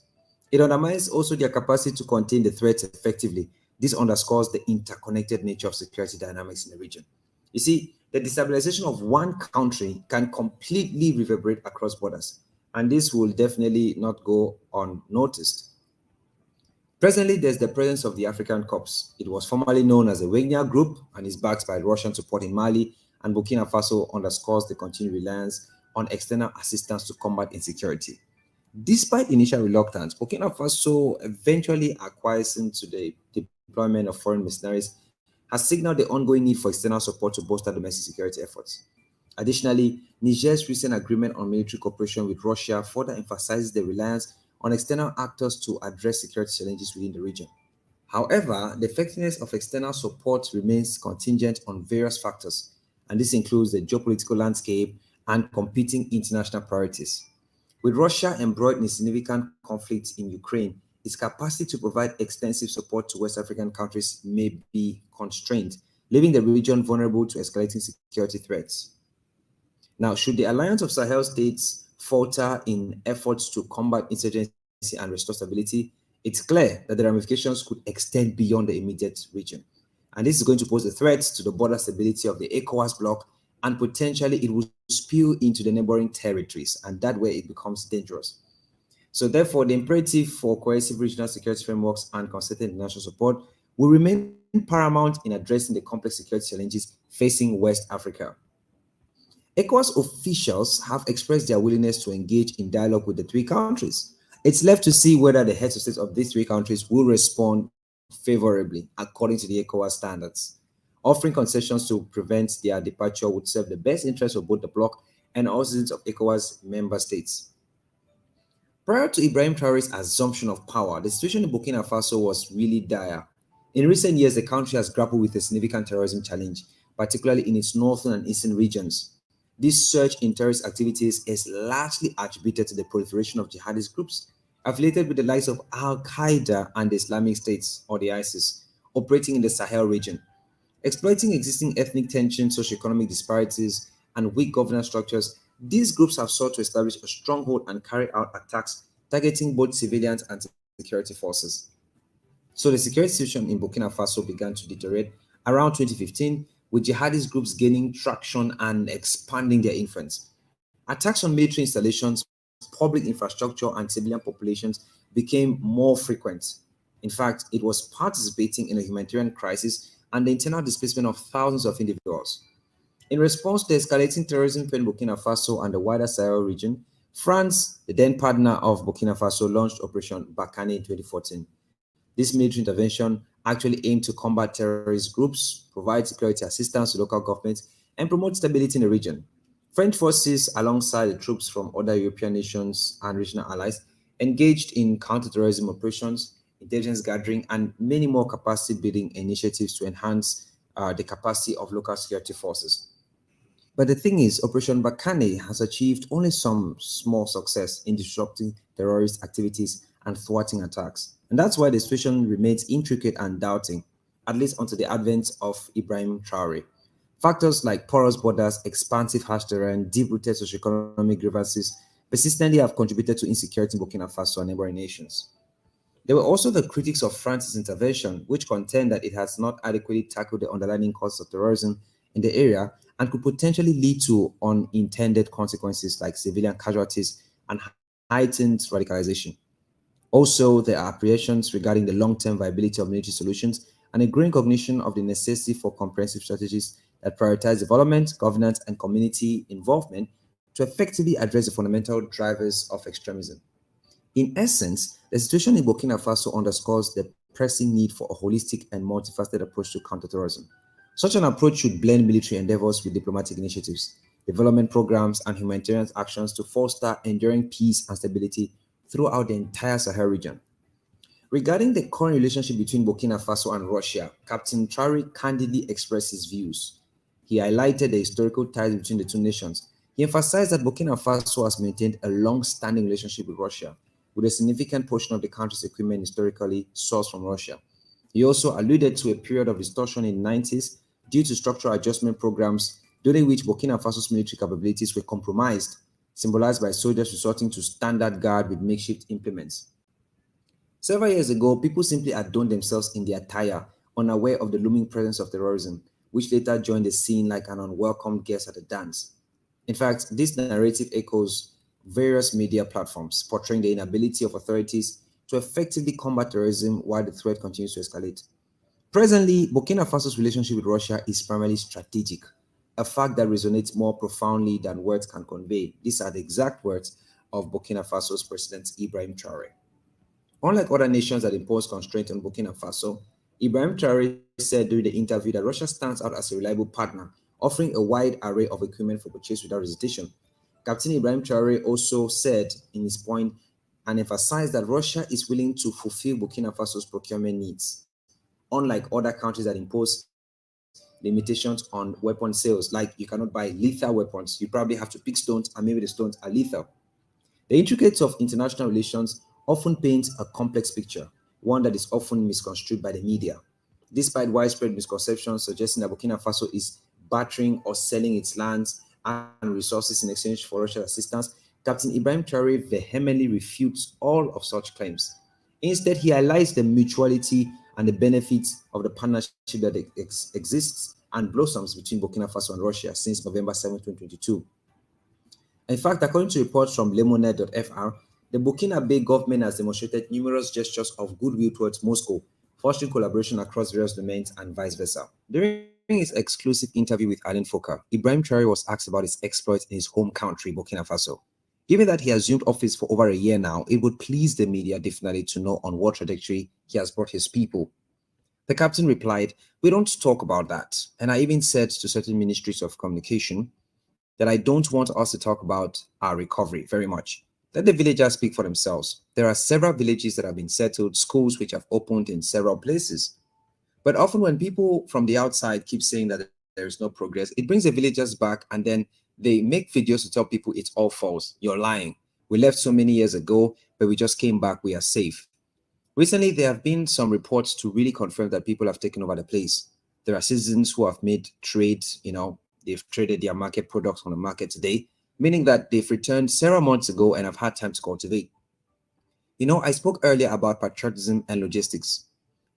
It undermines also their capacity to contain the threats effectively. This underscores the interconnected nature of security dynamics in the region. You see, the destabilization of one country can completely reverberate across borders, and this will definitely not go unnoticed. Presently, there's the presence of the African Corps. It was formerly known as the Wagner Group and is backed by Russian support in Mali, and Burkina Faso underscores the continued reliance on external assistance to combat insecurity. Despite initial reluctance, Burkina Faso, eventually acquiescing to the deployment of foreign mercenaries, has signaled the ongoing need for external support to bolster domestic security efforts. Additionally, Niger's recent agreement on military cooperation with Russia further emphasizes the reliance on external actors to address security challenges within the region. However, the effectiveness of external support remains contingent on various factors, and this includes the geopolitical landscape and competing international priorities. With Russia embroiled in a significant conflict in Ukraine, its capacity to provide extensive support to West African countries may be constrained, leaving the region vulnerable to escalating security threats. Now, should the Alliance of Sahel states falter in efforts to combat insurgency and restore stability, it's clear that the ramifications could extend beyond the immediate region. And this is going to pose a threat to the border stability of the ECOWAS bloc, and potentially it will spill into the neighboring territories, and that way it becomes dangerous. So therefore, the imperative for cohesive regional security frameworks and concerted international support will remain paramount in addressing the complex security challenges facing West Africa. ECOWAS officials have expressed their willingness to engage in dialogue with the three countries. It's left to see whether the heads of state of these three countries will respond favorably according to the ECOWAS standards. Offering concessions to prevent their departure would serve the best interests of both the bloc and all citizens of ECOWAS member states. Prior to Ibrahim Traore's assumption of power, the situation in Burkina Faso was really dire. In recent years, the country has grappled with a significant terrorism challenge, particularly in its northern and eastern regions. This surge in terrorist activities is largely attributed to the proliferation of jihadist groups affiliated with the likes of Al-Qaeda and the Islamic State, or the ISIS, operating in the Sahel region. Exploiting existing ethnic tensions, socioeconomic disparities, and weak governance structures, these groups have sought to establish a stronghold and carry out attacks targeting both civilians and security forces. So the security situation in Burkina Faso began to deteriorate around 2015, with jihadist groups gaining traction and expanding their influence. Attacks on military installations, public infrastructure, and civilian populations became more frequent. In fact, it was participating in a humanitarian crisis and the internal displacement of thousands of individuals. In response to escalating terrorism in Burkina Faso and the wider Sahel region, France, the then partner of Burkina Faso, launched Operation Barkhane in 2014. This military intervention actually aimed to combat terrorist groups, provide security assistance to local governments, and promote stability in the region. French forces, alongside the troops from other European nations and regional allies, engaged in counterterrorism operations, intelligence gathering, and many more capacity building initiatives to enhance the capacity of local security forces. But the thing is, Operation Barkhane has achieved only some small success in disrupting terrorist activities and thwarting attacks. And that's why the situation remains intricate and doubting, at least until the advent of Ibrahim Traore. Factors like porous borders, expansive harsh terrain, deep-rooted socioeconomic grievances persistently have contributed to insecurity in Burkina Faso and neighboring nations. There were also the critics of France's intervention, which contend that it has not adequately tackled the underlying causes of terrorism in the area and could potentially lead to unintended consequences like civilian casualties and heightened radicalization. Also, there are apprehensions regarding the long-term viability of military solutions and a growing recognition of the necessity for comprehensive strategies that prioritize development, governance, and community involvement to effectively address the fundamental drivers of extremism. In essence, the situation in Burkina Faso underscores the pressing need for a holistic and multifaceted approach to counterterrorism. Such an approach should blend military endeavors with diplomatic initiatives, development programs, and humanitarian actions to foster enduring peace and stability throughout the entire Sahel region. Regarding the current relationship between Burkina Faso and Russia, Captain Traore candidly expressed his views. He highlighted the historical ties between the two nations. He emphasized that Burkina Faso has maintained a long-standing relationship with Russia, with a significant portion of the country's equipment historically sourced from Russia. He also alluded to a period of distortion in the 90s due to structural adjustment programs during which Burkina Faso's military capabilities were compromised, symbolized by soldiers resorting to standard guard with makeshift implements. Several years ago, people simply adorned themselves in their attire, unaware of the looming presence of terrorism, which later joined the scene like an unwelcome guest at a dance. In fact, this narrative echoes various media platforms, portraying the inability of authorities to effectively combat terrorism while the threat continues to escalate. Presently, Burkina Faso's relationship with Russia is primarily strategic, a fact that resonates more profoundly than words can convey. These are the exact words of Burkina Faso's President Ibrahim Traore. Unlike other nations that impose constraints on Burkina Faso, Ibrahim Traore said during the interview that Russia stands out as a reliable partner, offering a wide array of equipment for purchase without hesitation. Captain Ibrahim Traore also said in his point and emphasized that Russia is willing to fulfill Burkina Faso's procurement needs, unlike other countries that impose limitations on weapon sales, like you cannot buy lethal weapons. You probably have to pick stones, and maybe the stones are lethal. The intricacies of international relations often paint a complex picture, one that is often misconstrued by the media. Despite widespread misconceptions suggesting that Burkina Faso is bartering or selling its lands and resources in exchange for Russia's assistance, Captain Ibrahim Traore vehemently refutes all of such claims. Instead, he highlights the mutuality and the benefits of the partnership that exists and blossoms between Burkina Faso and Russia since November 7, 2022. In fact, according to reports from lemonade.fr, the Burkina government has demonstrated numerous gestures of goodwill towards Moscow, fostering collaboration across various domains and vice versa. During his exclusive interview with Alain Foucault, Ibrahim Traore was asked about his exploits in his home country, Burkina Faso. Given that he has assumed office for over a year now, it would please the media definitely to know on what trajectory he has brought his people. The captain replied, "We don't talk about that. And I even said to certain ministries of communication that I don't want us to talk about our recovery very much. Let the villagers speak for themselves. There are several villages that have been settled, schools which have opened in several places. But often when people from the outside keep saying that there is no progress, it brings the villagers back and then they make videos to tell people it's all false. You're lying. We left so many years ago, but we just came back. We are safe." Recently, there have been some reports to really confirm that people have taken over the place. There are citizens who have made trades, they've traded their market products on the market today, meaning that they've returned several months ago and have had time to cultivate. I spoke earlier about patriotism and logistics.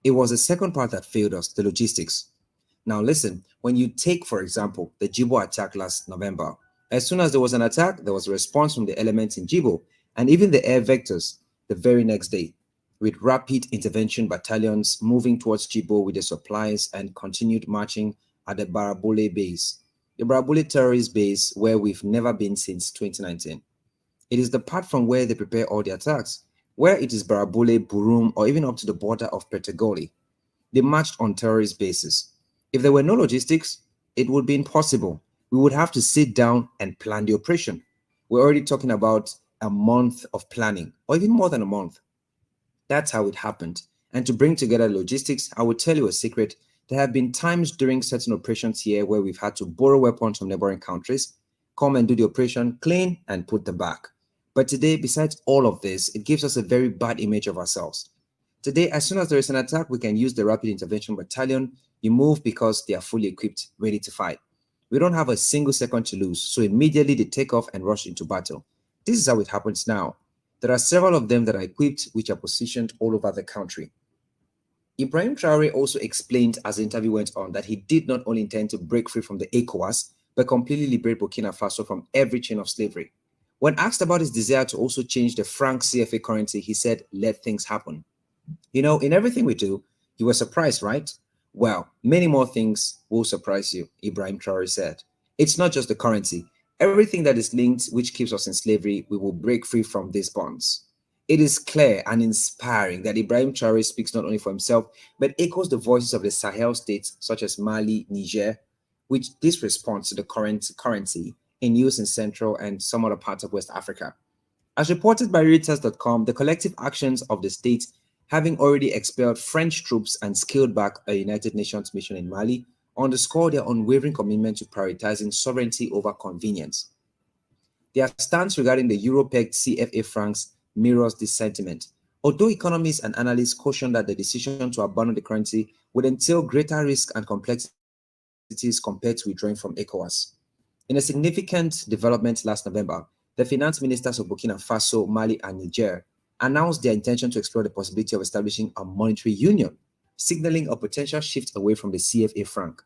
It was the second part that failed us, the logistics. Now listen, when you take, for example, the Djibo attack last November, as soon as there was an attack, there was a response from the elements in Djibo and even the air vectors the very next day, with rapid intervention battalions moving towards Djibo with the supplies and continued marching at the Barabole base, the Barabole terrorist base where we've never been since 2019. It is the part from where they prepare all the attacks, where it is Barabole, Burum, or even up to the border of Petegoli. They marched on terrorist bases. If there were no logistics, it would be impossible. We would have to sit down and plan the operation. We're already talking about a month of planning, or even more than a month. That's how it happened. And to bring together logistics, I will tell you a secret. There have been times during certain operations here where we've had to borrow weapons from neighboring countries, come and do the operation, clean, and put them back. But today, besides all of this, it gives us a very bad image of ourselves. Today, as soon as there is an attack, we can use the Rapid Intervention Battalion. You move because they are fully equipped, ready to fight. We don't have a single second to lose, so immediately they take off and rush into battle. This is how it happens now. There are several of them that are equipped, which are positioned all over the country. Ibrahim Traore also explained as the interview went on that he did not only intend to break free from the ECOWAS, but completely liberate Burkina Faso from every chain of slavery. When asked about his desire to also change the franc CFA currency, he said, "Let things happen." You know, in everything we do, you were surprised, right? Well, many more things will surprise you, Ibrahim Traore said. It's not just the currency. Everything that is linked, which keeps us in slavery, we will break free from these bonds. It is clear and inspiring that Ibrahim Traore speaks not only for himself, but echoes the voices of the Sahel states such as Mali, Niger, which this responds to the current currency in use in Central and some other parts of West Africa. As reported by Reuters.com, the collective actions of the states, having already expelled French troops and scaled back a United Nations mission in Mali, underscore their unwavering commitment to prioritizing sovereignty over convenience. Their stance regarding the Euro-pegged CFA francs mirrors this sentiment, although economists and analysts caution that the decision to abandon the currency would entail greater risk and complexities compared to withdrawing from ECOWAS. In a significant development last November, the finance ministers of Burkina Faso, Mali, and Niger announced their intention to explore the possibility of establishing a monetary union, signaling a potential shift away from the CFA franc.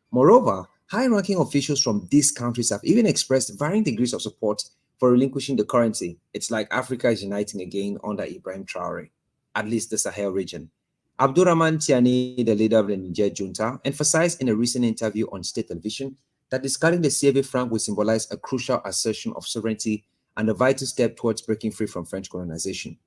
Moreover, high-ranking officials from these countries have even expressed varying degrees of support for relinquishing the currency. It's like Africa is uniting again under Ibrahim Traore, at least the Sahel region. Abdurrahman Tiani, the leader of the Niger junta, emphasized in a recent interview on state television that discarding the CFA franc would symbolize a crucial assertion of sovereignty and a vital step towards breaking free from French colonization.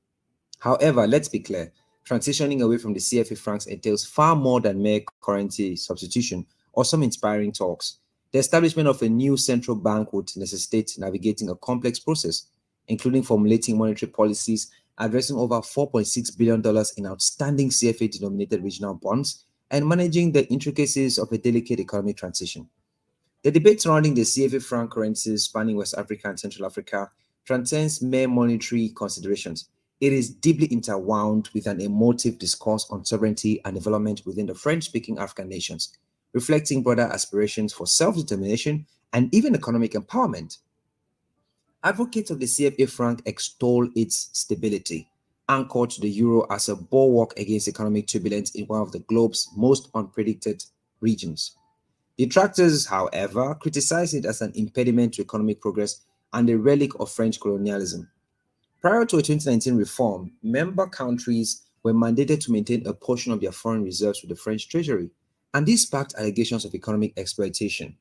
However, let's be clear, transitioning away from the CFA francs entails far more than mere currency substitution or some inspiring talks. The establishment of a new central bank would necessitate navigating a complex process, including formulating monetary policies, addressing over $4.6 billion in outstanding CFA-denominated regional bonds, and managing the intricacies of a delicate economic transition. The debate surrounding the CFA franc currencies spanning West Africa and Central Africa transcends mere monetary considerations. It is deeply interwound with an emotive discourse on sovereignty and development within the French-speaking African nations, reflecting broader aspirations for self-determination and even economic empowerment. Advocates of the CFA franc extol its stability, anchored to the euro as a bulwark against economic turbulence in one of the globe's most unpredicted regions. Detractors, however, criticize it as an impediment to economic progress and a relic of French colonialism. Prior to a 2019 reform, member countries were mandated to maintain a portion of their foreign reserves with the French treasury, and this sparked allegations of economic exploitation.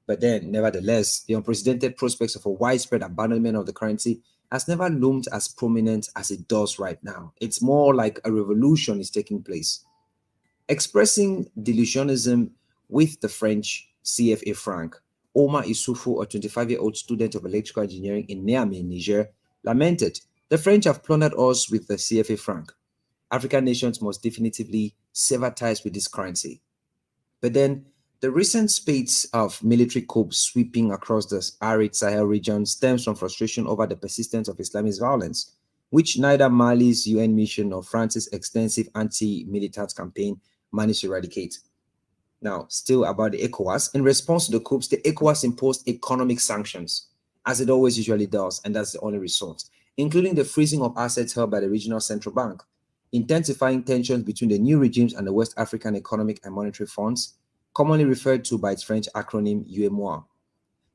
But then, nevertheless, the unprecedented prospects of a widespread abandonment of the currency has never loomed as prominent as it does right now. It's more like a revolution is taking place. Expressing delusionism with the French CFA franc, Omar Issoufou, a 25-year-old student of electrical engineering in Niamey, Niger, lamented, "The French have plundered us with the CFA franc. African nations must definitively sever ties with this currency." But then, the recent spate of military coups sweeping across the arid Sahel region stems from frustration over the persistence of Islamist violence, which neither Mali's UN mission nor France's extensive anti-militant campaign managed to eradicate. Now, still about the ECOWAS, in response to the coups, the ECOWAS imposed economic sanctions, as it always usually does, and that's the only resort, including the freezing of assets held by the regional central bank, intensifying tensions between the new regimes and the West African Economic and Monetary Funds, commonly referred to by its French acronym UEMOA.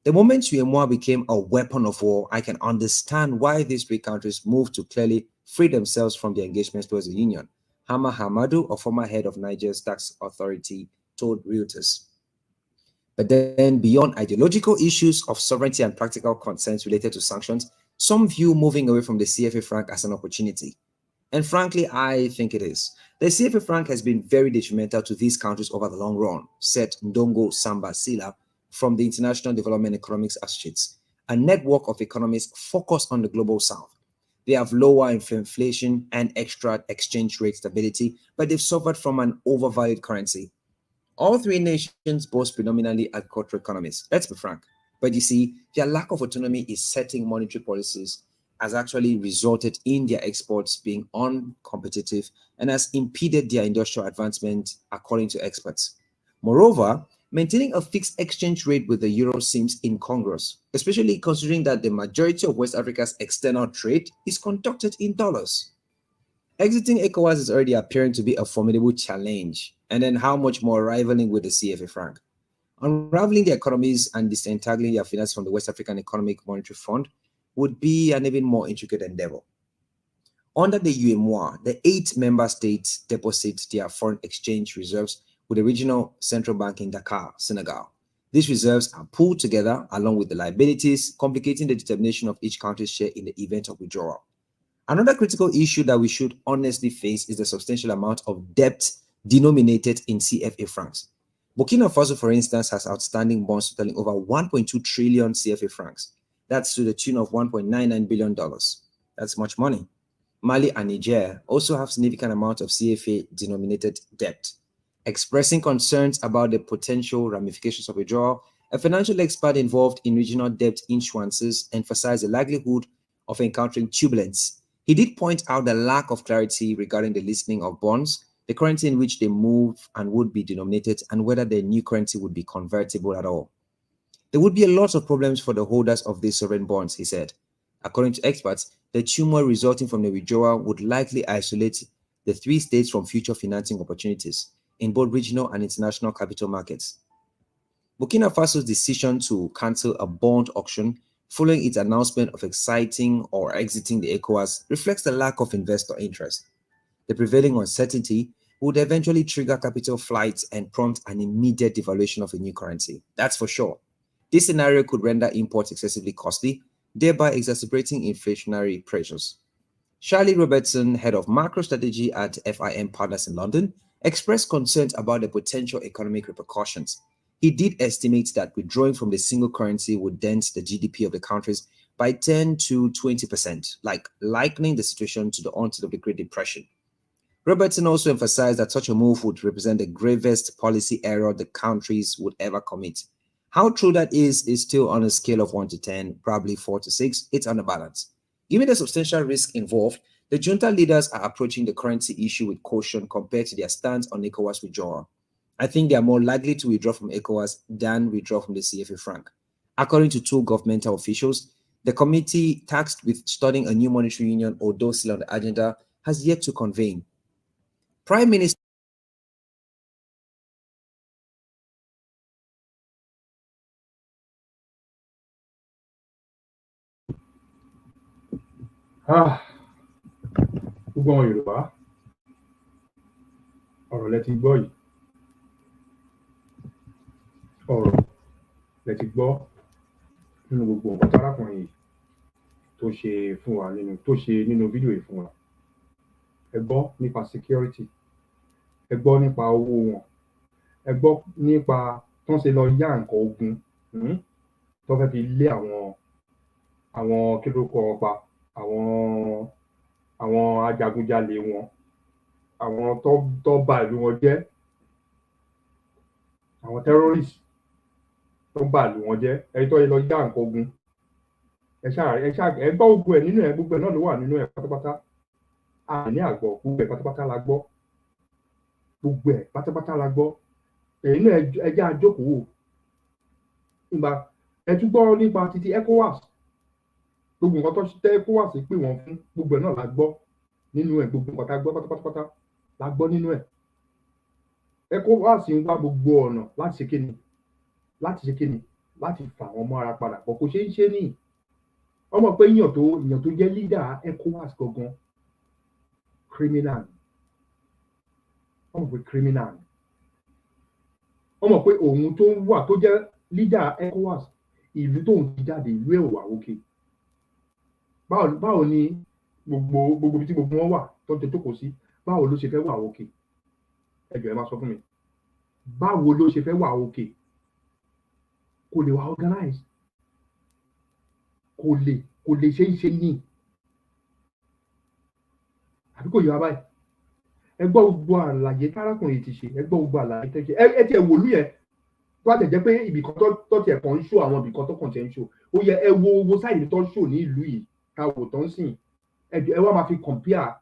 The moment UEMOA became a weapon of war, I can understand why these three countries moved to clearly free themselves from their engagements towards the Union, Hama Hamadu, a former head of Niger's tax authority, told Reuters. But then, beyond ideological issues of sovereignty and practical concerns related to sanctions, some view moving away from the CFA franc as an opportunity. And frankly, I think it is. The CFA franc has been very detrimental to these countries over the long run, said Ndongo Samba Sila from the International Development Economics Associates, a network of economists focused on the global south. They have lower inflation and extra exchange rate stability, but they've suffered from an overvalued currency. All three nations boast predominantly agricultural economies, let's be frank. But you see, their lack of autonomy in setting monetary policies has actually resulted in their exports being uncompetitive and has impeded their industrial advancement, according to experts. Moreover, Maintaining a fixed exchange rate with the euro seems incongruous, especially considering that the majority of West Africa's external trade is conducted in dollars. Exiting ECOWAS is already appearing to be a formidable challenge, and then how much more rivaling with the CFA franc? Unraveling the economies and disentangling their finance from the West African Economic Monetary Fund would be an even more intricate endeavor. Under the UEMOA, the 8 member states deposit their foreign exchange reserves with the regional central bank in Dakar, Senegal. These reserves are pooled together along with the liabilities, complicating the determination of each country's share in the event of withdrawal. Another critical issue that we should honestly face is the substantial amount of debt denominated in CFA francs. Burkina Faso, for instance, has outstanding bonds totaling over 1.2 trillion CFA francs. That's to the tune of $1.99 billion. That's much money. Mali and Niger also have significant amounts of CFA-denominated debt. Expressing concerns about the potential ramifications of withdrawal, a financial expert involved in regional debt issuances emphasized the likelihood of encountering turbulence. He did point out the lack of clarity regarding the listing of bonds, the currency in which they move and would be denominated, and whether the new currency would be convertible at all. There would be a lot of problems for the holders of these sovereign bonds, he said. According to experts, the turmoil resulting from the withdrawal would likely isolate the 3 states from future financing opportunities in both regional and international capital markets. Burkina Faso's decision to cancel a bond auction following its announcement of exiting the ECOWAS reflects the lack of investor interest. The prevailing uncertainty would eventually trigger capital flights and prompt an immediate devaluation of a new currency. That's for sure. This scenario could render imports excessively costly, thereby exacerbating inflationary pressures. Charlie Robertson, head of macro strategy at FIM Partners in London, expressed concerns about the potential economic repercussions. He did estimate that withdrawing from the single currency would dent the GDP of the countries by 10 to 20%, like likening the situation to the onset of the Great Depression. Robertson also emphasized that such a move would represent the gravest policy error the countries would ever commit. How true that is still on a scale of 1 to 10, probably 4 to 6. It's on a balance. Given the substantial risk involved, the junta leaders are approaching the currency issue with caution compared to their stance on ECOWAS withdrawal. I think they are more likely to withdraw from ECOWAS than withdraw from the CFA franc. According to 2 governmental officials, the committee tasked with studying a new monetary union, although still on the agenda, has yet to convene. Prime Minister Gbogbo ọmọ Yorùbá, ọ̀rọ̀ lẹ ti gbọ́ yìí. Ọ̀rọ̀ lẹ ti gbọ́ nínú gbogbo nǹkan tárákùnrin yìí tó ṣe nínú fídíò yìí fún wa. Ẹ gbọ́ nípa security, ẹ gbọ́ nípa owó wọn, ẹ gbọ́ nípa tán ṣe lọ yá nǹkan ogun tó fẹ́ fi lé àwọn kí ló kọ wọn pa, àwọn ajagunjalè wọn, àwọn tó ba ìlú wọn jẹ́, àwọn terrorist tó ba ìlú wọn jẹ́, ẹni tó yẹ lọ yá nǹkan ogun. Ẹ gbọ́ gbogbo ẹ̀ nínú ẹ̀, gbogbo ẹ̀ náà ló wà nínú ẹ̀ pátápátá. Àní àgbọ̀, gbogbo ẹ̀ pátápátá la gbọ́. Gbogbo ẹ̀ pátápátá la gbọ́. Ẹ̀yin náà ẹ jẹ́ a jókòó. Ẹ tún gbọ́ nípa títí ECOWAS. Gbogbo nǹkan tó tẹ́ ECOWAS pè wọ́n fún, gbogbo ẹ̀ náà la gbọ́ nínú ẹ̀. Gbogbo nǹkan tá a gbọ́ pátápátá la gbọ́ nínú ẹ̀. ECOWAS ń wá gbogbo ọ̀nà láti ṣe kíni láti fà wọ́n mọ́ ara padà, bọ̀ kò ṣe é ṣe ní. Wọ́n mọ̀ pé èèyàn tó jẹ́ leader ECOWAS gangan criminal. Wọ́n mọ̀ pé criminal. Wọ́n mọ̀ pé òun tó wà tó jẹ́ leader ECOWAS, ìlú tóun ti jáde, ìlú ẹ̀ wà òkè. Báwo ni gbogbo ibi tí gbogbo wọn wà tó ń jókòó sí, báwo ló ṣe fẹ́ wà òkè? Ẹ jọ̀ọ́ ẹ máa sọ fún mi. Báwo ló ṣe fẹ́ wà òkè? Kò lè wà organize. Kò lè ṣe é ṣe ní. Àbí kò yẹ wá báyìí? Ẹ gbọ́ gbogbo àlàyé tárákùnrin ti ṣe, ẹ gbọ́ gbogbo àlàyé tẹ́ ṣe. Ẹ tiẹ̀ wòlú yẹn tó àtẹ̀ jẹ́ pé ibìkan tó tiẹ̀ kàn ń ṣó, àwọn ibìkan tó kàn tiẹ̀ ń ṣó. Ó yẹ ẹ wo owó sáìdì tó ń ṣó ní ìlú yìí ká wò tó ń sìn. Ẹ wá máa fi compare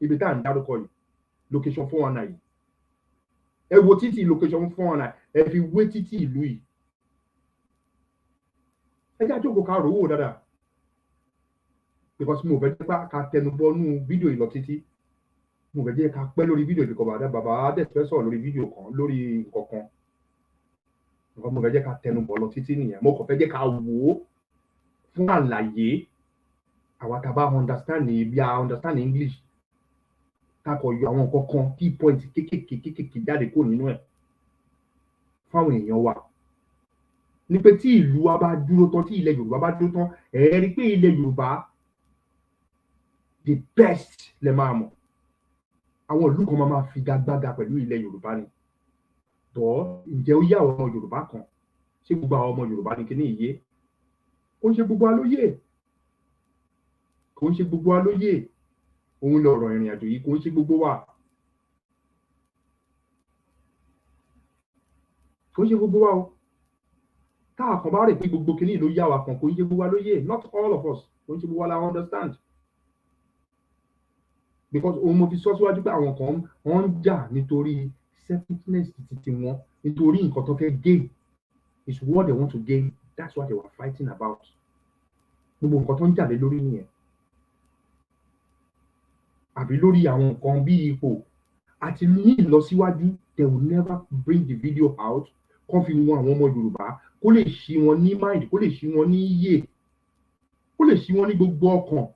ibi tá à ń dárúkọ yìí, location 419 yìí. ẹ wo títì location 400 ẹ fi wé títì ìlú yìí ẹ jẹ́ àjókòó ká rò wò dáadáa because mo fẹ́ jẹ́ ká tẹnubọ́nú fídíò yìí lọ títí mo fẹ́ jẹ́ ká pẹ́ lórí fídíò yìí kọ́ bàbá dẹ̀ fẹ́ sọ̀rọ̀ lórí fídíò kan lórí nǹkan kan mo fẹ́ jẹ́ ká tẹnubọ̀ lọ títí nìyẹn mo kàn fẹ́ jẹ́ ká wò ó fún àlàyé àwa tá a bá understand bí a understand English ká kọ yọ àwọn nǹkan kan key point kékèké jáde kó nínú ẹ̀ fáwọn èèyàn wa ní pé tí ìlú wa bá dúró tán tí ilẹ̀ Yorùbá bá dúró tán ẹ rí pé ilẹ̀ Yorùbá the best lè máa mọ̀ àwọn ìlú kan máa figagbága pẹ̀lú ilẹ̀ Yorùbá ni tọ́ ǹjẹ́ ó yá àwọn ọmọ Yorùbá kan ṣé gbogbo àwọn ọmọ Yorùbá ní kíní ìyé kò ń ṣe gbogbo alóyè kò ń ṣe gbogbo alóyè òun lọ̀rọ̀ ìrìn àjò yìí kò ń ṣe gbogbo wa kò ń ṣe gbogbo wa o táà kan bá rè pé gbogbo kíní ló yá wa kan kò ń ṣe gbogbo alóyè not all of us kò ń ṣe gbogbo wa la understand because òun mo fi sọ síwájú pé àwọn kan wọ́n ń jà nítorí selfishness títí wọn nítorí nǹkan tó fẹ́ gain is what they want to gain that's what they were fighting about gbogbo nǹkan tó ń jà lé lórí nìyẹn àbí lórí àwọn nǹkan bí ipò àti ní ìlọsíwájú they will never bring the video out kán fi wọn àwọn ọmọ Yorùbá kó lè ṣí wọn ní mind kó lè ṣí wọn ní iyè kó lè ṣí wọn ní gbogbo ọkàn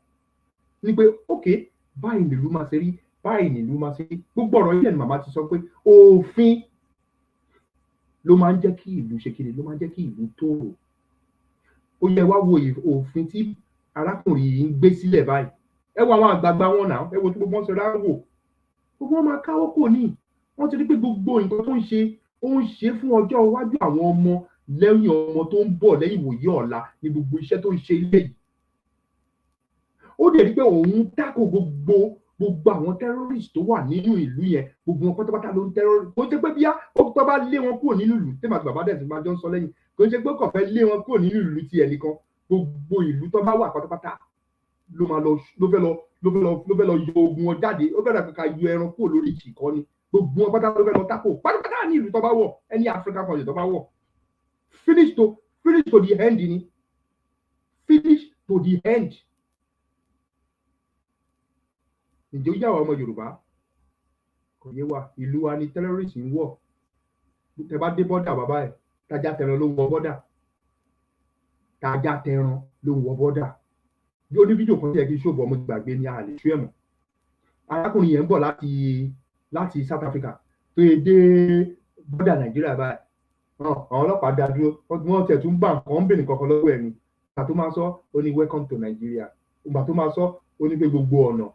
ní pé okay báyìí nílùú máa ṣe rí báyìí nílùú máa ṣe rí gbogbo ọ̀rọ̀ ilẹ̀ ni màmá ti sọ pé òfin ló máa ń jẹ́ kí ìlú ṣe kíni ló máa ń jẹ́ kí ìlú tòrò ó yẹ wá wo òfin tí arákùnrin yìí ń gbé sílẹ̀ báyìí ẹ wo àwọn àgbààgbà wọn náà ẹ wo tí gbogbo wọn ṣe ráwò gbogbo wọn máa káwọ́ kò ní wọ́n ti rí pé gbogbo nǹkan tó ń ṣe ó ń ṣe fún ọjọ́ iwájú àwọn ọmọ lẹ́yìn ọmọ tó ń bọ̀ lẹ́yìn ìwòye ọ̀la ní gbogbo iṣẹ́ tó ń ṣe ilé yìí ó dẹ̀ rí pé òun tako gbogbo àwọn terrorist tó wà nínú ìlú yẹn gbogbo wọn pátápátá ló ń terrorist kò ń ṣe pé bíyá ó tó bá lé wọn kúrò nínú ìlú tẹ́lẹ̀ àti bàbá dẹ̀ ti máa jọ ń sọ lẹ́yìn kò ń ṣe pé kò fẹ́ lé wọn kúrò nínú ìlú ti ẹ̀ nìkan gbogbo ìlú tó bá wà pátápátá ló fẹ́ lọ yọ ogun wọn jáde ó fẹ́ dàgbà ká yọ ẹran kúrò lórí ìkọ́ ni gbogbo wọn pátá ló fẹ́ lọ tako pátápátá ní ìlú tó bá wọ̀ ẹni African country tó bá wọ̀ finish to the end ni finish to the end. Ǹjẹ́ ó yà wá ọmọ Yorùbá kò yé wa ìlú wa ni terrorist ń wọ̀ tẹ bá dé bọ́dà bàbá ẹ̀ tájà tẹran ló ń wọ bọ́dà tájà tẹran ló ń wọ bọ́dà bí ó ní fídíò kan tí ẹ kí ṣòbọ̀ ọmọ gbàgbé ní àlè ṣú ẹ̀mọ́ arákùnrin yẹn ń bọ̀ láti South Africa tó yẹ dé bọ́dà Nàìjíríà báyìí àwọn ọlọ́pàá dá dúró wọ́n tẹ̀ tún bá nǹkan ń bèrè kankan lọ́wọ́ ẹ̀ ni ìgbà tó máa sọ ó ní welcome to Nigeria ìgbà tó máa sọ ó ní pé gbogbo ọ̀nà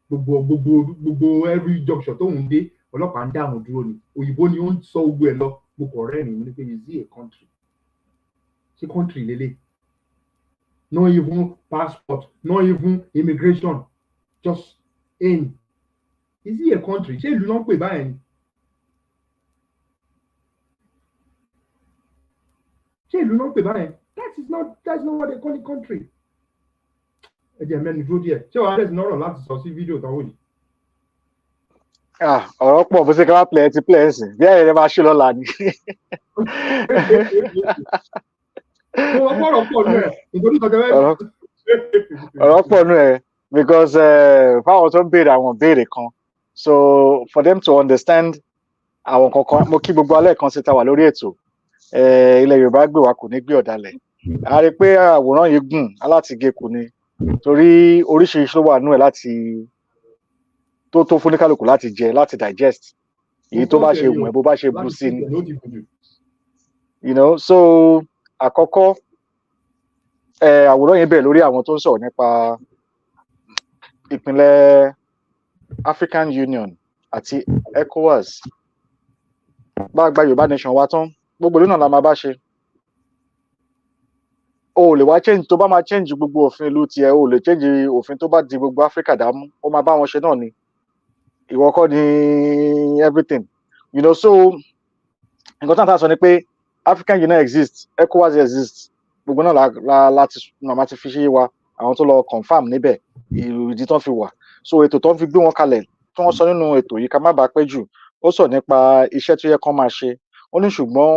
gbogbo every junction tó ń dé ọlọ́pàá ń dáhùn dúró ni òyìnbó ni ó ń sọ gbogbo ẹ̀ lọ mo kọ̀ rẹ́ ni mo ní pé is it a country ṣé country lélẹ̀ not even passport not even immigration just in is it a country ṣé ìlú náà ń pè báyẹn ni ṣé ìlú náà ń pè báyẹn that's not what they call a country. Ẹ jẹ́ mẹ́nu dúró díẹ̀ ṣé wàá rẹ̀ sí nọ́rọ̀ láti sọ sí fídíò tán wò yìí. ọ̀rọ̀ pọ̀ bó ṣe ká plẹ̀ ti plẹ̀ ẹ̀sìn bí ẹ̀rẹ̀ máa ṣe lọ́la ni. ọ̀rọ̀ pọ̀ nù ẹ̀ because fáwọn tó ń béèrè àwọn béèrè kan so for them to understand àwọn kankan mo kí gbogbo alẹ́ kan sí ta wà lórí ètò ilẹ̀ Yorùbá gbé wa kò ní gbé ọ̀dàlẹ̀ a rí pé àwòrán yìí gùn alátìgé kò ní torí oríṣiríṣi ló wà nú ẹ̀ láti tó fún oníkálukú láti jẹ láti digest èyí tó bá ṣe wù ẹ́ bó bá ṣe bú sí ni so àkọ́kọ́ àwòrán yẹn bẹ̀rẹ̀ lórí àwọn tó ń sọ̀rọ̀ nípa ìpínlẹ̀ African Union àti ECOWAS bá gba Yorùbá nation wa tán gbogbo ìlú náà la máa bá ṣe o lè wá change tó bá máa change gbogbo òfin ìlú tiẹ̀ o lè change òfin tó bá di gbogbo Africa dàmú ó máa bá wọn ṣe náà ni ìwọ kọ́ ni everything so nǹkan táwọn sọ ni pé African Union exist ECOWAS exist gbogbo náà láti màmá ti fi ṣe wa àwọn tó lọ confam níbẹ̀ ìdí tán fi wà so ètò tán fi gbé wọn kalẹ̀ tí wọ́n sọ nínú ètò yìí ká má bàa pẹ́ jù ó sọ nípa iṣẹ́ tó yẹ kán máa ṣe. Ó ní ṣùgbọ́n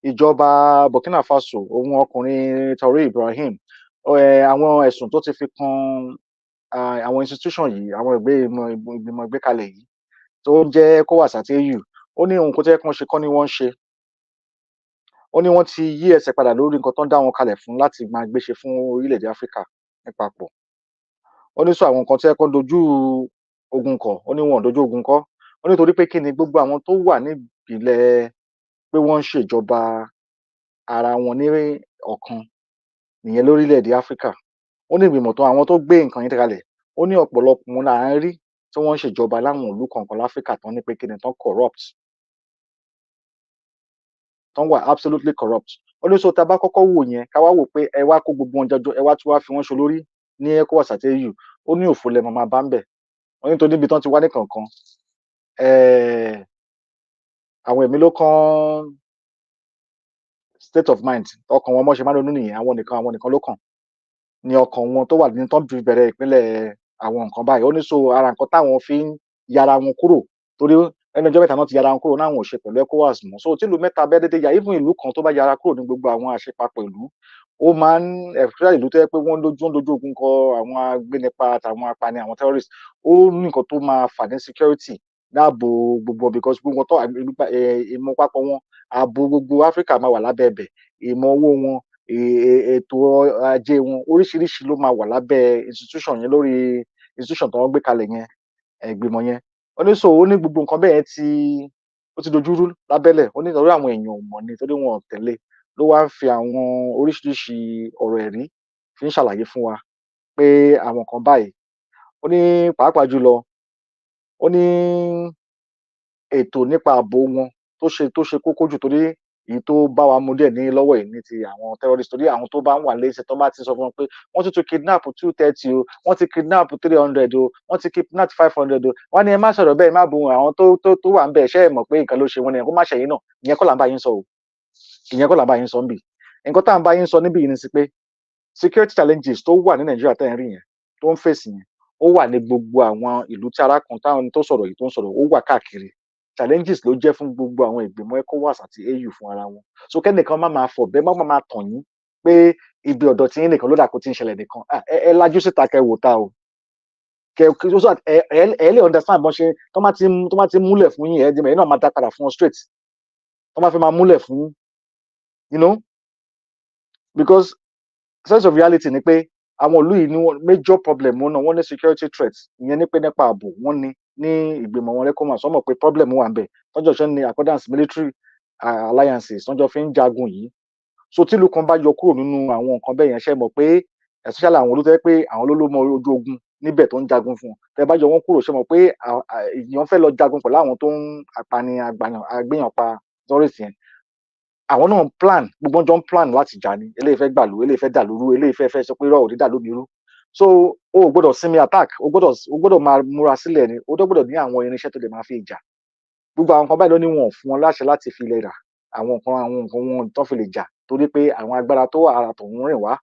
ìjọba Burkina Faso, òun ọkùnrin Traore Ibrahim, àwọn ẹ̀sùn tó ti fi kan àwọn institution yìí, àwọn ìgbìmọ̀ ìgbékalẹ̀ yìí tó jẹ́ ECOWAS àti AU, ó ní nǹkan tó yẹ kán ṣe kọ́ ni wọ́n ń ṣe. Ó ní wọ́n ti yí ẹsẹ̀ padà lórí nǹkan tó ń dá wọn kalẹ̀ fún láti máa gbéṣe fún orílẹ̀-èdè Áfíríkà nípapọ̀. Ó ní sọ àwọn nǹkan tó yẹ kán dojú ogun kọ, ó ní wọn ò dojú ogun kọ. Ó ní torí pé kí ni gbogbo àwọn tó wà nípìnlẹ̀ pé wọ́n ń ṣèjọba ara wọn ní ọ̀kan nìyẹn lórílẹ̀-èdè Áfíríkà. Ó ní ìgbìmọ̀ tó àwọn tó gbé nǹkan yẹn kalẹ̀, ó ní ọ̀pọ̀lọpọ̀ wọn là ń rí tí wọ́n ń ṣèjọba láwọn ìlú kọ̀ọ̀kan láfíríkà tán ní pé kí ni tán corrupt, tán wà absolutely corrupt. Ó ní so tá a bá kọ́kọ́ wò yẹn ká wá wò pé ẹ wá kó gbogbo wọn jọjọ, ẹ wá tún wá fi wọ́n ṣolórí ní ECOWAS àti AU, ó ní òfo lẹ máa bá ń bẹ̀. Ó ní torí níbi tán ti wá ní kọ̀ọ̀kan àwọn ẹ̀mí ló kán state of mind, ọkàn wọn mọ́ ṣe máa ń ronú nìyẹn, àwọn nìkan ló kàn ní ọkàn wọn tó wà ní tán fi bẹ̀rẹ̀ ìpínlẹ̀ àwọn nǹkan báyìí. Ó ní so ara nǹkan táwọn fi ń yára wọn kúrò, torí ẹnu ọjọ́ mẹ́ta náà ti yára wọn kúrò náwọn ò ṣe pẹ̀lú ECOWAS mọ́. So tí ìlú mẹ́ta bẹ́ẹ̀ dédé ya, even ìlú kan tó bá yára kúrò ní gbogbo àwọn àṣepapọ̀ ìlú, ó máa ń especially ìlú tó yẹ pé wọ́n dojú ogun kọ àwọn agbénipa àtàwọn apani, àwọn terrorists, ó ní nǹkan tó máa fà ní security dáàbò gbogbo, because gbogbo tó ìmọ̀ papọ̀ wọn, ààbò gbogbo Áfíríkà máa wà lábẹ́ ẹbẹ̀, ìmọ̀ owó wọn, ètò ajé wọn, oríṣiríṣi ló máa wà lábẹ́ institution yẹn, lórí institution tó wọ́n gbé kalẹ̀ yẹn, ìgbìmọ̀ yẹn. Ó ní so ó ní gbogbo nǹkan bẹ́ẹ̀ ó ti dojúrú lábẹ́lẹ̀. Ó ní torí àwọn èèyàn ò mọ̀ ni, torí wọn ò tẹ̀lé, ló wá ń fi àwọn oríṣiríṣi ọ̀rọ̀ ẹ̀rí fi ń ṣàlàyé fún wa pé àwọn nǹkan báyìí. Ó ní pàápàá jùlọ, ó ní ètò nípa ààbò wọn tó ṣe kókó jù, torí èyí tó bá wa mú díẹ̀ ní lọ́wọ́ yìí ní ti àwọn terrorist, torí àwọn tó bá ń wà léṣe tó bá ti sọ fún wọn pé wọ́n ti tún kidnap 230 o, wọ́n ti kidnap 300 o, wọ́n ti kidnap 500 o, wọ́n ní ẹ má sọ̀rọ̀ bẹ́ẹ̀, ẹ má bu àwọn tó wà ń bẹ̀, ṣé ẹ mọ̀ pé nǹkan ló ṣe wọn ni, kó má ṣẹ̀yìn náà. Ìyẹn kọ́ là ń bá yín sọ o, ìyẹn kọ́ là ń bá yín sọ níbí. Nǹkan tá à ń bá yín sọ níbí yìí ni sí pé security challenges tó wà ní Nàìjíríà tẹ́ ń rí yẹn, tó ń fèsì yẹn, ó wà ní gbogbo àwọn ìlú tí arákùnrin táwọn tó sọ̀rọ̀ yìí tó ń sọ̀rọ̀, ó wà káàkiri. Challenges ló jẹ́ fún gbogbo àwọn ìgbìmọ̀ ECOWAS àti AU fún ara wọn. So kẹ́nìkan má máa fọ̀bẹ́, má máa tàn yín pé ibi ọ̀dọ̀ tí yín nìkan ló dà kó ti ń ṣẹlẹ̀ nìkan. Ẹ lajú síta kẹ́ wò ta o. Ẹ lè understand bọ́n ṣe tó má ti múlẹ̀ fún yín, ẹ̀yin náà máa dá padà fún wọn straight. Tó má fi máa múlẹ̀ fún yín, you know, because sense of reality ni pé àwọn ìlú yìí ní major problem wọn náà, wọ́n ní security threats, ìyẹn ní pé nípa ààbò wọ́n ní ìgbìmọ̀ wọn ECOWAS, wọ́n mọ̀ pé problem wà ń bẹ̀, tọ́jọ́ ṣe ní accordance military alliances tọ́jọ́ fi ń jagun yìí. So tí ìlú kan bá yọ kúrò nínú àwọn nǹkan bẹ́ẹ̀ yẹn, ṣe mọ̀ pé especially àwọn olóòtú pé àwọn ló mọ ojú ogun níbẹ̀ tó ń jagun fún wọn, tẹ́ bá yọ wọ́n kúrò, ṣe mọ̀ pé èèyàn fẹ́ lọ jagun pẹ̀lú àwọn tó ń apani agbéyàn pa terrorist yẹn. Àwọn náà plan, gbogbo ọjọ́ ń plan láti jà ní, eléyìí fẹ́ gbàlú, eléyìí fẹ́ dàlúrú, eléyìí fẹ́ sọ pé rọ́ọ̀ ò ní dàlú mi rú. So o ò gbọ́dọ̀ sinmi attack, o gbọ́dọ̀ máa múra sílẹ̀ ni, o gbọ́dọ̀ ní àwọn irinṣẹ́ tó lè máa fi jà. Gbogbo àwọn nǹkan báyìí ló ní wọn ò fún wọn láṣẹ láti fi lè rà àwọn nǹkan wọn tó fi lè jà, torí pé àwọn agbára tó wà ara tọ̀hún rìn wá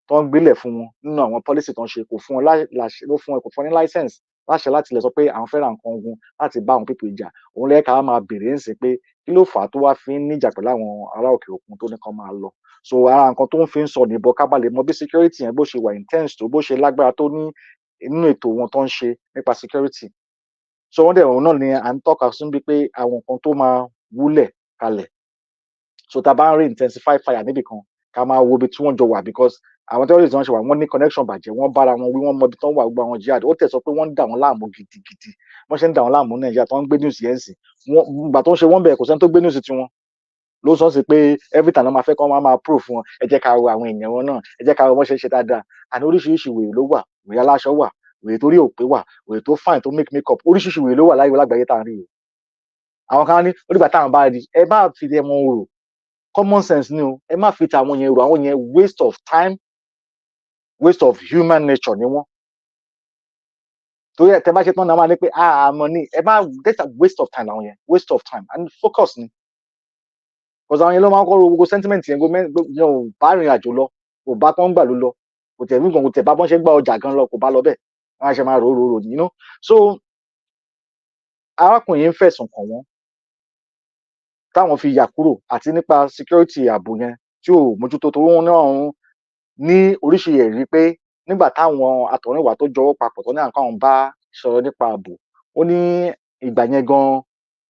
tó ń gbélẹ̀ fún wọn nínú àwọn policy tó ń ṣe, kò fún wọn ní license láṣẹ láti lè sọ pé àwọn fẹ́ ra nǹkan ogun láti bá àwọn people jà. Òun lẹ́ka máa bèrè ń sìn pé kí ló fà á tó wá fi ń níjà pẹ̀lú àwọn ará òkè òkun tó ní kan máa lọ. So ara nǹkan tó ń fi ń sọ nìbọn ká bá lè mọ bí security yẹn bó ṣe wà intense tó, bó ṣe lágbára tó ní inú ètò wọn tó ń ṣe nípa security. So wọ́n dẹ̀ òun náà ni à ń tọ́ka sí bí pé àwọn nǹkan tó máa wúlẹ̀ kalẹ̀. So tá a bá ń rí intensify fire níbì kan, ká máa wo ibi tí wọ́n jọ wà, because àwọn terrorists wọ́n ṣe wà, wọ́n ní connection bàjẹ́, wọ́n bára wọn wí, wọ́n mọ ibi tó ń wà, gbogbo àwọn jihad. Ó tẹ̀ sọ pé wọ́n ń dà wọ́n láàmú gidigidi, wọ́n ṣe ń dà wọ́n láàmú Nàìjíríà tó ń gbé news yẹn sí. Ìgbà tó ń ṣe wọ́n bẹ̀ kò sẹ́ni tó gbé news tiwọn. Ló sọ sí pé every time wọ́n máa fẹ́ kí wọ́n máa proof wọn, ẹ jẹ́ ká wo àwọn èèyàn wọn náà, ẹ jẹ́ ká wo bọ́n ṣe ṣe dáadáa. Àní oríṣiríṣi wèrè ló wà, wèrè aláṣọ wà, wèrè tó rí òpé wà, wèrè tó fine tó make up, oríṣiríṣi wèrè ló wà láyé lágbàáyé tá à ń rí o. Àwọn kan ní onígbà táwọn bá rí, ẹ má fi tẹ wọn rò, common sense ni o, ẹ má fi tàwọn yẹn rò, àwọn yẹn waste of time, waste of human nature ni wọ́n. Torí ẹ tẹ bá ṣe tán náà máa ní pé àmọ́ ní ẹ má, that's a waste of time àwọn yẹn, waste of time and focus ni. Because àwọn yẹn ló máa ń kọ́ gbogbo sentiment yẹn ò bá rìn àjò lọ, kò bá tán gbà ló lọ, kò tẹ̀ wíńgàn, kò tẹ̀ bá bọ́n ṣe gba ọjà gan lọ, kò bá lọ bẹ́ẹ̀, wọ́n á ṣe máa rò, you know. So arákùnrin yìí ń fẹ̀sùn kàn wọ́n táwọn fi yà kúrò àti nípa security ààbò yẹn tí ò mójútó torí wọn náà ní oríṣi ẹ̀rí pé nígbà táwọn àtọ̀rìnwá tó jọwọ́ papọ̀ tó ní àwọn bá sọ̀rọ̀ nípa ààbò ó ní ìgbà yẹn gan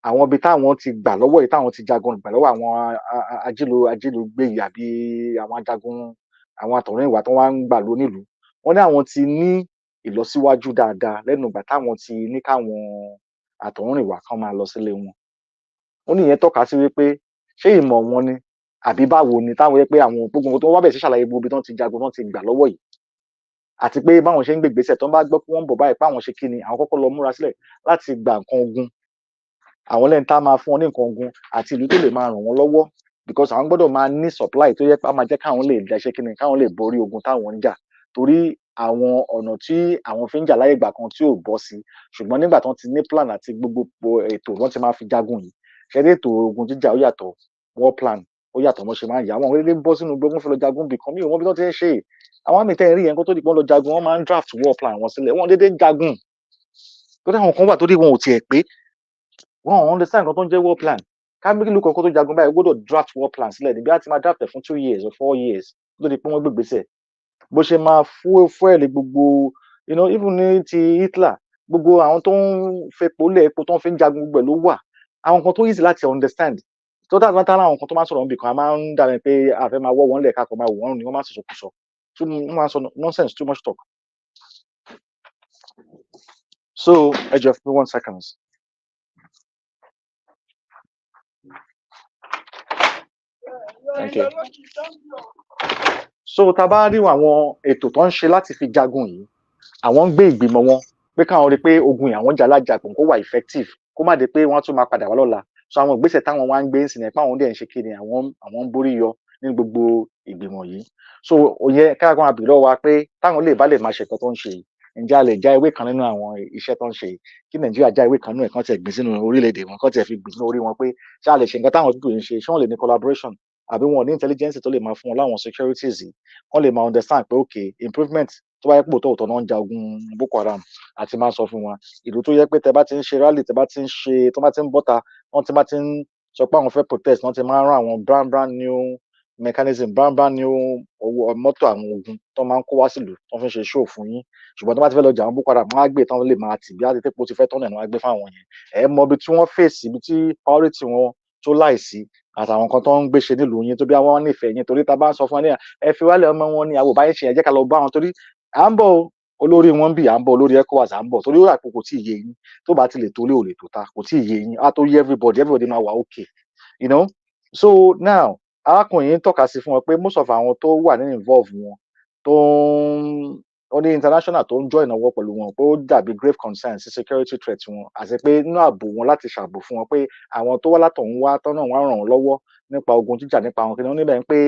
àwọn ibi táwọn ti gbà lọ́wọ́ yìí táwọn ti jagun gbà lọ́wọ́ àwọn ajílùgbé yìí àbí àwọn ajagun àwọn àtọ̀rìnwá tó wá ń gbà lọ nílùú wọ́n ní àwọn ti ní ìlọsíwájú dáadáa lẹ́nu ìgbà táwọn ti ní káwọn àtọ̀rìnwá kan máa lọ sílé wọn ó ní ìyẹn tọ́ka sí wípé ṣé ìmọ̀ wọn ni àbí báwo ni táwọn yẹ pé àwọn gbogbo tó wá bẹ̀ sí ṣàlàyé gbogbo ibi tó ti jagun tó ti gbà lọ́wọ́ yìí àti pé báwọn ṣe ń gbègbèsẹ̀ tó ń bá gbọ́ pé wọ́n ń bọ̀ báyìí pé àwọn ṣe kí ni àwọn kọ́kọ́ lọ múra sílẹ̀ láti gba nǹkan ogun àwọn lẹ́yìn tá máa fún wọn ní nǹkan ogun àti ìlú tó lè máa ràn wọ́n lọ́wọ́ because àwọn gbọ́dọ̀ máa ní supply tó yẹ pé a máa jẹ́ káwọn lè dáṣẹ́ kí ni káwọn lè borí ogun táwọn ń jà torí àwọn ọ̀nà tí àwọn fi ń jà láyé ìgbà kan tí ò bọ́ sí ṣùgbọ́n nígbà tí wọ́n ti ní plan àti gbogbo ètò wọ́n ti máa fi jagun yìí ṣẹ́dí ètò ogun jíjà ó yàtọ̀ war plan ó yàtọ̀ mọ́ ṣe máa ń yà wọ́n dédé bọ́ sínú gbogbo fẹ́ lọ jagun bì kan mí ò wọ́n bí wọ́n ti ń ṣe àwọn àmì tẹ́ẹ̀rí yẹn kó tó di pé wọ́n lọ jagun wọ́n máa ń draft war plan wọn sílẹ̀ wọ́n dédé jagun tó dáhùn kan wà tó dé wọn ò tiẹ̀ pé wọn ò understand nǹkan tó ń jẹ́ war plan kábíyèsí ló kọ́kọ́ tó jagun báyìí gbọ́dọ̀ draft war plan sílẹ̀ níbi láti máa draft ẹ̀ fún 2 years or 4 years tó di pé wọ́n gbègbèsẹ̀ bó ṣe máa fúẹ̀lì gbogbo even ní ti Hitler gbogbo àwọn tó ń fepo lé epo tó ń fi ń jagun gbogbo ẹ̀ ló wà àwọn kan tó easy láti understand tó dáa máa tán àwọn kan tó máa ń sọ̀rọ̀ níbi kan a máa ń dàbí pé àfẹ́ máa wọ́ wọn lẹ̀ káàkiri máa wò wọ́n ni wọ́n máa ń sọ̀sọ̀kùsọ wọ́n máa ń sọ nonsense too much talk. So ẹ jọ fún 1 second. Thank you. So tá a bá rí àwọn ètò tó ń ṣe láti fi jagun yìí àwọn ń gbé ìgbìmọ̀ wọn pé káwọn rí pé ogun yìí àwọn jà lájàpọ̀ kó wà effective kó má di pé wọ́n tún máa padà wá lọ́la so àwọn ìgbésẹ̀ táwọn wá ń gbé ń sìn ẹ̀ pé àwọn dẹ̀ ń ṣe kí ni àwọn ń borí yọ ní gbogbo ìgbìmọ̀ yìí so òye káàkiri àbí lọ́wọ́ wa pé táwọn lè bá lè máa ṣe nǹkan tó ń ṣe yìí ǹjẹ́ a lè já ewé kan nínú àwọn iṣẹ́ tó ń ṣe yìí kí Nàìjíríà já ewé kan nínú ẹ̀ kán tiẹ̀ gbìn sínú orílẹ̀-èdè wọn kán tiẹ̀ fi gbìn sínú orí wọn pé ṣé a lè ṣe nǹkan táwọn dúdú yìí ń ṣe ṣé wọ́n lè ní collaboration àbí wọn ò ní intelligence tó lè máa fún wọn láwọn securities yìí wọ́n lè máa understand pé okay improvement tó bá yẹ pé òótọ́ náà ń ja ogun Boko Haram àti máa sọ fún wọn ìlú tó yẹ pé tẹ bá ti ń ṣe rally tẹ bá ti ń ṣe tó bá ti ń bọ́ta wọ́n ti bá ti ń sọ pé àwọn fẹ́ protest wọ́n ti máa ń rán àwọn brand new mechanism brand new mọ́tò àwọn ogun tó máa ń kó wá sílùú tó fi ń ṣe show fún yín ṣùgbọ́n tó bá ti fẹ́ lọ jà àwọn Boko Haram wọ́n á gbé tán lè máa tì bí àti tẹ́pọ̀ ti fẹ́ tọ́nà ẹ̀ wọ́n á gbé fáwọn yẹn ẹ̀ mọ ibi tí wọ́n fèsì ibi tí priority wọn tó láìsí àtàwọn kan tó ń gbéṣe nílùú yín tó bí àwọn nífẹ̀ẹ́ yín torí tá a bá ń sọ fún wọn ní ẹ fi wálé ọmọ wọn ní àwọn báyìí ṣe ẹ jẹ́ ká lọ bá wọn torí à ń bọ̀ olórí wọn bí à ń bọ̀ olórí ECOWAS à ń bọ̀ torí ó rà pé kò tí ì yé yín tó bá ti lè tó lé ò lè tó ta kò tí ì yé yín á tó yé everybody máa wà okay so now arákùnrin yìí tọ́ka sí fún wọn pé most of àwọn tó wà nínú involve wọn tó ń ní international tó ń join ìnáwó pẹ̀lú wọn pé ó dàbí grave concern sí security threat wọn àti pé nínú ààbò wọn láti ṣààbò fún wọn pé àwọn tó wá látọ̀hún wá tọ́nà wọn ràn wọ́n lọ́wọ́ nípa ogun jíjà nípa àwọn kìnìún níbẹ̀ ń pé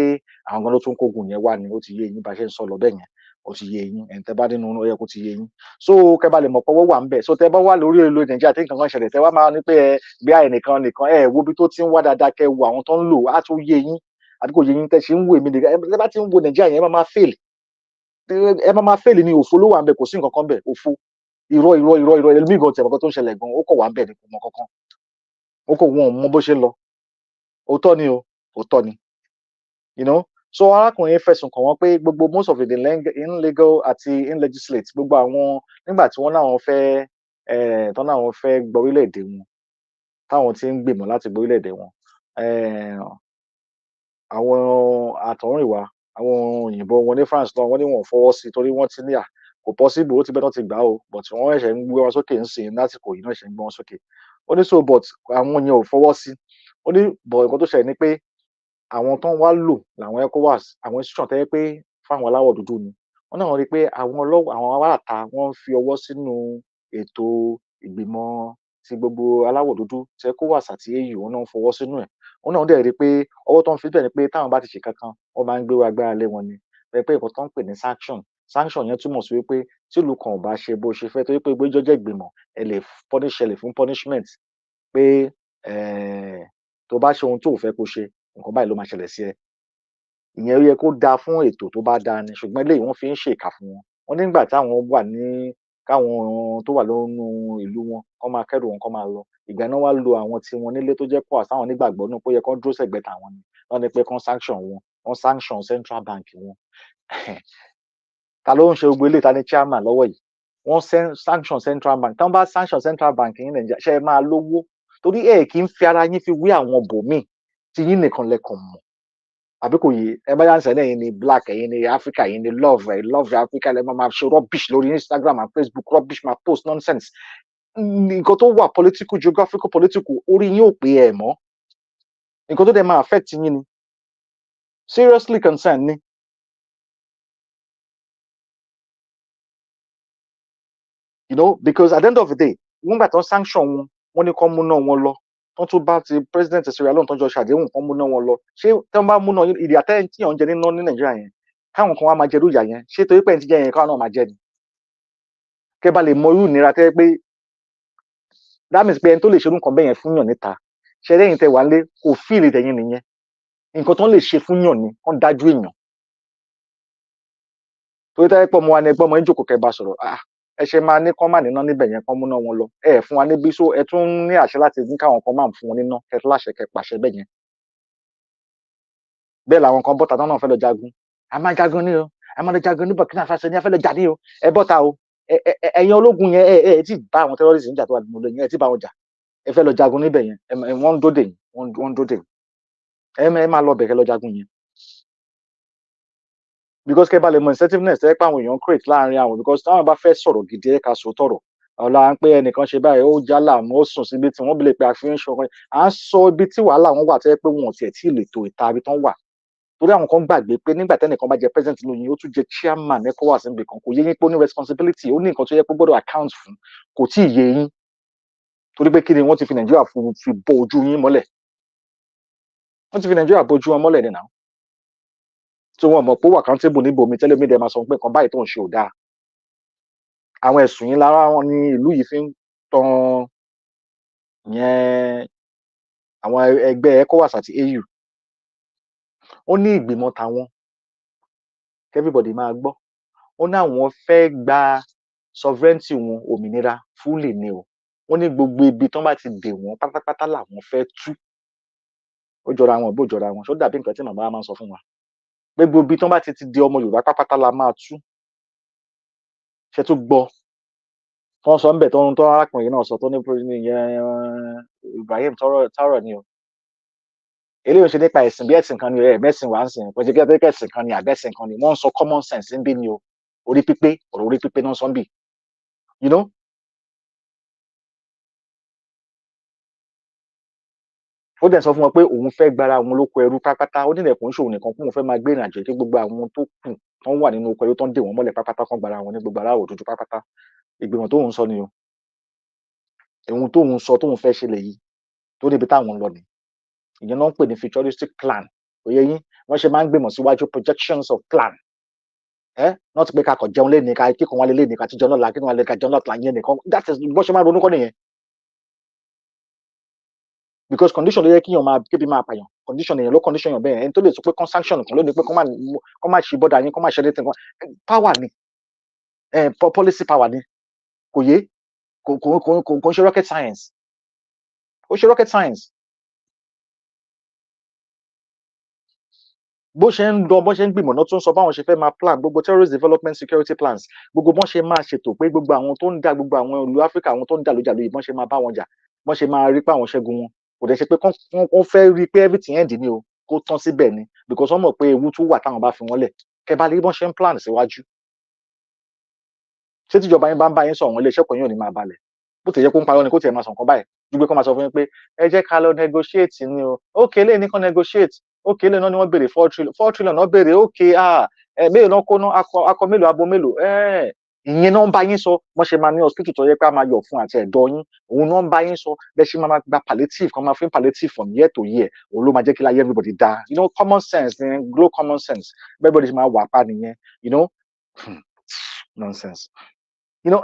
àwọn gan ló tún kógun yẹn wá ni ó ti yé yín bá ṣe ń sọ lọ bẹ́ẹ̀ yẹn ó ti yé yín ẹ̀ǹtẹ́ bá nínú ó yẹ kó ti yé yín so kẹ́ bá lè mọ̀ pọ́wọ́ wà ń bẹ̀ so tẹ́ bá wà lórí èlò Nàìjíríà tí nǹkan kan ṣẹlẹ̀ tẹ́ wá máa ní pé bí ẹnìkan wo bí tó ti ń wá dáadáa kẹ́ wo àwọn tó ń lò á tún yé yín àbí kò yé yín tẹ́ ṣe ń wo èmi nìkan ẹ bá ti ń wo Nàìjíríà yẹn ẹ máa fail ní òfo ló wà ń bẹ̀ kò sí nǹkan kan bẹ̀ òfo irọ́ ẹlòmíì gan tẹ̀ mọ́kàn tó ń ṣẹlẹ̀ gan ó kọ̀ wá ń bẹ̀ ní kò mọ kankan ó kọ̀ wọn mọ bó ṣe lọ òótọ́ ni so arákùnrin fẹ̀sùn kàn wọ́n pé gbogbo most of the illegal àti illegislate gbogbo àwọn nígbà tí wọ́n náwọn fẹ́ gba orílẹ̀-èdè wọn táwọn ti ń gbìmọ̀ láti gba orílẹ̀-èdè wọn àwọn àtọ̀húnrìnwá àwọn òyìnbó wọn ní France náà wọ́n ní wọn fọwọ́ sí torí wọ́n ti ní kò possible ó ti bẹ́ẹ̀ náà ti gbà ó but wọ́n ẹ̀ṣẹ̀ ń gbé wọn sókè ń sìn lásìkò yìí náà ẹ̀ṣẹ̀ ń gbé wọn sókè ó ní so but àwọn yẹn ò fọwọ́ sí ó ní but nǹkan tó ṣẹlẹ̀ ni pé àwọn tó ń wá lò làwọn ECOWAS àwọn institution tẹ́ pé fáwọn aláwọ̀ dúdú ni wọ́n náà rí pé àwọn aráàta wọ́n ń fi ọwọ́ sínú ètò ìgbìmọ̀ ti gbogbo aláwọ̀ dúdú ti ECOWAS àti AU wọn náà ń fọwọ́ sínú ẹ̀ wọn náà dẹ̀ rí pé ọwọ́ tó ń fi bẹ́ẹ̀ ni pé táwọn bá ti ṣe kankan wọ́n máa ń gbé agbára lé wọn ni pé nǹkan tó ń pè ní sanction yẹn túmọ̀ sí wípé tí ìlú kan ò bá ṣe bó ṣe fẹ́ torí pé gbé jọ́jẹ́ ìgbìmọ̀ ẹ lè fún punishment pé tó bá ṣe ohun tó fẹ́ kó ṣe nǹkan báyìí ló máa ṣẹlẹ̀ sí ẹ ìyẹn ó yẹ kó dáa fún ètò tó bá dáa ni ṣùgbọ́n eléyìí wọ́n fi ń ṣèkà fún wọn nígbà táwọn wà ní káwọn tó wà lónú ìlú wọn kọ́ máa kẹ́rù wọn kọ́ máa lọ ìgbà náà wá lo àwọn tí wọn nílé tó jẹ́ pọ̀ àtàwọn nígbàgbọ́ náà pé ó yẹ kán dúró sẹ́gbẹ̀ẹ́ tàwọn ni wọ́n ní pé kán sanction wọn wọ́n sanction central bank wọn ta ló ń ṣe gbogbo eléyìí ta ní chairman lọ́wọ́ yìí wọ́n sanction central bank tán bá sanction central bank ní nàìjíríà ṣe é máa lówó torí ẹ̀ kì í fi ara yín fi wé àwọn bòmíì tí yín nìkan lẹ́kàn mọ̀ àbí kò yé ẹ bá yànsẹ lẹ́yìn ní black ẹ̀yin ní africa ẹ̀yin ní love africa lẹ máa ṣe rubbish lórí instagram and facebook rubbish máa post nonsense nǹkan tó wà political geographical political orí yín ò pé ẹ mọ̀ nǹkan tó dẹ̀ máa affect yín ni seriously concerned ni. You know, because at the end of the day wọ́n gbà tán sanction wọn ní kán múná wọn lọ tán tún bá ti president Sierra Leone tán jọ ṣàdéhùn kán múná wọn lọ ṣé tán bá múná ìdí àtẹ́yìn tí yàn ń jẹ níná ní nàìjíríà yẹn káwọn kan wá máa jẹ irú ìyà yẹn ṣé torí pé ẹ̀ ń ti jẹ yẹn káwọn náà máa jẹ ni kẹ́ bá lè mọ irú ìnira tẹ́ pé that means pé ẹni tó lè ṣerú nǹkan bẹ́ẹ̀ yẹn fún yàn níta ṣe lẹ́yìn tẹ́ wà ń lé kò fíìlì tẹ̀yìn nìyẹn nǹkan tán lè ṣe fún yàn ni kán dájú èèyàn torí tẹ́ pọ̀ mọ́ wa ní ẹgbọ́n mọ́ ìjókòó kẹ́ bá sọ̀rọ̀ ẹ ṣe máa ní kán má níná níbẹ̀ yẹn kán múná wọn lọ ẹ fún wa níbí so ẹ tún ní àṣẹ láti ní káwọn kan máa fún wọn níná ẹ láṣẹ kẹ́ pàṣẹ bẹ́ẹ̀ yẹn bẹ́ẹ̀ làwọn kan bọ́ta náà fẹ́ lọ jagun a máa jagun ní o a máa lọ jagun ní Burkina Faso ní a fẹ́ lọ jà ní o ẹ bọ́ta o ẹ̀yin ológun yẹn ẹ ti bá àwọn terrorists ń jà tó wà nínú ilé yẹn ẹ ti bá wọn jà ẹ fẹ́ lọ jagun níbẹ̀ yẹn wọ́n ń dóde yìí wọ́n ń dóde yìí ẹ máa lọ bẹ̀kẹ́ lọ jagun yẹn because kẹ́ bá lè mọ incentiveness ẹ pé àwọn èèyàn create láàrin àwọn because táwọn bá fẹ́ sọ̀rọ̀ gidi ẹ ká sọ tọ̀rọ̀ ọ̀la ń pé ẹnìkan ṣe báyìí ó jálà ó sùn síbi tí wọ́n bèèrè pé àfihàn ṣọkàn à ń sọ ibi tí wàhálà wọn wà tẹ́ pé wọn ò tiẹ̀ tí ì lè tó ìta ibi tán wà torí àwọn kan gbàgbé pé nígbà tẹ́nìkan bá jẹ president ìlú yìí ó tún jẹ chairman ECOWAS níbi kan kò yé yín pé ó ní responsibility ó ní nǹkan tó yẹ pé gbọ́dọ̀ account fún kò tí ì yé yín torí pé kí ni wọ́n ti fi nàìjíríà fi bọ ojú yín mọ́lẹ̀ wọ́n ti fi nàìjíríà bọ ojú wọn mọ́lẹ̀ nìyà tí wọ́n mọ̀ pé ó wà accountable níbo mi tẹ́lẹ̀ mi dẹ̀ máa sọ pé nǹkan báyìí tó ń ṣe ò dáa àwọn ẹ̀sùn yín lára wọn ní ìlú yìí fi ń tan yẹn àwọn ẹgbẹ́ ECOWAS àti AU ó ní ìgbìmọ̀ tàwọn everybody máa gbọ́ ó ní àwọn fẹ́ gba sovereignty wọn òmìnira fúlì ni o ó ní gbogbo ibi tán bá ti dè wọ́n pátápátá làwọn fẹ́ tú ó jọra wọn bó jọra wọn ṣó dàbí nǹkan tí màmá máa ń sọ fún wa pé gbogbo ibi tán bá ti di ọmọ Yorùbá pátápátá la máa tú ṣe tó gbọ́ wọ́n sọ ń bẹ̀ tó arákùnrin náà sọ tó ní Ibrahim Traore ni o eléyìí ṣe nípa ẹ̀sìn bí ẹ̀sìn kan ni mẹ́sìn wà ń sìn pẹ̀lú kí ẹ̀sìn kan ni àbẹ́sìn kan ni wọ́n ń sọ common sense ń bí ni o orí pípé ọ̀rọ̀ orí pípé náà sọ ń bì you know. ó dẹ̀ sọ fún wọn pé òun fẹ́ gbára àwọn olóko ẹrú pátápátá ó nílẹ̀ kò ń ṣòwò nìkan kó òun fẹ́ máa gbé ìrìnàjò kí gbogbo àwọn tó kù tó ń wà nínú oko ẹrú tó ń dè wọ́n mọ́lẹ̀ pátápátá kan gbára wọn ní gbogbo aráàlú dúdú pátápátá ìgbìmọ̀ tóun sọ ni o ohun tóun sọ tóun fẹ́ ṣe lèyí tó níbi táwọn lọ ni ìyẹn náà ń pè ní futuristic plan òye yín wọ́n ṣe máa ń gbìmọ̀ síwájú projections of plan not pé kakọ̀ jẹun lẹ́ni ká kíkan wálé lẹ́ni ká tíjọ́ lọ́la kíkan wálé ká jẹun lọ́la yẹn nìkan that is bó ṣe máa ronú kọ́ nìyẹn because condition ló yẹ kíyàn máa kébi máa pààyàn condition èèyàn ló condition yàn bẹ́ẹ̀ ẹni tó lè sọ pé kan sanction kan ló ní pé kọ́ máa ṣe bọ́dà yín kọ́ máa ṣe anything kan power ni policy power ni kò yé kò ń ṣe rocket science ó ṣe rocket science bó ṣe ń lọ bó ṣe ń gbìmọ̀ náà tó ń sọ báwọn ṣe fẹ́ máa plan gbogbo terrorist development security plans gbogbo bọ́n ṣe máa ṣètò pé gbogbo àwọn tó ń dá gbogbo àwọn ìlú Áfíríkà àwọn tó ń dà lójà lóyè bọ́n ṣe máa bá wọn jà bọ́n ṣe máa rí pé àwọn ṣẹ́gun wọn kò dẹ̀ ṣe pé wọ́n fẹ́ rí pé everything end ni o kó tán síbẹ̀ ni because wọ́n mọ̀ pé ewu tún wà táwọn bá fi wọ́n lẹ̀ kẹ́ bá lè bọ́n ṣe ń plan síwájú ṣé tíjọba yín bá ń bá yín sọ àwọn iléeṣẹ́ kan yóò ní máa balẹ̀ bó ti yẹ kó ń parọ́ ni kó tiẹ̀ máa sọ nǹkan báyìí ju pé kó máa sọ fún yín pé ẹ jẹ́ ká lọ negotiate ni o okay lè ní kán negotiate okay lè náà ni wọ́n béèrè 4 trillion náà béèrè okay mélòó náà kó náà akọ mélòó abo mélòó ìyẹn náà ń bá yín sọ wọ́n ṣe máa ní hospital tó yẹ pé a máa yọ̀ fún àti ẹ̀dọ̀ yín òun náà ń bá yín sọ bẹ́ẹ̀ ṣe máa gba palliative kan máa fi palliative from year to year òun ló máa jẹ́ kí láyé everybody dá you know common sense ni glow common sense everybody ṣe máa wà pa nìyẹn you know nonsense you know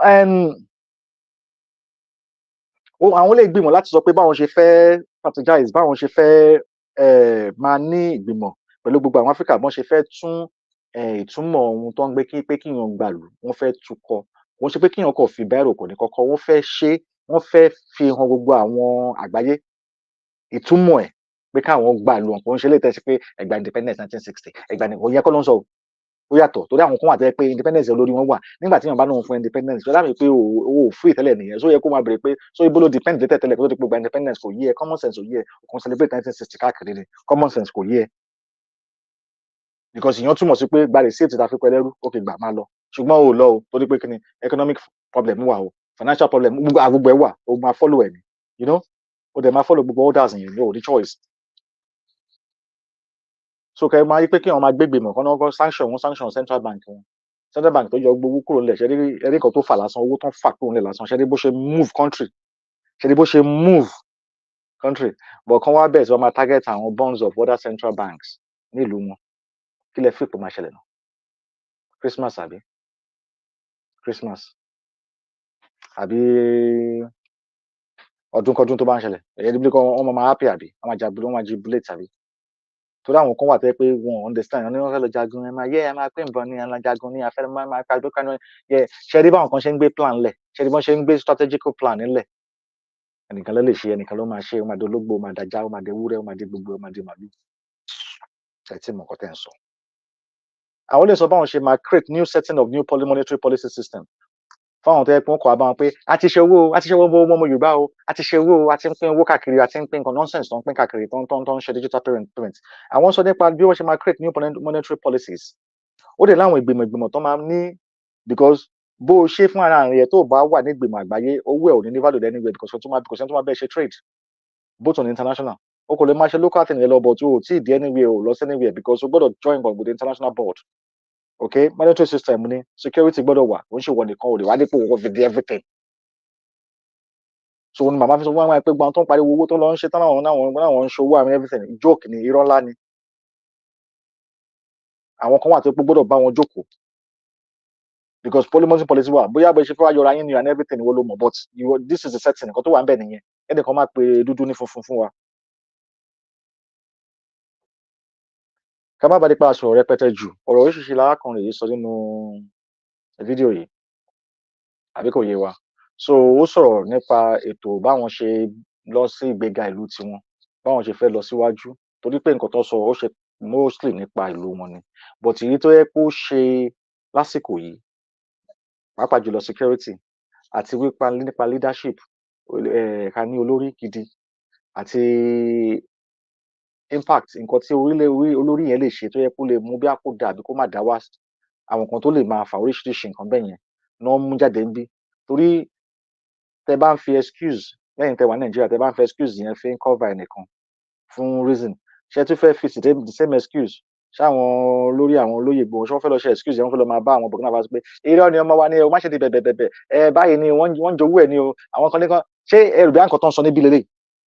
àwọn lè gbìmọ̀ láti sọ pé báwọn ṣe fẹ́ strategize báwọn ṣe fẹ́ máa ní ìgbìmọ̀ pẹ̀lú gbogbo àwọn Áfíríkà bọ́n ṣe fẹ́ tún ìtumọ̀ ohun tó ń gbé pé kíyàn gbàlù wọ́n fẹ́ tukọ̀ wọ́n ṣe pé kíyàn kọ̀ fi bẹ́ẹ̀rù kò ní kọ́kọ́ wọ́n fẹ́ fi hàn gbogbo àwọn àgbáyé ìtumọ̀ ẹ̀ pé káwọn gbà lu ọ̀pọ̀ ń ṣe lè tẹ́sí pé ẹgbà independence 1960 ẹgbà ní òye kọ́ ló ń sọ ó yàtọ̀ torí àwọn kan wà tẹ́ pé independence olórí wọn wà nígbà tí yàn bá náà fún independence tó dábìí pé owó free tẹ́lẹ̀ nìyẹn so yẹ kó máa bèrè pé so ibo ló depend létẹ̀ tẹ́lẹ̀ kó tó di pé gba independence kò yé ẹ common sense kò yé ẹ kò celebrate 1960 káàkiri ni common sense kò yé ẹ because ìyẹn túmọ̀ sí pé gba receipt ta fi pẹ́ lẹ́rú ó kì gbà máa lọ ṣùgbọ́n o lọ o torí pé kí ni economic problem wà o financial problem gbogbo ẹ wà o máa follow ẹ ni you know o dẹ̀ máa follow gbogbo orders yẹn ni o the choice so kẹ́ máa yí pé kí wọ́n máa gbégbé mọ̀ kọ́nà ọkọ̀ sanction central bank tó yọ gbogbo kúrò nílẹ̀ ṣẹ́rí ẹ̀rí kan tó fà lásán owó tó ń fà kúrò nílẹ̀ lásán ṣẹ́rí bó ṣe move country but kan wá bẹ́ẹ̀ tí wọ́n máa target àwọn bonds of other central banks nílùú wọn kí lẹ fipò máa ṣẹlẹ̀ náà Christmas àbí ọdún tó bá ń ṣẹlẹ̀ ẹ̀yẹ́ dípò kọ́ wọ́n máa happy àbí wọ́n máa jubilate àbí torí àwọn kan wà tẹ́ pé wọn understand wọn ní wọ́n fẹ́ lọ jagun ẹ máa pín ìbọn ní ẹ máa jagun ní afẹ́ máa pa àdókà ní ẹ ṣe rí báwọn kan ṣe ń gbé plan lẹ̀ ṣe rí bọ́n ṣe ń gbé strategical plan nílẹ̀ ẹnìkan ló lè ṣe ẹnìkan ló máa ṣe ó máa di ológbò ó máa dajá ó máa di ewúrẹ́ ó máa di gbogbo ó máa di màlúù ẹ tí mọ̀ nǹkan tẹ́ ń sọ. àwọn lè sọ báwọn ṣe máa create new setting of new monetary policy system fáwọn tó yẹ pé wọn kọ àbáwọn pé a ti ṣe owó bó ọmọ Yorùbá o a ti ṣe owó a ti ń pín owó káàkiri a ti ń pín nǹkan nonsense tó ń pín káàkiri tó ń ṣe digital payment àwọn sọ nípa bí wọ́n ṣe máa create new monetary policies ó dẹ̀ láwọn ìgbìmọ̀ tó máa ní because bó o ṣe fún ara rẹ̀ tó bá wà ní ìgbìmọ̀ àgbáyé owó ẹ̀ ò ní value anywhere because kò sẹ́ni tó máa bẹ́ẹ̀ ṣe trade both on international o kò lè máa ṣe local thing yẹn lọ but o tí ì di anywhere o lọ sí anywhere because o gbọ́dọ̀ join with the international board okay monetary system ni security gbọ́dọ̀ wà ó ń ṣe wọ nìkan ò lè wá dípò wọ́n fi di everything so ni màmá fi sọ fún wa pé gbọ́n tó ń pariwo owó tó lọ ń ṣe tán náà ń ṣòwò àmì everything joke ni irọ́ ńlá ni àwọn kan wà tó gbọ́dọ̀ bá wọn jókòó because monetary policy wà bóyá bó ṣe fẹ́ wá yọra yín ni and everything wọ́n ló mọ̀ but this is the setting nǹkan tó wà ń bẹ̀ nìyẹn ẹnìkan máa pe dúdú ní funfun fún wa. ká má bàa nípa aṣọ rẹpẹtẹ jù ọ̀rọ̀ oríṣiríṣi lárákùnrin yìí sọ nínú fídíò yìí àbí kò yé wa so ó sọ̀rọ̀ nípa ètò báwọn ṣe lọ sí ìgbéga ìlú tiwọn báwọn ṣe fẹ́ lọ síwájú torí pé nǹkan tó sọ ó ṣe mostly nípa ìlú wọn ni but èyí tó yẹ kó ṣe lásìkò yìí pàápàá jùlọ security àti wípa nípa leadership ká ní olórí gidi àti impact nǹkan tí olórí yẹn lè ṣe tó yẹ kó lè mú bí a kó dà àbí kó má dá wá àwọn kan tó lè máa fa oríṣiríṣi nǹkan bẹ́ẹ̀ yẹn náà mú jáde ń bí torí tẹ bá ń fi excuse lẹ́yìn tẹ wà Nàìjíríà tẹ bá ń fi excuse yẹn fi ń cover ẹnìkan fún reason ṣé tún fẹ́ fi the same excuse ṣáwọn lórí àwọn olóyè gbòòrò ṣé wọ́n fẹ́ lọ ṣe excuse yẹn wọ́n fẹ́ lọ máa bá àwọn Burkina Faso pé irọ́ ni ọmọ wa ni o má ṣe di bẹ̀bẹ̀bẹ̀bẹ̀ báyìí ni wọ́n jowú ẹ̀ ni o àwọn kan ní kan ṣé Yorùbá nǹkan tó ń sọ níbí lélẹ̀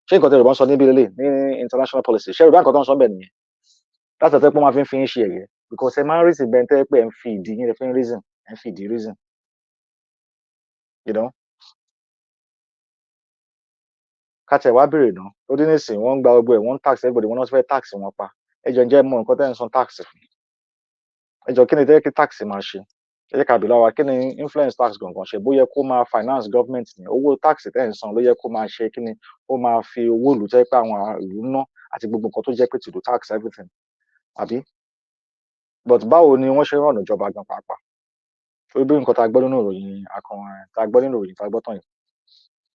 ṣé nǹkan tó Yorùbá ń sọ níbí lélẹ̀ ní international policy ṣé Yorùbá nǹkan tó ń sọ bẹ́ẹ̀ nìyẹn láti ọ̀tẹ́ pé wọ́n máa fi ń ṣe ẹ̀yẹ because ẹ máa ń reason bẹ́ẹ̀ tẹ́ pé ẹ ń fi ìdí yín ẹ fi ń reason ẹ ń fi ìdí reason you know. kátẹ̀ wá bèrè náà ó dín nísìn wọ́n ń gba gbogbo ẹ̀ wọ́n ń tax everybody wọ́n náà fẹ́ tax wọn pa ẹjọ́ ǹjẹ́ mọ nǹkan tẹ́ ń san tax fún ẹjọ́ kí ni tẹ́ kí tax máa ṣe ẹ jẹ́ ká bèèrè wa kí ni influence tax gangan ṣe bóyá kó máa finance government ni owó tax tẹ́ ń san ló yẹ kó máa ṣe kí ni ó máa fi owó ìlú tẹ́ pé àwọn ìlú ná àti gbogbo nǹkan tó jẹ́ pé tìlú tax everything àbí but báwo ni wọ́n ṣe rán ìjọba gan pàápàá torí bí nǹkan tá a gbọ́ nínú ìròyìn tá a gbọ́ nínú ìròyìn tá a gbọ́ tán yìí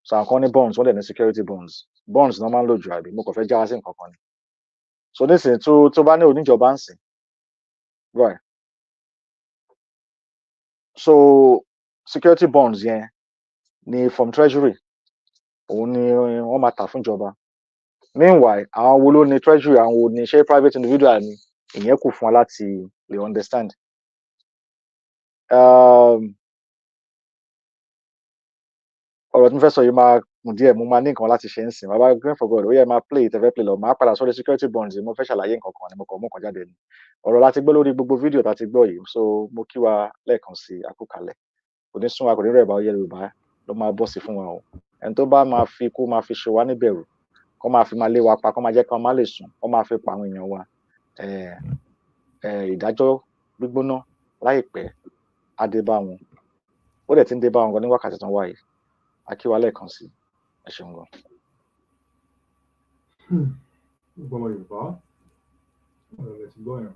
so àwọn kan ní bonds wọ́n dẹ̀ ní security bonds náà máa ń lò jù àbí mo kàn fẹ́ já wá sí nǹkan kan ni so nísìnyí tó bá ní oníjọba ń sìn right so security bonds yẹn ni from treasury òun ni wọ́n máa tà fún ìjọba meanwhile àwọn wo ló ní treasury àwọn wo ní ṣé private individual ni ìyẹn kù fún wa láti lè understand. ọ̀rọ̀ tí mo fẹ́ sọ yìí máa kùn díẹ̀ mo máa ní nǹkan láti ṣe ń sìn bàbá green for god ó yẹ máa play ìtẹ̀fẹ́ play lọ máa padà sórí security bonds mo fẹ́ ṣàlàyé nǹkan kan ni mo kàn mú kan jáde ni ọ̀rọ̀ láti gbọ́ lórí gbogbo fídíò tá ti gbọ́ yìí so mo kí wa lẹ́ẹ̀kan sí àkókalẹ̀ kò ní sún wa kò ní rẹ̀ bá ọyẹ Yorùbá ló máa bọ́ sí fún wa o ẹni tó bá máa fi kó máa fi ṣe wá níbẹ̀rù kó máa fi máa lé wa pa kó máa jẹ́ ká má lè sùn kó máa fi pa àwọn èèyàn wa ìdájọ́ gbígbóná láìpẹ́ adé bá wọn ó dẹ̀ ti ń dé bá wọn gan ní wákàtí tán wáyé akíwa lẹ́ẹ̀kan sí ẹ ṣeun gan. Gbogbo ọmọ Yorùbá ọ̀rọ̀ lẹ ti gbọ́ yẹn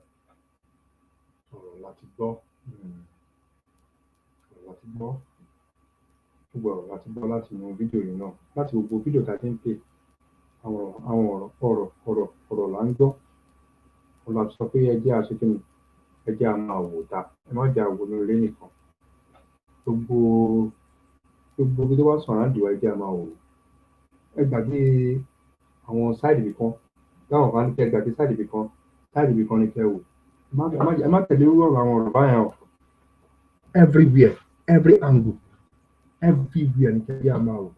ọ̀rọ̀ láti gbọ́ ọ̀rọ̀ láti gbọ́ gbogbo ọ̀rọ̀ láti gbọ́ láti inú fídíò yìí náà láti gbogbo fídíò tá a ti ń pè àwọn ọ̀rọ̀ là ń gbọ́ ọ̀rọ̀ láti sọ pé ẹ jẹ́ àṣekínni ẹ jẹ́ a máa wò ta ẹ má jẹ́ àwọn ilé nìkan gbogbo ibi tó bá sọ̀rọ̀ àdìwà ẹ jẹ́ a máa wò ẹ gbàgbé àwọn sáìdì ibì kan láwọn kan ní kẹ́ gbàgbé sáìdì ibì kan ní kẹ́ wò ẹ má tẹ̀lé ọ̀rọ̀ àwọn ọ̀rọ̀ báyẹn o everywhere every angle everywhere ní kẹ́ jẹ́ a máa wò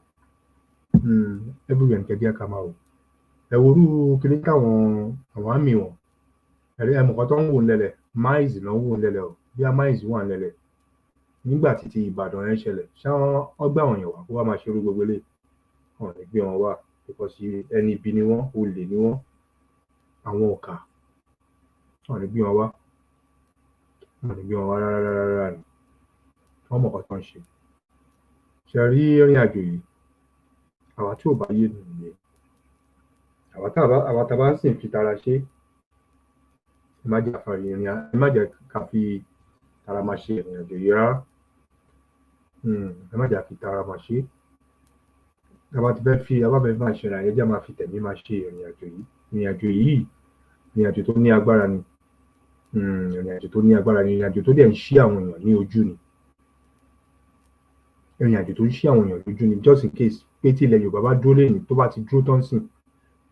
everywhere ní kẹ́ jẹ́ ká máa wò ẹ worú kiri káwọn àwọn àmì wọn ẹ̀rí ẹ̀mọ̀kan tó ń wò nílẹ̀ máìsì náà ń wò nílẹ̀ o bí a máìsì wà nílẹ̀ nígbà tí ti Ìbàdàn yẹn ṣẹlẹ̀ ṣáwọn ọgbà àwọn èèyàn wà kó wá máa ṣerú gbogbo ilé wọn ní gbé wọn wá because ẹni ibi ni wọn olè ni wọn àwọn ọ̀kà wọn ní gbé wọn wá rárá ni wọn mọ̀ kan tó ń ṣe rí ìrìn àjò yìí àwa tí ò bá yé nìyẹn àwa tá a bá sì ń fi tara ṣe ẹ má jẹ́ ká fi tara máa ṣe ìrìn àjò yìí rárá ẹ má jẹ́ ká fi tara máa ṣe abáfẹ́ máa ṣe ìrìn àjò máa fi tẹ̀mí máa ṣe ìrìn àjò yìí ìrìn àjò tó ní agbára ni ìrìn àjò tó dẹ̀ ń ṣí àwọn èèyàn ní ojú ni ìrìn àjò tó ń ṣí àwọn èèyàn lójú ni just in case pé tí ilẹ̀ Yorùbá bá dúró lẹ́yìn tó bá ti dúró tán sìn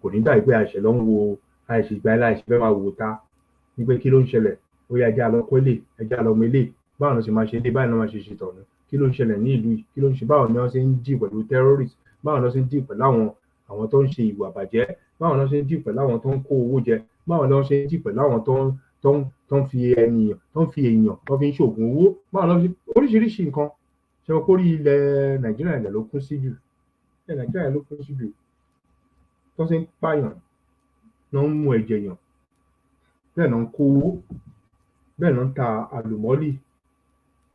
kò ní dàbí pé àṣẹ ló ń wo àìṣe ìgbà láìṣe fẹ́ máa wò ta ní pé kí ló ń ṣẹlẹ̀ ó yá ẹja lọ kọ́lé ẹja lọ mẹ́lẹ̀ báwọn ló ṣe máa ṣe lé báyìí ló máa ṣe ṣe tọ̀nù kí ló ń ṣẹlẹ̀ ní ìlú yìí kí ló ń ṣe báwọn ni wọ́n ṣe ń dì pẹ̀lú terrorist báwọn ló ṣe ń dì pẹ̀lú àwọn tó ń ṣe ìwà bàjẹ́ báwọn ló ṣe ń dì pẹ̀lú àwọn tó ń kó owó jẹ báwọn ló ṣe ń dì pẹ̀lú àwọn tó ń fi èèyàn tó ń fi ń ṣoògùn owó báwọn ló ṣe oríṣiríṣi nǹkan ṣe wọ́n kórí ilẹ̀ Nàìjíríà ilẹ̀ ló kún sí jù ilẹ̀ Nàìjíríà ló kún sí jù tó ṣe ń pààyàn náà ń mú ẹ̀jẹ̀ yàn bẹ́ẹ̀ náà ń kó owó bẹ́ẹ̀ náà ń ta àlùmọ́ọ́lì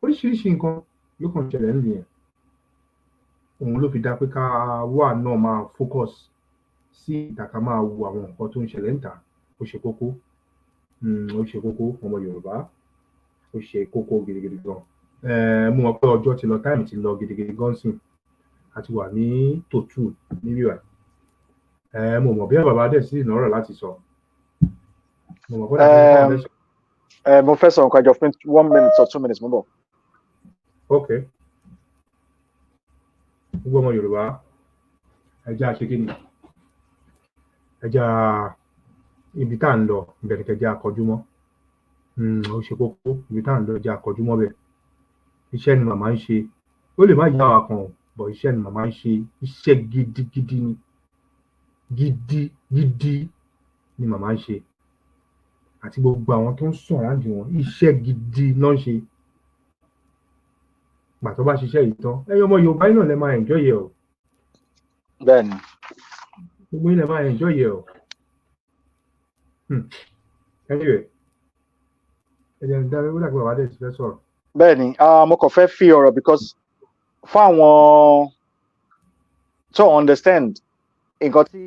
oríṣiríṣi nǹkan ló kàn ṣẹlẹ̀ nílùú yẹn òun ló fi dá pé ká wà náà máa focus sí ìta ká máa wo àwọn nǹkan tó ń ṣẹlẹ̀ níta ó ṣe kókó ọmọ Yorùbá ó ṣe kókó gidigidi gan mú wọn pé ọjọ́ ti lọ táìmù ti lọ gidigidi gan sìn àti wà ní tòtù níbí wa mo mọ̀ bí bàbá dẹ̀ sí ìnáwó láti sọ mo fẹ́ sọ nǹkan jọ fún 1 minute or 2 minutes mo bọ̀. ok gbogbo ọmọ Yorùbá ẹja ṣe kí ni ẹja ibi tá à ń lọ ìbẹ̀rẹ̀ kẹjá akọjú mọ́ ó ṣe kókó ibi tá à ń lọ ẹja akọjú mọ́ bẹ́ẹ̀ iṣẹ́ ni màmá ń ṣe ó lè má yá wa kan bọ̀ iṣẹ́ ni màmá ń ṣe iṣẹ́ gidigidi ni gidi ni màmá ń ṣe àti gbogbo àwọn tó ń sùn aláǹdì wọn iṣẹ́ gidi náà ń ṣe gbà tó bá ṣiṣẹ́ yìí tán ẹ̀yin ọmọ Yorùbá náà lè máa enjoy yẹ o bẹ́ẹ̀ni gbogbo yín lè máa enjoy yẹ o anyway ẹ̀jẹ̀ ń darí wíwá pé bàbá dẹ̀ ti fẹ́ sọ̀rọ̀. bẹ́ẹ̀ni mo kàn fẹ́ fi ọ̀rọ̀ because fún àwọn tó understand nǹkan tí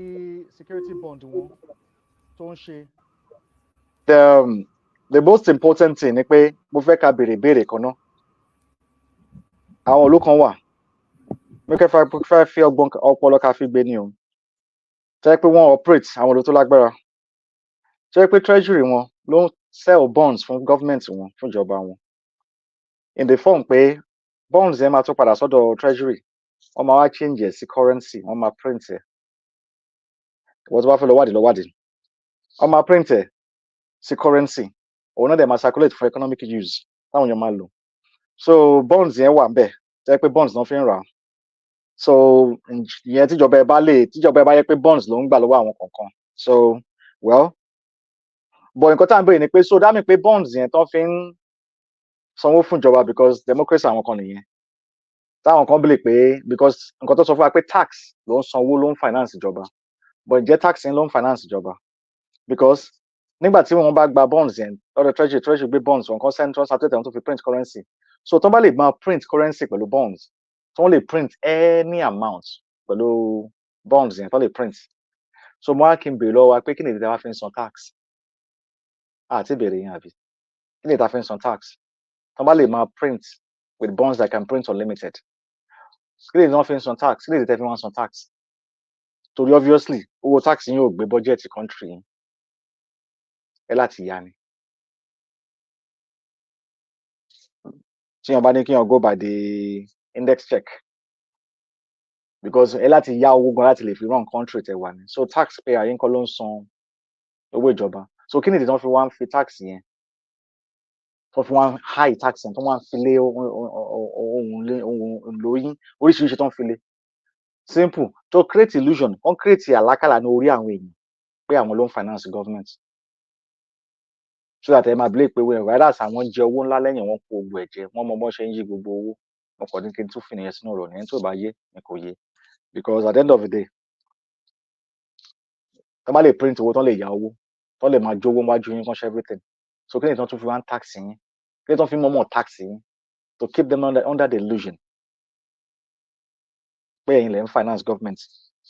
security bond wọn tó ń ṣe the most important thing ni pé mo fẹ́ ká béèrè ìbéèrè kan náà àwọn olókan wà mo fẹ́ fi ọgbọ́n ọpọlọ ká fi gbé ní o jẹ́ pé wọ́n operate àwọn olóò tó lágbára jẹ́ pé treasury wọn ló ń sell bonds fún government wọn fún ìjọba wọn in the form pé bonds yẹn máa tún padà sọ́dọ̀ treasury wọ́n máa wá change ẹ̀ sí currency wọ́n máa print ẹ̀ wọ́n tó bá fẹ́ lọ wádìí wọ́n máa print ẹ̀ sí currency òun náà dẹ̀ máa circulate for economic use táwọn èèyàn máa lò so bonds yẹn wà ńbẹ̀ jẹ́ pé bonds náà fi ń rà so ìyẹn tíjọba ẹ bá yẹ pé bonds ló ń gbà lọ́wọ́ àwọn kọ̀ọ̀kan so well but nǹkan tá à ń bèèrè ni pé so dá mi pé bonds yẹn tán fi ń sanwó fún ìjọba because democracy àwọn kan nìyẹn táwọn kan bèèrè pé because nǹkan tó sọ fún wa pé tax ló ń sanwó ló ń finance ìjọba but ǹjẹ́ tax yẹn ló ń finance ìjọba because nígbà tí wọ́n bá gba bonds yẹn lọ́dọ̀ treasury gbé bonds wọn kan central circulate àwọn tó fi print currency so tó bá lè máa print currency pẹ̀lú bonds tó lè print any amount pẹ̀lú bonds yẹn tó lè print so mo wá kí n béèrè lọ́wọ́ wa pé kí ni ìdí tá a wá fi ń san tax àti ìbéèrè yẹn àbí kí ni ìdí tá a fi ń san tax tó bá lè máa print with bonds that can print unlimited kí ni ìdí tá a fi ń san tax kí ni ìdí tá a fi ń san tax torí obviously owó tax yín ò gbé budget country yín ẹ láti yá ni tí wọn bá ní kí wọn go by the index check because ẹ láti yá owó gan láti lè fi run country tẹ wà ní so taxpayer yín kọ́ ló ń san owó ìjọba so kí ni ìdí tí wọ́n fi wá ń fi tax yẹn tó fi wá ń high tax yẹn tó wá ń fi lé ohun lóyún oríṣiríṣi tó ń fi lé simple to create illusion wọ́n create àlákàlà ní orí àwọn èèyàn pé àwọn ló ń finance government so that ẹ máa believe pé wẹ́n whereas àwọn jẹ owó ńlá lẹ́yìn wọn kó gbogbo ẹ̀jẹ̀ wọ́n mọ bọ́n ṣe ń yí gbogbo owó wọn kò ní kí n tún fi nìyẹn sínú ọ̀rọ̀ nìyẹn tó bá yé ni kò yé because at the end of the day tó bá lè print owó tó lè yá owó tó lè máa jówó wájú yín kán ṣe everything so kí ni tó tún fi wá ń tax yín kí ni tó fi mọ́mọ́ tax yín to keep them under the illusion pé ẹ̀yin lẹ ń finance government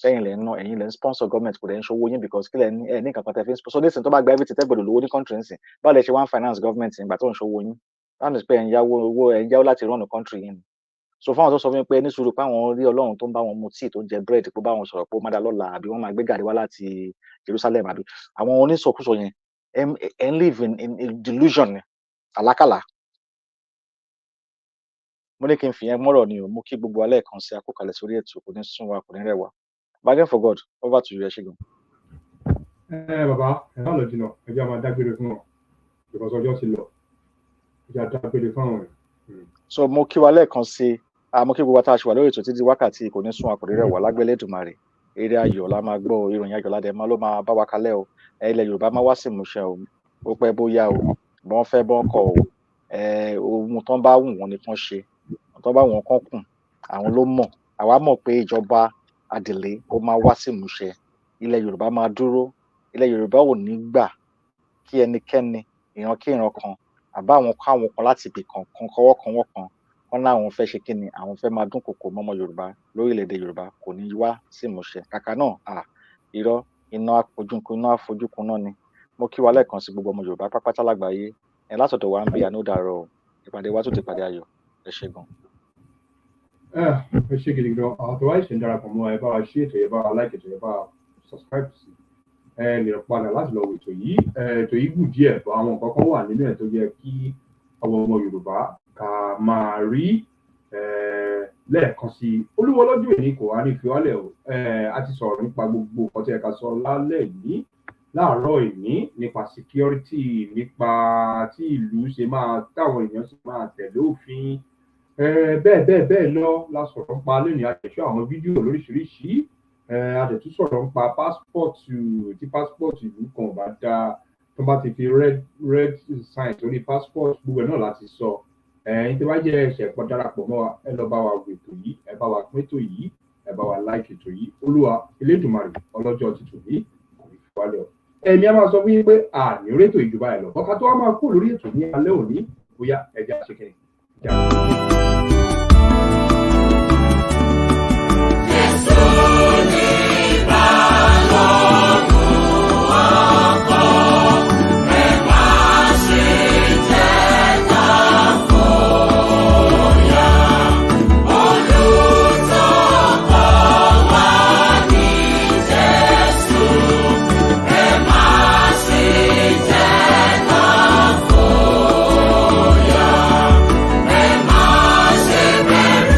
ẹ̀yin lẹ ń ná ẹ̀yin lẹ ń sponsor government kò lẹ ń ṣòwò yín because kí lẹ ní nǹkan kan tẹ fi ń sponsor nísìnyí tó bá gba everything tẹ́ gbọ́dọ̀ lówó ní country nísìnyí báwo lẹ ṣe wá ń finance government nígbà tó ń ṣòwò yín that means pé ẹ̀ ń yáwó láti run the country yín so fáwọn tó sọ fún mi pé ní sùúrù pé àwọn rí Ọlọ́run tó ń bá wọn mu tíì tó ń jẹ bread pé bá wọn sọ̀rọ̀ pé ó má dá lọ́la àbí wọ́n máa gbé gàrí wá láti Jerusalem àbí àwọn onísọkúsọ yẹn ẹ̀ ń live in delusion àlákàlà mo ní kí n fìyẹn mọ́rọ̀ ni o mo kí gbogbo alẹ́ kan sí àkókalẹ̀ sórí ètò kò ní sún wa kò ní rẹ̀ wá bargain for God over to you ẹ ṣé gan. Bàbá ẹ má lọ jìnnà ẹ jẹ́ máa dágbére fún wọn because ọjọ́ ti lọ ẹ jẹ́ dágbére fún àwọn rẹ̀. so mo kí wa lẹ́ẹ̀kan sí mo kí gbogbo àtàṣe wà lórí ètò títí wákàtí kò ní sún wa kò ní rẹ̀ wá lágbélé Èdùmàrè eré ayọ̀ la máa gbọ́ ìròyìn ayọ̀ ládẹ máa ló máa bá wa kalẹ̀ o ilẹ̀ Yorùbá máa wá sí ìmúṣẹ o ó pẹ́ bóyá o bọ́n fẹ́ bọ́n kọ o ohun tán bá wù wọ́n ni kán ṣe tó bá wọn kàn kùn àwọn ló mọ̀ àwa mọ̀ pé Ìjọba Adele ó máa wá sí ìmúṣẹ ilẹ̀ Yorùbá máa dúró ilẹ̀ Yorùbá ò ní gbà kí ẹnikẹ́ni ìran kí ìran kan àbá àwọn káwọn kan láti ibì kan kọwọ́ kan wọ́n kan wọn náà àwọn fẹ́ ṣe kí ni àwọn fẹ́ máa dúnkòkò mọ́mọ́ Yorùbá lórílẹ̀‐èdè Yorùbá kò ní wá sí ìmúṣẹ kàkà náà irọ́ iná àfojúkun náà ni mo kí wa lẹ́ẹ̀kan sí gbogbo ọmọ Yorùbá pápátá lágbàáyé látọ̀dọ̀ wa ń bí ànúdàrọ̀ ìpàdé wa tó ti pàdé ayọ̀ ẹ ṣé gan. ẹ ṣé gidi gan àwọn tó wáyé ṣe ń darapọ̀ mọ́ ẹ bá wa ṣí ètò ẹ bá wa like ètò ẹ bá wa subscribe sí ẹ lè padà láti lọ wo ètò yìí gùn díẹ̀ bọ́ àwọn nǹkan kan wà nínú ẹ̀ tó yẹ kí ọmọ Yorùbá ká máa rí lẹ́ẹ̀kan sí Olúwa lọ́jọ́ ìní kò wá ní fi wálẹ̀ o a ti sọ̀rọ̀ nípa gbogbo nǹkan tí ẹ ká sọ lálẹ́ yìí láàárọ̀ ìní nípa security nípa tí ìlú ṣe máa táwọn èèyàn ṣe máa tẹ̀lé òfin bẹ́ẹ̀ lọ la sọ̀rọ̀ nípa lónìí àtẹ̀sọ́ àwọn fídíò lóríṣiríṣi àtẹ̀tún sọ̀rọ̀ nípa pásítọ̀tù tí pásítọ̀tù ìlú kan bá dá tó bá ti fi red sign sórí pásítọ̀tù gbogbo ẹ̀ náà láti sọ ẹ̀yin tí wàá jẹ́ ẹ̀ṣẹ̀ pọ̀ darapọ̀ mọ́ wa ẹ lọ bá wa wo ètò yìí ẹ bá wa pín ètò yìí ẹ bá wa like ètò yìí Olúwa Elédùmarè ọlọ́jọ́ ti tò ní kò ní fi wálẹ̀ o ẹ̀mí a máa sọ fún yín pé àní rétò ìjọba ẹ̀ lọ ọ̀ká tó wá máa kó lórí ètò ní alẹ́ òní bóyá ẹja ṣe Ẹ má ṣe bẹ̀rù.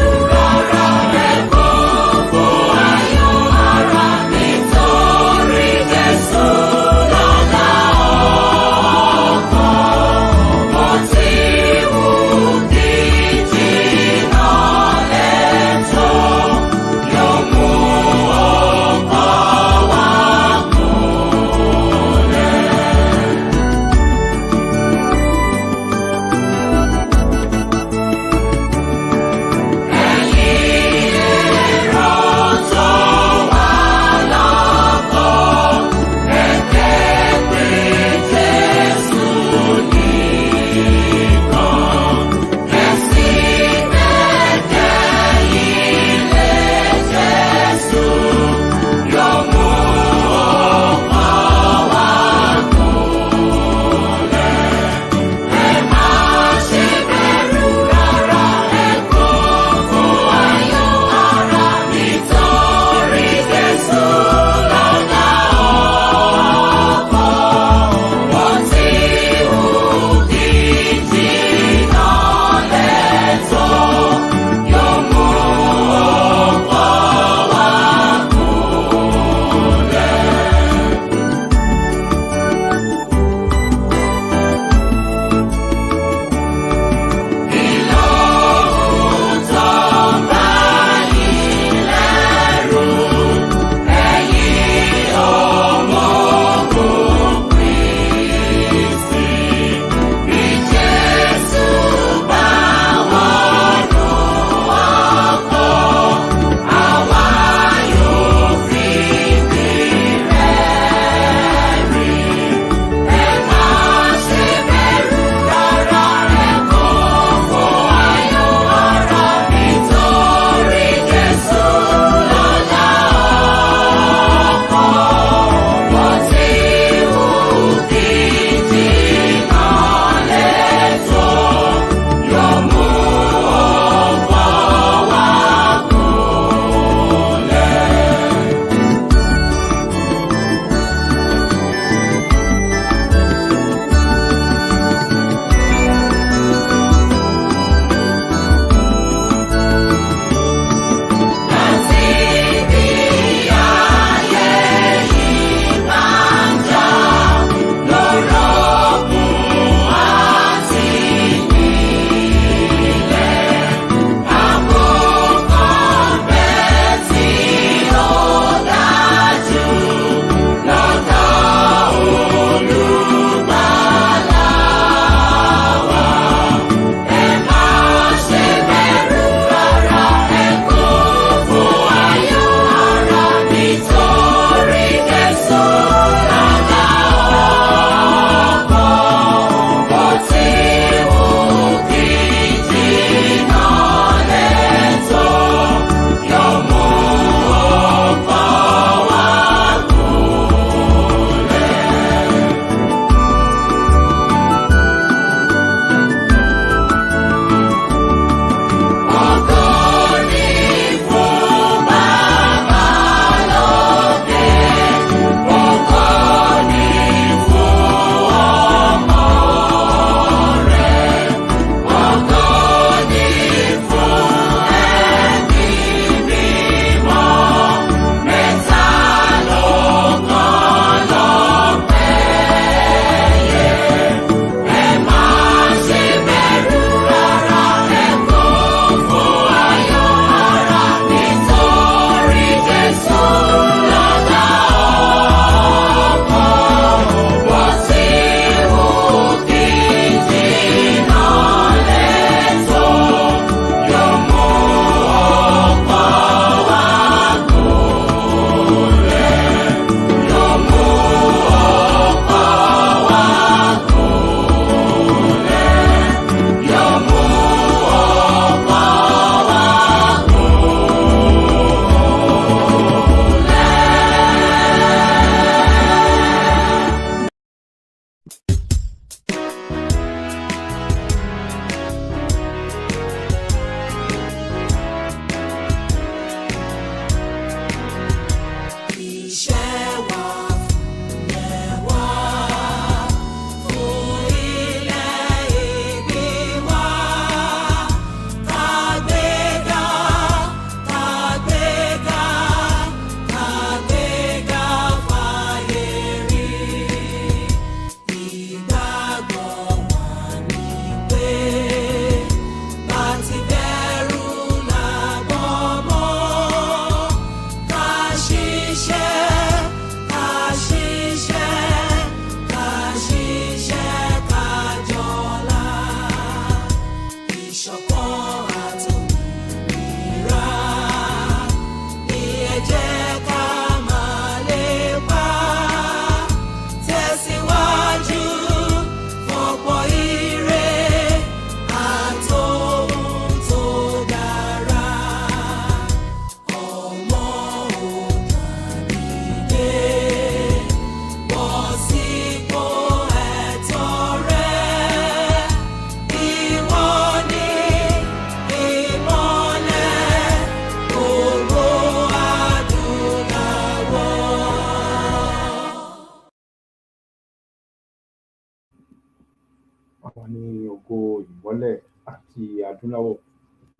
ní ògo ìmọ́lẹ̀ àti adúláwọ̀,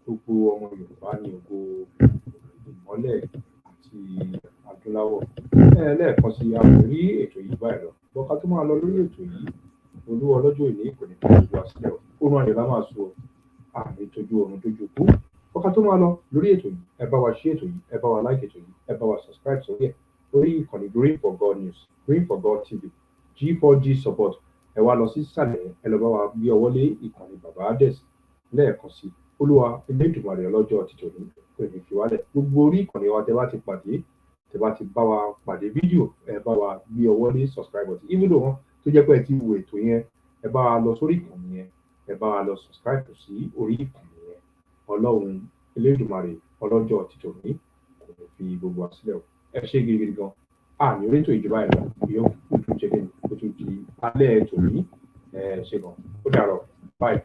gbogbo ọmọ Yorùbá ní ògo ìmọ́lẹ̀ àti adúláwọ̀. Lẹ́ẹ̀kan sí a kò rí ètò yìí báyìí lọ. Bọ́ká tó máa lọ lórí ètò yìí, Olúwa ọlọ́jọ́ ìní kò ní kí ojú wa sílẹ̀ o. Oorun ayọ̀ la máa sùn o. Àmì tójú oorun dójú kú. Bọ́ká tó máa lọ lórí ètò yìí, ẹ bá wa share ètò yìí, ẹ bá wa like ètò yìí, ẹ bá wa subscribe sórí ẹ̀ lórí ìkànnì Green for God News, Green for God TV, G4G support. Ẹ wá lọ sí ìsàlẹ̀, ẹ lọ bá wa gbé ọwọ́ lé ìkànnì Bàbá Adẹ́sì lẹ́ẹ̀kan sí. Olúwa Elédùmarè ọlọ́jọ́ ti tòní kò ní fi wálẹ̀. Gbogbo orí ìkànnì wa tẹ bá ti pàdé, tẹ bá ti bá wa pàdé fídíò, ẹ bá wa gbé ọwọ́ lé subscribe button. Even though wọn tó jẹ́ pé ẹ ti wo ètò yẹn, ẹ bá wa lọ sórí ìkànnì yẹn, ẹ bá wa lọ subscribe sí orí ìkànnì yẹn. Ọlọ́run Elédùmarè ọlọ́jọ́ ti tòní kò ní fi gbogbo wa sílẹ̀ o. Ẹ ṣé gidigidi gan. Àmì orí ètò ìjọba ẹ̀rọ yóò tún ṣe kí ni, ó tún di alẹ́ tòní. Ṣe gan. Ó dàárọ̀. Bye.